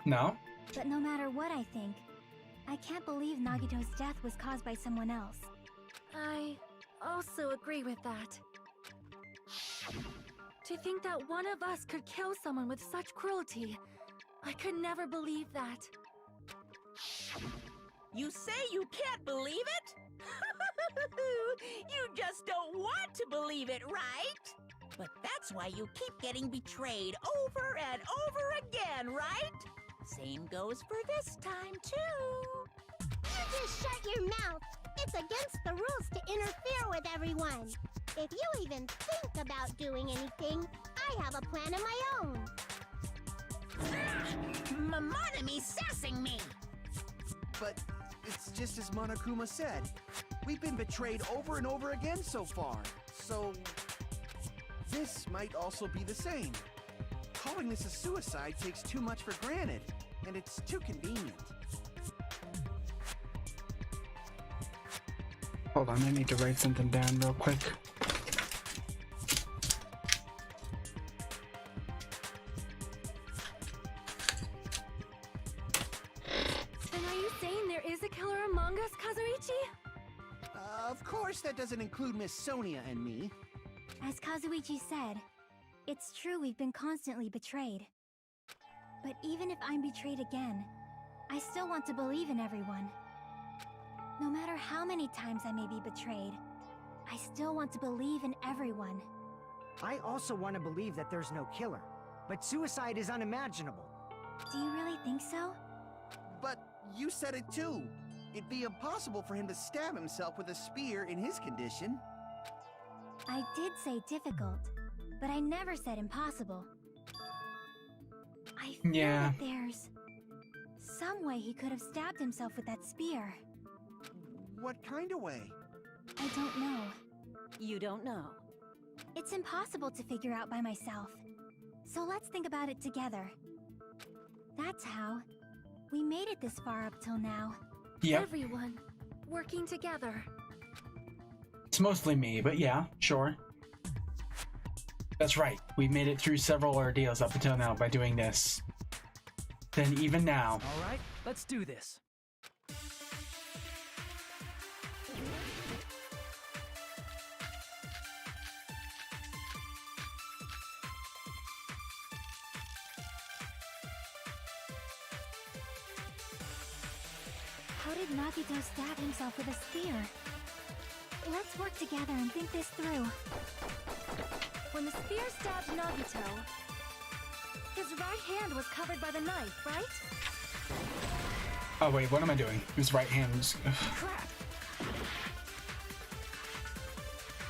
No. But no matter what I think, I can't believe Nagito's death was caused by someone else. I also agree with that. To think that one of us could kill someone with such cruelty, I could never believe that. You say you can't believe it? You just don't want to believe it, right? But that's why you keep getting betrayed over and over again, right? Same goes for this time, too. You just shut your mouth. It's against the rules to interfere with everyone. If you even think about doing anything, I have a plan of my own. Monomi's sassing me. But it's just as Monokuma said. We've been betrayed over and over again so far. So this might also be the same. Calling this a suicide takes too much for granted, and it's too convenient. Hold on, I need to write something down real quick. Then are you saying there is a killer among us, Kazuichi? Of course that doesn't include Miss Sonia and me. As Kazuichi said, it's true we've been constantly betrayed. But even if I'm betrayed again, I still want to believe in everyone. No matter how many times I may be betrayed, I still want to believe in everyone. I also want to believe that there's no killer, but suicide is unimaginable. Do you really think so? But you said it too. It'd be impossible for him to stab himself with a spear in his condition. I did say difficult, but I never said impossible. I feel that there's some way he could have stabbed himself with that spear. What kind of way? I don't know. You don't know. It's impossible to figure out by myself. So let's think about it together. That's how we made it this far up till now. Yep. Everyone working together. It's mostly me, but yeah, sure. That's right. We've made it through several ordeals up until now by doing this. Then even now. All right, let's do this. How did Nagito stab himself with a spear? Let's work together and think this through. When the spear stabbed Nagito, his right hand was covered by the knife, right? Oh wait, what am I doing? His right hand was... Crap!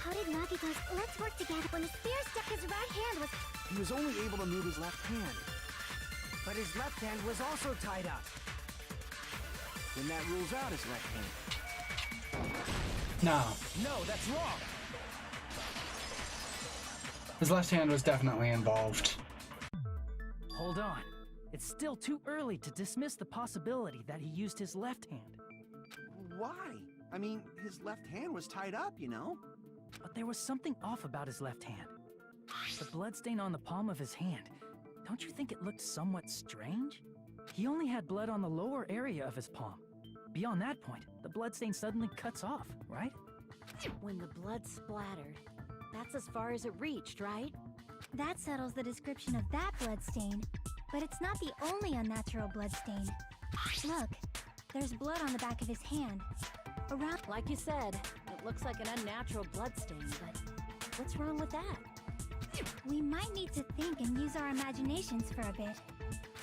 How did did Nagito's let's work together when the spear stuck his right hand was... He was only able to move his left hand. But his left hand was also tied up. Then that rules out his left hand. No. No, that's wrong. His left hand was definitely involved. Hold on. It's still too early to dismiss the possibility that he used his left hand. Why? I mean, his left hand was tied up, you know? But there was something off about his left hand. The bloodstain on the palm of his hand. Don't you think it looked somewhat strange? He only had blood on the lower area of his palm. Beyond that point, the bloodstain suddenly cuts off, right? When the blood splattered, that's as far as it reached, right? That settles the description of that bloodstain. But it's not the only unnatural bloodstain. Look, there's blood on the back of his hand. Around... Like you said, it looks like an unnatural bloodstain, but what's wrong with that? We might need to think and use our imaginations for a bit.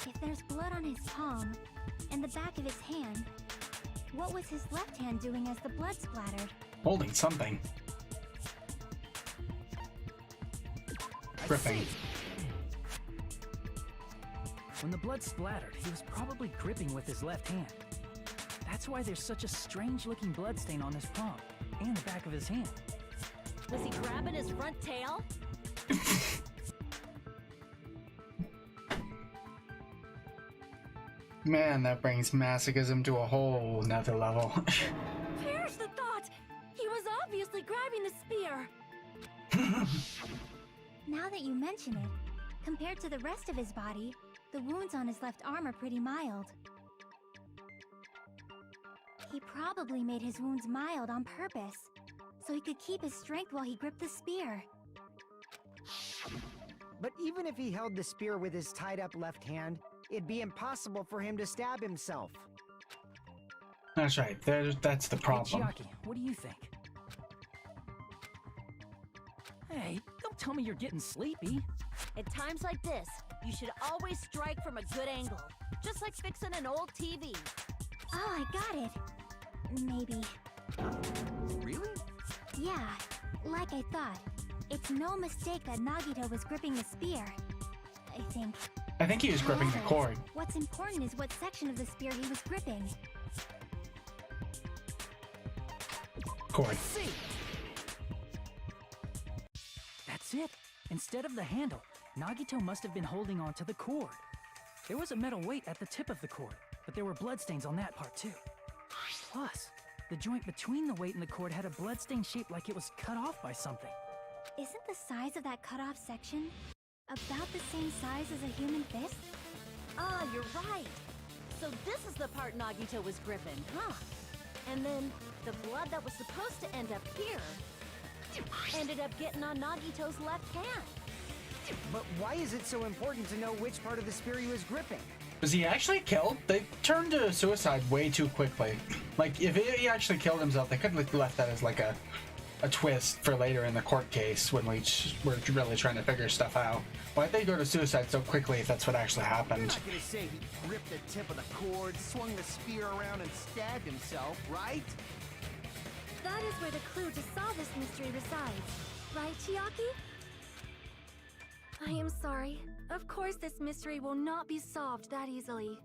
If there's blood on his palm and the back of his hand, what was his left hand doing as the blood splattered? Holding something. Gripping. When the blood splattered, he was probably gripping with his left hand. That's why there's such a strange-looking bloodstain on his palm and the back of his hand. Was he grabbing his front tail? Man, that brings masochism to a whole nother level. Perish the thought! He was obviously grabbing the spear! Now that you mention it, compared to the rest of his body, the wounds on his left arm are pretty mild. He probably made his wounds mild on purpose, so he could keep his strength while he gripped the spear. But even if he held the spear with his tied-up left hand, it'd be impossible for him to stab himself. That's right. That's the problem. Hey, Chiaki, what do you think? Hey, don't tell me you're getting sleepy. At times like this, you should always strike from a good angle, just like fixing an old TV. Oh, I got it. Maybe. Really? Yeah, like I thought. It's no mistake that Nagito was gripping the spear. I think he was gripping the cord. What's important is what section of the spear he was gripping. Cord. See. That's it. Instead of the handle, Nagito must have been holding on to the cord. There was a metal weight at the tip of the cord, but there were bloodstains on that part too. Plus, the joint between the weight and the cord had a bloodstain shaped like it was cut off by something. Isn't the size of that cut-off section about the same size as a human fist? Ah, you're right. So this is the part Nagito was gripping, huh? And then the blood that was supposed to end up here ended up getting on Nagito's left hand. But why is it so important to know which part of the spear he was gripping? Was he actually killed? They turned to suicide way too quickly. Like, if he actually killed himself, they could have left that as like a twist for later in the court case when we're really trying to figure stuff out. Why'd they go to suicide so quickly if that's what actually happened? You're not gonna say he gripped the tip of the cord, swung the spear around, and stabbed himself, right? That is where the clue to solve this mystery resides. Right, Chiaki? I am sorry. Of course this mystery will not be solved that easily.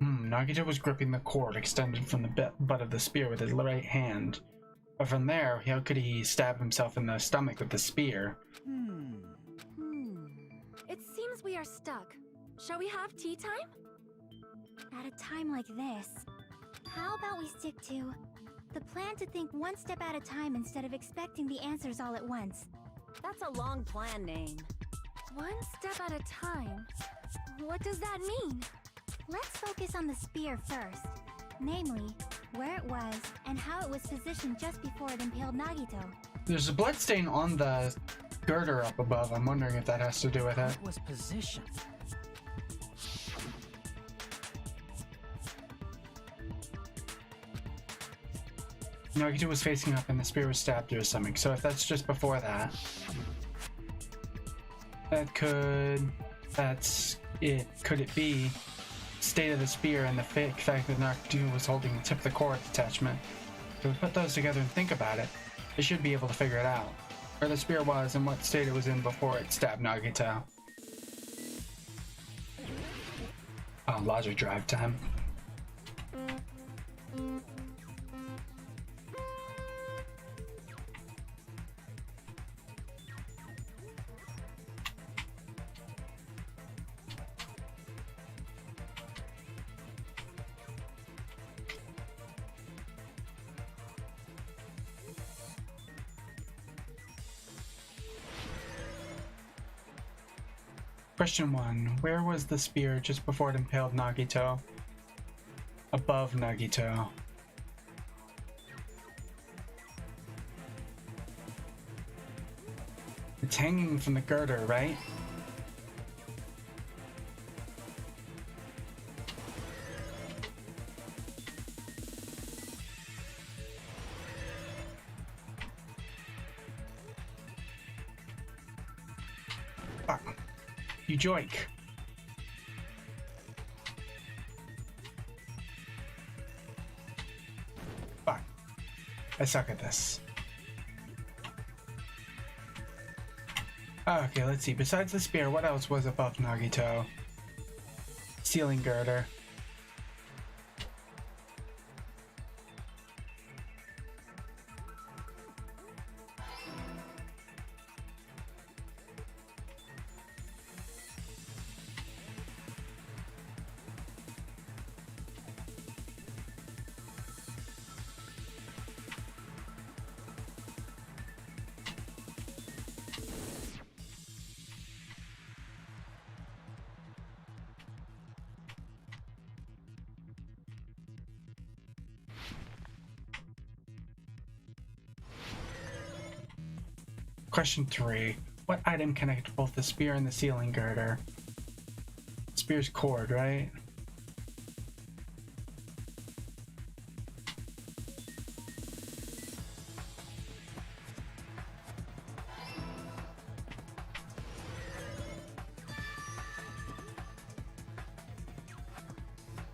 Nagito was gripping the cord extended from the butt of the spear with his right hand. But from there, how could he stab himself in the stomach with the spear? It seems we are stuck. Shall we have tea time? At a time like this, how about we stick to the plan to think one step at a time instead of expecting the answers all at once? That's a long plan name. One step at a time? What does that mean? Let's focus on the spear first. Namely, where it was and how it was positioned just before it impaled Nagito. There's a bloodstain on the girder up above. I'm wondering if that has to do with it. It was positioned. Nagito was facing up and the spear was stabbed through his stomach. So if that's just before that, that's it. Could it be state of the spear and the fact that Nagito was holding the tip of the cord attachment? So we put those together and think about it. They should be able to figure it out. Where the spear was and what state it was in before it stabbed Nagito. Oh, logic drive time. Question 1. Where was the spear just before it impaled Nagito? Above Nagito. It's hanging from the girder, right? Fuck. You joik. Fuck. I suck at this. Okay, let's see. Besides the spear, what else was above Nagito? Ceiling girder. Question 3. What item connects both the spear and the ceiling girder? Spear's cord, right?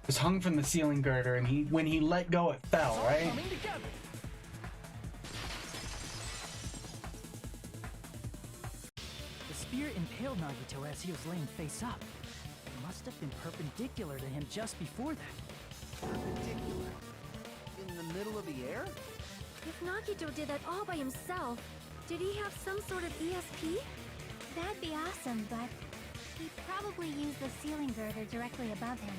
It was hung from the ceiling girder, and when he let go, it fell, right? Impaled Nagito as he was laying face up. It must have been perpendicular to him just before that. Perpendicular? In the middle of the air? If Nagito did that all by himself, did he have some sort of ESP? That'd be awesome, but he probably used the ceiling girder directly above him.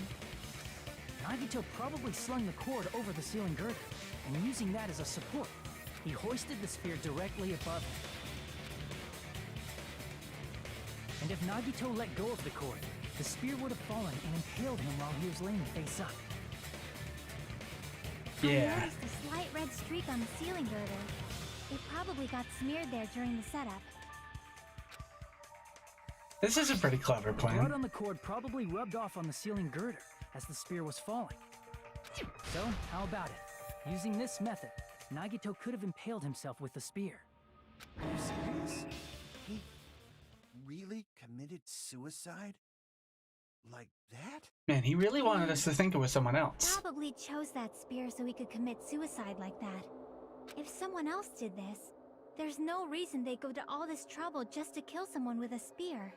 Nagito probably slung the cord over the ceiling girder, and using that as a support, he hoisted the spear directly above him. And if Nagito let go of the cord, the spear would have fallen and impaled him while he was laying face up. Yeah. I noticed a slight red streak on the ceiling girder. It probably got smeared there during the setup. This is a pretty clever The blood plan. on the cord probably rubbed off on the ceiling girder as the spear was falling. So, how about it? Using this method, Nagito could have impaled himself with the spear. Are you serious? He really committed suicide? Like that? Man, he really wanted us to think it was someone else. Probably chose that spear so he could commit suicide like that. If someone else did this, there's no reason they'd go to all this trouble just to kill someone with a spear.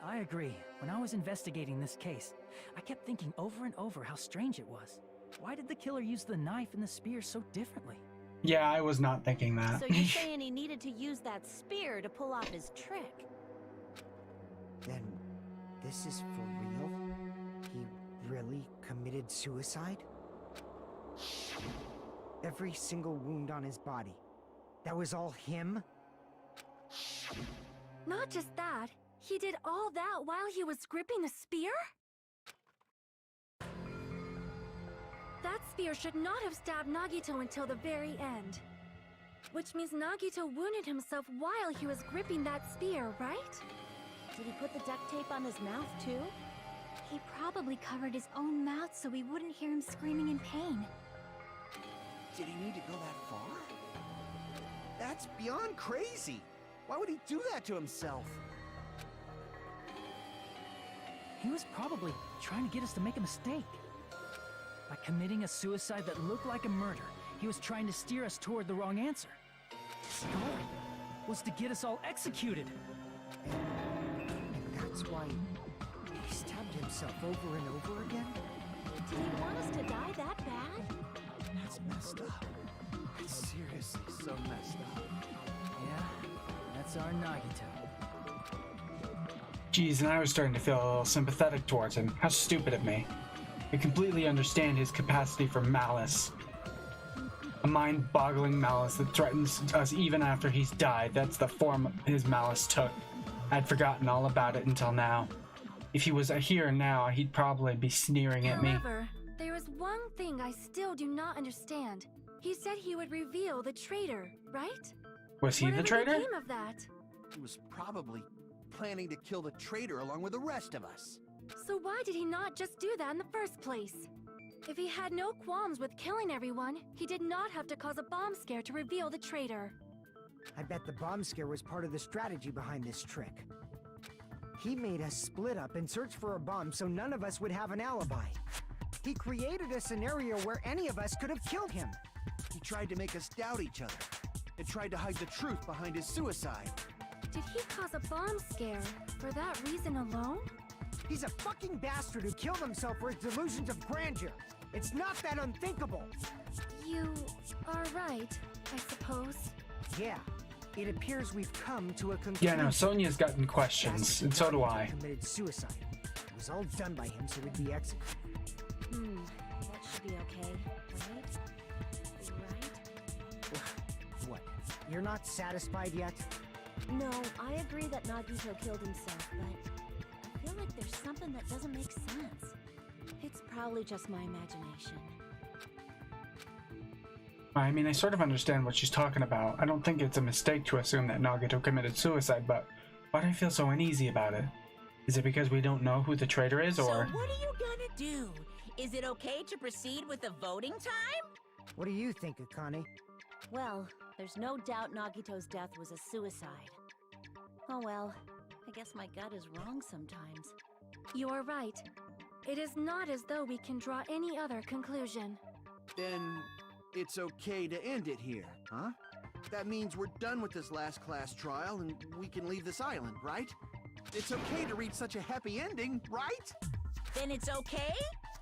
I agree. When I was investigating this case, I kept thinking over and over how strange it was. Why did the killer use the knife and the spear so differently? Yeah, I was not thinking that. So you're saying he needed to use that spear to pull off his trick? Then, this is for real? He really committed suicide? Every single wound on his body. That was all him? Not just that, he did all that while he was gripping the spear? That spear should not have stabbed Nagito until the very end. Which means Nagito wounded himself while he was gripping that spear, right? Did he put the duct tape on his mouth too? He probably covered his own mouth so we wouldn't hear him screaming in pain. Did he need to go that far? That's beyond crazy. Why would he do that to himself? He was probably trying to get us to make a mistake. By committing a suicide that looked like a murder, he was trying to steer us toward the wrong answer. His goal was to get us all executed. And that's why he stabbed himself over and over again? Did he want us to die that bad? That's messed up. That's seriously so messed up. Yeah, that's our Nagito. Geez, and I was starting to feel a little sympathetic towards him. How stupid of me. I completely understand his capacity for malice. A mind-boggling malice that threatens us even after he's died. That's the form his malice took. I'd forgotten all about it until now. If he was here now, he'd probably be sneering at me. However, there is one thing I still do not understand. He said he would reveal the traitor, right? Was he the traitor? What became of that? He was probably planning to kill the traitor along with the rest of us. So why did he not just do that in the first place? If he had no qualms with killing everyone, he did not have to cause a bomb scare to reveal the traitor. I bet the bomb scare was part of the strategy behind this trick. He made us split up and search for a bomb so none of us would have an alibi. He created a scenario where any of us could have killed him. He tried to make us doubt each other and tried to hide the truth behind his suicide. Did he cause a bomb scare for that reason alone? He's a fucking bastard who killed himself for his delusions of grandeur. It's not that unthinkable. You are right, I suppose. Yeah, it appears we've come to a conclusion. Yeah, no, Sonia's gotten questions, and so do I. Committed suicide. It was all done by him so he'd be executed. That should be okay, right? Right? What? You're not satisfied yet? No, I agree that Nagito killed himself, but I feel like there's something that doesn't make sense. It's probably just my imagination. I mean, I sort of understand what she's talking about. I don't think it's a mistake to assume that Nagito committed suicide, but why do I feel so uneasy about it? Is it because we don't know who the traitor is, or...? So what are you gonna do? Is it okay to proceed with the voting time? What do you think, Akane? Well, there's no doubt Nagito's death was a suicide. Oh well, I guess my gut is wrong sometimes. You're right. It is not as though we can draw any other conclusion. Then it's okay to end it here, huh? That means we're done with this last class trial and we can leave this island, right? It's okay to reach such a happy ending, right? Then it's okay?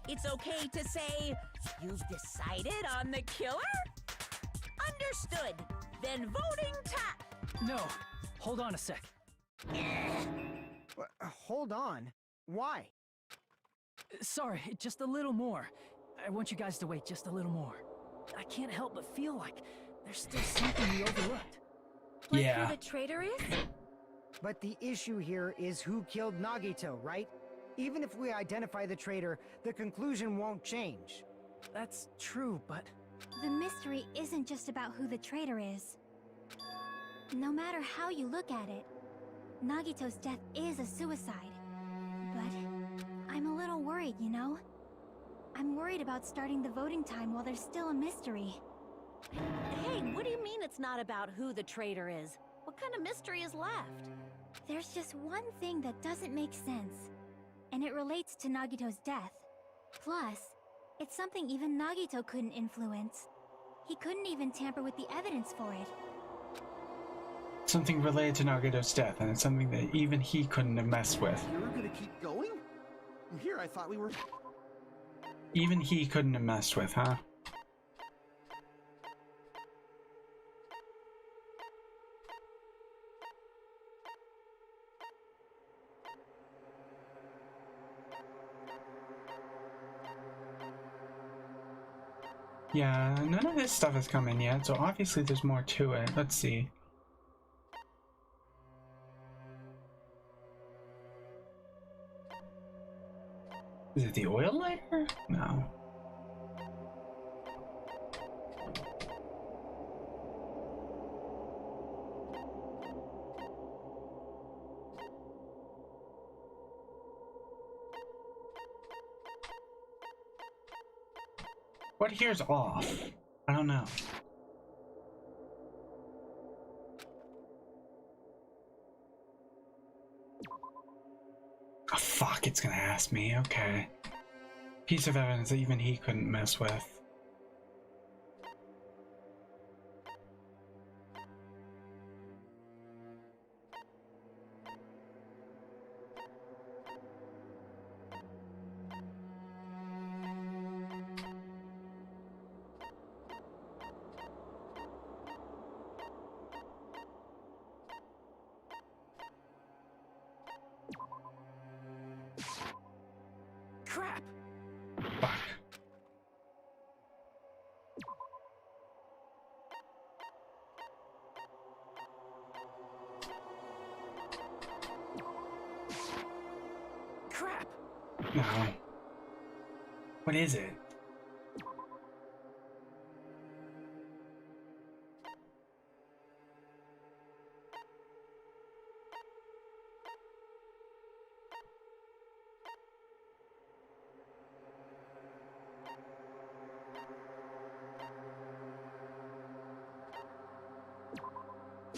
It's okay to say, you've decided on the killer? Understood. Then voting time. No, hold on a sec. Hold on. Why? Sorry, just a little more. I want you guys to wait just a little more. I can't help but feel like there's still something we overlooked. Like Yeah. who the traitor is? But the issue here is who killed Nagito, right? Even if we identify the traitor, the conclusion won't change. That's true, but... The mystery isn't just about who the traitor is. No matter how you look at it, Nagito's death is a suicide. But I'm a little worried, you know? I'm worried about starting the voting time while there's still a mystery. Hey, what do you mean it's not about who the traitor is? What kind of mystery is left? There's just one thing that doesn't make sense, and it relates to Nagito's death. Plus, it's something even Nagito couldn't influence. He couldn't even tamper with the evidence for it. Something related to Nagito's death, and it's something that even he couldn't have messed with. You were gonna keep going? Here, I thought we were... Even he couldn't have messed with, huh? Yeah, none of this stuff has come in yet, so obviously there's more to it. Let's see. Is it the oil lighter? No. What here's off? I don't know. Oh, fuck, it's gonna ask me. Okay. Piece of evidence that even he couldn't mess with. No. What is it?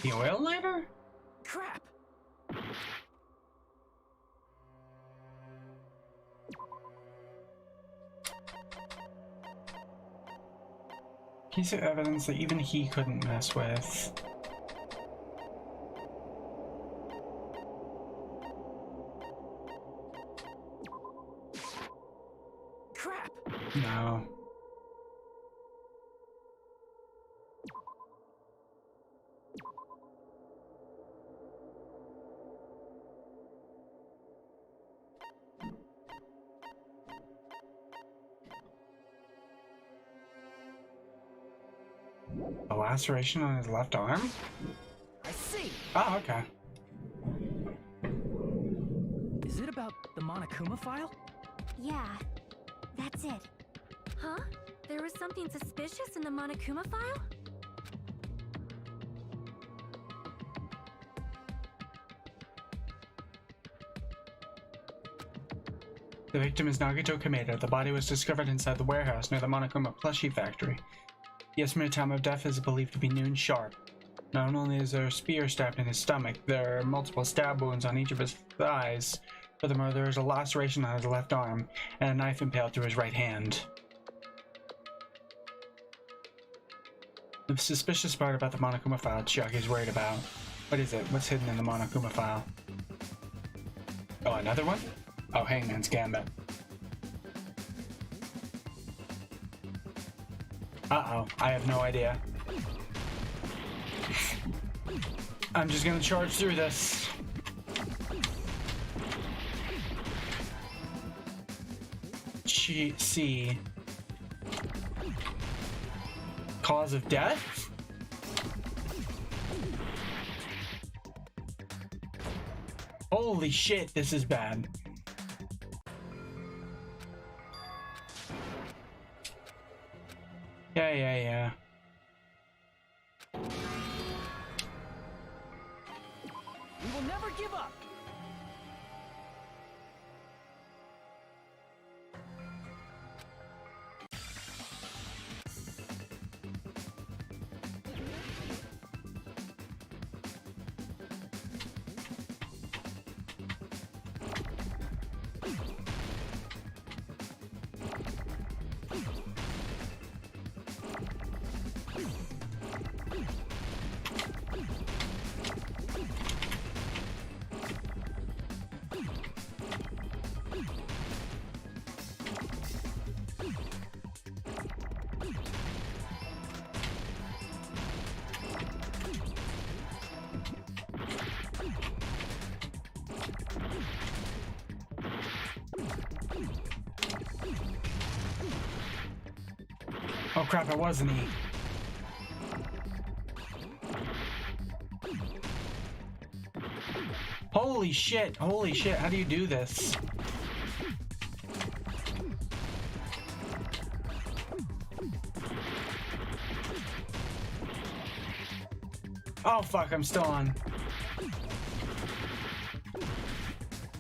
The oil lighter? Crap! Piece of evidence that even he couldn't mess with. Crap! No. A laceration on his left arm? I see. Oh, okay. Is it about the Monokuma file? Yeah, that's it. Huh? There was something suspicious in the Monokuma file? The victim is Nagito Kameda. The body was discovered inside the warehouse near the Monokuma plushie factory. The estimated time of death is believed to be noon sharp. Not only is there a spear stabbed in his stomach, there are multiple stab wounds on each of his thighs. Furthermore, there is a laceration on his left arm and a knife impaled through his right hand. The suspicious part about the Monokuma file Chiaki is worried about. What is it? What's hidden in the Monokuma file? Oh, another one? Oh, Hangman's Gambit. Uh-oh, I have no idea. I'm just gonna charge through this. C. Cause of death? Holy shit, this is bad. Yeah. We will never give up. Oh crap, it wasn't he. Holy shit, how do you do this? Oh fuck, I'm still on.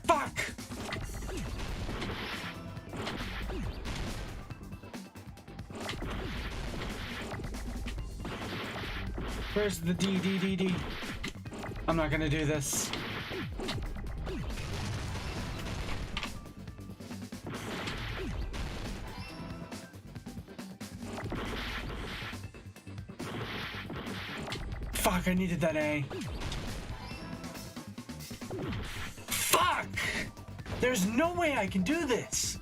Fuck! Where's the D? I'm not gonna do this. Fuck, I needed that A. Fuck! There's no way I can do this!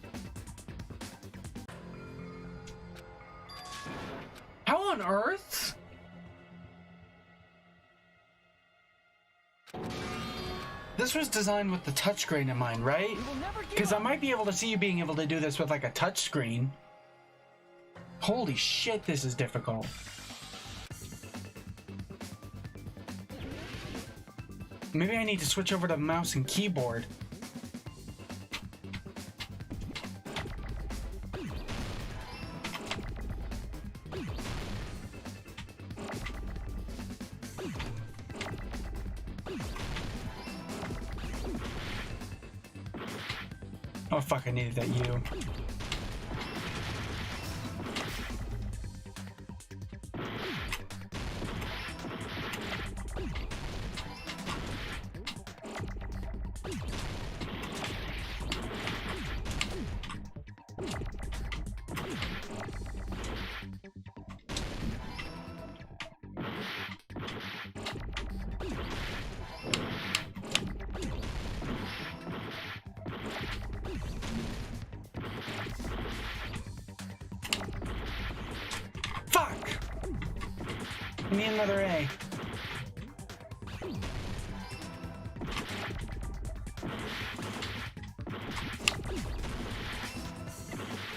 How on earth? This was designed with the touchscreen in mind, right? Because I might be able to see you being able to do this with like a touchscreen. Holy shit, this is difficult. Maybe I need to switch over to mouse and keyboard. Oh fuck, I needed that U. Fuck! I need another A.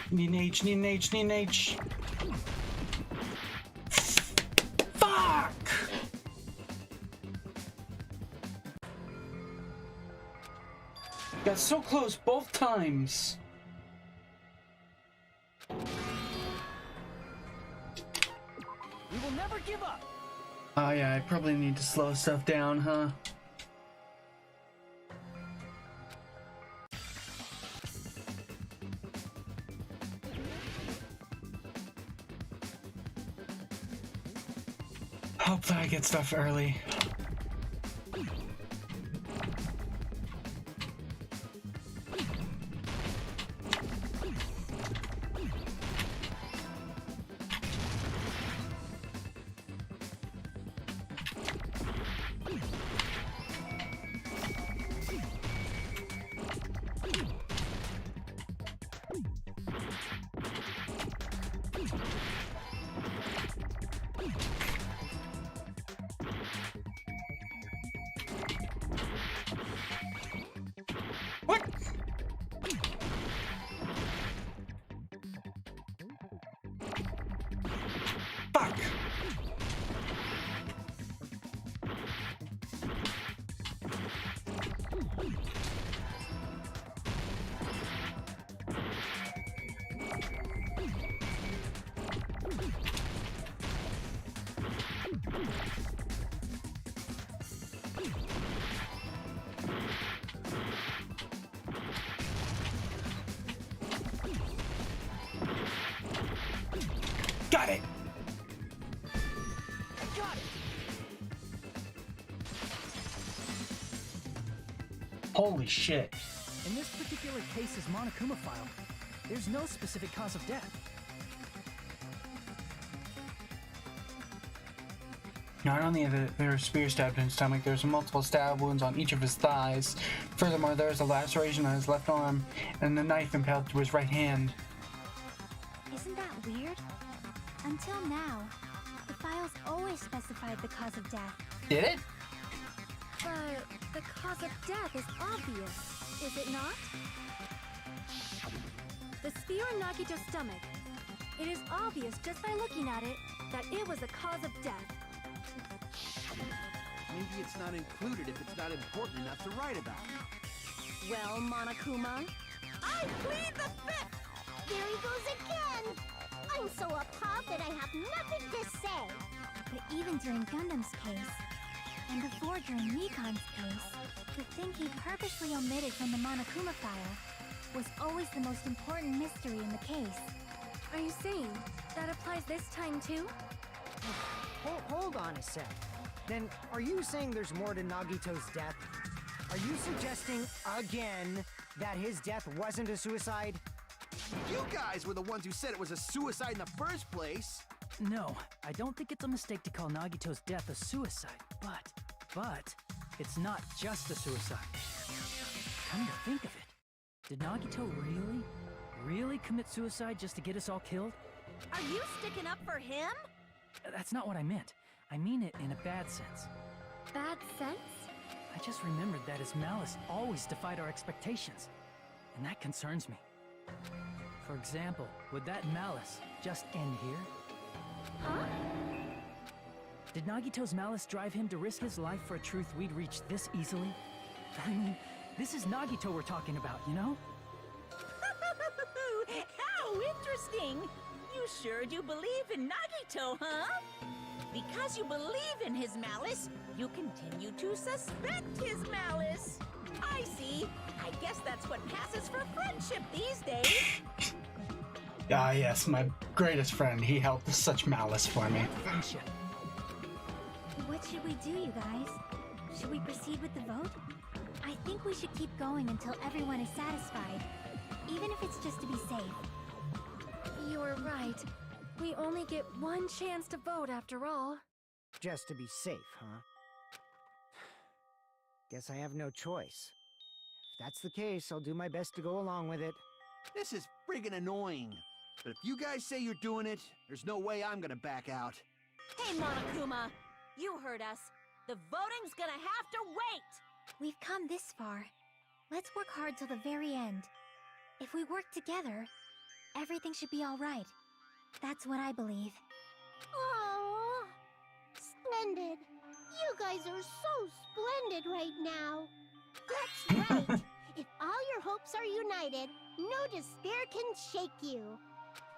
Need an H, need an H, need an H. Fuck! Got so close both times. We will never give up. Oh yeah, I probably need to slow stuff down, huh? Hopefully I get stuff early. What? Fuck! Got it! I got it. Holy shit. In this particular case's Monokuma file, there's no specific cause of death. Not only are there spear stabbed in his stomach, there's multiple stab wounds on each of his thighs. Furthermore, there is a laceration on his left arm and a knife impaled through his right hand. Isn't that weird? Until now, the files always specified the cause of death. Did it? But the cause of death is obvious, is it not? The spear in Nagito's stomach. It is obvious just by looking at it that it was the cause of death. Maybe it's not included if it's not important enough to write about. Well, Monokuma, I plead the fifth! There he goes again! I'm so appalled that I have nothing to say. But even during Gundam's case, and before during Nikon's case, the thing he purposely omitted from the Monokuma file was always the most important mystery in the case. Are you saying that applies this time too? Hold on a sec. Then, are you saying there's more to Nagito's death? Are you suggesting, again, that his death wasn't a suicide? You guys were the ones who said it was a suicide in the first place. No, I don't think it's a mistake to call Nagito's death a suicide, but it's not just a suicide. Come to think of it, did Nagito really commit suicide just to get us all killed? are you sticking up for him? That's not what I meant. I mean it in a bad sense. Bad sense? I just remembered that his malice always defied our expectations, and that concerns me. For example, would that malice just end here? Huh? Did Nagito's malice drive him to risk his life for a truth we'd reach this easily? I mean, this is Nagito we're talking about, you know? How interesting! You sure do believe in Nagito, huh? Because you believe in his malice, you continue to suspect his malice. I see. I guess that's what passes for friendship these days. Ah, yes, my greatest friend. He held such malice for me. Friendship. What should we do, you guys? Should we proceed with the vote? I think we should keep going until everyone is satisfied, even if it's just to be safe. You're right. We only get one chance to vote after all. Just to be safe, huh? Guess I have no choice. If that's the case, I'll do my best to go along with it. This is friggin' annoying. But if you guys say you're doing it, there's no way I'm gonna back out. Hey, Monokuma, you heard us. The voting's gonna have to wait. We've come this far. Let's work hard till the very end. If we work together, everything should be all right. That's what I believe. Oh, splendid. You guys are so splendid right now. That's right. If all your hopes are united, no despair can shake you.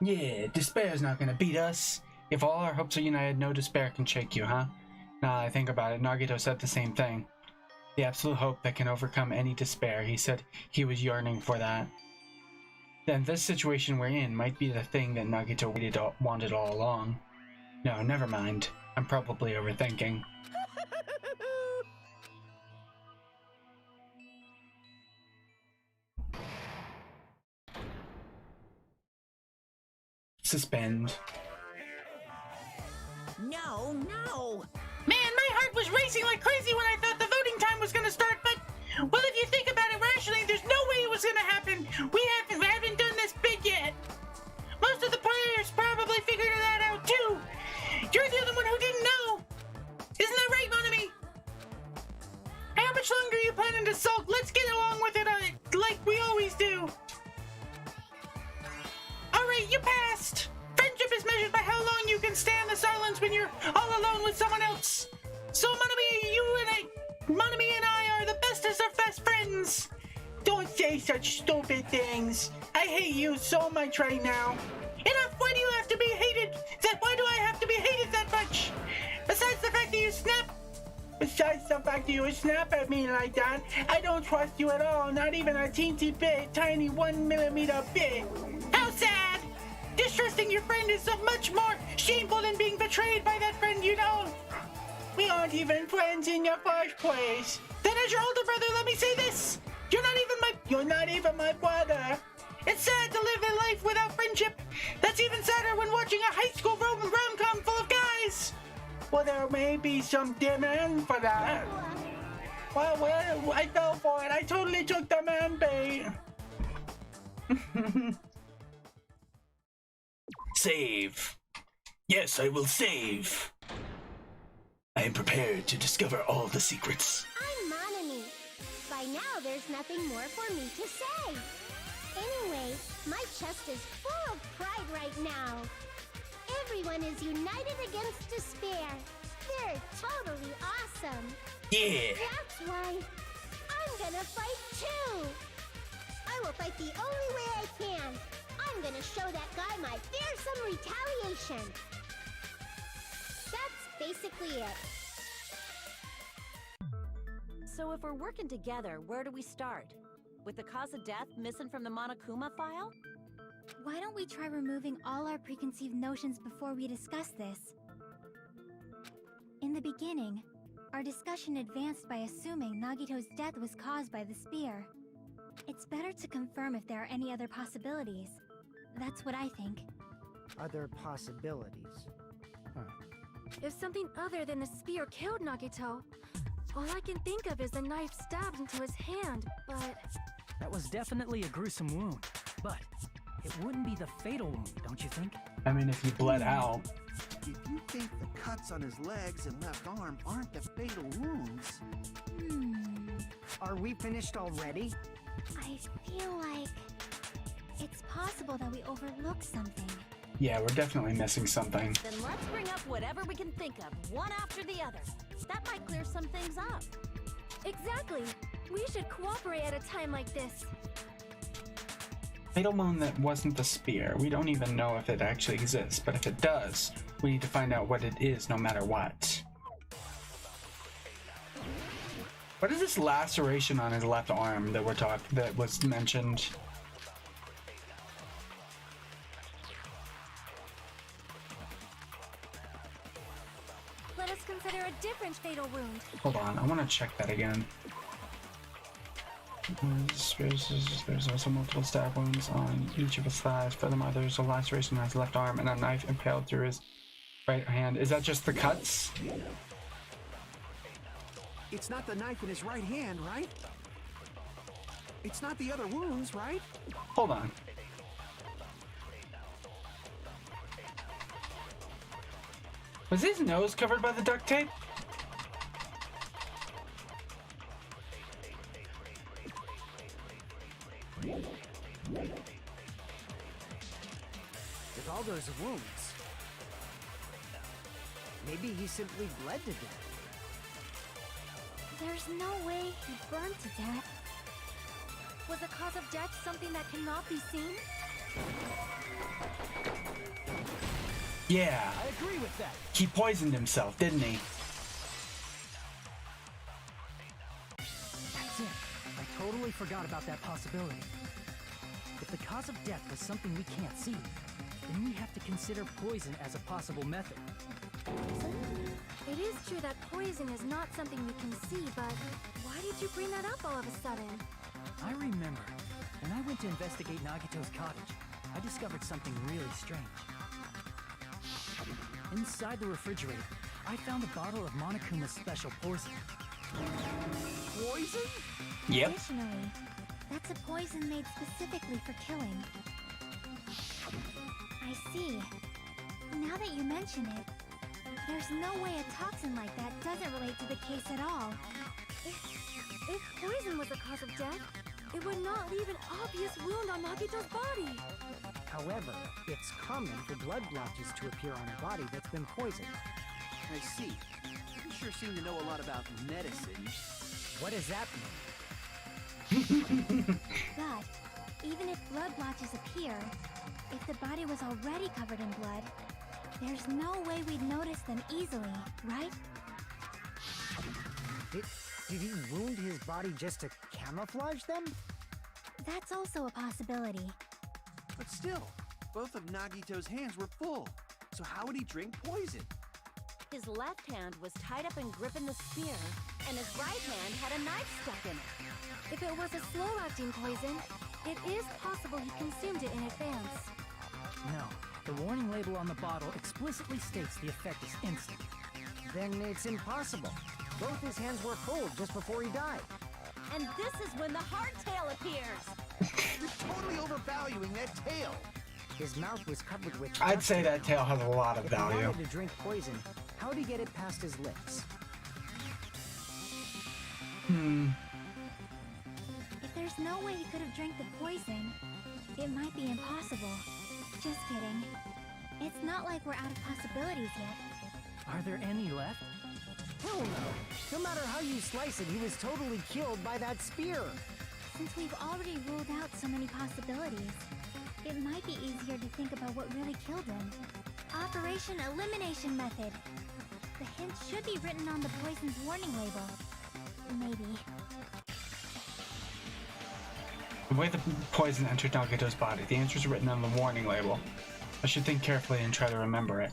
Yeah, despair's not gonna beat us. If all our hopes are united, no despair can shake you, huh? Now that I think about it, Nagito said the same thing. The absolute hope that can overcome any despair. He said he was yearning for that. Then this situation we're in might be the thing that Nagito wanted all along. No, never mind. I'm probably overthinking. Suspend. No. Man, my heart was racing like crazy when I thought the voting time was gonna start, but, well, if you think about it rationally, there's no way it was gonna happen. We haven't done this big yet. Most of the players probably figured that out, too. You're the only one who didn't know. Isn't that right, Monami? How much longer are you planning to sulk? Let's get along with it like we always do. Alright, you passed. Friendship is measured by how long you can stand the silence when you're all alone with someone else. So Monami and I are the bestest of best friends. Don't say such stupid things. I hate you so much right now. Enough! Why do you have to be hated? Why do I have to be hated that much? Besides the fact that you snap at me like that, I don't trust you at all. Not even a teensy bit, tiny 1 millimeter bit. How sad! Distrusting your friend is so much more shameful than being betrayed by that friend you know. We aren't even friends in the first place. Then as your older brother, let me say this. You're not even my brother. It's sad to live a life without friendship. That's even sadder when watching a high school rom-com full of guys. Well, there may be some demand for that. Well, I fell for it. I totally took the man bait. Save. Yes, I will save. I am prepared to discover all the secrets. I'm Monami. By now, there's nothing more for me to say. Anyway, my chest is full of pride right now. Everyone is united against despair. They're totally awesome. Yeah. That's why I'm gonna fight too. I will fight the only way I can. I'm gonna show that guy my fearsome retaliation. That's basically it. So if we're working together, where do we start? With the cause of death missing from the Monokuma file? Why don't we try removing all our preconceived notions before we discuss this? In the beginning, our discussion advanced by assuming Nagito's death was caused by the spear. It's better to confirm if there are any other possibilities. That's what I think. Other possibilities. Huh. If something other than the spear killed Nagito, all I can think of is a knife stabbed into his hand, but... That was definitely a gruesome wound, but it wouldn't be the fatal wound, don't you think? I mean, if he bled out. If you think the cuts on his legs and left arm aren't the fatal wounds... Are we finished already? I feel like it's possible that we overlooked something. Yeah, we're definitely missing something. Then let's bring up whatever we can think of, one after the other. That might clear some things up. Exactly. We should cooperate at a time like this. Fatal wound that wasn't the spear. We don't even know if it actually exists, but if it does, we need to find out what it is no matter what. What is this laceration on his left arm that that was mentioned? Let us consider a different fatal wound. Hold on, I want to check that again. There's also multiple stab wounds on each of his thighs. Furthermore, there's a laceration on his left arm and a knife impaled through his right hand. Is that just the cuts? It's not the knife in his right hand, right? It's not the other wounds, right? Hold on. Was his nose covered by the duct tape? With all those wounds, maybe he simply bled to death. There's no way he burned to death. Was the cause of death something that cannot be seen? Yeah. I agree with that. He poisoned himself, didn't he? That's it. I totally forgot about that possibility. If the cause of death was something we can't see, then we have to consider poison as a possible method. It is true that poison is not something we can see, but why did you bring that up all of a sudden? I remember, when I went to investigate Nagito's cottage, I discovered something really strange. Inside the refrigerator, I found a bottle of Monokuma's special poison. Poison? Yep. Additionally, that's a poison made specifically for killing. I see. Now that you mention it, there's no way a toxin like that doesn't relate to the case at all. If poison was the cause of death, it would not leave an obvious wound on Nagito's body. However, it's common for blood blotches to appear on a body that's been poisoned. I see. You sure seem to know a lot about medicine. What does that mean? But, even if blood blotches appear, if the body was already covered in blood, there's no way we'd notice them easily, right? Did he wound his body just to camouflage them? That's also a possibility. But still, both of Nagito's hands were full. So how would he drink poison? His left hand was tied up and gripping the spear, and his right hand had a knife stuck in it. If it was a slow-acting poison, it is possible he consumed it in advance. No, the warning label on the bottle explicitly states the effect is instant. Then it's impossible. Both his hands were full just before he died. And this is when the hardtail appears. You're totally overvaluing that tail. His mouth was covered with... I'd say that tail has a lot of If he value. wanted to drink poison, how'd he get it past his lips? If there's no way he could have drank the poison, it might be impossible. Just kidding. It's not like we're out of possibilities yet. Are there any left? Hell no! No matter how you slice it, he was totally killed by that spear. Since we've already ruled out so many possibilities, it might be easier to think about what really killed him. Operation Elimination Method. The hint should be written on the poison's warning label. Maybe. The way the poison entered Nagito's body, the answer is written on the warning label. I should think carefully and try to remember it.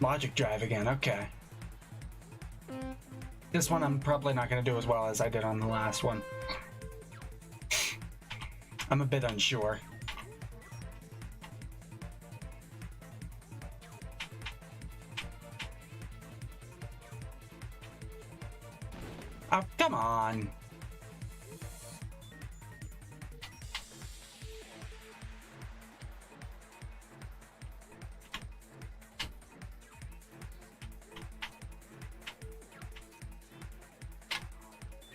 Logic drive again, okay. This one I'm probably not going to do as well as I did on the last one. I'm a bit unsure. Oh, come on.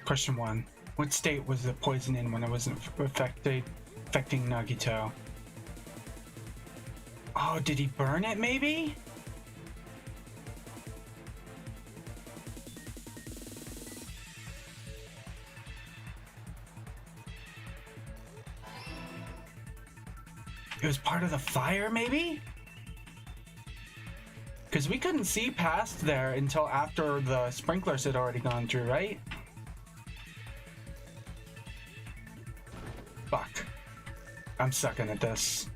Question 1. What state was the poison in when it was affecting Nagito? Oh, did he burn it maybe? It was part of the fire maybe? Because we couldn't see past there until after the sprinklers had already gone through, right? Fuck. I'm sucking at this.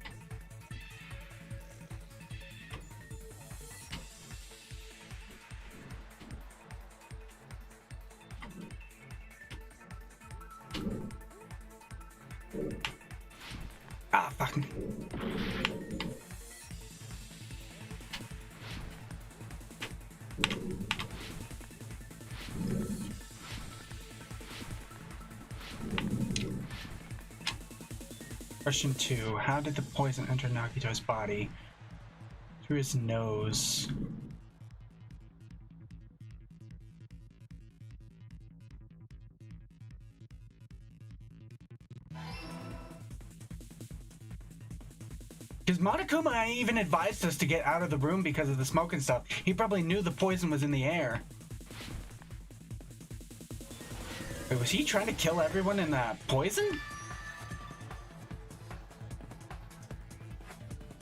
Ah, fuck. Question 2. How did the poison enter Nagito's body? Through his nose. Because Monokuma even advised us to get out of the room because of the smoke and stuff. He probably knew the poison was in the air. Wait, was he trying to kill everyone in that poison?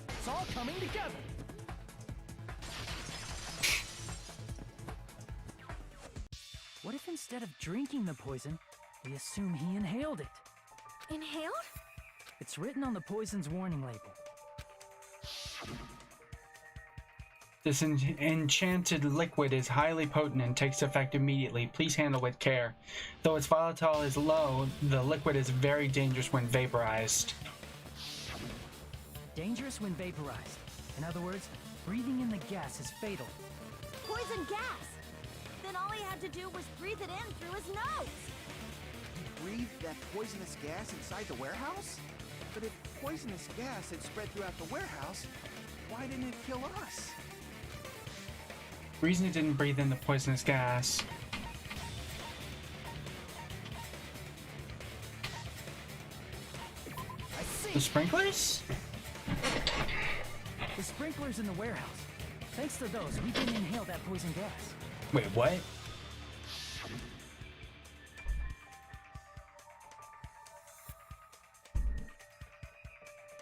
It's all coming together. What if instead of drinking the poison, we assume he inhaled it? Inhaled? It's written on the poison's warning label. This enchanted liquid is highly potent and takes effect immediately. Please handle with care. Though its volatile is low, the liquid is very dangerous when vaporized. Dangerous when vaporized. In other words, breathing in the gas is fatal. Poison gas! Then all he had to do was breathe it in through his nose! He breathed that poisonous gas inside the warehouse? But if poisonous gas had spread throughout the warehouse, why didn't it kill us? Reason it didn't breathe in the poisonous gas. I see. The sprinklers? The sprinklers in the warehouse. Thanks to those, we didn't inhale that poison gas. Wait, what?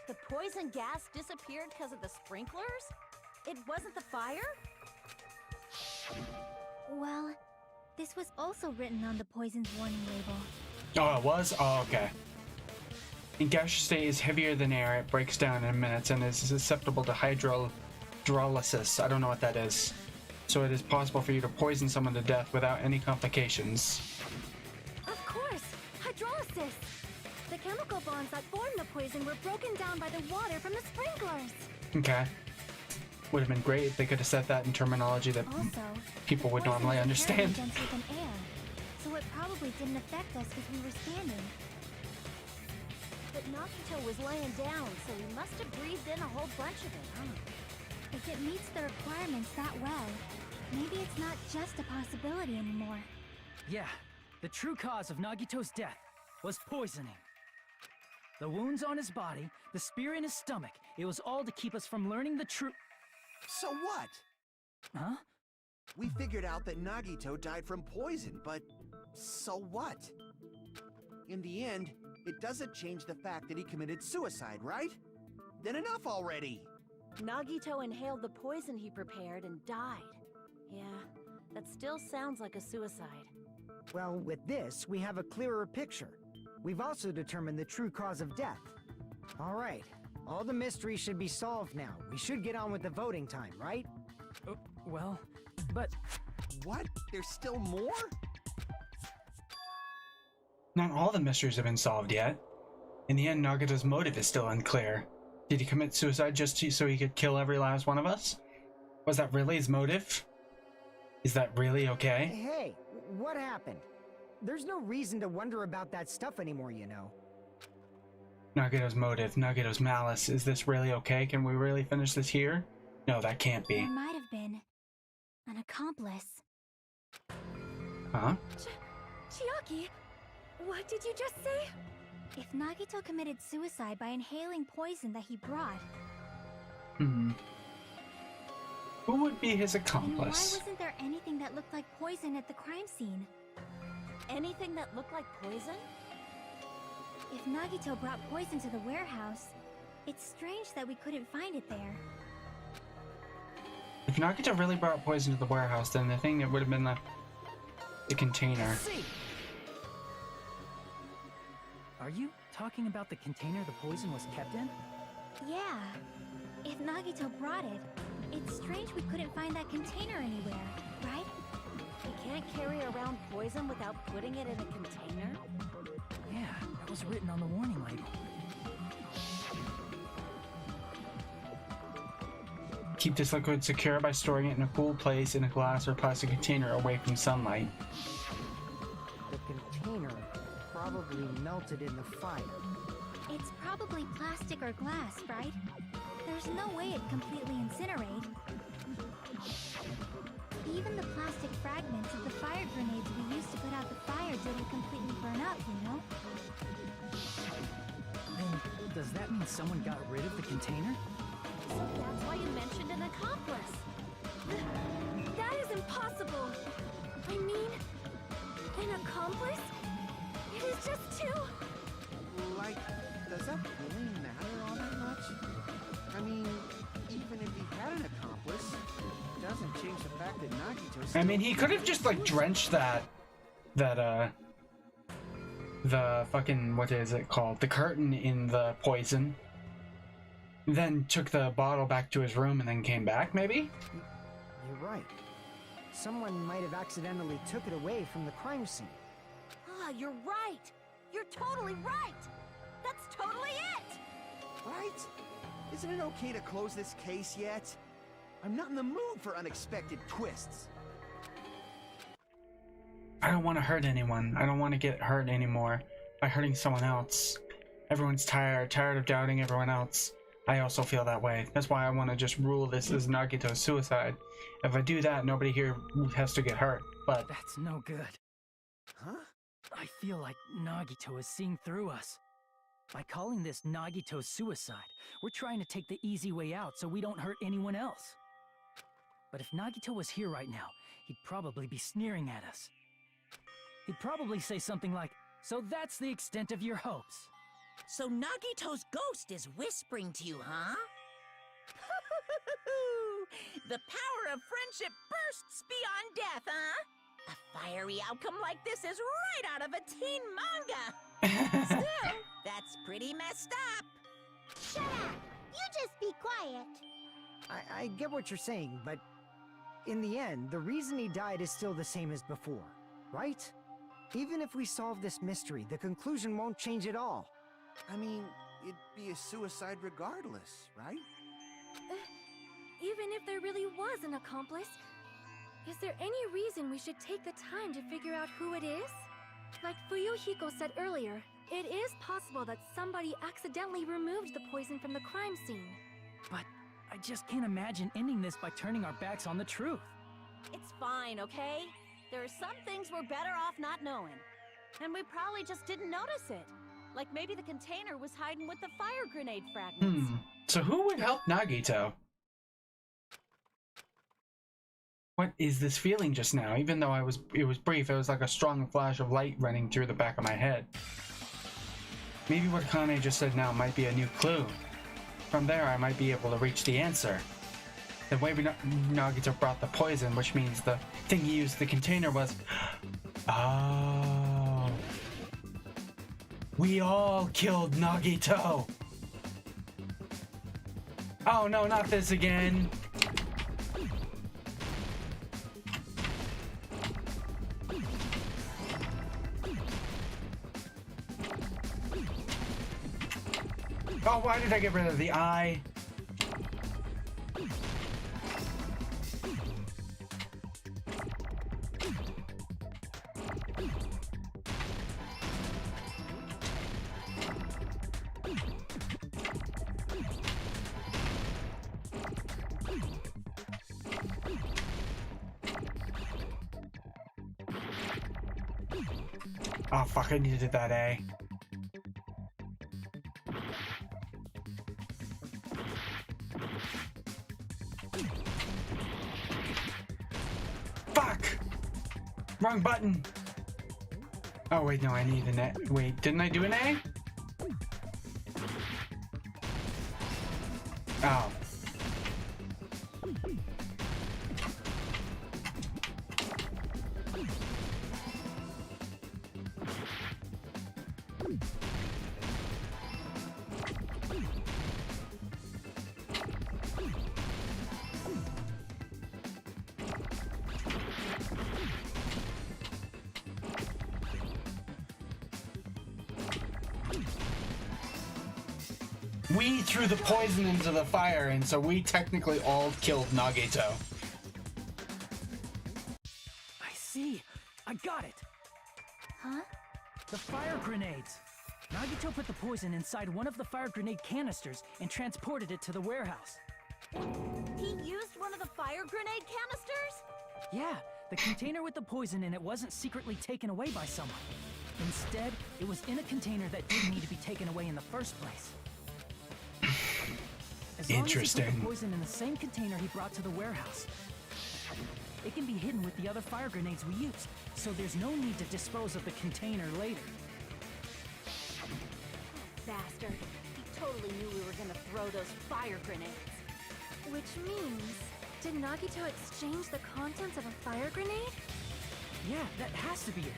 The poison gas disappeared because of the sprinklers? It wasn't the fire? Well, this was also written on the poison's warning label. Oh, it was? Oh, okay. In gaseous state is heavier than air. It breaks down in minutes and is susceptible to hydrolysis. I don't know what that is. So it is possible for you to poison someone to death without any complications. Of course! Hydrolysis! The chemical bonds that formed the poison were broken down by the water from the sprinklers. Okay. Would have been great if they could have said that in terminology that Also, people would normally understand. denser than air, so it probably didn't affect us because we were standing. But Nagito was laying down, so he must have breathed in a whole bunch of it, huh? If it meets the requirements that well, maybe it's not just a possibility anymore. Yeah, the true cause of Nagito's death was poisoning. The wounds on his body, the spear in his stomach, it was all to keep us from learning the truth. So what? Huh? We figured out that Nagito died from poison, but so what? In the end, it doesn't change the fact that he committed suicide, right? Then enough already! Nagito inhaled the poison he prepared and died. Yeah, that still sounds like a suicide. Well, with this, we have a clearer picture. We've also determined the true cause of death. All right, all the mysteries should be solved now. We should get on with the voting time, right? Well, but... What? There's still more? Not all the mysteries have been solved yet. In the end, Nagito's motive is still unclear. Did he commit suicide just so he could kill every last one of us? Was that really his motive? Is that really okay? Hey, what happened? There's no reason to wonder about that stuff anymore, you know. Nagito's motive, Nagito's malice. Is this really okay? Can we really finish this here? No, that can't be. There might have been an accomplice. Huh? Chiaki, what did you just say? If Nagito committed suicide by inhaling poison that he brought, Who would be his then why accomplice? wasn't there anything that looked like poison at the crime scene? Anything that looked like poison? If Nagito brought poison to the warehouse, it's strange that we couldn't find it there. If Nagito really brought poison to the warehouse, then the thing that would have been the container. See. Are you talking about the container the poison was kept in? Yeah. If Nagito brought it, it's strange we couldn't find that container anywhere, right? You can't carry around poison without putting it in a container? Yeah, that was written on the warning label. Keep this liquid secure by storing it in a cool place in a glass or plastic container away from sunlight. The container probably melted in the fire. It's probably plastic or glass, right? There's no way it'd completely incinerate. Even the plastic fragments of the fire grenades we used to put out the fire didn't completely burn up, you know? Then, does that mean someone got rid of the container? So that's why you mentioned an accomplice. That is impossible. I mean, an accomplice? It is just two. Like, does that really matter all that much? I mean, even if he had an accomplice, it doesn't change the fact that Nagito. I mean, he could have just like drenched the fucking, what is it called? The curtain in the poison. Then took the bottle back to his room and then came back, maybe? You're right. Someone might have accidentally took it away from the crime scene. Ah, you're right. You're totally right. That's totally it. Right? Isn't it okay to close this case yet? I'm not in the mood for unexpected twists. I don't want to hurt anyone. I don't want to get hurt anymore by hurting someone else. Everyone's tired of doubting everyone else. I also feel that way. That's why I want to just rule this as Nagito's suicide. If I do that, nobody here has to get hurt, but... That's no good. Huh? I feel like Nagito is seeing through us. By calling this Nagito's suicide, we're trying to take the easy way out so we don't hurt anyone else. But if Nagito was here right now, he'd probably be sneering at us. He'd probably say something like, "So that's the extent of your hopes." So Nagito's ghost is whispering to you, huh? The power of friendship bursts beyond death, huh? A fiery outcome like this is right out of a teen manga. Still, that's pretty messed up. Shut up! You just be quiet. I get what you're saying, but in the end, the reason he died is still the same as before, right? Even if we solve this mystery, the conclusion won't change at all. I mean, it'd be a suicide regardless, right? Even if there really was an accomplice, is there any reason we should take the time to figure out who it is? Like Fuyuhiko said earlier, it is possible that somebody accidentally removed the poison from the crime scene. But I just can't imagine ending this by turning our backs on the truth. It's fine, okay? There are some things we're better off not knowing. And we probably just didn't notice it. Like maybe the container was hiding with the fire grenade fragments. So who would help Nagito? What is this feeling just now? Even though it was brief, it was like a strong flash of light running through the back of my head. Maybe what Kane just said now might be a new clue. From there, I might be able to reach the answer. The way Nagito brought the poison, which means the thing he used the container was... Oh... We all killed Nagito! Oh no, not this again! Oh, why did I get rid of the eye? Oh fuck, I needed that A. Fuck! Wrong button! Oh wait, no, I need an A. Wait, didn't I do an A? Oh. We threw the poison into the fire, and so we technically all killed Nagito. I see. I got it. Huh? The fire grenades. Nagito put the poison inside one of the fire grenade canisters and transported it to the warehouse. He used one of the fire grenade canisters? Yeah, the container with the poison in it wasn't secretly taken away by someone. Instead, it was in a container that didn't need to be taken away in the first place. As long as he put the poison in the same container he brought to the warehouse, it can be hidden with the other fire grenades we used, so there's no need to dispose of the container later. Bastard. He totally knew we were gonna throw those fire grenades. Which means, did Nagito exchange the contents of a fire grenade? Yeah, that has to be it.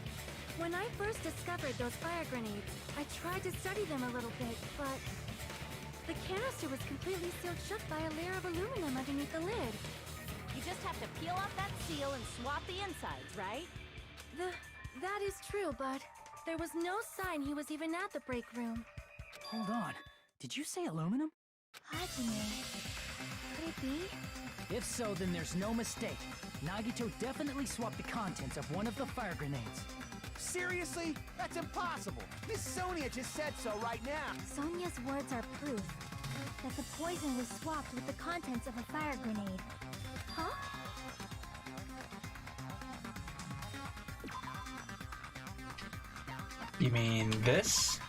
When I first discovered those fire grenades, I tried to study them a little bit, but the canister was completely sealed shut by a layer of aluminum underneath the lid. You just have to peel off that seal and swap the insides, right? That is true, but there was no sign he was even at the break room. Hold on. Did you say aluminum? Hajime. Could it be? If so, then there's no mistake. Nagito definitely swapped the contents of one of the fire grenades. Seriously? That's impossible. Miss Sonia just said so right now. Sonia's words are proof that the poison was swapped with the contents of a fire grenade. Huh? You mean this?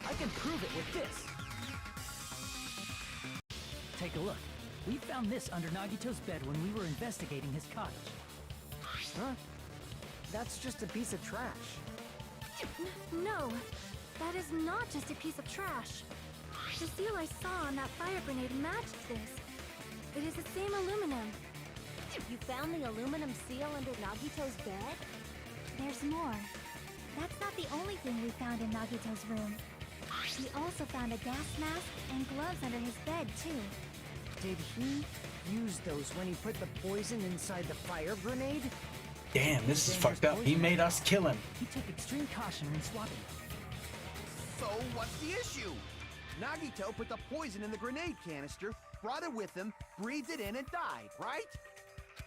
I can prove it with this. Take a look. We found this under Nagito's bed when we were investigating his cottage. Huh? That's just a piece of trash. No, that is not just a piece of trash. The seal I saw on that fire grenade matched this. It is the same aluminum. You found the aluminum seal under Nagito's bed? There's more. That's not the only thing we found in Nagito's room. We also found a gas mask and gloves under his bed, too. Did he use those when he put the poison inside the fire grenade? Damn, this is fucked up. He made us kill him. He took extreme caution in swapping them. So what's the issue? Nagito put the poison in the grenade canister, brought it with him, breathed it in, and died, right?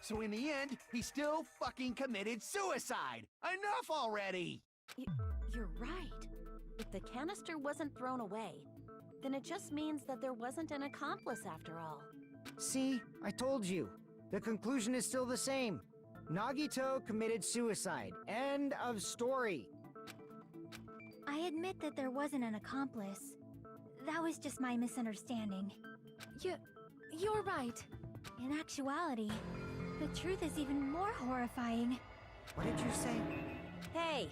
So in the end, he still fucking committed suicide. Enough already! You're right. If the canister wasn't thrown away, then it just means that there wasn't an accomplice after all. See, I told you. The conclusion is still the same. Nagito committed suicide. End of story. I admit that there wasn't an accomplice. That was just my misunderstanding. You're right. In actuality, the truth is even more horrifying. What did you say? Hey,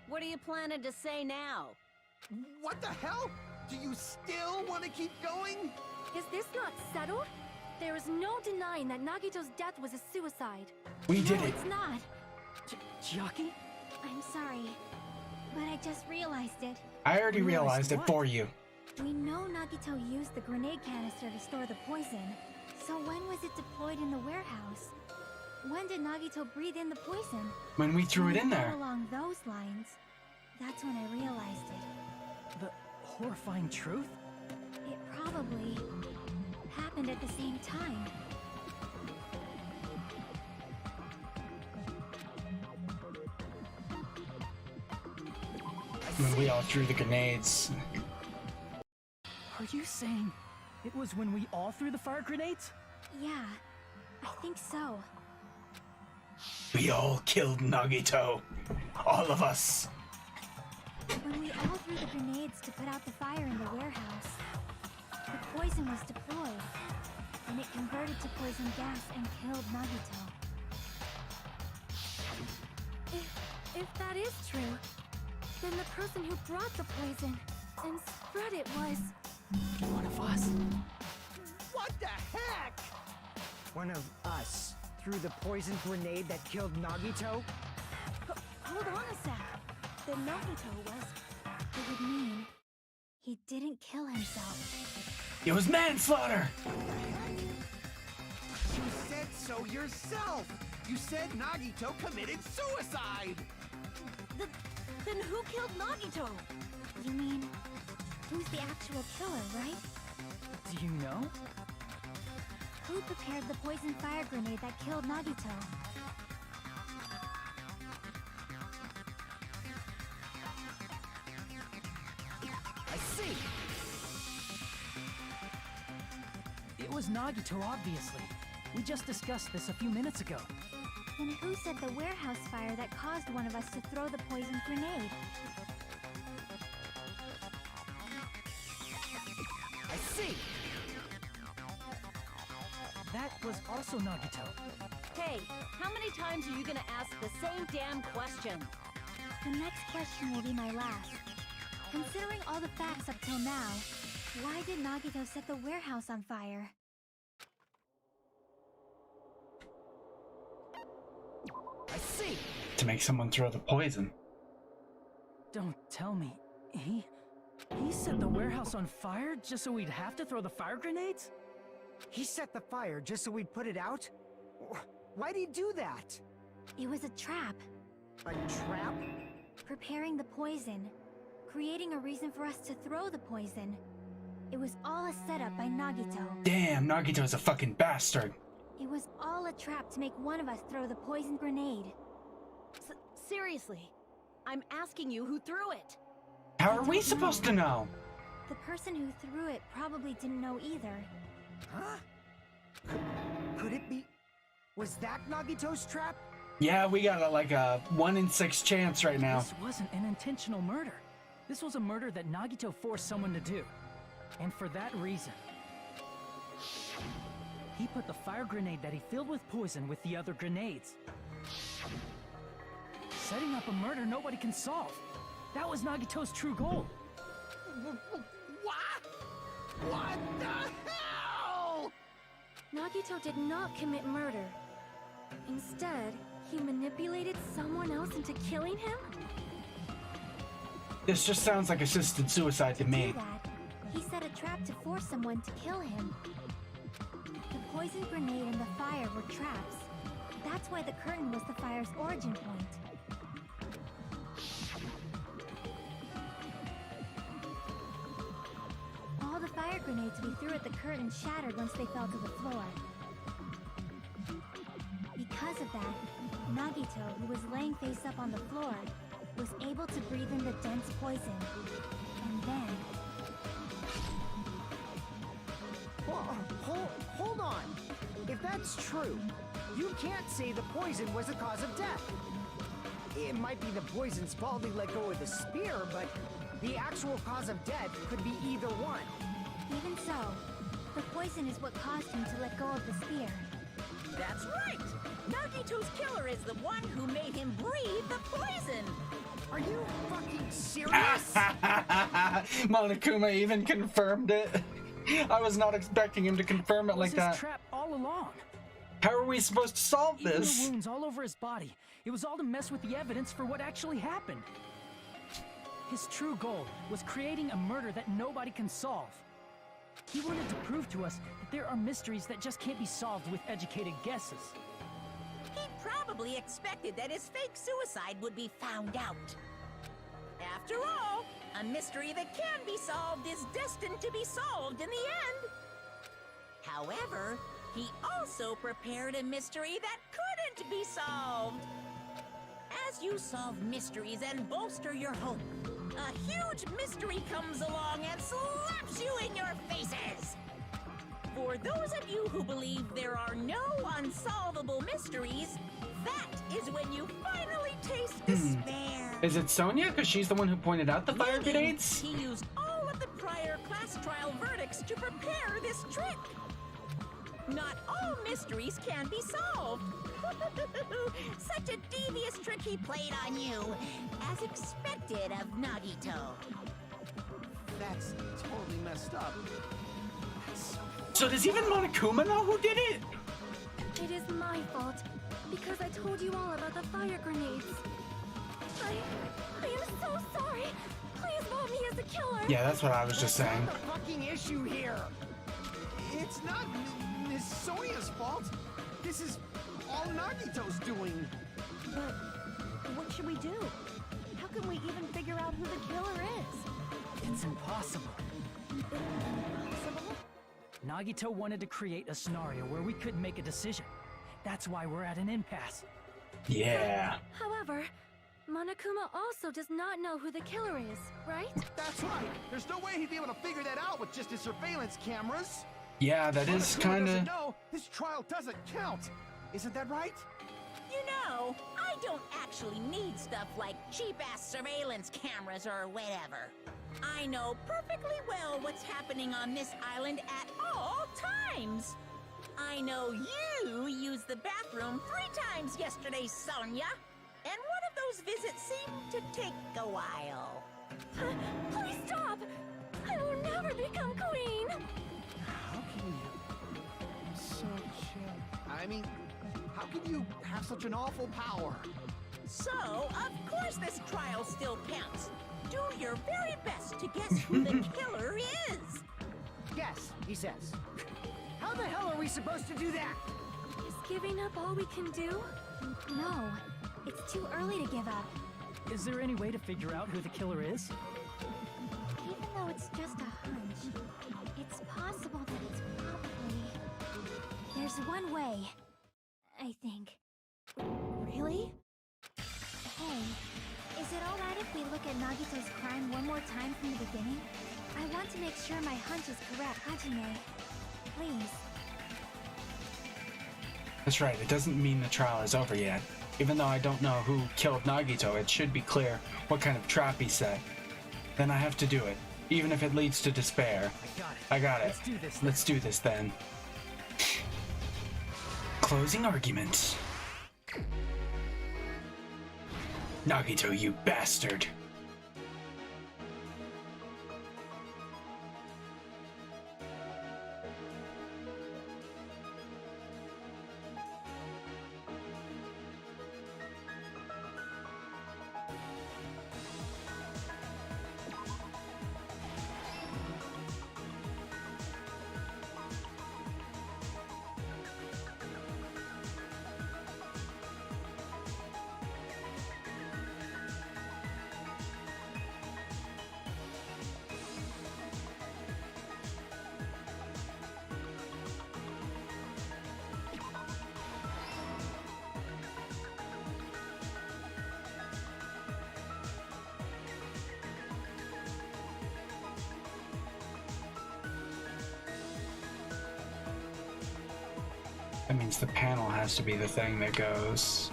what are you planning to say now? What the hell? Do you still want to keep going? Is this not settled? There is no denying that Nagito's death was a suicide. We did No, it. it's not. Chiaki? I'm sorry, but I just realized it. I already realized it for you. We know Nagito used the grenade canister to store the poison. So when was it deployed in the warehouse? When did Nagito breathe in the poison? When we threw it in there. Along those lines, that's when I realized it. The horrifying truth? It probably happened at the same time. When we all threw the grenades. Are you saying it was when we all threw the fire grenades? Yeah, I think so. We all killed Nagito. All of us. When we all threw the grenades to put out the fire in the warehouse, the poison was deployed, and it converted to poison gas and killed Nagito. If that is true, then the person who brought the poison and spread it was... one of us. What the heck? One of us threw the poison grenade that killed Nagito? Hold on a sec. Then Nagito was... It would mean he didn't kill himself. It was manslaughter! You said so yourself! You said Nagito committed suicide! Then who killed Nagito? You mean who's the actual killer, right? Do you know? Who prepared the poison fire grenade that killed Nagito? I see! It was Nagito, obviously. We just discussed this a few minutes ago. Then who set the warehouse fire that caused one of us to throw the poison grenade? I see! That was also Nagito. Hey, how many times are you gonna ask the same damn question? The next question will be my last. Considering all the facts up till now, why did Nagito set the warehouse on fire? I see! To make someone throw the poison. Don't tell me. He set the warehouse on fire just so we'd have to throw the fire grenades? He set the fire just so we'd put it out? Why'd he do that? It was a trap. A trap? Preparing the poison. Creating a reason for us to throw the poison. It was all a setup by Nagito. Damn, Nagito's a fucking bastard. It was all a trap to make one of us throw the poison grenade. Seriously, I'm asking you who threw it. How are we supposed to know? The person who threw it probably didn't know either. Huh? Could it be... Was that Nagito's trap? Yeah, we got like a 1 in 6 chance right now. This wasn't an intentional murder. This was a murder that Nagito forced someone to do. And for that reason, he put the fire grenade that he filled with poison with the other grenades. Setting up a murder nobody can solve. That was Nagito's true goal. What? What the hell? Nagito did not commit murder. Instead, he manipulated someone else into killing him? This just sounds like assisted suicide to me. To do that, he set a trap to force someone to kill him. The poison grenade and the fire were traps. That's why the curtain was the fire's origin point. All the fire grenades we threw at the curtain shattered once they fell to the floor. Because of that, Nagito, who was laying face up on the floor, was able to breathe in the dense poison. And then... Hold on! If that's true, you can't say the poison was the cause of death. It might be the poison's fault he let go of the spear, but the actual cause of death could be either one. Even so, the poison is what caused him to let go of the spear. That's right! Nagito's killer is the one who made him breathe the poison! Are you fucking serious? Monokuma even confirmed it. I was not expecting him to confirm it like that. It was his trap all along. How are we supposed to solve Even this? the wounds all over his body. It was all to mess with the evidence for what actually happened. His true goal was creating a murder that nobody can solve. He wanted to prove to us that there are mysteries that just can't be solved with educated guesses. He probably expected that his fake suicide would be found out. After all, a mystery that can be solved is destined to be solved in the end. However, he also prepared a mystery that couldn't be solved. As you solve mysteries and bolster your hope, a huge mystery comes along and slaps you in your faces. For those of you who believe there are no unsolvable mysteries, that is when you finally taste despair. Is it Sonia? Because she's the one who pointed out the fire grenades? He used all of the prior class trial verdicts to prepare this trick. Not all mysteries can be solved. Such a devious trick he played on you, as expected of Nagito. That's totally messed up. So does even Monokuma know who did it? It is my fault, because I told you all about the fire grenades. I am so sorry. Please vote me as the killer. Yeah, that's what I was just saying. That's not the fucking issue here. It's not Miss Sonia's fault. This is all Nagito's doing. But what should we do? How can we even figure out who the killer is? It's impossible. Impossible? Nagito wanted to create a scenario where we couldn't make a decision. That's why we're at an impasse. Yeah. However, Monokuma also does not know who the killer is, right? That's right. There's no way he'd be able to figure that out with just his surveillance cameras. Yeah, that is Monokuma kind doesn't of... know his trial doesn't count. Isn't that right? You know, I don't actually need stuff like cheap-ass surveillance cameras or whatever. I know perfectly well what's happening on this island at all times. I know you used the bathroom 3 times yesterday, Sonia. And one of those visits seemed to take a while. Please stop! I will never become queen! How can you? I mean, how can you have such an awful power? So, of course this trial still counts. Do your very best to guess who the killer is. Yes, he says. How the hell are we supposed to do that? Is giving up all we can do? No, it's too early to give up. Is there any way to figure out who the killer is? Even though it's just a hunch, it's possible that it's probably... There's one way, I think. Really? Hey, is it alright if we look at Nagito's crime one more time from the beginning? I want to make sure my hunch is correct, Hajime. Please. That's right, it doesn't mean the trial is over yet. Even though I don't know who killed Nagito, it should be clear what kind of trap he set. Then I have to do it, even if it leads to despair. I got it. Let's do this then. Closing arguments. Nagito, you bastard. That means the panel has to be the thing that goes.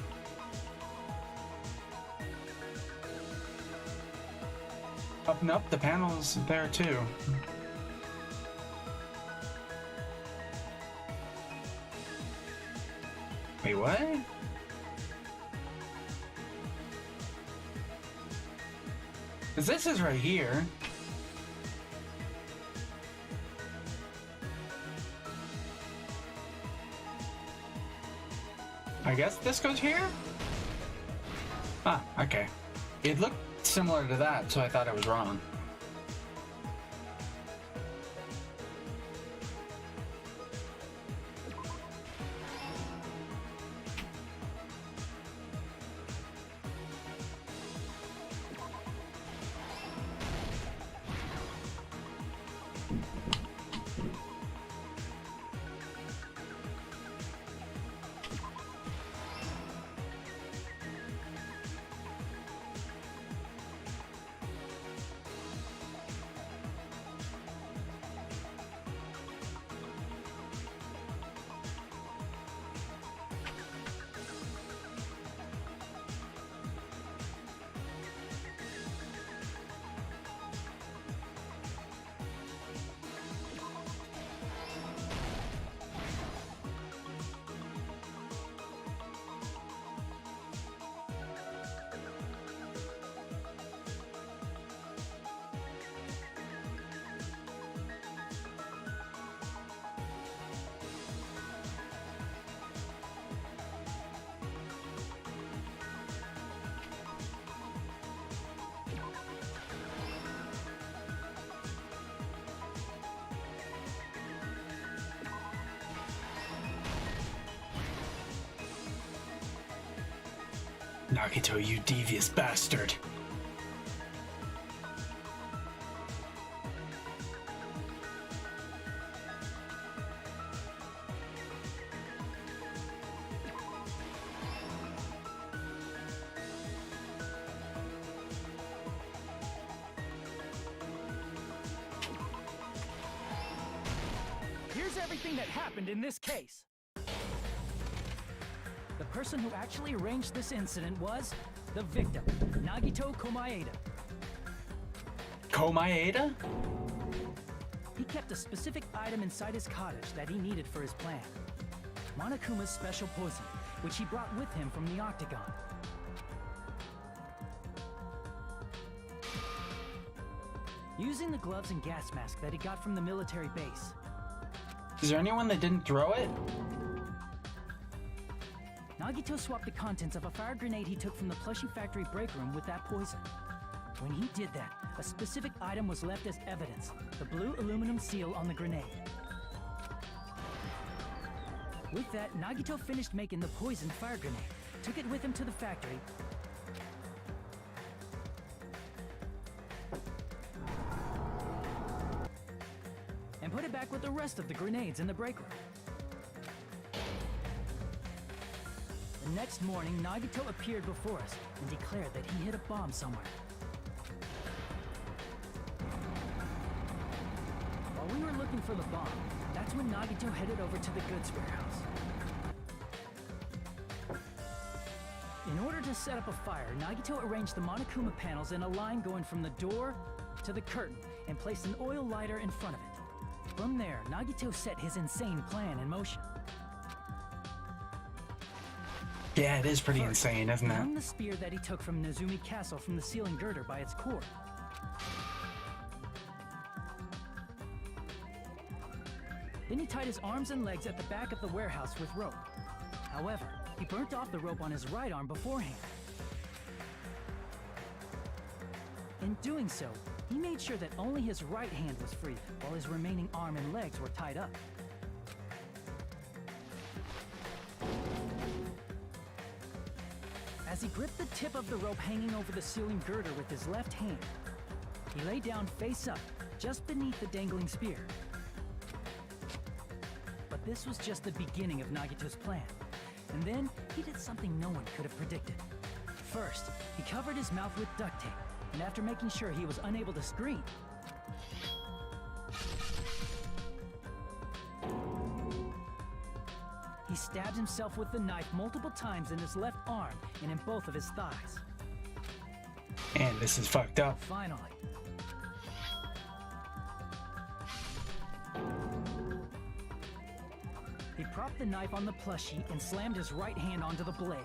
Up and up, the panel's there too. Wait, what? Because this is right here. I guess this goes here? Ah, okay. It looked similar to that, so I thought I was wrong. Nagito, you devious bastard. here's everything that happened in this case. The person who actually arranged this incident was the victim, Nagito Komaeda. Komaeda? He kept a specific item inside his cottage that he needed for his plan. Monokuma's special poison, which he brought with him from the Octagon. Using the gloves and gas mask that he got from the military base. Is there anyone that didn't throw it? Nagito swapped the contents of a fire grenade he took from the plushie factory break room with that poison. When he did that, a specific item was left as evidence, the blue aluminum seal on the grenade. With that, Nagito finished making the poisoned fire grenade, took it with him to the factory, and put it back with the rest of the grenades in the break room. The next morning, Nagito appeared before us and declared that he hid a bomb somewhere. While we were looking for the bomb, that's when Nagito headed over to the goods warehouse. In order to set up a fire, Nagito arranged the Monokuma panels in a line going from the door to the curtain and placed an oil lighter in front of it. From there, Nagito set his insane plan in motion. Yeah, it is pretty insane, isn't He it? hung the spear that he took from Nezumi Castle from the ceiling girder by its cord. Then he tied his arms and legs at the back of the warehouse with rope. However, he burnt off the rope on his right arm beforehand. In doing so, he made sure that only his right hand was free, while his remaining arm and legs were tied up. As he gripped the tip of the rope hanging over the ceiling girder with his left hand, he lay down face up, just beneath the dangling spear. But this was just the beginning of Nagito's plan. And then, he did something no one could have predicted. First, he covered his mouth with duct tape, and after making sure he was unable to scream, he stabbed himself with the knife multiple times in his left arm and in both of his thighs. And this is fucked up. Finally, he propped the knife on the plushie and slammed his right hand onto the blade.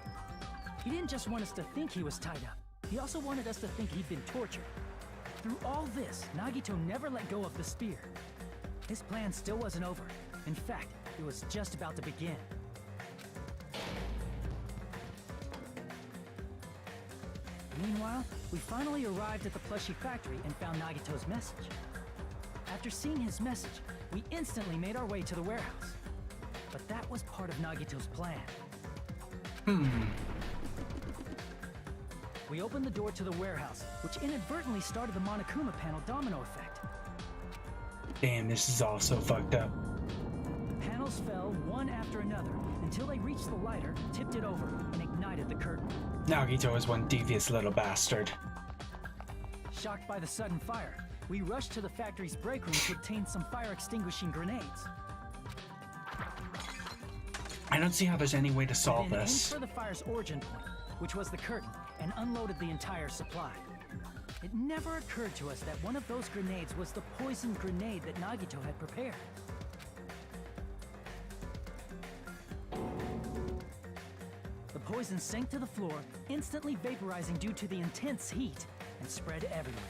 He didn't just want us to think he was tied up. He also wanted us to think he'd been tortured. Through all this, Nagito never let go of the spear. His plan still wasn't over. In fact, it was just about to begin. Meanwhile, we finally arrived at the plushie factory and found Nagito's message. After seeing his message, we instantly made our way to the warehouse. But that was part of Nagito's plan. We opened the door to the warehouse, which inadvertently started the Monokuma panel domino effect. Damn, this is all so fucked up. Panels fell one after another until they reached the lighter, tipped it over, and ignited the curtain. Nagito is one devious little bastard. Shocked by the sudden fire, we rushed to the factory's break room to obtain some fire-extinguishing grenades. I don't see how there's any way to solve We then aimed this. for the fire's origin point, which was the curtain, and unloaded the entire supply. It never occurred to us that one of those grenades was the poisoned grenade that Nagito had prepared. The poison sank to the floor, instantly vaporizing due to the intense heat, and spread everywhere.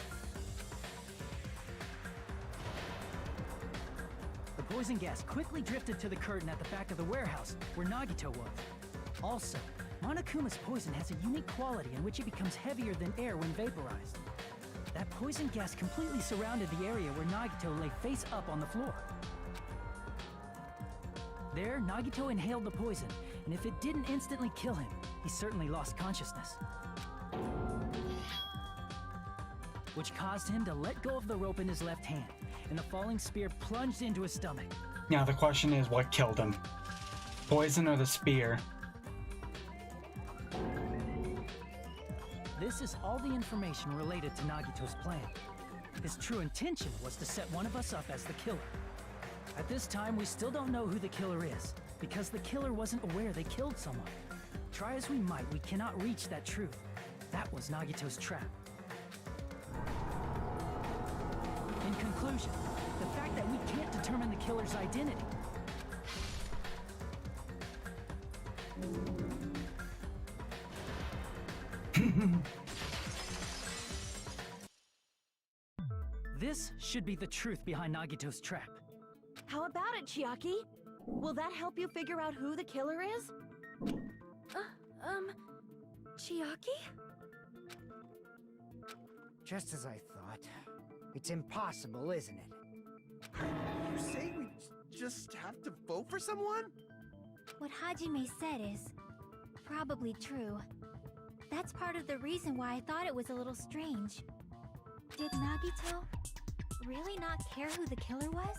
The poison gas quickly drifted to the curtain at the back of the warehouse, where Nagito was. Also, Monokuma's poison has a unique quality in which it becomes heavier than air when vaporized. That poison gas completely surrounded the area where Nagito lay face up on the floor. There, Nagito inhaled the poison, and if it didn't instantly kill him, he certainly lost consciousness. Which caused him to let go of the rope in his left hand, and the falling spear plunged into his stomach. Now the question is, what killed him? Poison or the spear? This is all the information related to Nagito's plan. His true intention was to set one of us up as the killer. At this time, we still don't know who the killer is, because the killer wasn't aware they killed someone. Try as we might, we cannot reach that truth. That was Nagito's trap. In conclusion, the fact that we can't determine the killer's identity. This should be the truth behind Nagito's trap. How about it, Chiaki? Will that help you figure out who the killer is? Chiaki? Just as I thought. It's impossible, isn't it? You say we just have to vote for someone? What Hajime said is probably true. That's part of the reason why I thought it was a little strange. Did Nagito really not care who the killer was?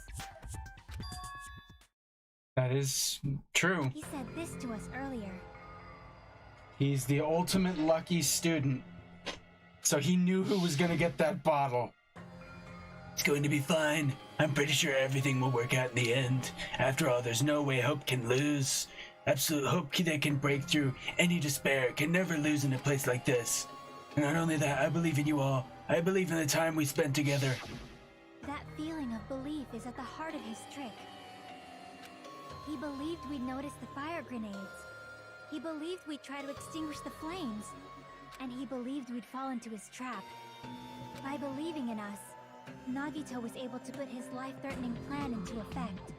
That is true. He said this to us earlier. He's the ultimate lucky student. So he knew who was gonna get that bottle. It's going to be fine. I'm pretty sure everything will work out in the end. After all, there's no way Hope can lose. Absolute hope that can break through any despair, can never lose in a place like this. And not only that, I believe in you all. I believe in the time we spent together. That feeling of belief is at the heart of his trick. He believed we'd notice the fire grenades. He believed we'd try to extinguish the flames. And he believed we'd fall into his trap. By believing in us, Nagito was able to put his life-threatening plan into effect.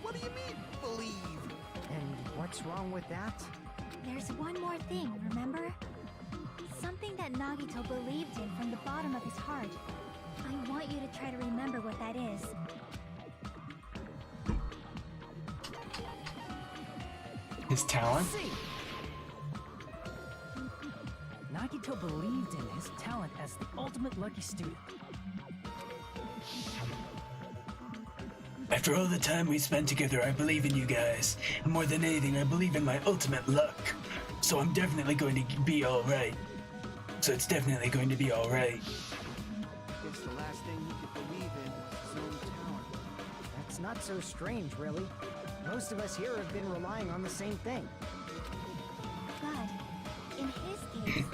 What do you mean, believe? And what's wrong with that? There's one more thing, remember? Something that Nagito believed in from the bottom of his heart. I want you to try to remember what that is. His talent? Nagito believed in his talent as the ultimate lucky student. After all the time we spent together, I believe in you guys. And more than anything, I believe in my ultimate luck. So I'm definitely going to be alright. So it's definitely going to be alright. Guess the last thing he could believe in was his own talent. That's not so strange, really. Most of us here have been relying on the same thing. But, in his case,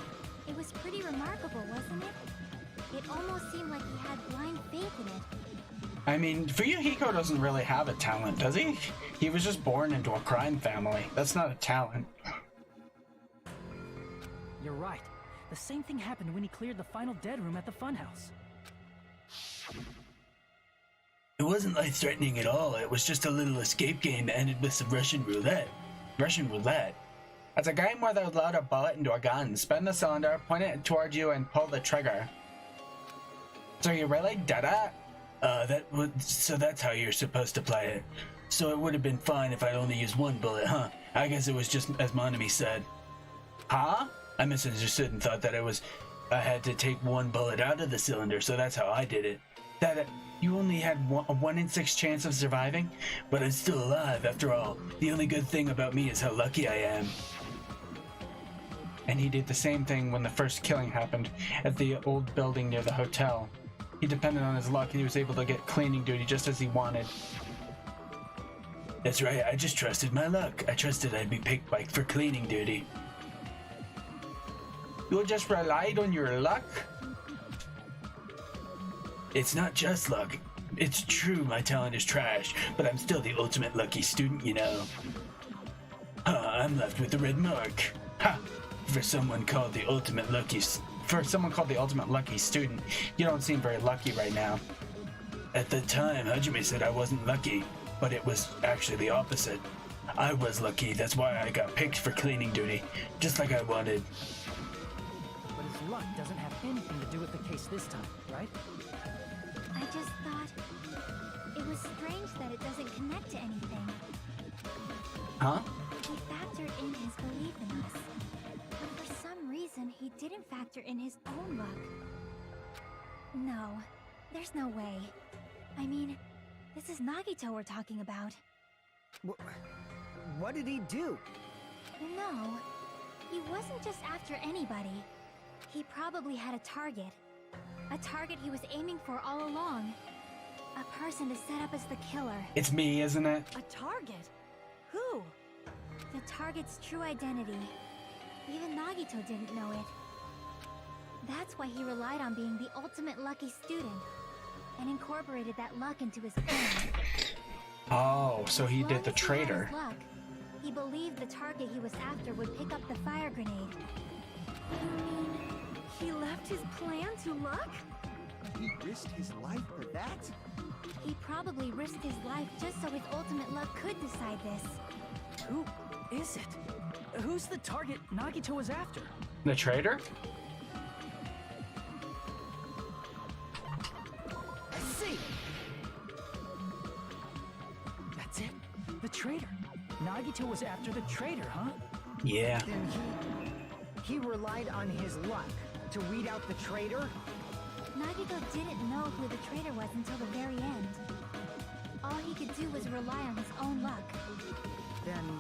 it was pretty remarkable, wasn't it? It almost seemed like he had blind faith in it. I mean, Fuyuhiko doesn't really have a talent, does he? He was just born into a crime family. That's not a talent. You're right. The same thing happened when he cleared the final dead room at the funhouse. It wasn't life-threatening at all. It was just a little escape game that ended with some Russian roulette. Russian roulette? It's a game where they load a bullet into a gun, spin the cylinder, point it towards you, and pull the trigger. So you really did it? So that's how you're supposed to play it. So it would have been fine if I'd only used one bullet, huh? I guess it was just as Monami said. Huh? I misunderstood and thought that I had to take one bullet out of the cylinder, so that's how I did it. You only had a 1 in 6 chance of surviving? But I'm still alive, after all. The only good thing about me is how lucky I am. And he did the same thing when the first killing happened at the old building near the hotel. He depended on his luck and he was able to get cleaning duty just as he wanted. That's right, I just trusted my luck. I trusted I'd be picked for cleaning duty. You just relied on your luck? It's not just luck. It's true my talent is trash, but I'm still the ultimate lucky student, you know. I'm left with the red mark. Ha! For someone called the ultimate lucky student, you don't seem very lucky right now. At the time, Hajime said I wasn't lucky, but it was actually the opposite. I was lucky, that's why I got picked for cleaning duty, just like I wanted. But his luck doesn't have anything to do with the case this time, right? I just thought it was strange that it doesn't connect to anything. Huh? He factored in his belief in us. But for some reason, he didn't factor in his own luck. No, there's no way. I mean, this is Nagito we're talking about. What did he do? No, he wasn't just after anybody. He probably had a target. A target he was aiming for all along. A person to set up as the killer. It's me, isn't it? A target? Who? The target's true identity. Even Nagito didn't know it. That's why he relied on being the ultimate lucky student, and incorporated that luck into his plan. Oh, so he did the traitor. Luck, he believed the target he was after would pick up the fire grenade. You mean he left his plan to luck? He risked his life for that? He probably risked his life just so his ultimate luck could decide this. Who is it? Who's the target Nagito was after? The traitor? I see! That's it? The traitor. Nagito was after the traitor, huh? Yeah. Then he relied on his luck to weed out the traitor? Nagito didn't know who the traitor was until the very end. All he could do was rely on his own luck. Then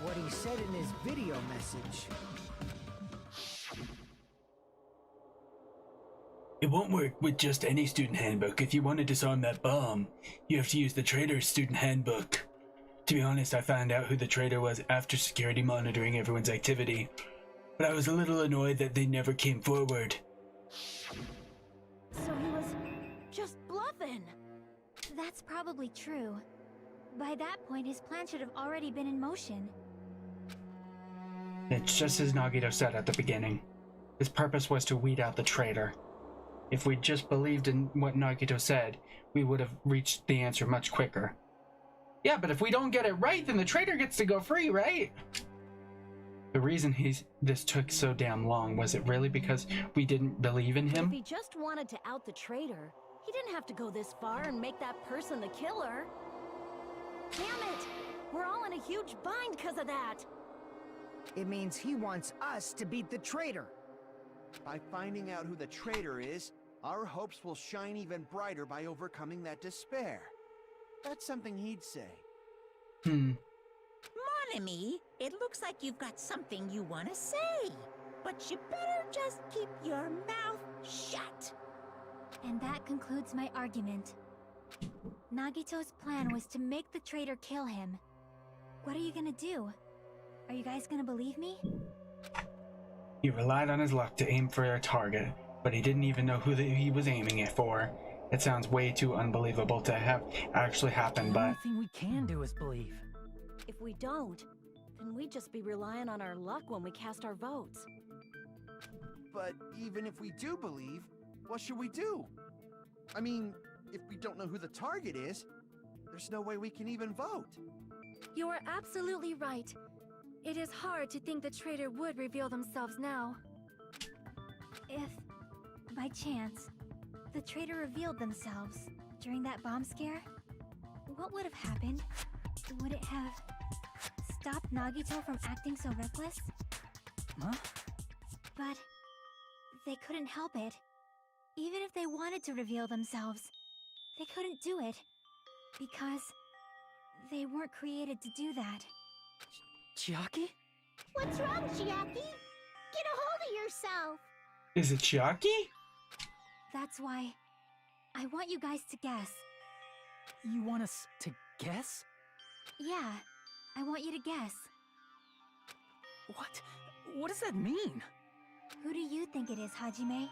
what he said in his video message. It won't work with just any student handbook. If you want to disarm that bomb, you have to use the traitor's student handbook. To be honest, I found out who the traitor was after security monitoring everyone's activity, but I was a little annoyed that they never came forward. So he was just bluffing. That's probably true. By that point, his plan should have already been in motion. It's just as Nagito said at the beginning. His purpose was to weed out the traitor. If we just believed in what Nagito said, we would have reached the answer much quicker. Yeah, but if we don't get it right, then the traitor gets to go free, right? The reason this took so damn long, was it really because we didn't believe in If him? he just wanted to out the traitor, he didn't have to go this far and make that person the killer. Damn it! We're all in a huge bind because of that! It means he wants us to beat the traitor. By finding out who the traitor is, our hopes will shine even brighter by overcoming that despair. That's something he'd say. Mon ami, it looks like you've got something you want to say. But you better just keep your mouth shut. And that concludes my argument. Nagito's plan was to make the traitor kill him. What are you gonna do? Are you guys gonna believe me? He relied on his luck to aim for a target, but he didn't even know who he was aiming it for. It sounds way too unbelievable to have actually happened, The but... only thing we can do is believe. If we don't, then we'd just be relying on our luck when we cast our votes. But even if we do believe, what should we do? I mean, if we don't know who the target is, there's no way we can even vote. You are absolutely right. It is hard to think the traitor would reveal themselves now. If, by chance, the traitor revealed themselves during that bomb scare, what would have happened? Would it have stopped Nagito from acting so reckless? Huh? But they couldn't help it. Even if they wanted to reveal themselves, they couldn't do it. Because they weren't created to do that. Chiaki? What's wrong, Chiaki? Get a hold of yourself! Is it Chiaki? That's why I want you guys to guess. You want us to guess? Yeah, I want you to guess. What? What does that mean? Who do you think it is, Hajime?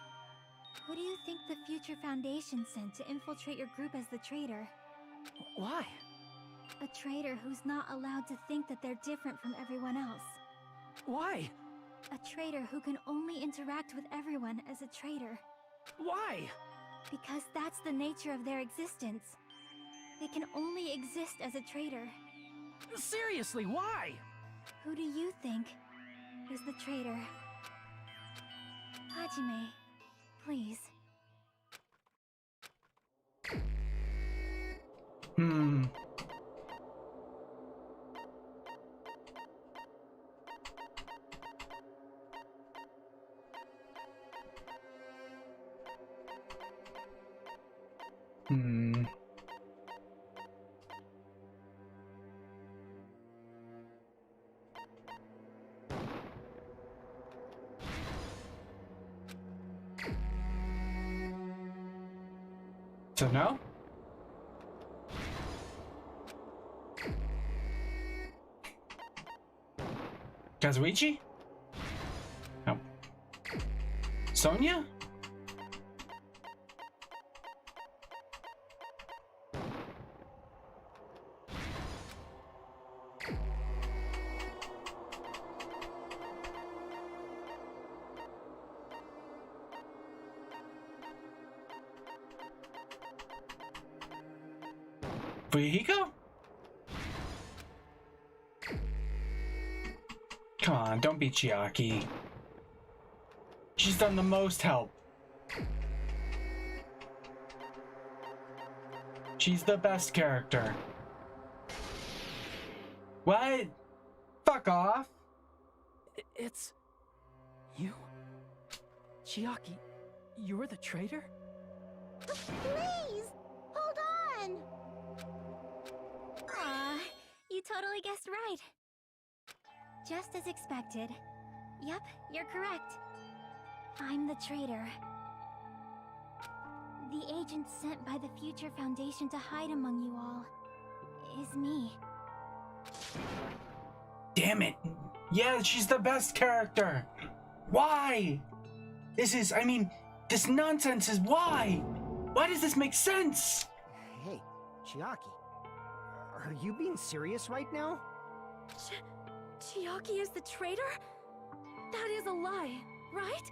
Who do you think the Future Foundation sent to infiltrate your group as the traitor? Why? A traitor who's not allowed to think that they're different from everyone else. Why? A traitor who can only interact with everyone as a traitor. Why? Because that's the nature of their existence. They can only exist as a traitor. Seriously, why? Who do you think is the traitor? Hajime, please. So no? Kazuichi? Oh. Sonia? Fuyuhiko? Come on, don't be Chiaki. She's done the most help. She's the best character. What? Fuck off. It's... you? Chiaki, you're the traitor? Please! Hold on! Aw, you totally guessed right. Just as expected. Yep, you're correct. I'm the traitor. The agent sent by the Future Foundation to hide among you all is me. Damn it. Yeah, she's the best character. Why? This nonsense is why? Why does this make sense? Hey, Chiaki. Are you being serious right now? Chiaki is the traitor? That is a lie, right?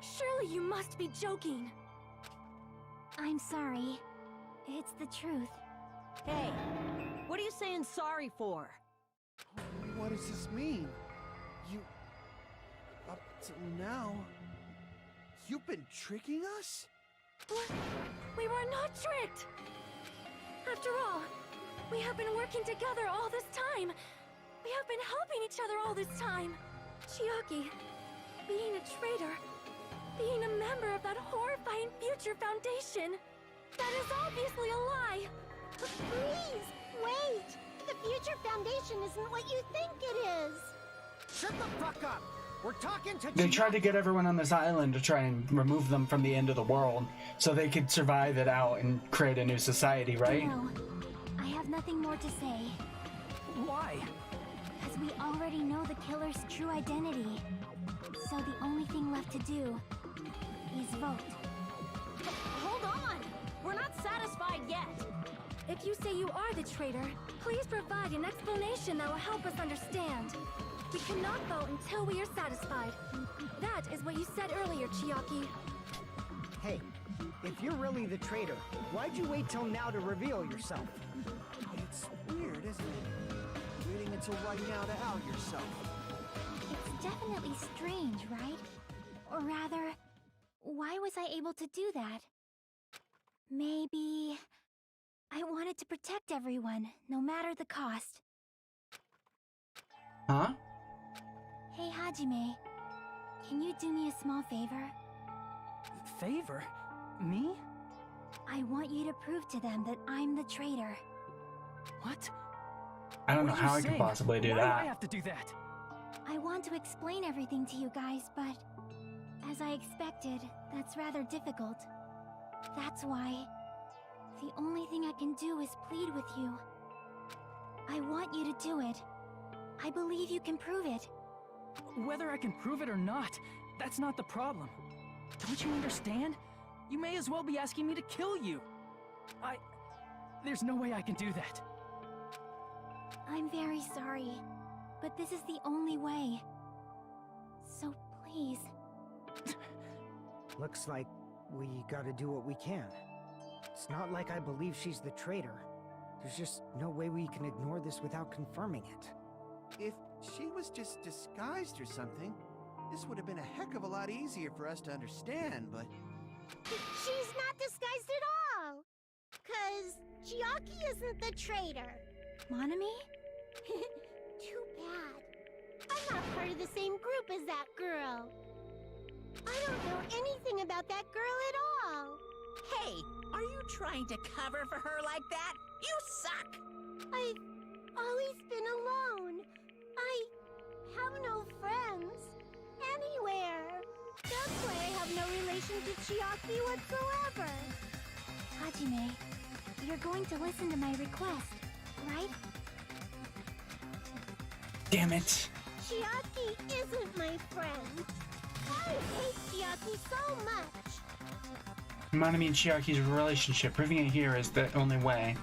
Surely you must be joking. I'm sorry. It's the truth. Hey, what are you saying sorry for? What does this mean? You... Up till now... You've been tricking us? What? We were not tricked! After all, we have been working together all this time. We have been helping each other all this time. Chiaki, being a traitor, being a member of that horrifying Future Foundation, that is obviously a lie. Please, wait! The Future Foundation isn't what you think it is! Shut the fuck up! We're talking to They tried to get everyone on this island to try and remove them from the end of the world so they could survive it out and create a new society, right? No, I have nothing more to say. Why? Because we already know the killer's true identity. So the only thing left to do is vote. Hold on! We're not satisfied yet! If you say you are the traitor, please provide an explanation that will help us understand. We cannot vote until we are satisfied. That is what you said earlier, Chiaki. Hey, if you're really the traitor, why'd you wait till now to reveal yourself? It's weird, isn't it? Waiting until right now to out yourself. It's definitely strange, right? Or rather, why was I able to do that? Maybe... I wanted to protect everyone, no matter the cost. Huh? Hey, Hajime. Can you do me a small favor? Favor? Me? I want you to prove to them that I'm the traitor. What? I don't know What are you how I could saying? possibly do Why that. do I have to do that? I want to explain everything to you guys, but... as I expected, that's rather difficult. That's why... the only thing I can do is plead with you. I want you to do it. I believe you can prove it. Whether I can prove it or not, that's not the problem. Don't you understand? You may as well be asking me to kill you. There's no way I can do that. I'm very sorry, but this is the only way. So please. Looks like we gotta do what we can. It's not like I believe she's the traitor. There's just no way we can ignore this without confirming it. If she was just disguised or something, this would have been a heck of a lot easier for us to understand, but... She's not disguised at all! 'Cause Chiaki isn't the traitor. Monami? Too bad. I'm not part of the same group as that girl. I don't know anything about that girl at all. Hey, are you trying to cover for her like that? You suck! I've always been alone. I have no friends. Anywhere. That's why I have no relation to Chiaki whatsoever. Hajime, you're going to listen to my request, right? Damn it. Chiaki isn't my friend. I hate Chiaki so much. Monami and Chiaki's relationship, proving it here is the only way.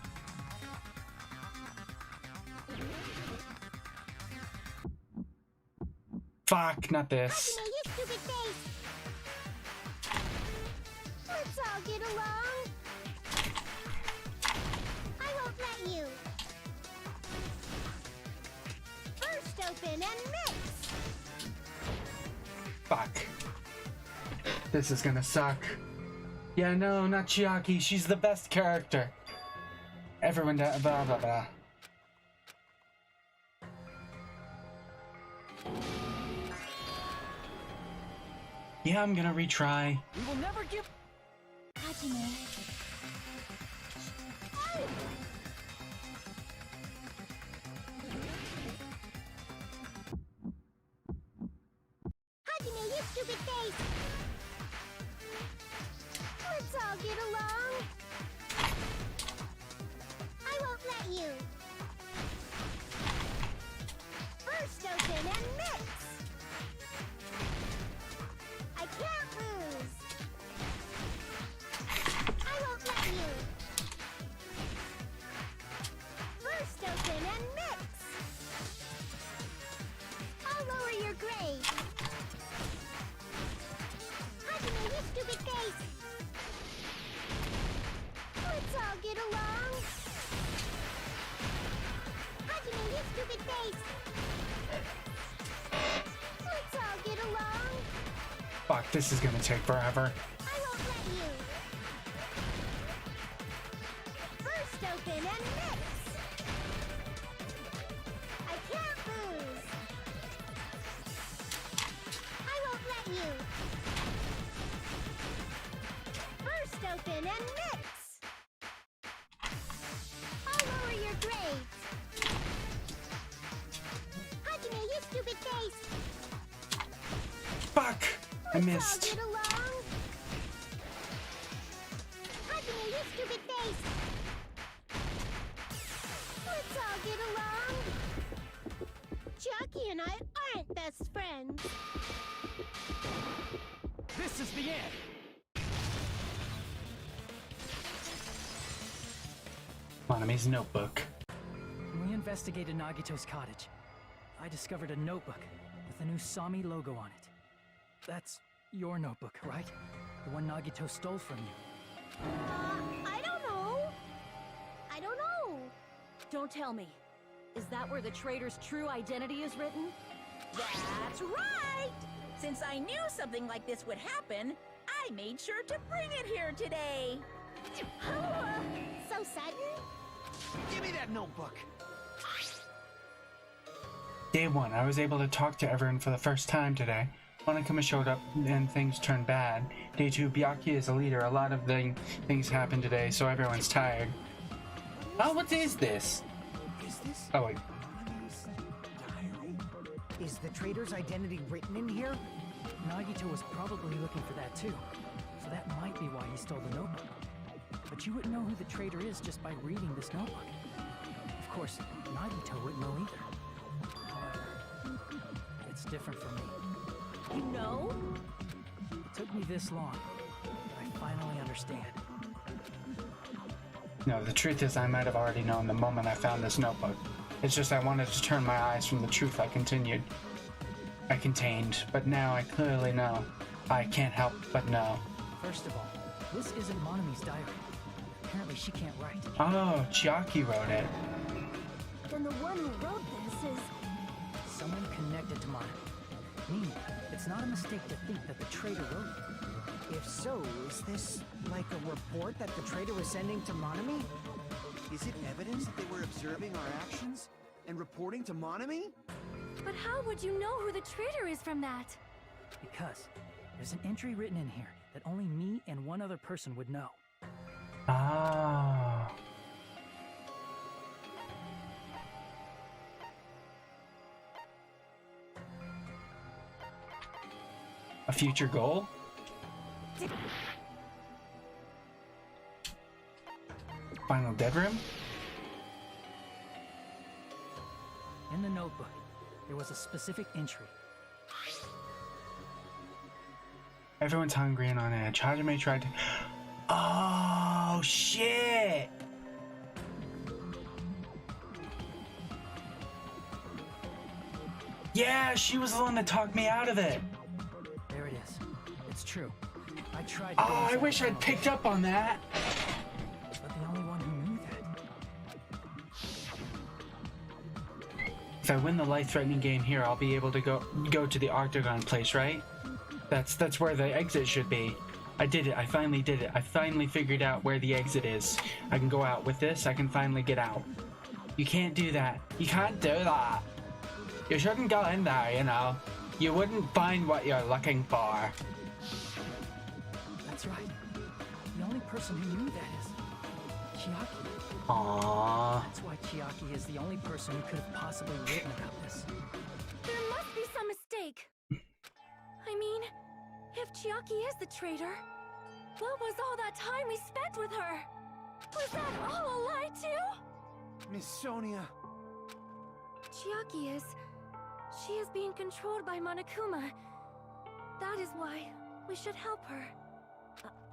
Fuck, not this. Hajime, you stupid face! Let's all get along. I won't let you. First open and mix. Fuck. This is gonna suck. Yeah, no, not Chiaki. She's the best character. Everyone blah blah blah. Yeah, I'm gonna retry. We will never give. Hajime. Hajime, you stupid face! Let's all get along. I won't let you. First open and mix. I can't lose. I won't let you. First open and mix. I'll lower your grade. Hajime, you stupid face! Let's all get along. Hajime, you stupid face! Let's all get along. Fuck, this is gonna take forever. I won't let you. First open and mix. I can't lose. I won't let you. First open and mix. I'll lower your grades. Hajime, you stupid face! Fuck! I missed. Let's all get along. Hajime, you stupid face! Let's all get along. Chiaki and I aren't best friends. This is the end. Monami's notebook. When we investigated Nagito's cottage, I discovered a notebook with the new Sami logo on it. That's your notebook, right? The one Nagito stole from you. I don't know. I don't know. Don't tell me. Is that where the traitor's true identity is written? That's right! Since I knew something like this would happen, I made sure to bring it here today. So sudden? Give me that notebook. Day 1, I was able to talk to everyone for the first time today. Monokuma showed up and things turned bad. Day 2, Byakuya is a leader. A lot of things happened today, so everyone's tired. Oh, what is this? Is this Oh, wait. Monami's diary? Is the traitor's identity written in here? Nagito was probably looking for that too, so that might be why he stole the notebook. But you wouldn't know who the traitor is just by reading this notebook. Of course, Nagito wouldn't know either. However, it's different for me. You know? It took me this long, but I finally understand. No, the truth is I might have already known the moment I found this notebook. It's just I wanted to turn my eyes from the truth I contained. But now I clearly know. I can't help but know. First of all, this isn't Monami's diary. Apparently she can't write. Oh, Chiaki wrote it. Then the one who wrote this is... Someone connected to Monami. Meaning, it's not a mistake to think that the traitor wrote it. If so, is this like a report that the traitor was sending to Monami? Is it evidence that they were observing our actions and reporting to Monami? But how would you know who the traitor is from that? Because there's an entry written in here that only me and one other person would know. Ah. A future goal? Final dead room? In the notebook, there was a specific entry. Everyone's hungry and on edge. Hajime tried to... Oh, shit! Yeah, she was the one that talked me out of it. There it is. It's true. I tried. Oh, I wish I'd picked up on that. But the only one who knew that. If I win the life-threatening game here, I'll be able to go to the Octagon place, right? That's where the exit should be. I did it. I finally did it. I finally figured out where the exit is. I can go out with this. I can finally get out. You can't do that. You can't do that. You shouldn't go in there, you know. You wouldn't find what you're looking for. That's right. The only person who knew that is Chiaki. Aww. That's why Chiaki is the only person who could have possibly written about this. There must be some mistake. I mean, if Chiaki is the traitor, what was all that time we spent with her? Was that all a lie too? Miss Sonia. Chiaki is... She is being controlled by Monokuma. That is why we should help her.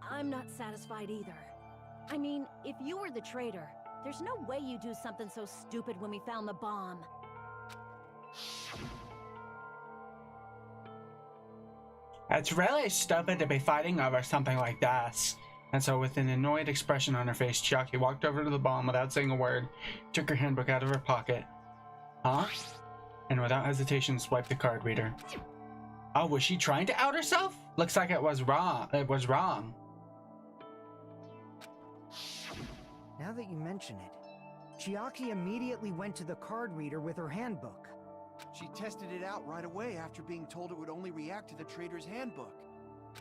I'm not satisfied either. I mean, if you were the traitor, there's no way you'd do something so stupid when we found the bomb. It's really stupid to be fighting over something like this. And so with an annoyed expression on her face, Chiaki walked over to the bomb without saying a word, took her handbook out of her pocket. Huh? And without hesitation swiped the card reader. Oh, was she trying to out herself? Looks like it was wrong. Now that you mention it, Chiaki immediately went to the card reader with her handbook. She tested it out right away after being told it would only react to the traitor's handbook.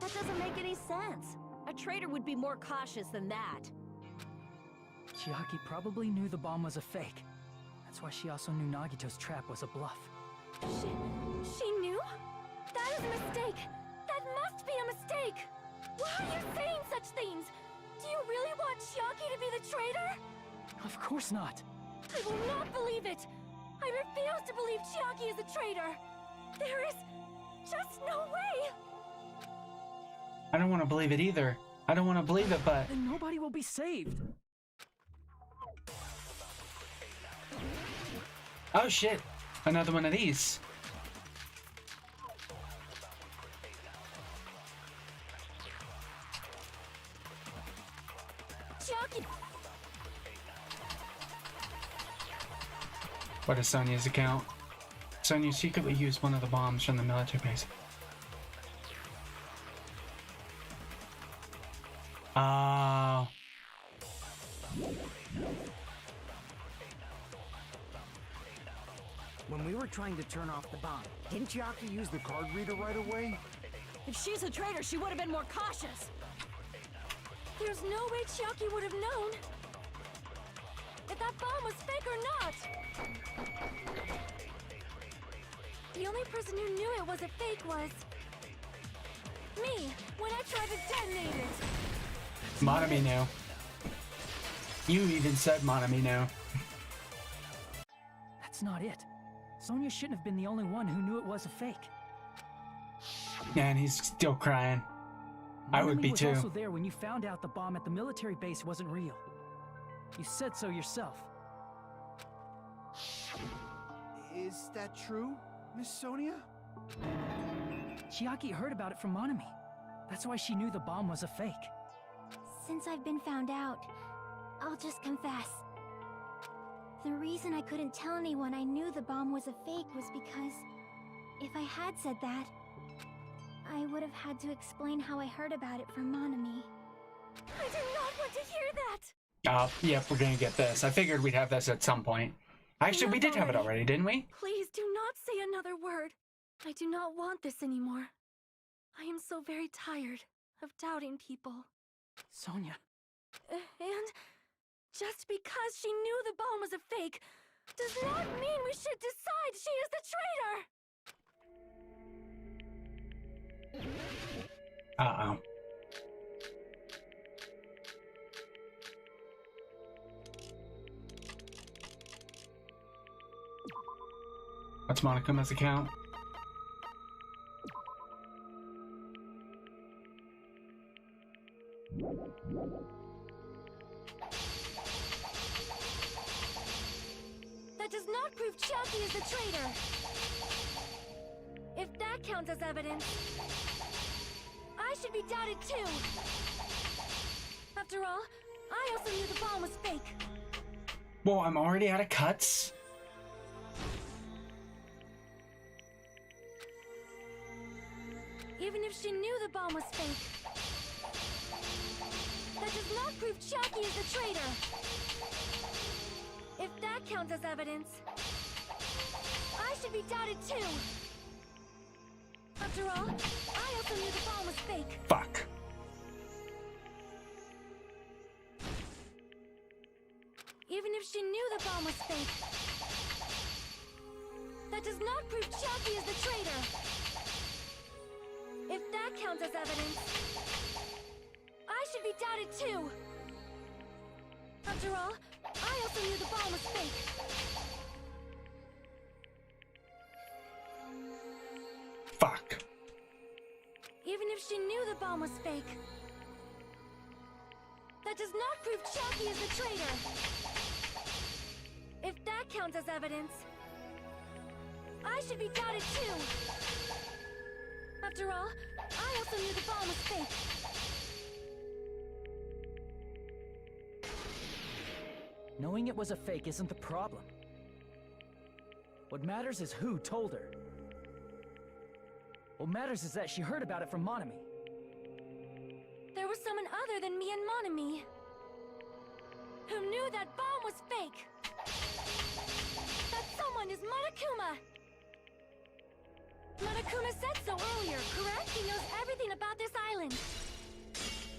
That doesn't make any sense. A traitor would be more cautious than that. Chiaki probably knew the bomb was a fake. That's why she also knew Nagito's trap was a bluff. She knew? That is a mistake! That must be a mistake! Why are you saying such things? Do you really want Chiaki to be the traitor? Of course not. I will not believe it! I refuse to believe Chiaki is a traitor! There is just no way! I don't want to believe it either. I don't want to believe it, but... Then nobody will be saved. Oh shit! Another one of these. Chiaki! What is Sonia's account? Sonia secretly used one of the bombs from the military base. When we were trying to turn off the bomb, didn't Chiaki use the card reader right away? If she's a traitor, she would have been more cautious. There's no way Chiaki would have known if that bomb was fake or not. The only person who knew it was a fake was me, when I tried to detonate it. Monami knew. You even said Monami knew. That's not it. Sonia shouldn't have been the only one who knew it was a fake. And he's still crying. I would be too. Was also there when you found out the bomb at the military base wasn't real. You said so yourself. Is that true, Miss Sonia? Chiaki heard about it from Monami. That's why she knew the bomb was a fake. Since I've been found out, I'll just confess. The reason I couldn't tell anyone I knew the bomb was a fake was because if I had said that, I would have had to explain how I heard about it from Monami. I do not want to hear that! Yep, we're gonna get this. I figured we'd have this at some point. Actually, we did have it already, didn't we? Please do not say another word. I do not want this anymore. I am so very tired of doubting people. Sonia. And just because she knew the bomb was a fake does not mean we should decide she is the traitor! Uh-oh. What's Monokuma's account? That does not prove Chiaki is the traitor. If that counts as evidence, I should be doubted too. After all, I also knew the bomb was fake. Whoa, I'm already out of cuts? Even if she knew the bomb was fake, that does not prove Chiaki is the traitor. If that counts as evidence, I should be doubted too. After all, I also knew the bomb was fake. Fuck. Even if she knew the bomb was fake, that does not prove Chiaki is the traitor. If that counts as evidence, I should be doubted too. After all, I also knew the bomb was fake. Fuck. Even if she knew the bomb was fake, that does not prove Chiaki is the traitor. If that counts as evidence, I should be doubted too. After all, I also knew the bomb was fake. Knowing it was a fake isn't the problem. What matters is who told her. What matters is that she heard about it from Monami. There was someone other than me and Monami who knew that bomb was fake. That someone is Monokuma. Monokuma said so earlier, correct? He knows everything about this island.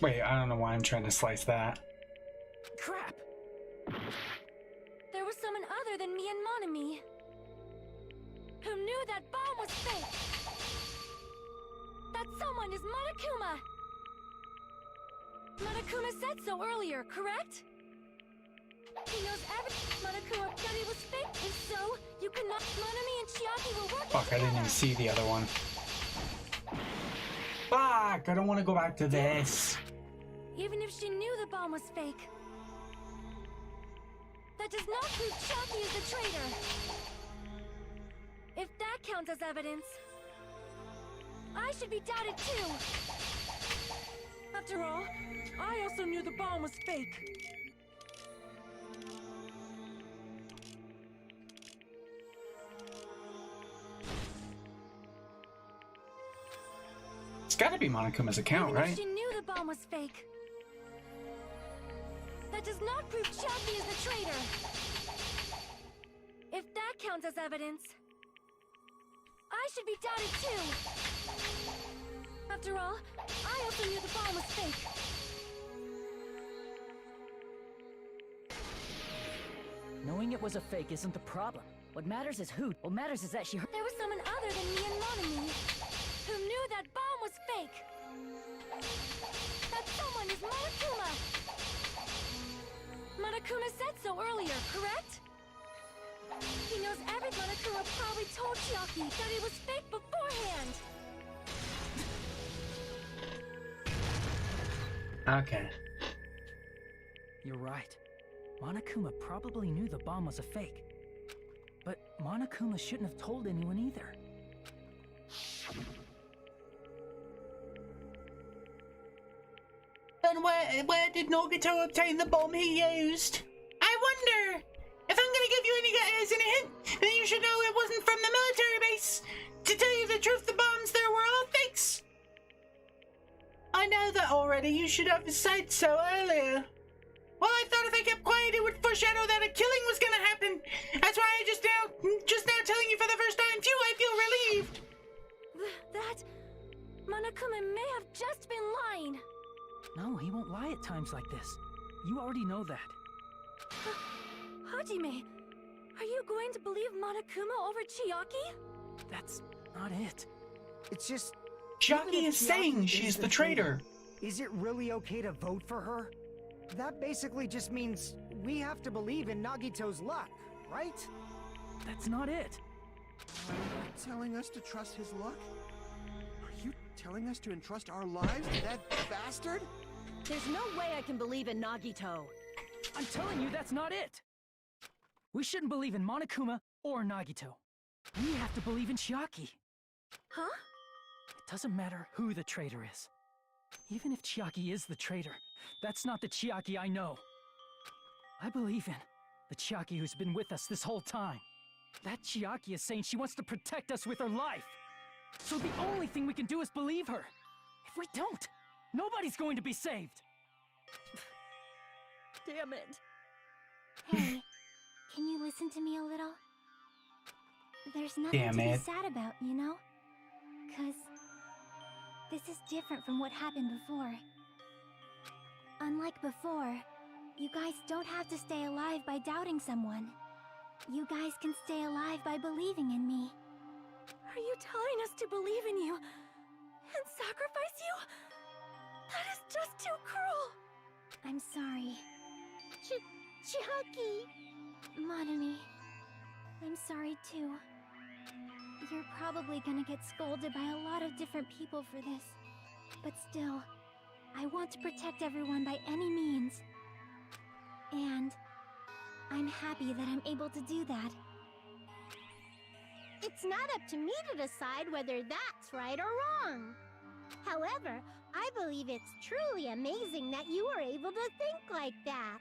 Wait, I don't know why I'm trying to slice that. Crap! There was someone other than me and Monami who knew that bomb was fake. That someone is Monokuma. Monokuma said so earlier, correct? He knows everything. Monokuma said it was fake. If so, you cannot. Monami and Chiaki were working Fuck, I didn't even see the other one. Fuck, I don't want to go back to this. Even if she knew the bomb was fake, that does not prove Chiaki is the traitor. If that counts as evidence, I should be doubted too. After all, I also knew the bomb was fake. It's gotta be Monokuma's account, Even right? if she knew the bomb was fake, that does not prove Chiaki is the traitor. If that counts as evidence, I should be doubted too. After all, I also knew the bomb was fake. Knowing it was a fake isn't the problem. What matters is who. What matters is that she heard. There was someone other than me and Monami who knew that bomb was fake. That someone is Monokuma. Monokuma said so earlier, correct? He knows every Monokuma probably told Chiaki that it was fake beforehand. Okay. You're right. Monokuma probably knew the bomb was a fake. But Monokuma shouldn't have told anyone either. Then where did Nagito obtain the bomb he used? I wonder! If I'm gonna give you any hint, then you should know it wasn't from the military base. To tell you the truth, the bombs there were all fakes. I know that already. You should have said so earlier. Well, I thought if I kept quiet, it would foreshadow that a killing was gonna happen. That's why I just now telling you for the first time. Phew, I feel relieved. That Monokuma may have just been lying. No, he won't lie at times like this. You already know that. Hajime, are you going to believe Monokuma over Chiaki? That's not it. It's just... Chiaki is saying she's the traitor. Is it really okay to vote for her? That basically just means we have to believe in Nagito's luck, right? That's not it. Are you telling us to trust his luck? Are you telling us to entrust our lives to that bastard? There's no way I can believe in Nagito. I'm telling you, that's not it! We shouldn't believe in Monokuma or Nagito. We have to believe in Chiaki. Huh? It doesn't matter who the traitor is. Even if Chiaki is the traitor, that's not the Chiaki I know. I believe in the Chiaki who's been with us this whole time. That Chiaki is saying she wants to protect us with her life. So the only thing we can do is believe her. If we don't, nobody's going to be saved. Damn it. Hey, can you listen to me a little? There's nothing Damn to be it. sad about, you know? 'Cause this is different from what happened before. Unlike before, you guys don't have to stay alive by doubting someone. You guys can stay alive by believing in me. Are you telling us to believe in you and sacrifice you? That is just too cruel. I'm sorry. Chiaki! Monami, I'm sorry too. You're probably gonna get scolded by a lot of different people for this. But still, I want to protect everyone by any means. And I'm happy that I'm able to do that. It's not up to me to decide whether that's right or wrong. However, I believe it's truly amazing that you were able to think like that.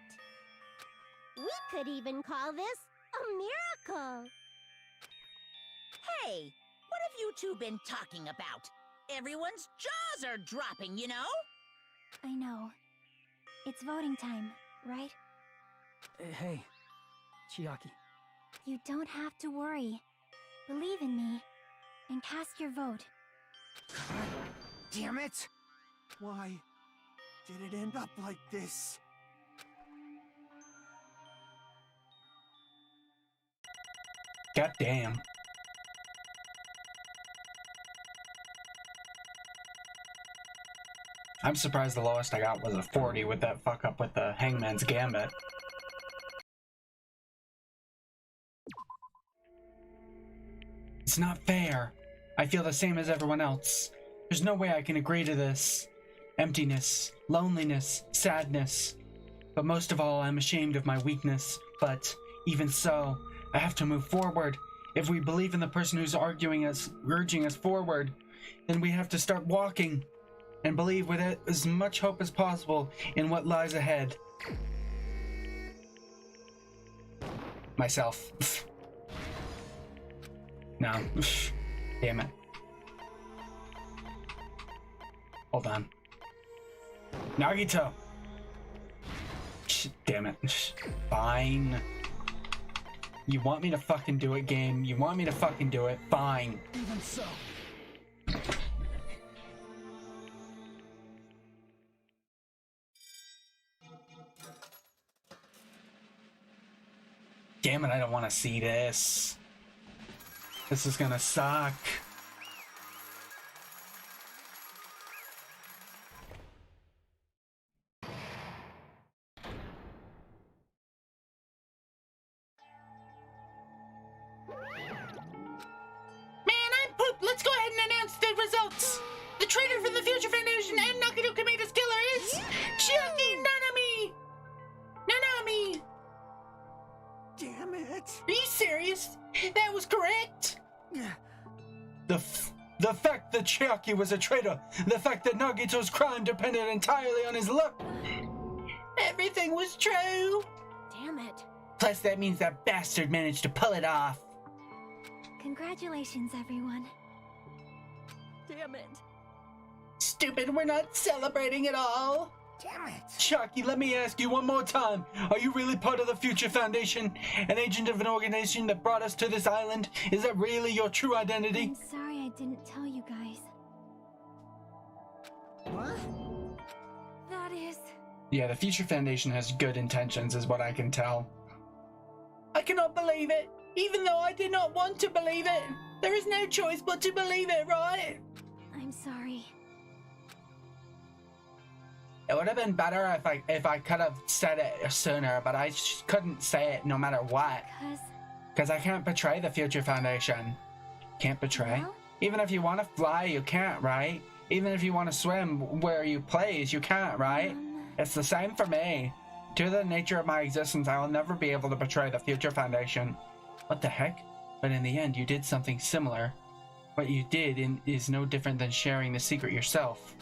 We could even call this a miracle. Hey, what have you two been talking about? Everyone's jaws are dropping, you know? I know. It's voting time, right? Hey, Chiaki. You don't have to worry. Believe in me, and cast your vote. God damn it! Why did it end up like this? God damn. I'm surprised the lowest I got was a 40 with that fuck up with the Hangman's Gambit. It's not fair. I feel the same as everyone else. There's no way I can agree to this. Emptiness, loneliness, sadness. But most of all, I'm ashamed of my weakness. But even so, I have to move forward. If we believe in the person who's urging us forward, then we have to start walking and believe with as much hope as possible in what lies ahead. Myself. No. Damn it. Hold on. Nagito! Damn it. Fine. You want me to fucking do it, game? You want me to fucking do it? Fine. Even so. Damn it, I don't want to see this. This is gonna suck. Let's go ahead and announce the results. The traitor for the Future Foundation and Nagito Komeda's killer is Chiaki Nanami. Damn it! Are you serious? That was correct. The fact that Chiaki was a traitor, the fact that Nagito's crime depended entirely on his luck. Everything was true. Damn it. Plus, that means that bastard managed to pull it off. Congratulations, everyone. Damn it. Stupid, we're not celebrating at all. Damn it! Chiaki, let me ask you one more time. Are you really part of the Future Foundation? An agent of an organization that brought us to this island? Is that really your true identity? I'm sorry I didn't tell you guys. What? That is... Yeah, the Future Foundation has good intentions, is what I can tell. I cannot believe it. Even though I did not want to believe it. There is no choice but to believe it, right? I'm sorry. It would have been better if I could have said it sooner, but I couldn't say it no matter what. Because I can't betray the Future Foundation. Can't betray? Well? Even if you want to fly, you can't, right? Even if you want to swim where you place, you can't, right? It's the same for me. Due to the nature of my existence, I will never be able to betray the Future Foundation. What the heck? But in the end, you did something similar. What you did is no different than sharing the secret yourself.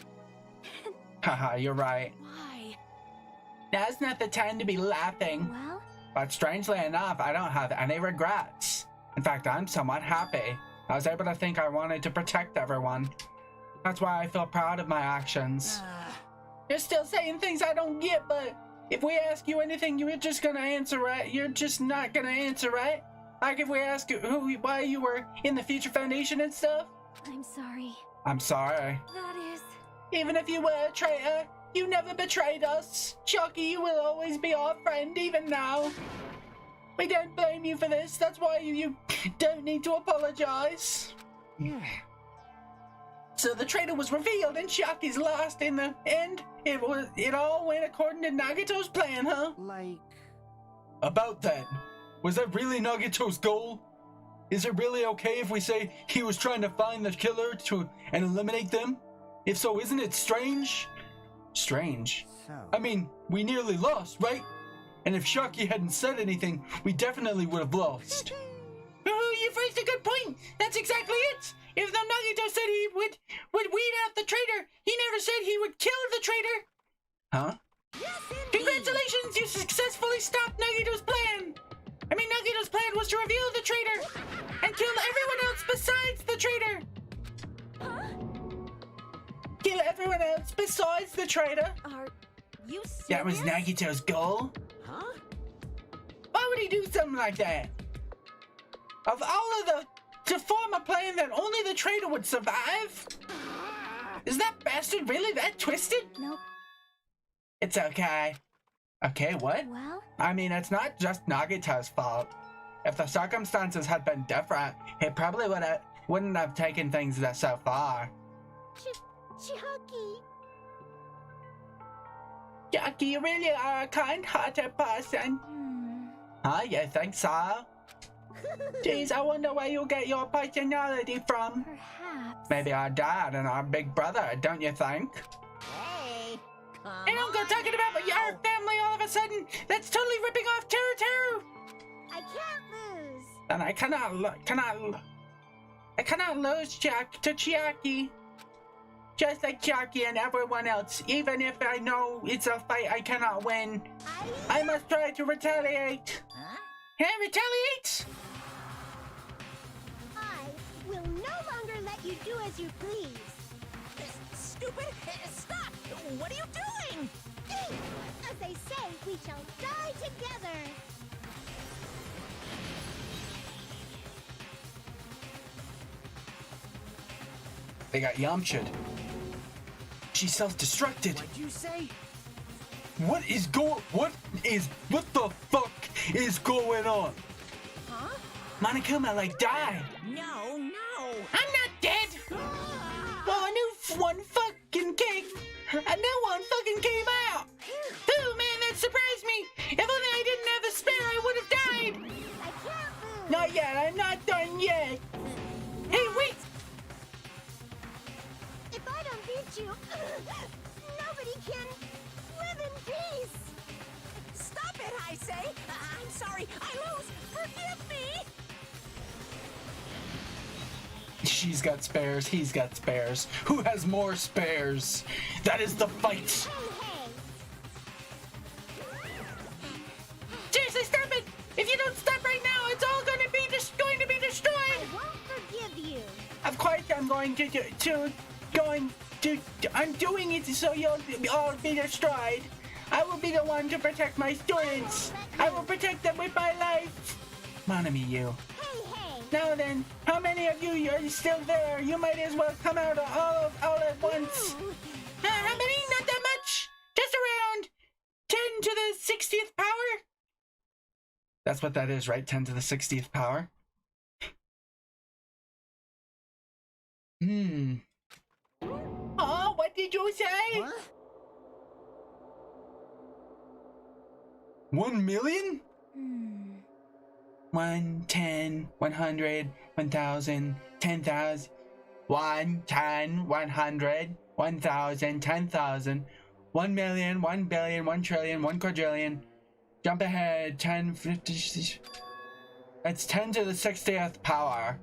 Haha, you're right. Why? Now's not the time to be laughing. Well? But strangely enough, I don't have any regrets. In fact, I'm somewhat happy. I was able to think I wanted to protect everyone. That's why I feel proud of my actions. You're still saying things I don't get, but if we ask you anything, you're just gonna answer, right? You're just not gonna answer, right? Like if we ask you why you were in the Future Foundation and stuff? I'm sorry. I'm sorry. That is... Even if you were a traitor, you never betrayed us. Chucky, you will always be our friend, even now. We don't blame you for this. That's why you don't need to apologize. So the traitor was revealed and Chucky's lost in the end. It all went according to Nagito's plan, huh? Like... About that, was that really Nagito's goal? Is it really okay if we say he was trying to find the killer and eliminate them? If so, isn't it strange? Strange? So... I mean, we nearly lost, right? And if Shocky hadn't said anything, we definitely would have lost. Oh, you've raised a good point. That's exactly it. Even though Nagito said he would weed out the traitor, he never said he would kill the traitor. Huh? Yes, indeed. Congratulations, you successfully stopped Nagito's plan. I mean, Nagito's plan was to reveal the traitor and kill everyone else besides the traitor. Kill everyone else besides the traitor. Are you serious? That was Nagito's goal. Huh? Why would he do something like that? Of all of to form a plan that only the traitor would survive? Is that bastard really that twisted? Nope. It's okay. Okay, what? Well? I mean, it's not just Nagito's fault. If the circumstances had been different, he probably wouldn't have taken things so far. Chucky. Chucky, you really are a kind-hearted person. Huh? You think so? Jeez, I wonder where you get your personality from. Perhaps. Maybe our dad and our big brother, don't you think? Hey, come And don't go on talking about now. your family all of a sudden. That's totally ripping off Teru. I can't lose. And I cannot lose to Chiaki. Just like Chiaki and everyone else. Even if I know it's a fight I cannot win, I must try to retaliate. Huh? Hey, retaliate? I will no longer let you do as you please. Stupid! Stop! What are you doing? As they say, we shall die together. They got Yamcha'd. She self-destructed. What'd you say? What the fuck is going on? Huh? Monokuma like died. No, no! I'm not dead. Well, a new one fucking came. A new one fucking came out. Oh man, that surprised me. If only I didn't have the spare, I would have died. I can't lose. Not yet. I'm not done yet. Hey, wait. If I don't beat you, nobody can live in peace. Stop it, I say! I'm sorry, I lose! Forgive me! She's got spares, he's got spares. Who has more spares? That is the fight. Hey, Seriously, stop it. If you don't stop right now, it's all going to be destroyed. I won't forgive you. Of course, I'm going I'm doing it so you'll all be destroyed. I will be the one to protect my students. I will protect them with my life. Monami, you. Hey. Now then, how many of you are still there? You might as well come out all at once. Ooh. How many? Not that much. Just around 10 to the 60th power. That's what that is, right? 10 to the 60th power? Oh, what did you say? What? 1 million? 1, 10, 100, 1,000, 10,000, 1, 10, 100, 1,000, 10,000, 1 million, 1 billion, 1 trillion, 1 quadrillion. Jump ahead, 10, 50. It's 10 to the 60th power.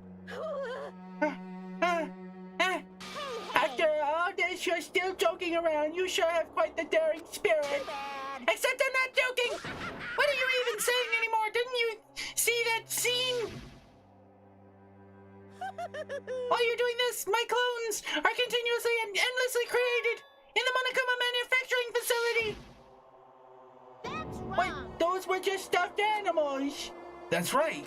After all this, you're still joking around. You sure have quite the daring spirit. Except I'm not joking. What are you even saying anymore? Didn't you see that scene? While you're doing this, my clones are continuously and endlessly created in the Monokuma manufacturing facility. That's wrong. Wait, those were just stuffed animals. That's right.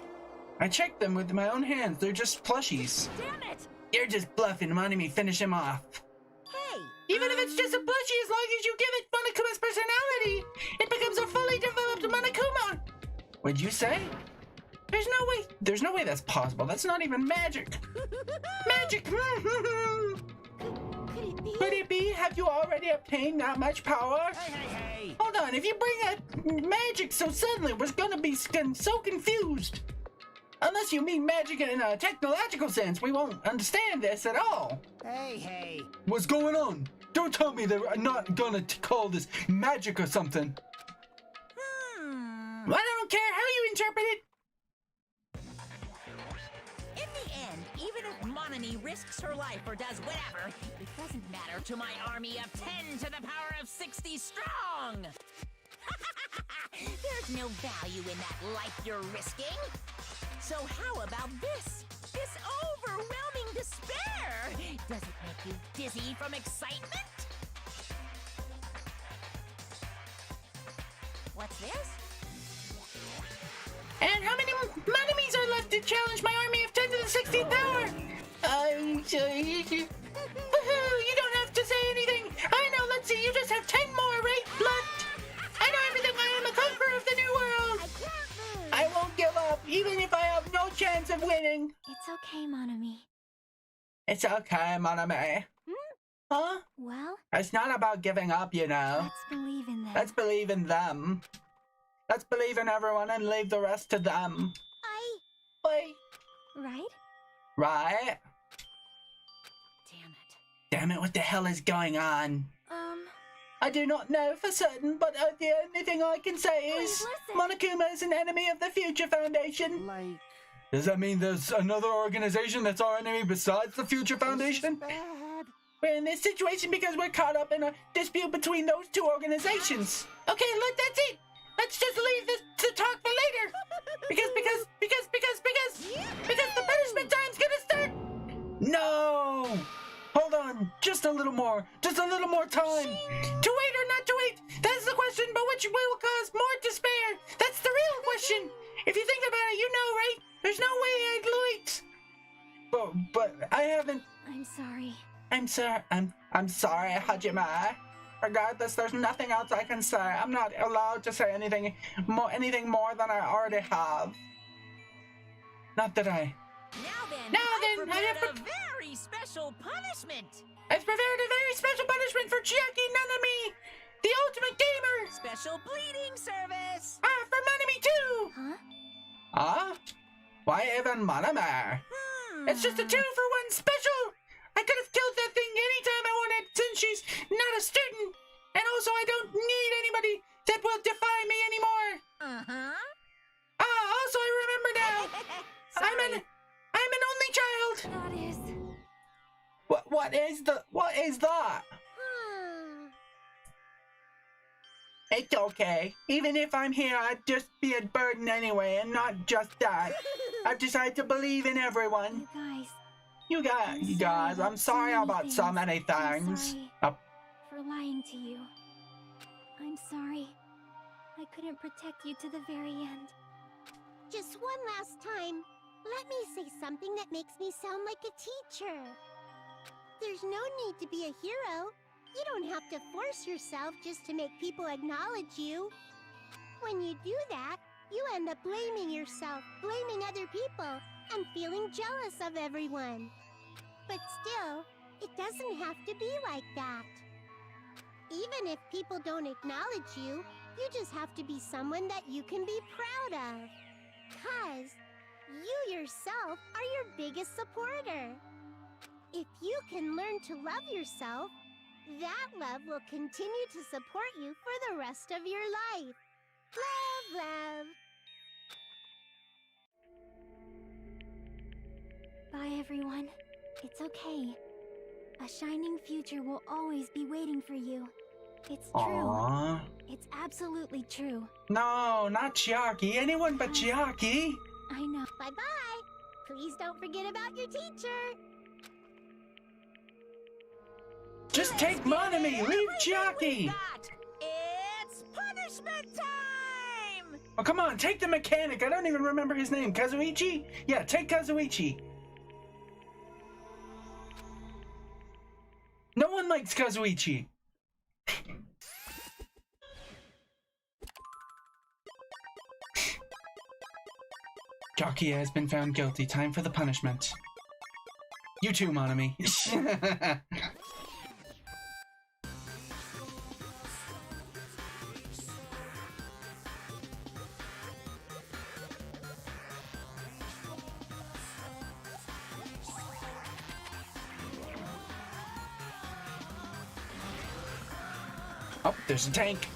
I checked them with my own hands. They're just plushies. Damn it! You're just bluffing, wanting me to finish him off. Hey! Even if it's just a plushie, as long as you give it Monokuma's personality, it becomes a fully developed Monokuma. What'd you say? There's no way that's possible. That's not even magic. Magic! Could it be? Have you already obtained that much power? Hey! Hold on, if you bring a magic so suddenly, we're gonna be so confused. Unless you mean magic in a technological sense, we won't understand this at all. Hey! What's going on? Don't tell me they're not gonna call this magic or something. I don't care how you interpret it. In the end, even if Monami risks her life or does whatever, it doesn't matter to my army of 10 to the power of 60 strong! There's no value in that life you're risking. So how about this? This overwhelming despair! Does it make you dizzy from excitement? What's this? And how many Monomies are left to challenge my army of 10 to the 16th power? You don't have to say anything. I know, let's see, you just have 10 more, right, Blunt? I know everything. I am a conqueror of the new world. I won't give up, even if I have no chance of winning. It's okay, Monami. It's okay, Monami. Huh? Well, It's not about giving up, you know. let's believe in them. Let's believe in them. Let's believe in everyone and leave the rest to them. Wait. Right? Right? Damn it. Damn it, what the hell is going on? I do not know for certain, but the only thing I can say is Monokuma is an enemy of the Future Foundation. Does that mean there's another organization that's our enemy besides the Future Foundation? We're in this situation because we're caught up in a dispute between those two organizations. Okay, look, that's it. Let's just leave this to talk for later. Because the punishment time's gonna start. No! Hold on, just a little more time. To wait or not to wait, that's the question, but which will cause more despair? That's the real question. If you think about it, you know, right? There's no way I'd wait. But I haven't. I'm sorry. I'm sorry, Hajime. Regardless, there's nothing else I can say. I'm not allowed to say anything more than I already have. Not that I. Now then, I have a very special punishment. I've prepared a very special punishment for Chiaki Nanami, the ultimate gamer. Special bleeding service. For Monami too. Huh? Why even Monami? It's just a 2-for-1 special. I could have killed that thing anytime I wanted since she's not a student. And also I don't need anybody that will defy me anymore. Also I remember now. I'm an only child. That is. What is that? It's okay. Even if I'm here, I'd just be a burden anyway, and not just that. I've decided to believe in everyone. You guys, I'm sorry about so many things. For lying to you. I'm sorry. I couldn't protect you to the very end. Just one last time, let me say something that makes me sound like a teacher. There's no need to be a hero. You don't have to force yourself just to make people acknowledge you. When you do that, you end up blaming yourself, blaming other people, and feeling jealous of everyone. But still, it doesn't have to be like that. Even if people don't acknowledge you, you just have to be someone that you can be proud of. 'Cause You yourself are your biggest supporter. If you can learn to love yourself, that love will continue to support you for the rest of your life. Love, love. Bye, everyone. It's okay. A shining future will always be waiting for you. It's true. Aww. It's absolutely true. No, not Chiaki. Anyone but Chiaki. I know. Bye-bye. Please don't forget about your teacher. Just take Monami. Leave Chiaki. It's punishment time! Oh, come on. Take the mechanic. I don't even remember his name. Kazuichi? Yeah, take Kazuichi. No one likes Kazuichi. Chiaki has been found guilty. Time for the punishment. You too, Monami. Oh, there's a tank.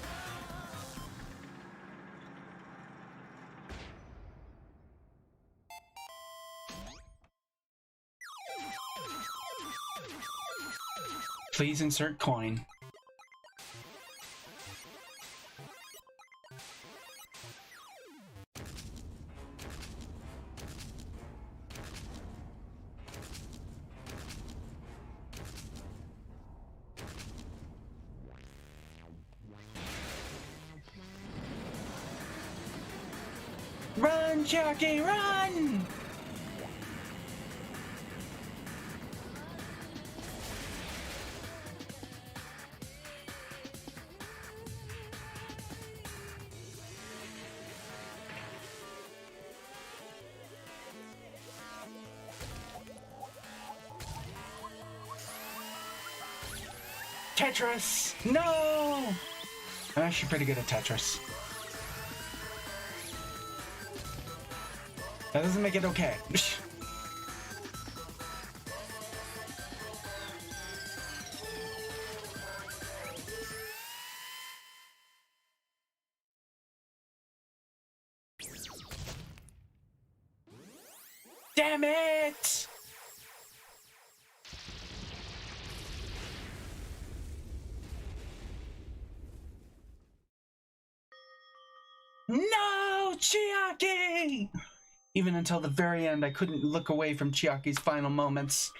Please insert coin. Run, Chiaki, run! Tetris! No! I'm actually pretty good at Tetris. That doesn't make it okay. Damn it! No, Chiaki! Even until the very end, I couldn't look away from Chiaki's final moments.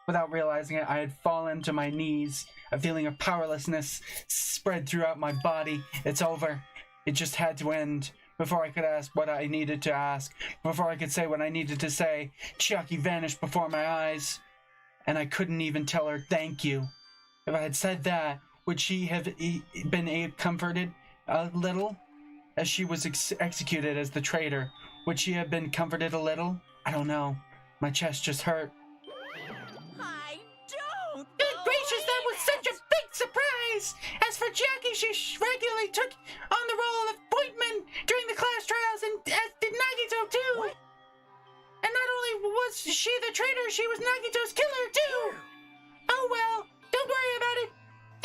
Without realizing it, I had fallen to my knees. A feeling of powerlessness spread throughout my body. It's over. It just had to end. Before I could ask what I needed to ask, before I could say what I needed to say, Chiaki vanished before my eyes. And I couldn't even tell her thank you. If I had said that, would she have been comforted a little? As she was executed as the traitor, would she have been comforted a little? I don't know. My chest just hurt. I don't. Good gracious, that was such a big surprise! As for Chiaki, she regularly took on the role of Boitman during the class trials, and as did Nagito too! What? And not only was she the traitor, she was Nagito's killer too! Oh well, don't worry about it.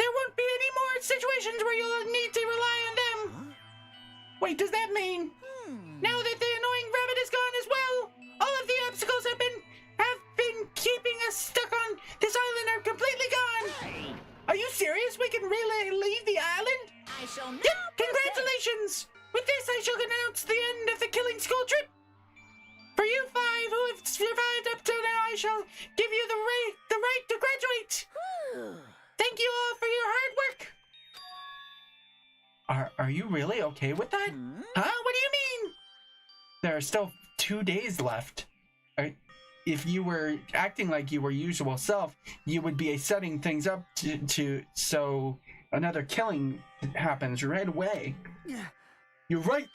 There won't be any more situations where you'll need to rely on them. Wait, does that mean now that the annoying rabbit is gone as well, all of the obstacles have been keeping us stuck on this island are completely gone? Are you serious? We can really leave the island? I shall now. Yep, congratulations! With this, I shall announce the end of the killing school trip. For you 5 who have survived up till now, I shall give you the right to graduate. Thank you all for your hard work. Are you really okay with that? Huh? What do you mean? There are still 2 days left. If you were acting like you were usual self, you would be setting things up so another killing happens right away. You're right.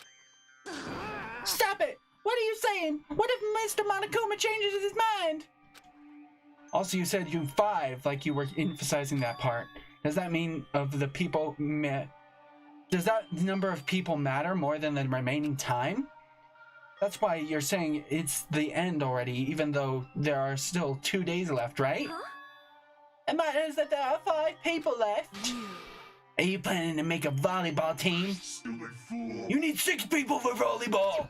Stop it! What are you saying? What if Mr. Monokuma changes his mind? Also, you said you 5, like you were emphasizing that part. Does that mean of the people does that number of people matter more than the remaining time? That's why you're saying it's the end already, even though there are still 2 days left, right? Huh? It matters that there are 5 people left. Are you planning to make a volleyball team? Stupid fool. You need 6 people for volleyball.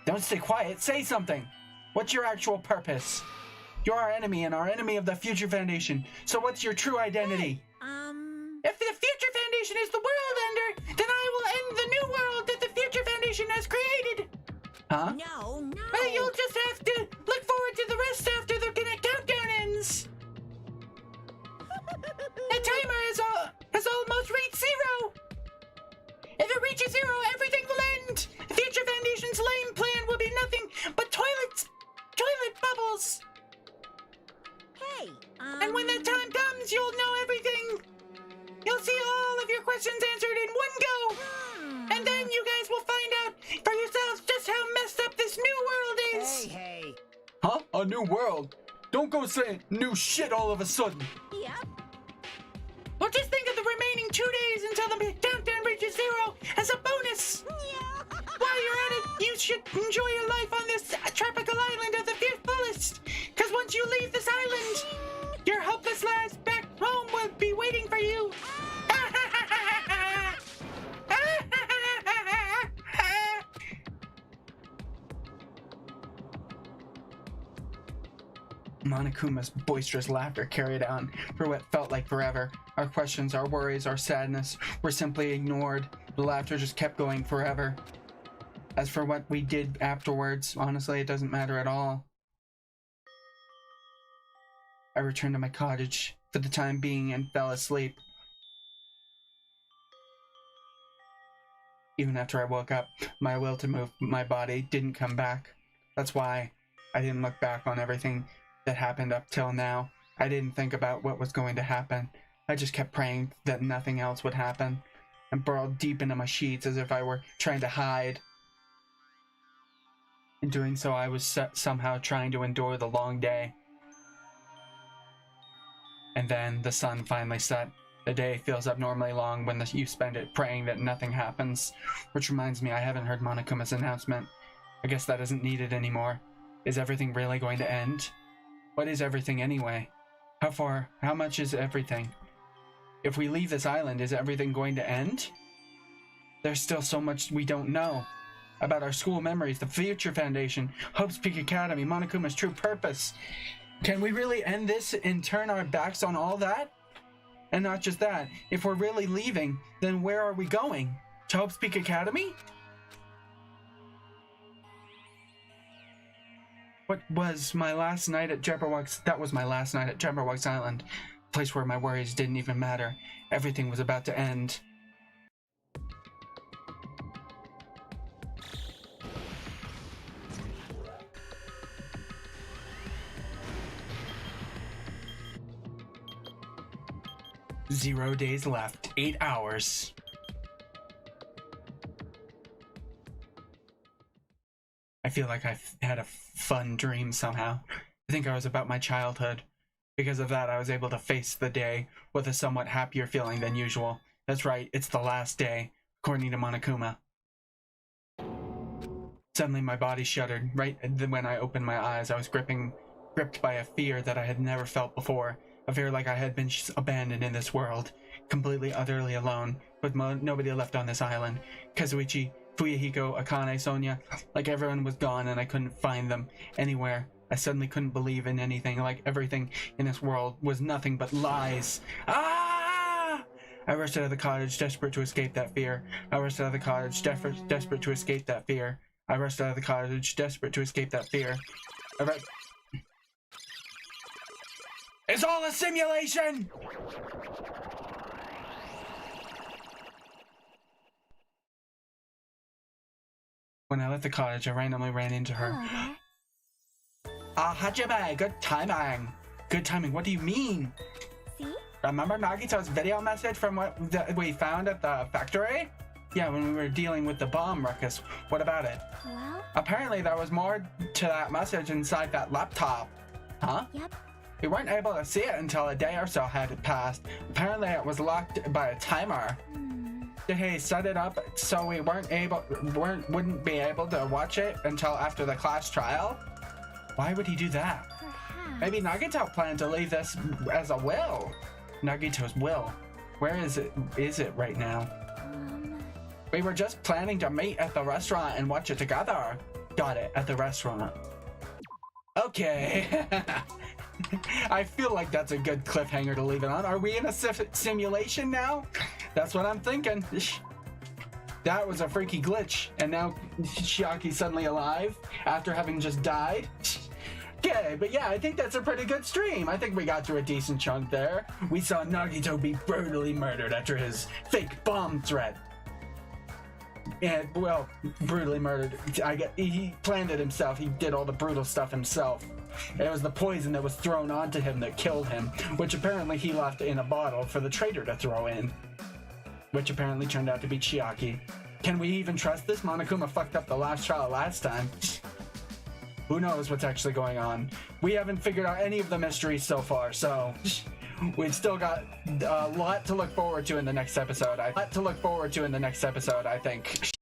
Don't stay quiet, say something. What's your actual purpose? You're our enemy and our enemy of the Future Foundation. So what's your true identity? If the Future Foundation is the world ender, then I will end the new world that the Future Foundation has created. Huh? No, no. Well, you'll just have to look forward to the rest after the countdown ends. The timer has almost reached 0. If it reaches 0, everything will end. The Future Foundation's lame plan will be nothing but toilet bubbles. Hey, And when that time comes, you'll know everything. You'll see all of your questions answered in one go. And then you guys will find out for yourselves just how messed up this new world is. Hey. Huh? A new world? Don't go saying new shit all of a sudden. Yep. Well, just think of the remaining 2 days until the countdown reaches 0 as a bonus. While you're at it, you should enjoy your life on this tropical island of the fullest. Because once you leave this island, your hopeless lives back home will be waiting for you. Monokuma's boisterous laughter carried on for what felt like forever. Our questions, our worries, our sadness were simply ignored. The laughter just kept going forever. As for what we did afterwards, honestly, it doesn't matter at all. I returned to my cottage for the time being and fell asleep. Even after I woke up, my will to move my body didn't come back. That's why I didn't look back on everything that happened up till now. I didn't think about what was going to happen. I just kept praying that nothing else would happen, and burrowed deep into my sheets as if I were trying to hide. In doing so, I was somehow trying to endure the long day. And then the sun finally set. The day feels abnormally long when you spend it praying that nothing happens. Which reminds me, I haven't heard Monokuma's announcement. I guess that isn't needed anymore. Is everything really going to end? What is everything anyway? How much is everything? If we leave this island, is everything going to end? There's still so much we don't know. About our school memories, the Future Foundation, Hope's Peak Academy, Monokuma's true purpose. Can we really end this and turn our backs on all that? And not just that, if we're really leaving, then where are we going? To Hope's Peak Academy? What was my last night at Jabberwock's? That was my last night at Jabberwock's Island. A place where my worries didn't even matter. Everything was about to end. Zero days left. 8 hours. I feel like I had a fun dream somehow. I think I was about my childhood. Because of that, I was able to face the day with a somewhat happier feeling than usual. That's right, it's the last day, according to Monokuma. Suddenly my body shuddered. Right when I opened my eyes, I was gripped by a fear that I had never felt before. A fear like I had been abandoned in this world, completely, utterly alone, with nobody left on this island. Kazuichi, Fuyahiko, Akane, Sonia, like everyone was gone and I couldn't find them anywhere. I suddenly couldn't believe in anything, like everything in this world was nothing but lies. Ah! I rushed out of the cottage, desperate to escape that fear. I rushed out of the cottage, desperate to escape that fear. I rushed out of the cottage, desperate to escape that fear. It's all a simulation! When I left the cottage, I randomly ran into her. Ah, Hajime, good timing. Good timing, what do you mean? See? Remember Nagito's video message from what we found at the factory? Yeah, when we were dealing with the bomb ruckus. What about it? Well? Apparently there was more to that message inside that laptop. Huh? Yep. We weren't able to see it until a day or so had passed. Apparently it was locked by a timer. Did he set it up so we wouldn't be able to watch it until after the class trial? Why would he do that? Perhaps. Maybe Nagito planned to leave this as a will. Nagito's will. Where is it? Is it right now? We were just planning to meet at the restaurant and watch it together. Got it, at the restaurant. Okay. I feel like that's a good cliffhanger to leave it on. Are we in a simulation now? That's what I'm thinking. That was a freaky glitch. And now Chiaki's suddenly alive after having just died. Okay, but yeah, I think that's a pretty good stream. I think we got through a decent chunk there. We saw Nagito be brutally murdered after his fake bomb threat. And, well, brutally murdered. He planned it himself. He did all the brutal stuff himself. It was the poison that was thrown onto him that killed him, which apparently he left in a bottle for the traitor to throw in, which apparently turned out to be Chiaki. Can we even trust this? Monokuma fucked up the last trial last time. Who knows what's actually going on? We haven't figured out any of the mysteries so far, so we've still got a lot to look forward to in the next episode. I think.